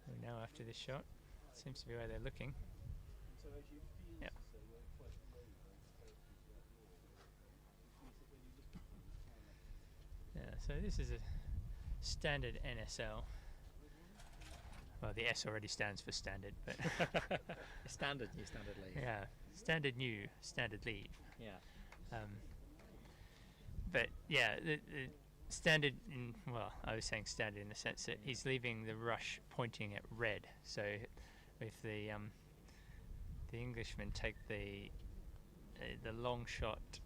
We know after this shot. Seems to be where they're looking. So as you feel Yep. so we're quite low compared to that law. It means that when you look at them, Yeah, so this is a standard NSL. Well, the S already stands for standard, but Standard new standard leave. yeah, standard new, standard leave. Yeah. But yeah, the standard, well, I was saying standard in the sense that he's leaving the rush pointing at red. So if the Englishmen take the long shot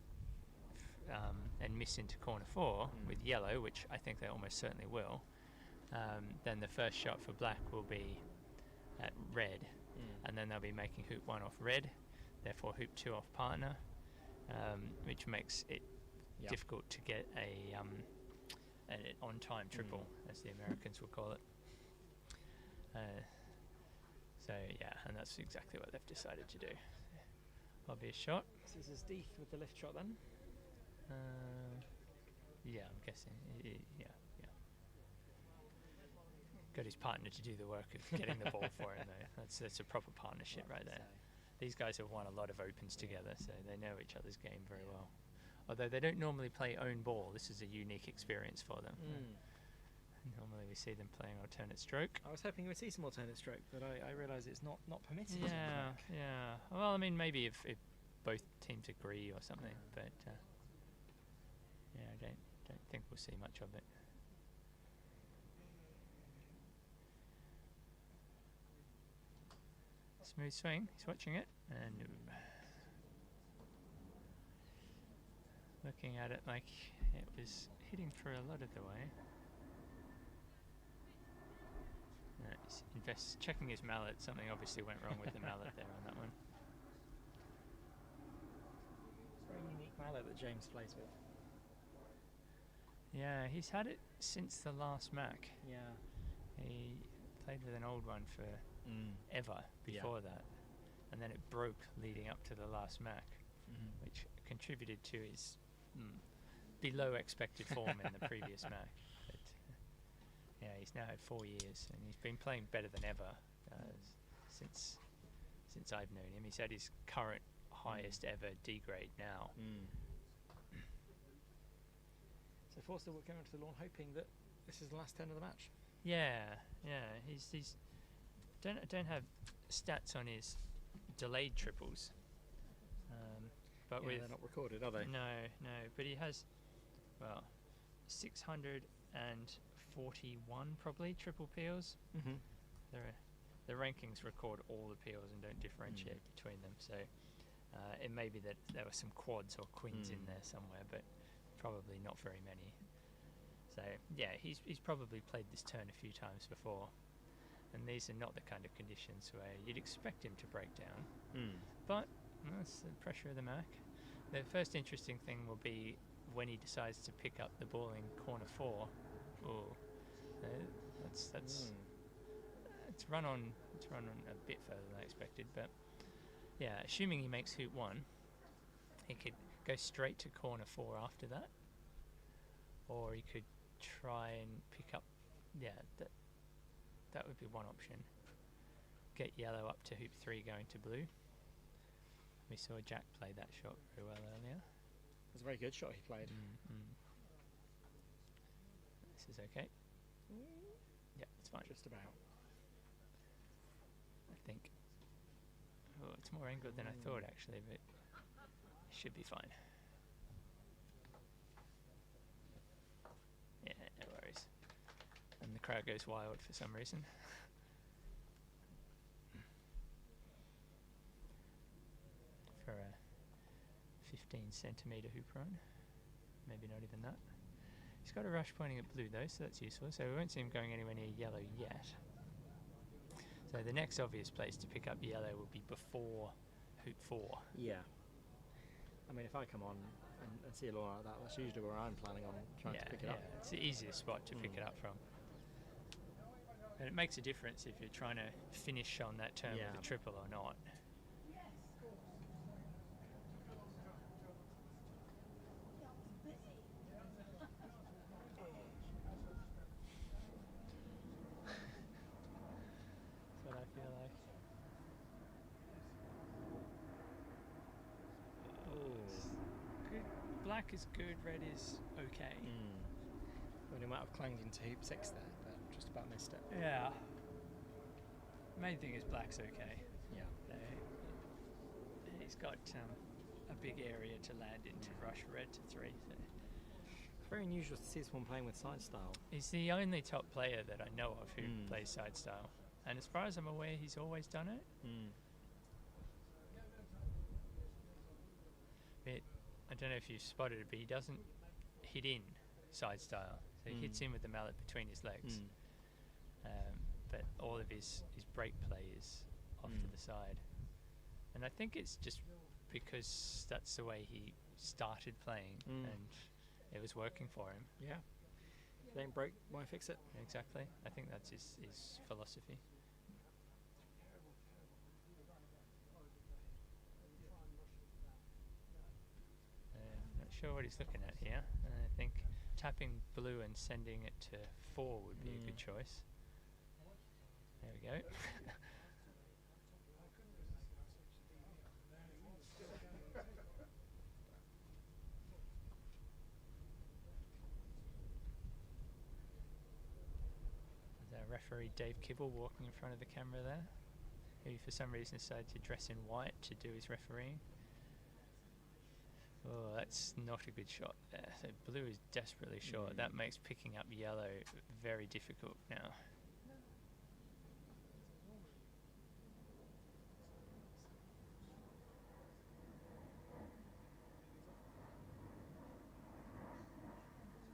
and miss into corner 4 with yellow, which I think they almost certainly will, then the first shot for black will be at red, and then they'll be making hoop 1 off red, therefore hoop 2 off partner, which makes it difficult to get an on-time triple, as the Americans would call it. So yeah, and that's exactly what they've decided to do. Obvious shot. So this is Deeth with the lift shot then. Yeah, I'm guessing. Yeah. got his partner to do the work of getting the ball for him, though. That's a proper partnership right there. These guys have won a lot of Opens together, so they know each other's game very well. Although they don't normally play own ball, this is a unique experience for them. Normally we see them playing alternate stroke. I was hoping we'd see some alternate stroke, but I realise it's not permitted. Yeah. Well, I mean, maybe if both teams agree or something, but I don't think we'll see much of it. Smooth swing. He's watching it and looking at it like it was hitting through a lot of the way. He's checking his mallet. Something obviously went wrong with the mallet there on that one. It's a very unique mallet that James plays with. Yeah, he's had it since the last Mac. Yeah. He played with an old one for ever before that, and then it broke leading up to the last Mac, which contributed to his below expected form in the previous Mac. But he's now had 4 years, and he's been playing better than ever since I've known him. He's at his current highest ever D grade now. So Forster will come onto the lawn hoping that this is the last 10 of the match. Yeah. He's don't have stats on his delayed triples, but they're not recorded, are they? No. But he has 641 probably triple peels. The rankings record all the peels and don't differentiate between them. So it may be that there were some quads or queens in there somewhere, but probably not very many. So he's probably played this turn a few times before, and these are not the kind of conditions where you'd expect him to break down. But that's the pressure of the Mac. The first interesting thing will be when he decides to pick up the ball in corner 4. It's run on a bit further than I expected, but assuming he makes hoop 1, he could go straight to corner 4 after that, or he could try and pick up that would be one option. Get yellow up to hoop 3 going to blue. We saw Jack play that shot very well earlier. It was a very good shot he played. This is okay. Yeah, it's fine. Just about. I think. Oh, it's more angled than I thought actually, but it should be fine. Yeah, no worries. And the crowd goes wild for some reason. For a 15 centimetre hoop run. Maybe not even that. He's got a rush pointing at blue though, so that's useful. So we won't see him going anywhere near yellow yet. So the next obvious place to pick up yellow will be before hoop 4. Yeah. I mean, if I come on and see a lawn like that, that's usually where I'm planning on trying to pick it up. Yeah, it's the easiest spot to pick it up from. And it makes a difference if you're trying to finish on that turn with a triple or not. That's what I feel like. Good. Black is good, red is okay. Well, he might have clanged into hoop 6 there, but just about missed it. Yeah. Main thing is black's okay. Yeah. He's got a big area to land in to rush red to 3. So. It's very unusual to see someone playing with side style. He's the only top player that I know of who plays side style. And as far as I'm aware, he's always done it. But I don't know if you've spotted it, but he doesn't hit in side style. So he hits in with the mallet between his legs. But all of his break play is off to the side. And I think it's just because that's the way he started playing and it was working for him. Yeah. If it ain't broke, why fix it? Exactly. I think that's his philosophy. Not sure what he's looking at here. I think tapping blue and sending it to 4 would be a good choice. There we go. There's our referee Dave Kibble walking in front of the camera there, who for some reason decided to dress in white to do his refereeing. Oh, that's not a good shot there. So blue is desperately short. That makes picking up yellow very difficult now.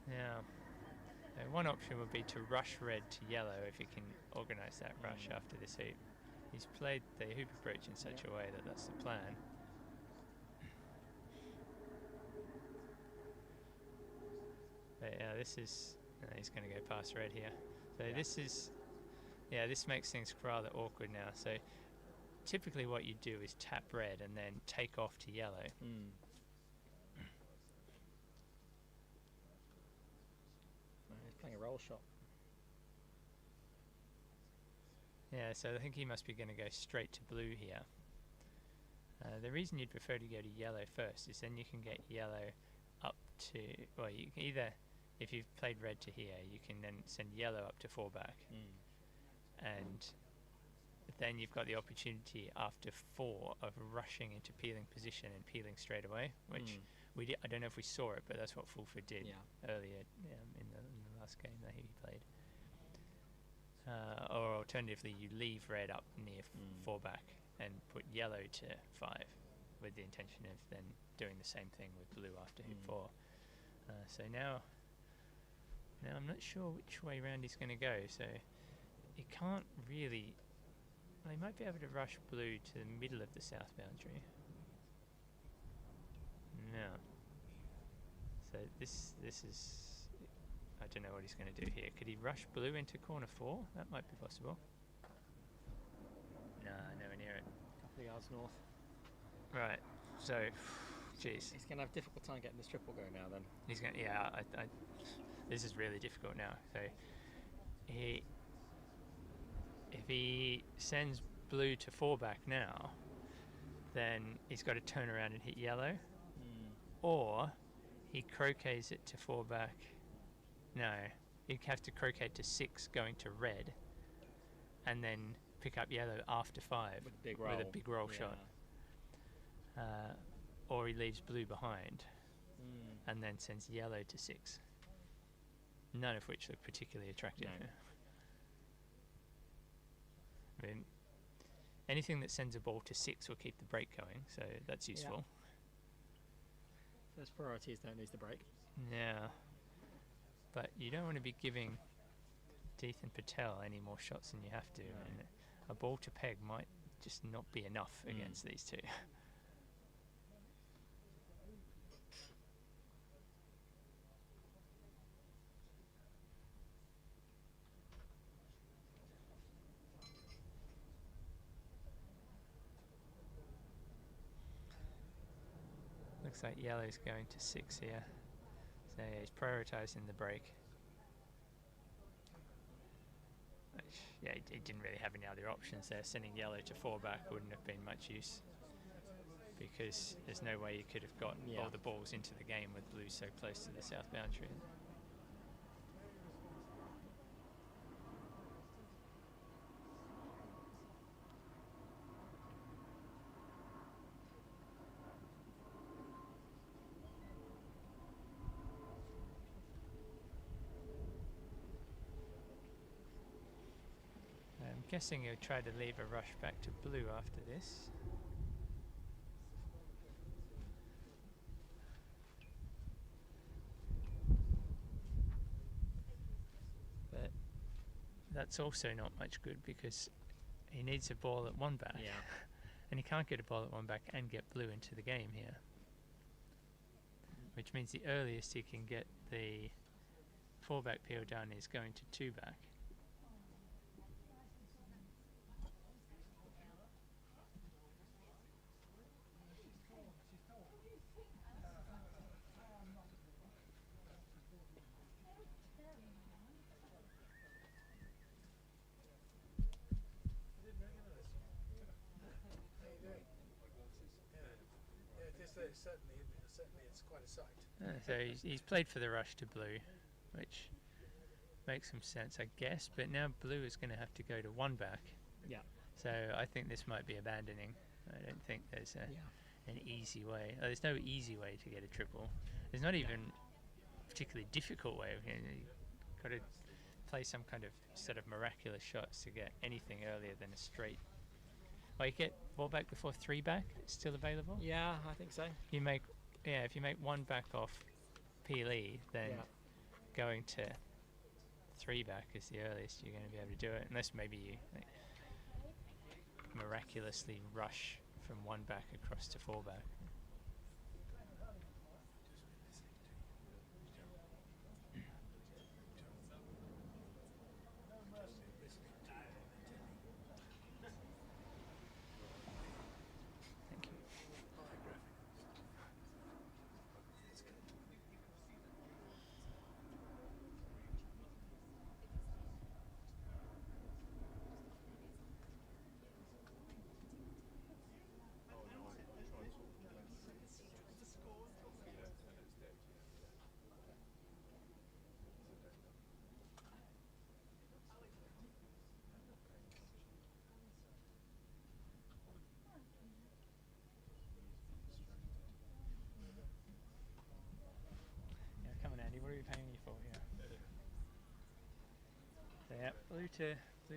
Now, one option would be to rush red to yellow if he can organise that rush after this heat. He's played the hoop approach in such a way that that's the plan. But yeah, this is... he's going to go past red here. So this is... Yeah, this makes things rather awkward now. So typically what you do is tap red and then take off to yellow. He's playing a roll shot. Yeah, so I think he must be going to go straight to blue here. The reason you'd prefer to go to yellow first is then you can get yellow up to... Well, you can either... If you've played red to here, you can then send yellow up to 4 back. And then you've got the opportunity after 4 of rushing into peeling position and peeling straight away, which we did. I don't know if we saw it, but that's what Fulford did earlier in the last game that he played. Or alternatively, you leave red up near 4 back and put yellow to 5 with the intention of then doing the same thing with blue after hoop 4. So now I'm not sure which way round he's going to go, so he can't really... Well, he might be able to rush blue to the middle of the south boundary. No. So this is... I don't know what he's going to do here. Could he rush blue into corner 4? That might be possible. No, nowhere near it. A couple of yards north. Right, so... Jeez. He's going to have a difficult time getting this triple going now then. He's going to... Yeah, this is really difficult now. So if he sends blue to 4 back now, then he's got to turn around and hit yellow. Or he croquets it to 4 back. No, he'd have to croquet to 6 going to red, and then pick up yellow after 5 with a big roll shot. Or he leaves blue behind and then sends yellow to 6. None of which look particularly attractive. No. I mean, anything that sends a ball to 6 will keep the break going, so that's useful. First priority is don't lose the break. Yeah. But you don't want to be giving Ethan Patel any more shots than you have to. No. And a ball to peg might just not be enough against these two. Looks like yellow's going to 6 here. So yeah, he's prioritising the break. Which, yeah, he didn't really have any other options there. Sending yellow to 4 back wouldn't have been much use, because there's no way you could have got all the balls into the game with blue so close to the south boundary. I'm guessing he'll try to leave a rush back to blue after this. But that's also not much good, because he needs a ball at 1 back. Yeah. And he can't get a ball at 1 back and get blue into the game here. Which means the earliest he can get the 4 back peel done is going to 2 back. certainly, isn't it? Certainly, it's quite a sight. So he's played for the rush to blue, which makes some sense, I guess. But now blue is going to have to go to one back. Yeah. So I think this might be abandoning. I don't think there's Yeah. an easy way. There's no easy way to get a triple. There's not even a particularly difficult way. You've got to play some kind of set of miraculous shots to get anything earlier than a straight. Well, you get 4 back before 3 back. It's still available. Yeah, I think so. If you make 1 back off PLE, then Yeah. going to 3 back is the earliest you're going to be able to do it, unless maybe you miraculously rush from 1 back across to 4 back. Thank you. Yeah, come on, Andy. What are we paying you for here? So yeah, blue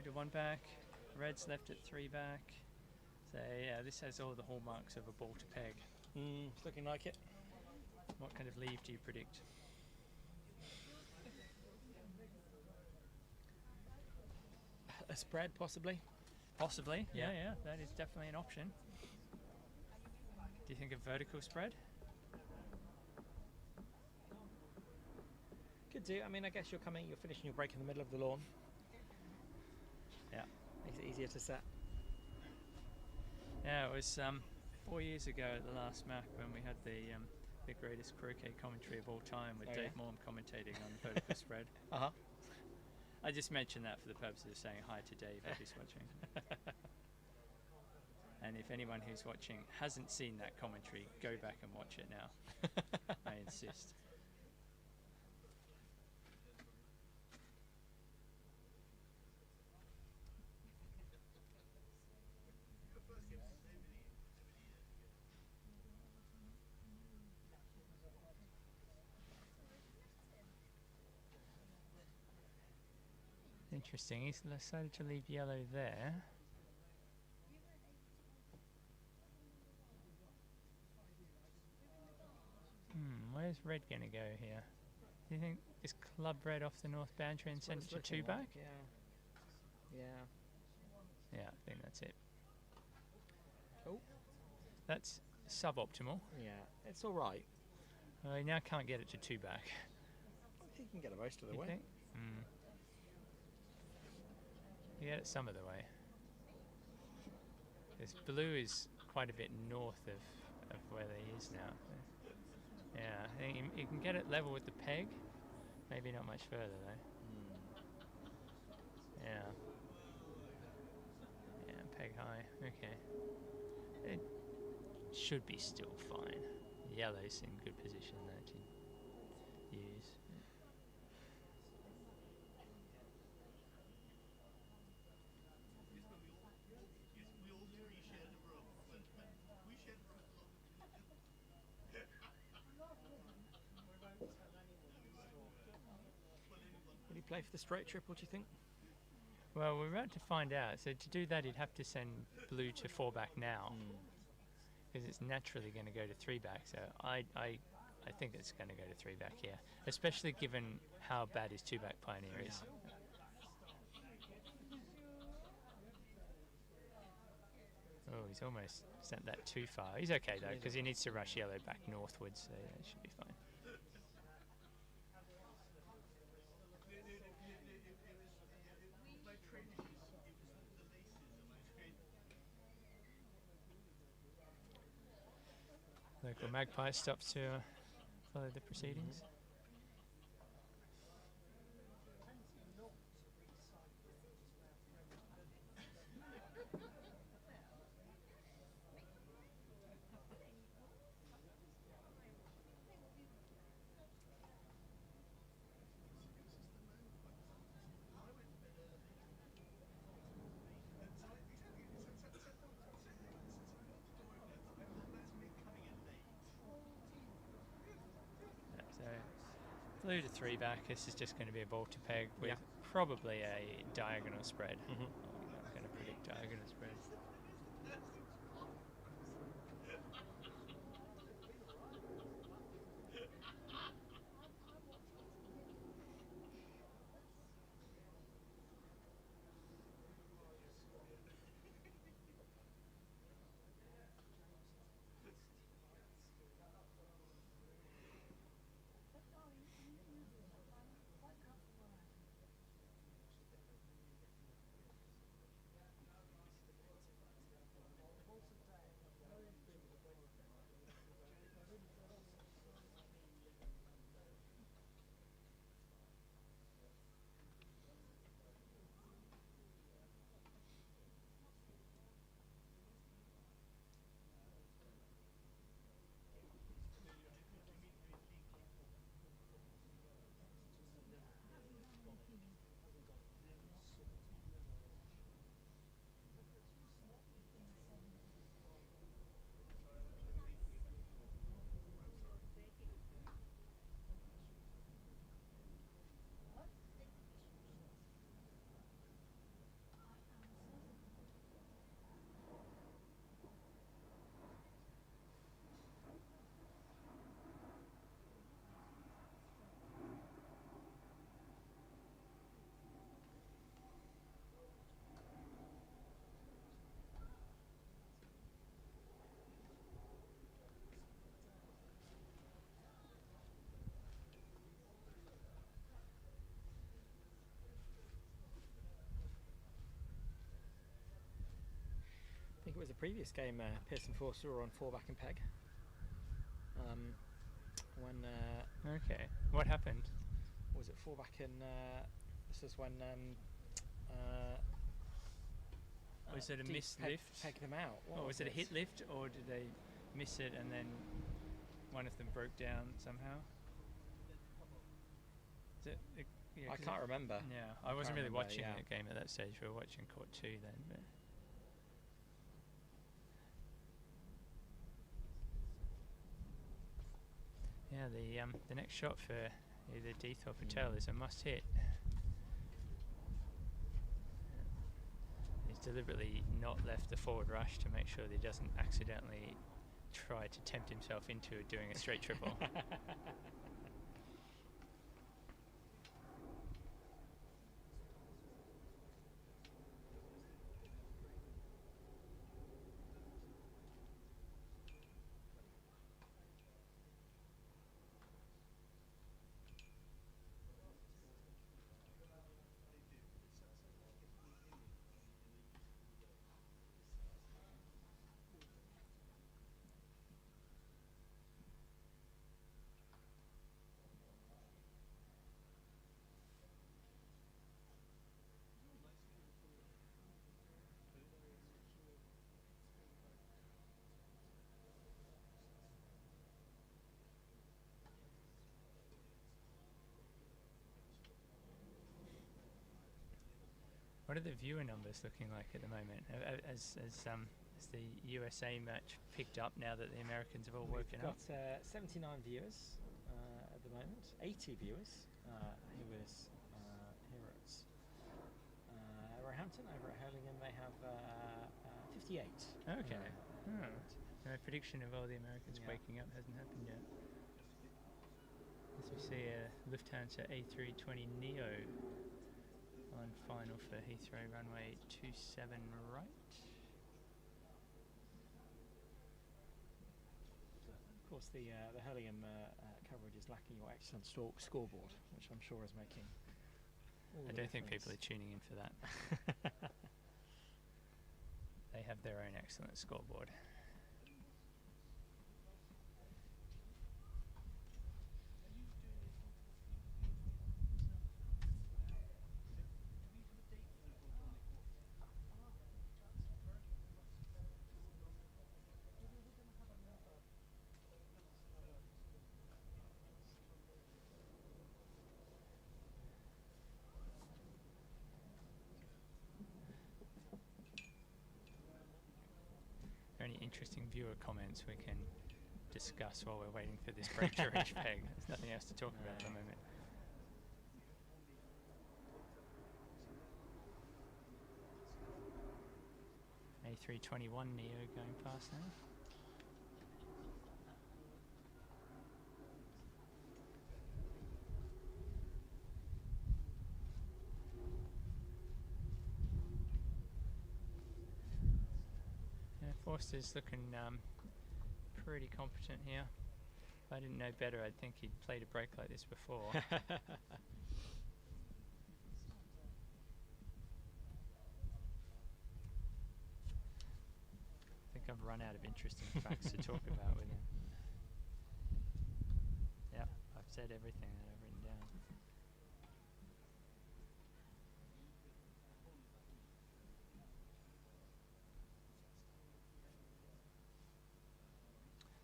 to 1 back, red's left at 3 back. So yeah, this has all the hallmarks of a ball to peg. It's looking like it. What kind of leave do you predict? A spread, possibly. Possibly. Yeah. Yeah, that is definitely an option. Do you think a vertical spread? Could do. I mean, I guess you're finishing your break in the middle of the lawn. Yeah. Makes it easier to set. Yeah, it was 4 years ago at the last Mac when we had the greatest croquet commentary of all time with Oh, Dave yeah? Morm commentating on the vertical spread. Uh-huh. I just mentioned that for the purposes of saying hi to Dave if he's watching. And if anyone who's watching hasn't seen that commentary, go back and watch it now. I insist. Interesting, he's decided to leave yellow there. Where's red going to go here? Do you think is club red off the north boundary and send it to 2 back? Yeah. Yeah. Yeah, I think that's it. Oh. That's suboptimal. Yeah. It's all right. I now can't get it to 2 back. I think you can get it most of the You way. think? You get it some of the way. This blue is quite a bit north of where he is now. Yeah, I think you can get it level with the peg. Maybe not much further though. Yeah. Yeah, peg high. Okay. It should be still fine. Yellow's in good position there to use. Will he play for the straight triple, do you think? Well, we're about to find out. So to do that, he'd have to send blue to 4 back now, because it's naturally going to go to 3 back. So I think it's going to go to 3 back here, especially given how bad his 2 back pioneer is. Oh, he's almost sent that too far. He's okay though, because he needs to rush yellow back northwards, so yeah, it should be fine. Local magpie stops to follow the proceedings. Blue to 3 back. This is just going to be a ball to peg with Yeah. probably a diagonal spread. Mm-hmm. I'm going to predict diagonal spread. I think it was the previous game, Pearson Forster were on 4 back and peg. When Okay. What happened? was it 4 back and this is when Was it a Deep missed peg, lift? Peg them out. What Or was it a hit lift, or did they miss it and then one of them broke down somehow? Is it, yeah, I 'cause can't remember. Yeah, I wasn't really remember, watching yeah. that game at that stage. We were watching court 2 then. But yeah, the next shot for either Deeth or Patel is a must hit. He's deliberately not left the forward rush to make sure that he doesn't accidentally try to tempt himself into doing a straight triple. What are the viewer numbers looking like at the moment? As the USA match picked up now that the Americans have all woken We've up? got 79 viewers at the moment, 80 viewers who is here at Roehampton. Over at Hurlingham they have 58. Okay. My prediction of all the Americans Yeah. waking up hasn't happened yet. As we see a Lufthansa A320 Neo on final for Heathrow runway 27 right. Of course, the Hurlingham coverage is lacking your excellent scoreboard, which I'm sure is making all I the don't think difference. people are tuning in for that. They have their own excellent scoreboard. Are there any interesting viewer comments we can discuss while we're waiting for this break to reach peg? There's nothing else to talk about at the moment. 321 Neo going past now. Yeah, Forster's looking pretty competent here. If I didn't know better, I'd think he'd played a break like this before. I think I've run out of interesting facts to talk about with him. Yeah, I've said everything that I've written down.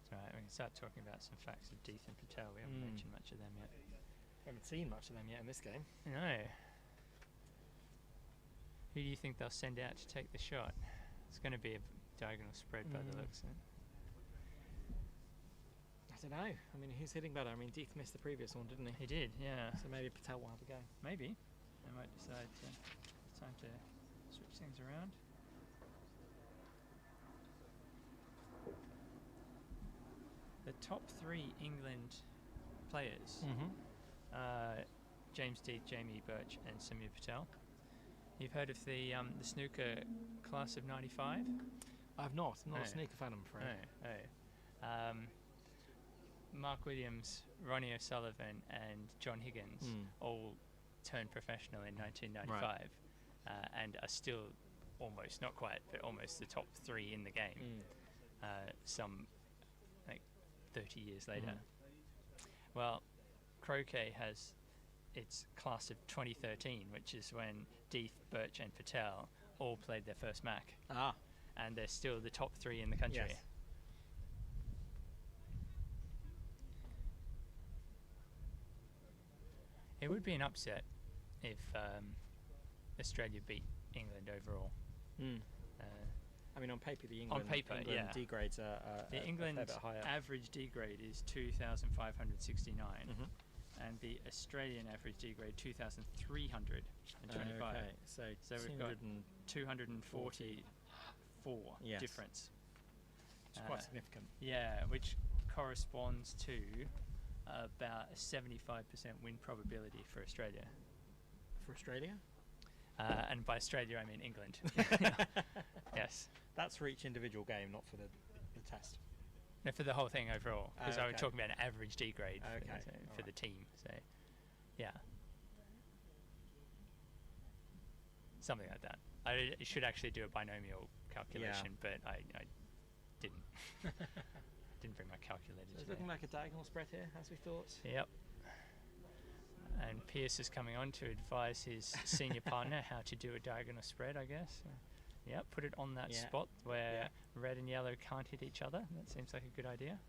It's alright, we can start talking about some facts of Deeth and Patel. We haven't mentioned much of them yet. We haven't seen much of them yet in this game. No. Who do you think they'll send out to take the shot? It's going to be a diagonal spread by the looks of it. I don't know. I mean, who's hitting better? I mean, Deeth missed the previous one, didn't he? He did, yeah. So maybe Patel will have a go. Maybe. They might decide it's time to switch things around. The top 3 England players, James Deeth, Jamie Birch and Samir Patel. You've heard of the snooker class of 95? I've not. I'm not No. a snooker fan, I'm afraid. No. Mark Williams, Ronnie O'Sullivan and John Higgins all turned professional in 1995 and are still almost, not quite, but almost the top 3 in the game. Some like 30 years later. Well, Croquet has its class of 2013, which is when Deeth, Birch and Patel all played their first Mac. And they're still the top 3 in the country. Yes. It would be an upset if Australia beat England overall. I mean, on paper, the England, D grades are the England a fair bit higher. average D grade is 2,569, and the Australian average D grade 2,325. Okay, so we've got 244 difference. It's quite significant. Yeah, which corresponds to about a 75% win probability for Australia. For Australia? And by Australia, I mean England. Yes. That's for each individual game, not for the test. No, for the whole thing overall. Because I was talking about an average D grade for the team. So, yeah. Something like that. I should actually do a binomial calculation, but I didn't. Didn't bring my calculator today. It's looking like a diagonal spread here, as we thought. Yep. And Pierce is coming on to advise his senior partner how to do a diagonal spread, I guess. Yeah, put it on that spot where red and yellow can't hit each other. That seems like a good idea.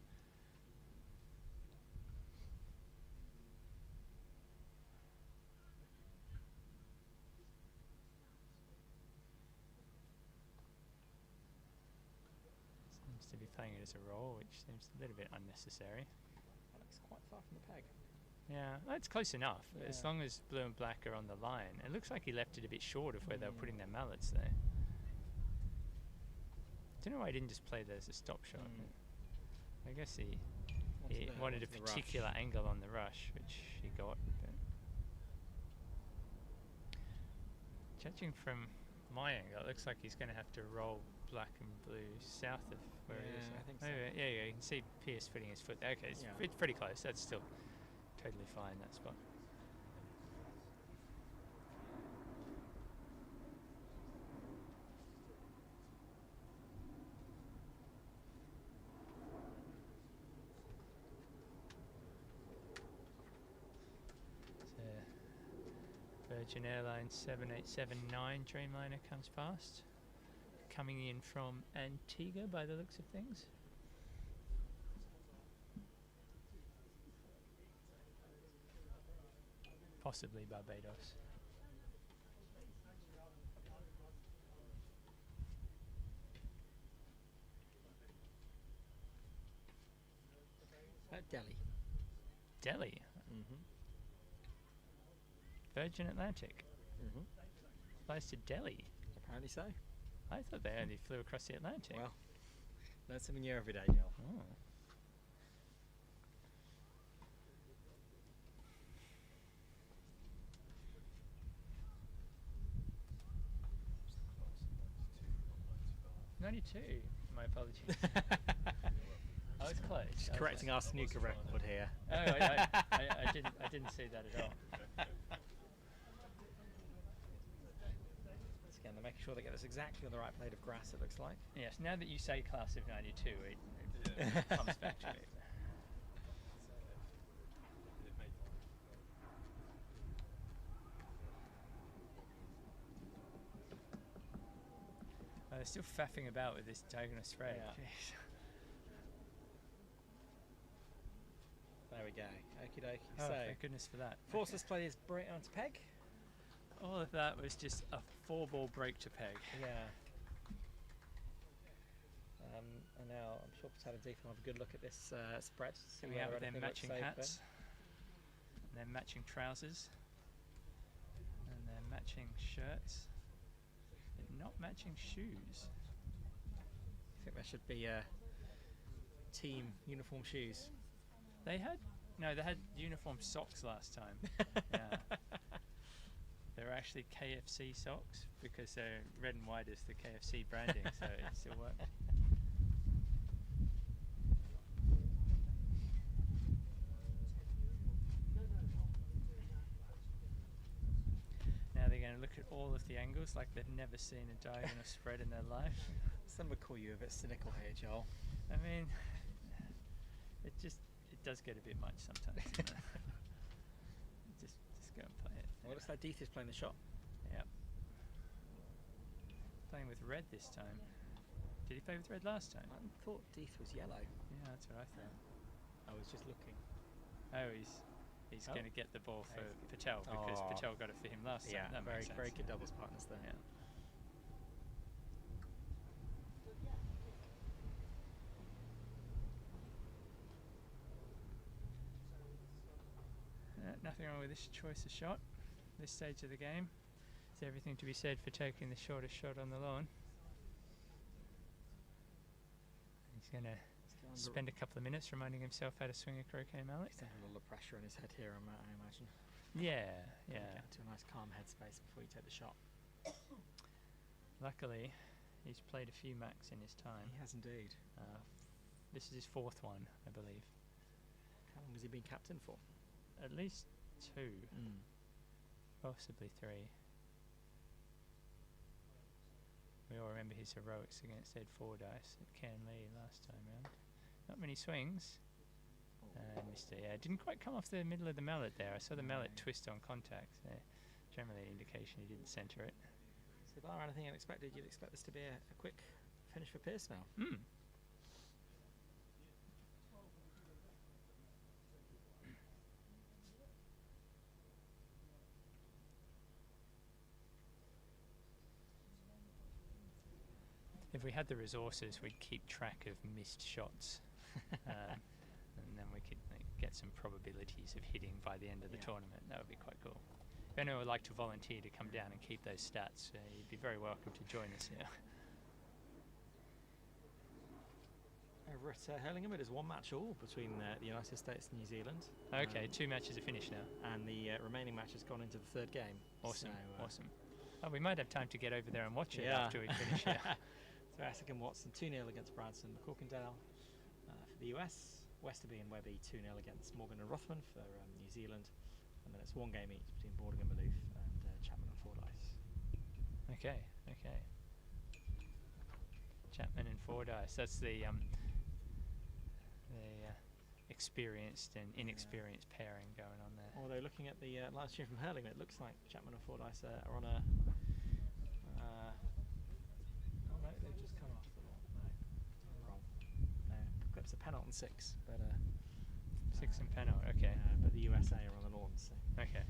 Seems to be playing it as a roll, which seems a little bit unnecessary. That looks quite far from the peg. Yeah, it's close enough, as long as blue and black are on the line. It looks like he left it a bit short of where they were putting their mallets there. Don't know why he didn't just play that as a stop shot. I guess he wanted a particular angle on the rush, which he got. But judging from my angle, it looks like he's going to have to roll black and blue south of where he is. I think so. Yeah, you can see Pierce putting his foot there. Okay, it's pretty close. That's still totally fine, that spot. So, Virgin Airlines 7879 Dreamliner comes past. Coming in from Antigua by the looks of things. Possibly Barbados. Delhi. Delhi? Virgin Atlantic? Flies to Delhi? Apparently so. I thought they only flew across the Atlantic. Well, learn something new every day, Joel. Oh. What's the class? 92, not 95. 92. My apologies. I was close. Just I was correcting close. our snooker record here. Oh, I didn't see that at all. So again, they're making sure they get this exactly on the right blade of grass, it looks like. Yes, now that you say class of 92, it comes back to me. They're still faffing about with this diagonal spread. Yeah. Jeez. There we go. Okie dokie. Oh, So, thank goodness for that. forced us to play this break onto peg. All of that was just a 4-ball break to peg. Yeah. And now I'm sure Patel and Deep will have a good look at this spread. So we have their matching hats, and their matching trousers, and their matching shirts, but not matching shoes. I think there should be team uniform shoes. They had uniform socks last time. Yeah. They're actually KFC socks because they're red and white is the KFC branding, so it still works. Now they're going to look at all of the angles like they've never seen a diagonal spread in their life. Some would call you a bit cynical here, Joel. I mean, it does get a bit much sometimes. Doesn't it? just go and play it. Well, looks like Deeth is playing the shot. Yep. Playing with red this time. Did he play with red last time? I thought Deeth was yellow. Yeah, that's what I thought. I was just looking. Oh, he's Oh. going to get the ball for He's- Patel because Oh. Patel got it for him last time. Yeah, That very, makes sense. very good doubles partners there. Yeah. Nothing wrong with this choice of shot, this stage of the game. There's everything to be said for taking the shortest shot on the lawn. He's going to spend a couple of minutes reminding himself how to swing a croquet mallet. He's under a lot of pressure on his head here, I imagine. Yeah, yeah. Get to a nice calm headspace before you take the shot. Luckily, he's played a few Macs in his time. He has indeed. This is his 4th one, I believe. How long has he been captain for? At least 2, possibly 3. We all remember his heroics against Ed Fordyce at Canley last time round. Not many swings. Mr. Yeah, didn't quite come off the middle of the mallet there. I saw the mallet twist on contact. Generally an indication he didn't centre it. So bar anything unexpected, you'd expect this to be a quick finish for Pearce now. If we had the resources, we'd keep track of missed shots. And then we could get some probabilities of hitting by the end of the tournament. That would be quite cool. If anyone would like to volunteer to come down and keep those stats, you'd be very welcome to join us here. Over at Hurlingham, it is 1 match all between the United States and New Zealand. Okay, 2 matches are finished now. And the remaining match has gone into the 3rd game. Awesome, So, awesome. Oh, we might have time to get over there and watch it Yeah. after we finish it. So Essex and Watson 2-0 against Branson, McCorkindale for the US, Westerby and Webby 2-0 against Morgan and Rothman for New Zealand, and then it's 1 game each between Bording and Maloof and Chapman and Fordyce. Okay. Chapman and Fordyce. That's the experienced and inexperienced pairing going on there. Although looking at the live stream from Hurlingham, it looks like Chapman and Fordyce are on a. Oh no, they've just come off the lawn. No, I'm wrong. No, clips a penalty and 6, but 6 and penalty. Okay. but the USA are on the lawn, so Okay.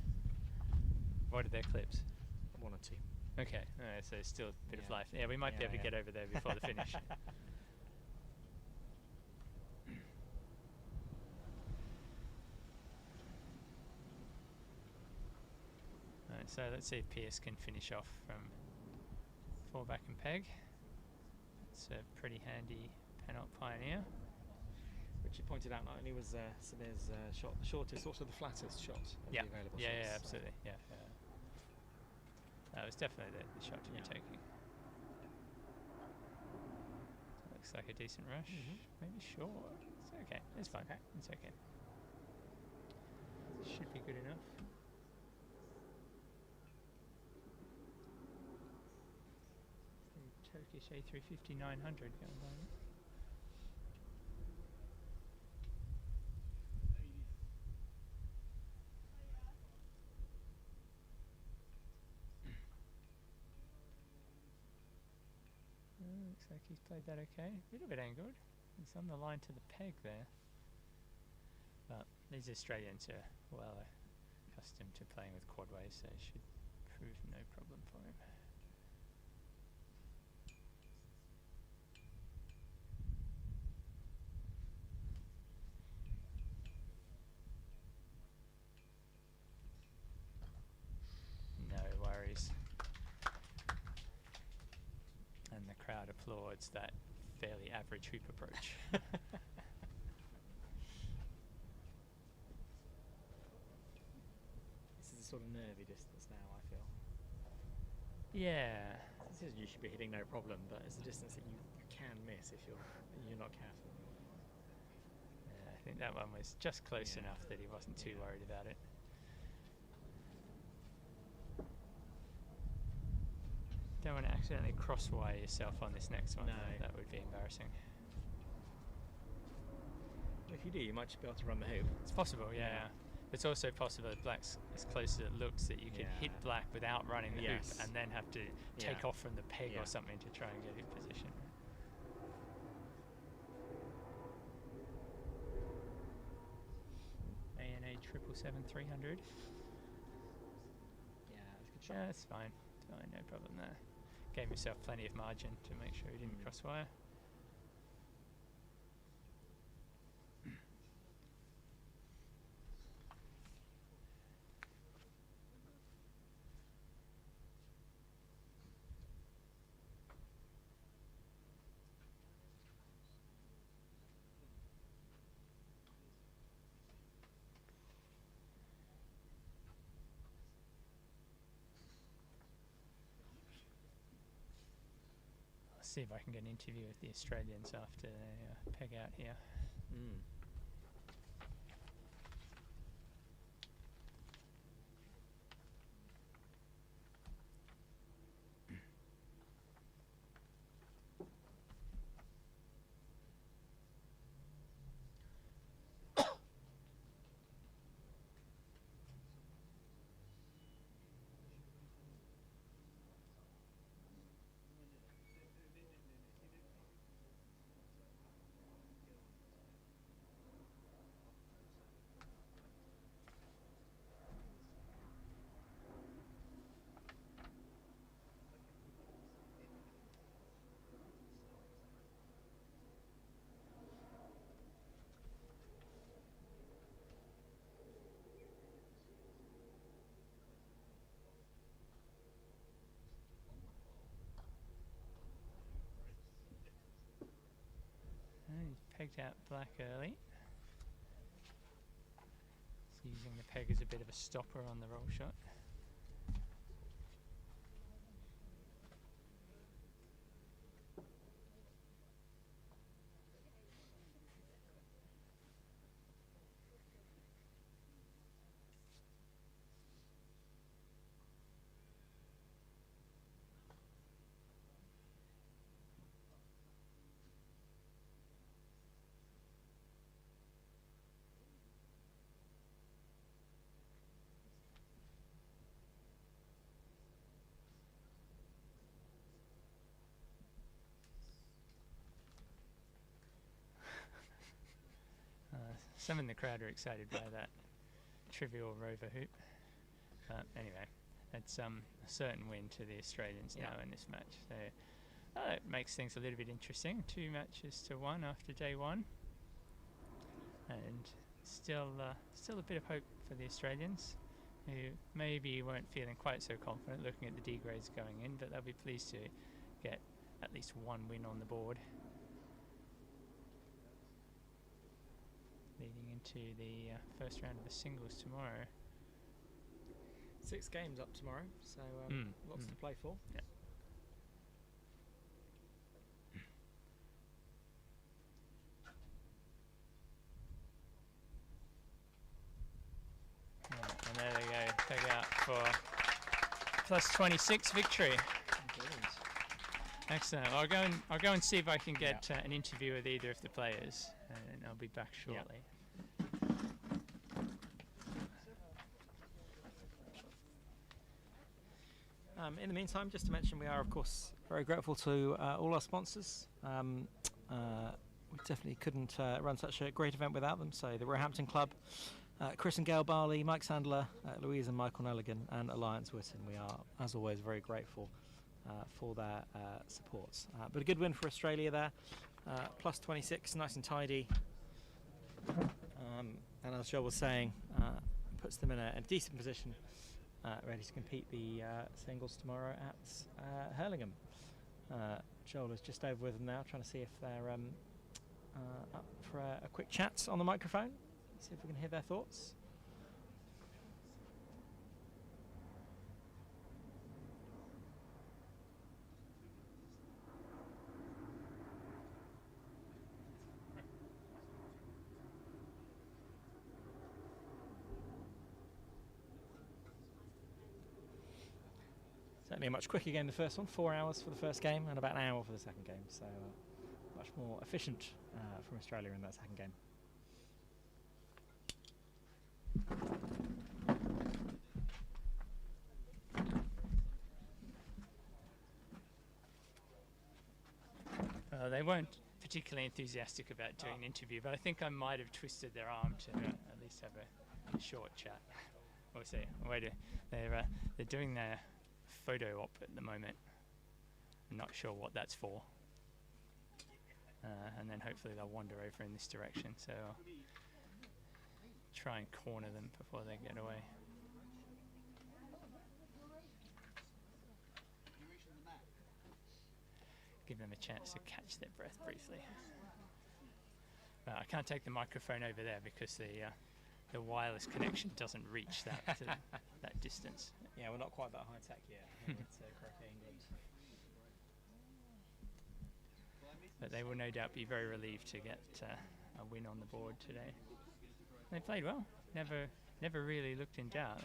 What are their clips? 1 and 2. Okay. Alright, so still a bit of Yeah. life. Yeah, we might be able to Yeah. get over there before the finish. Alright, so let's see if Pearce can finish off from 4 back and peg. It's a pretty handy penalt pioneer. Which you pointed out not only was Samir's shot the shortest, also the flattest shot of Yeah, the available yeah, shots. yeah, absolutely, yeah. That was definitely the shot to be taking. Looks like a decent rush. Maybe short. It's okay. It's fine. Okay. It's okay. Should be good enough. The Turkish A350 900 going by. Looks like he's played that okay. A little bit angled. It's on the line to the peg there. But these Australians are well accustomed to playing with quadways, so it should prove no problem for him. No worries. And the crowd applauds that fairly average hoop approach. This is a sort of nervy distance now, I feel. Yeah. This is you should be hitting no problem, but it's a distance that you can miss if you're not careful. Yeah, I think that one was just close enough that he wasn't too worried about it. Don't want to accidentally crosswire yourself on this next one. No. That would be embarrassing. If you do, you might just be able to run the hoop. It's possible, yeah. It's also possible that black's as close as it looks that you could hit black without running the hoop and then have to take off from the peg or something to try and get hoop position. ANA 777-300. Yeah, that's a good shot. Yeah, that's fine. No problem there. Gave himself plenty of margin to make sure he didn't crosswire. See if I can get an interview with the Australians after they peg out here. He's pegged out black early. He's using the peg as a bit of a stopper on the roll shot. Some in the crowd are excited by that trivial rover hoop. But anyway, it's a certain win to the Australians now in this match. So it makes things a little bit interesting. 2 matches to 1 after day 1. And still a bit of hope for the Australians, who maybe weren't feeling quite so confident looking at the D grades going in, but they'll be pleased to get at least one win on the board. Leading into the first round of the singles tomorrow. 6 games up tomorrow, so lots to play for. Yeah. And there they go, take out for plus 26 victory. Excellent. I'll go and see if I can get an interview with either of the players, and I'll be back shortly. In the meantime, just to mention, we are of course very grateful to all our sponsors. We definitely couldn't run such a great event without them. So the Roehampton Club, Chris and Gail Barley, Mike Sandler, Louise and Michael Nelligan, and Alliance Witten. We are, as always, very grateful for their supports. But a good win for Australia there, plus 26, nice and tidy. And as Joel was saying, puts them in a decent position, ready to compete the singles tomorrow at Hurlingham. Joel is just over with them now, trying to see if they're up for a quick chat on the microphone. See if we can hear their thoughts. Certainly a much quicker game, the first one. 4 hours for the first game and about an hour for the second game. So much more efficient from Australia in that second game. They weren't particularly enthusiastic about doing an interview, but I think I might have twisted their arm to at least have a short chat. We'll see. They're doing their photo op at the moment. I'm not sure what that's for. And then hopefully they'll wander over in this direction. So I'll try and corner them before they get away. Give them a chance to catch their breath briefly. I can't take the microphone over there because the wireless connection doesn't reach that distance. Yeah, we're not quite that high tech yet. It's Croquet England. But they will no doubt be very relieved to get a win on the board today. They played well. Never really looked in doubt.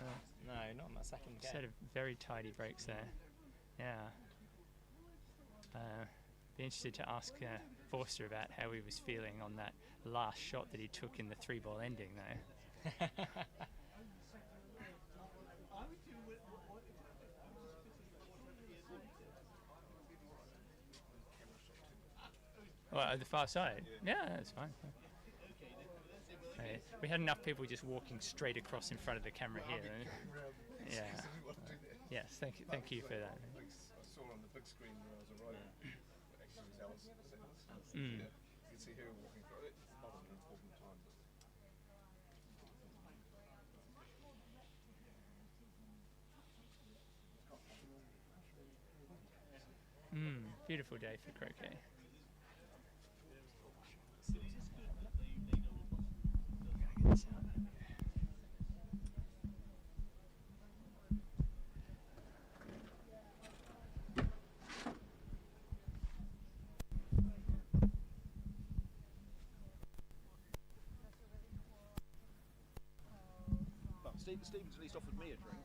No, not in that second game. Set of very tidy breaks there. Yeah. Be interested to ask Forster about how he was feeling on that last shot that he took in the 3-ball ending there. Well, the far side. Yeah, that's fine. We had enough people just walking straight across in front of the camera here. Yeah. Yes, thank you for that. I saw on the big screen when I was arriving. Actually, it was Alice. You can see her walking through it. It's not an important time. Beautiful day for croquet. Stephen's at least offered me a drink.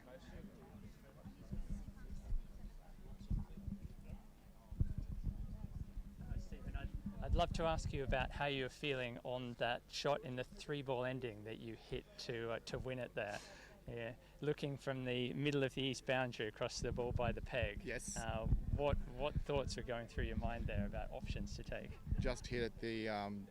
Stephen, I'd love to ask you about how you're feeling on that shot in the 3-ball ending that you hit to win it there. Yeah, looking from the middle of the east boundary across the ball by the peg. Yes. What thoughts were going through your mind there about options to take? Just hit it.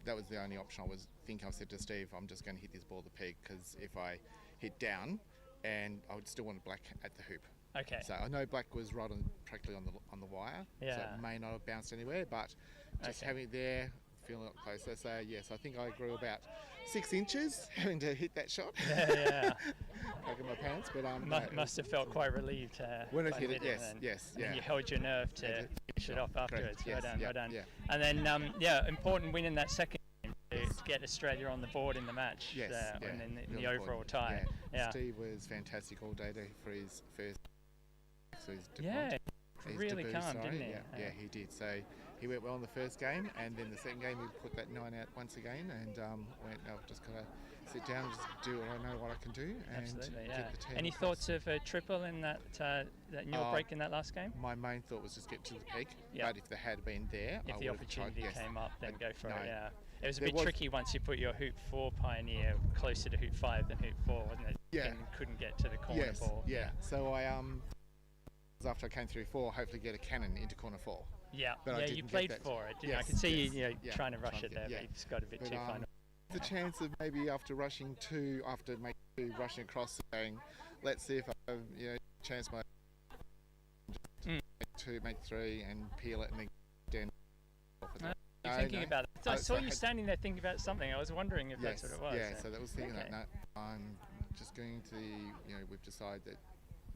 That was the only option. I said to Steve, I'm just going to hit this ball the peg because if I hit down, and I would still want black at the hoop. Okay. So I know black was right practically on the wire. Yeah. So it may not have bounced anywhere, but just having it there, feeling it closer. So yes, I think I grew about 6 inches having to hit that shot. Yeah. Cracking my pants, but must have felt quite relieved when I hit it. And Yes. you held your nerve to finish it off afterwards. Correct, yes, Well done, yeah, well done. yeah. And then, important win in that second game to get Australia on the board in the match. Yes, yeah, and then the really overall important. tie. Yeah. Steve was fantastic all day for his first. So his Yeah, his really debut, calm, sorry. didn't he? Yeah, he did. So he went well in the first game, and then the second game he put that 9 out once again, and went, I've just got to sit down and just do what I know what I can do, and Absolutely, get yeah. the team Any across. thoughts of a triple in that nil break in that last game? My main thought was just get to the peg, Yeah. but if they had been there, If I the would have tried, opportunity yes. came up, then But go for no. it, yeah. It was a There bit was- tricky once you put your hoop 4 Pioneer closer to hoop 5 than hoop 4, wasn't it? Yeah. And couldn't get to the corner Yes, ball. yeah. So I after I came through 4, hopefully get a cannon into corner 4. Yeah, But I yeah, didn't you get played that. for it, didn't you? I Yes, could see yes, you, yeah, trying to rush trying it to there, get- but you just got a bit too final. The chance of maybe after rushing 2, after making 2, rushing across, saying, let's see if I have, chance my make 2, make 3, and peel it, and then down. You're thinking about it. I saw so you standing there thinking about something. I was wondering if Yes, that's what it was. yeah. So that was thinking Okay. that. No, I'm just going to the. We've decided that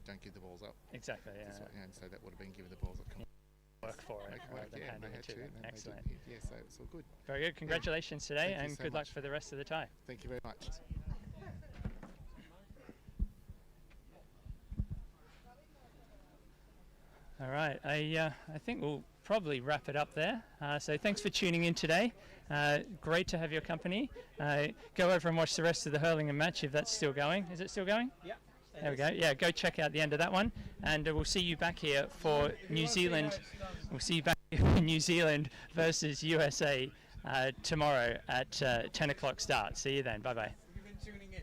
don't give the balls up. Exactly, yeah. That's what- and so that would have been giving the balls up. Work for it Make it rather work, than yeah, handing they it had to them. and they Excellent. did. Yeah, so it's all good. Very good. Congratulations today, Thank you and so good luck much. for the rest of the tie. Thank you very much. All right, I think we'll probably wrap it up there. So thanks for tuning in today. Great to have your company. Go over and watch the rest of the Hurlingham match if that's still going. Is it still going? Yeah. There we go. Yeah, go check out the end of that one, and we'll see you back here for New Zealand. We'll see you back here for New Zealand versus USA tomorrow at 10 o'clock start. See you then. Bye bye. You've been tuning in.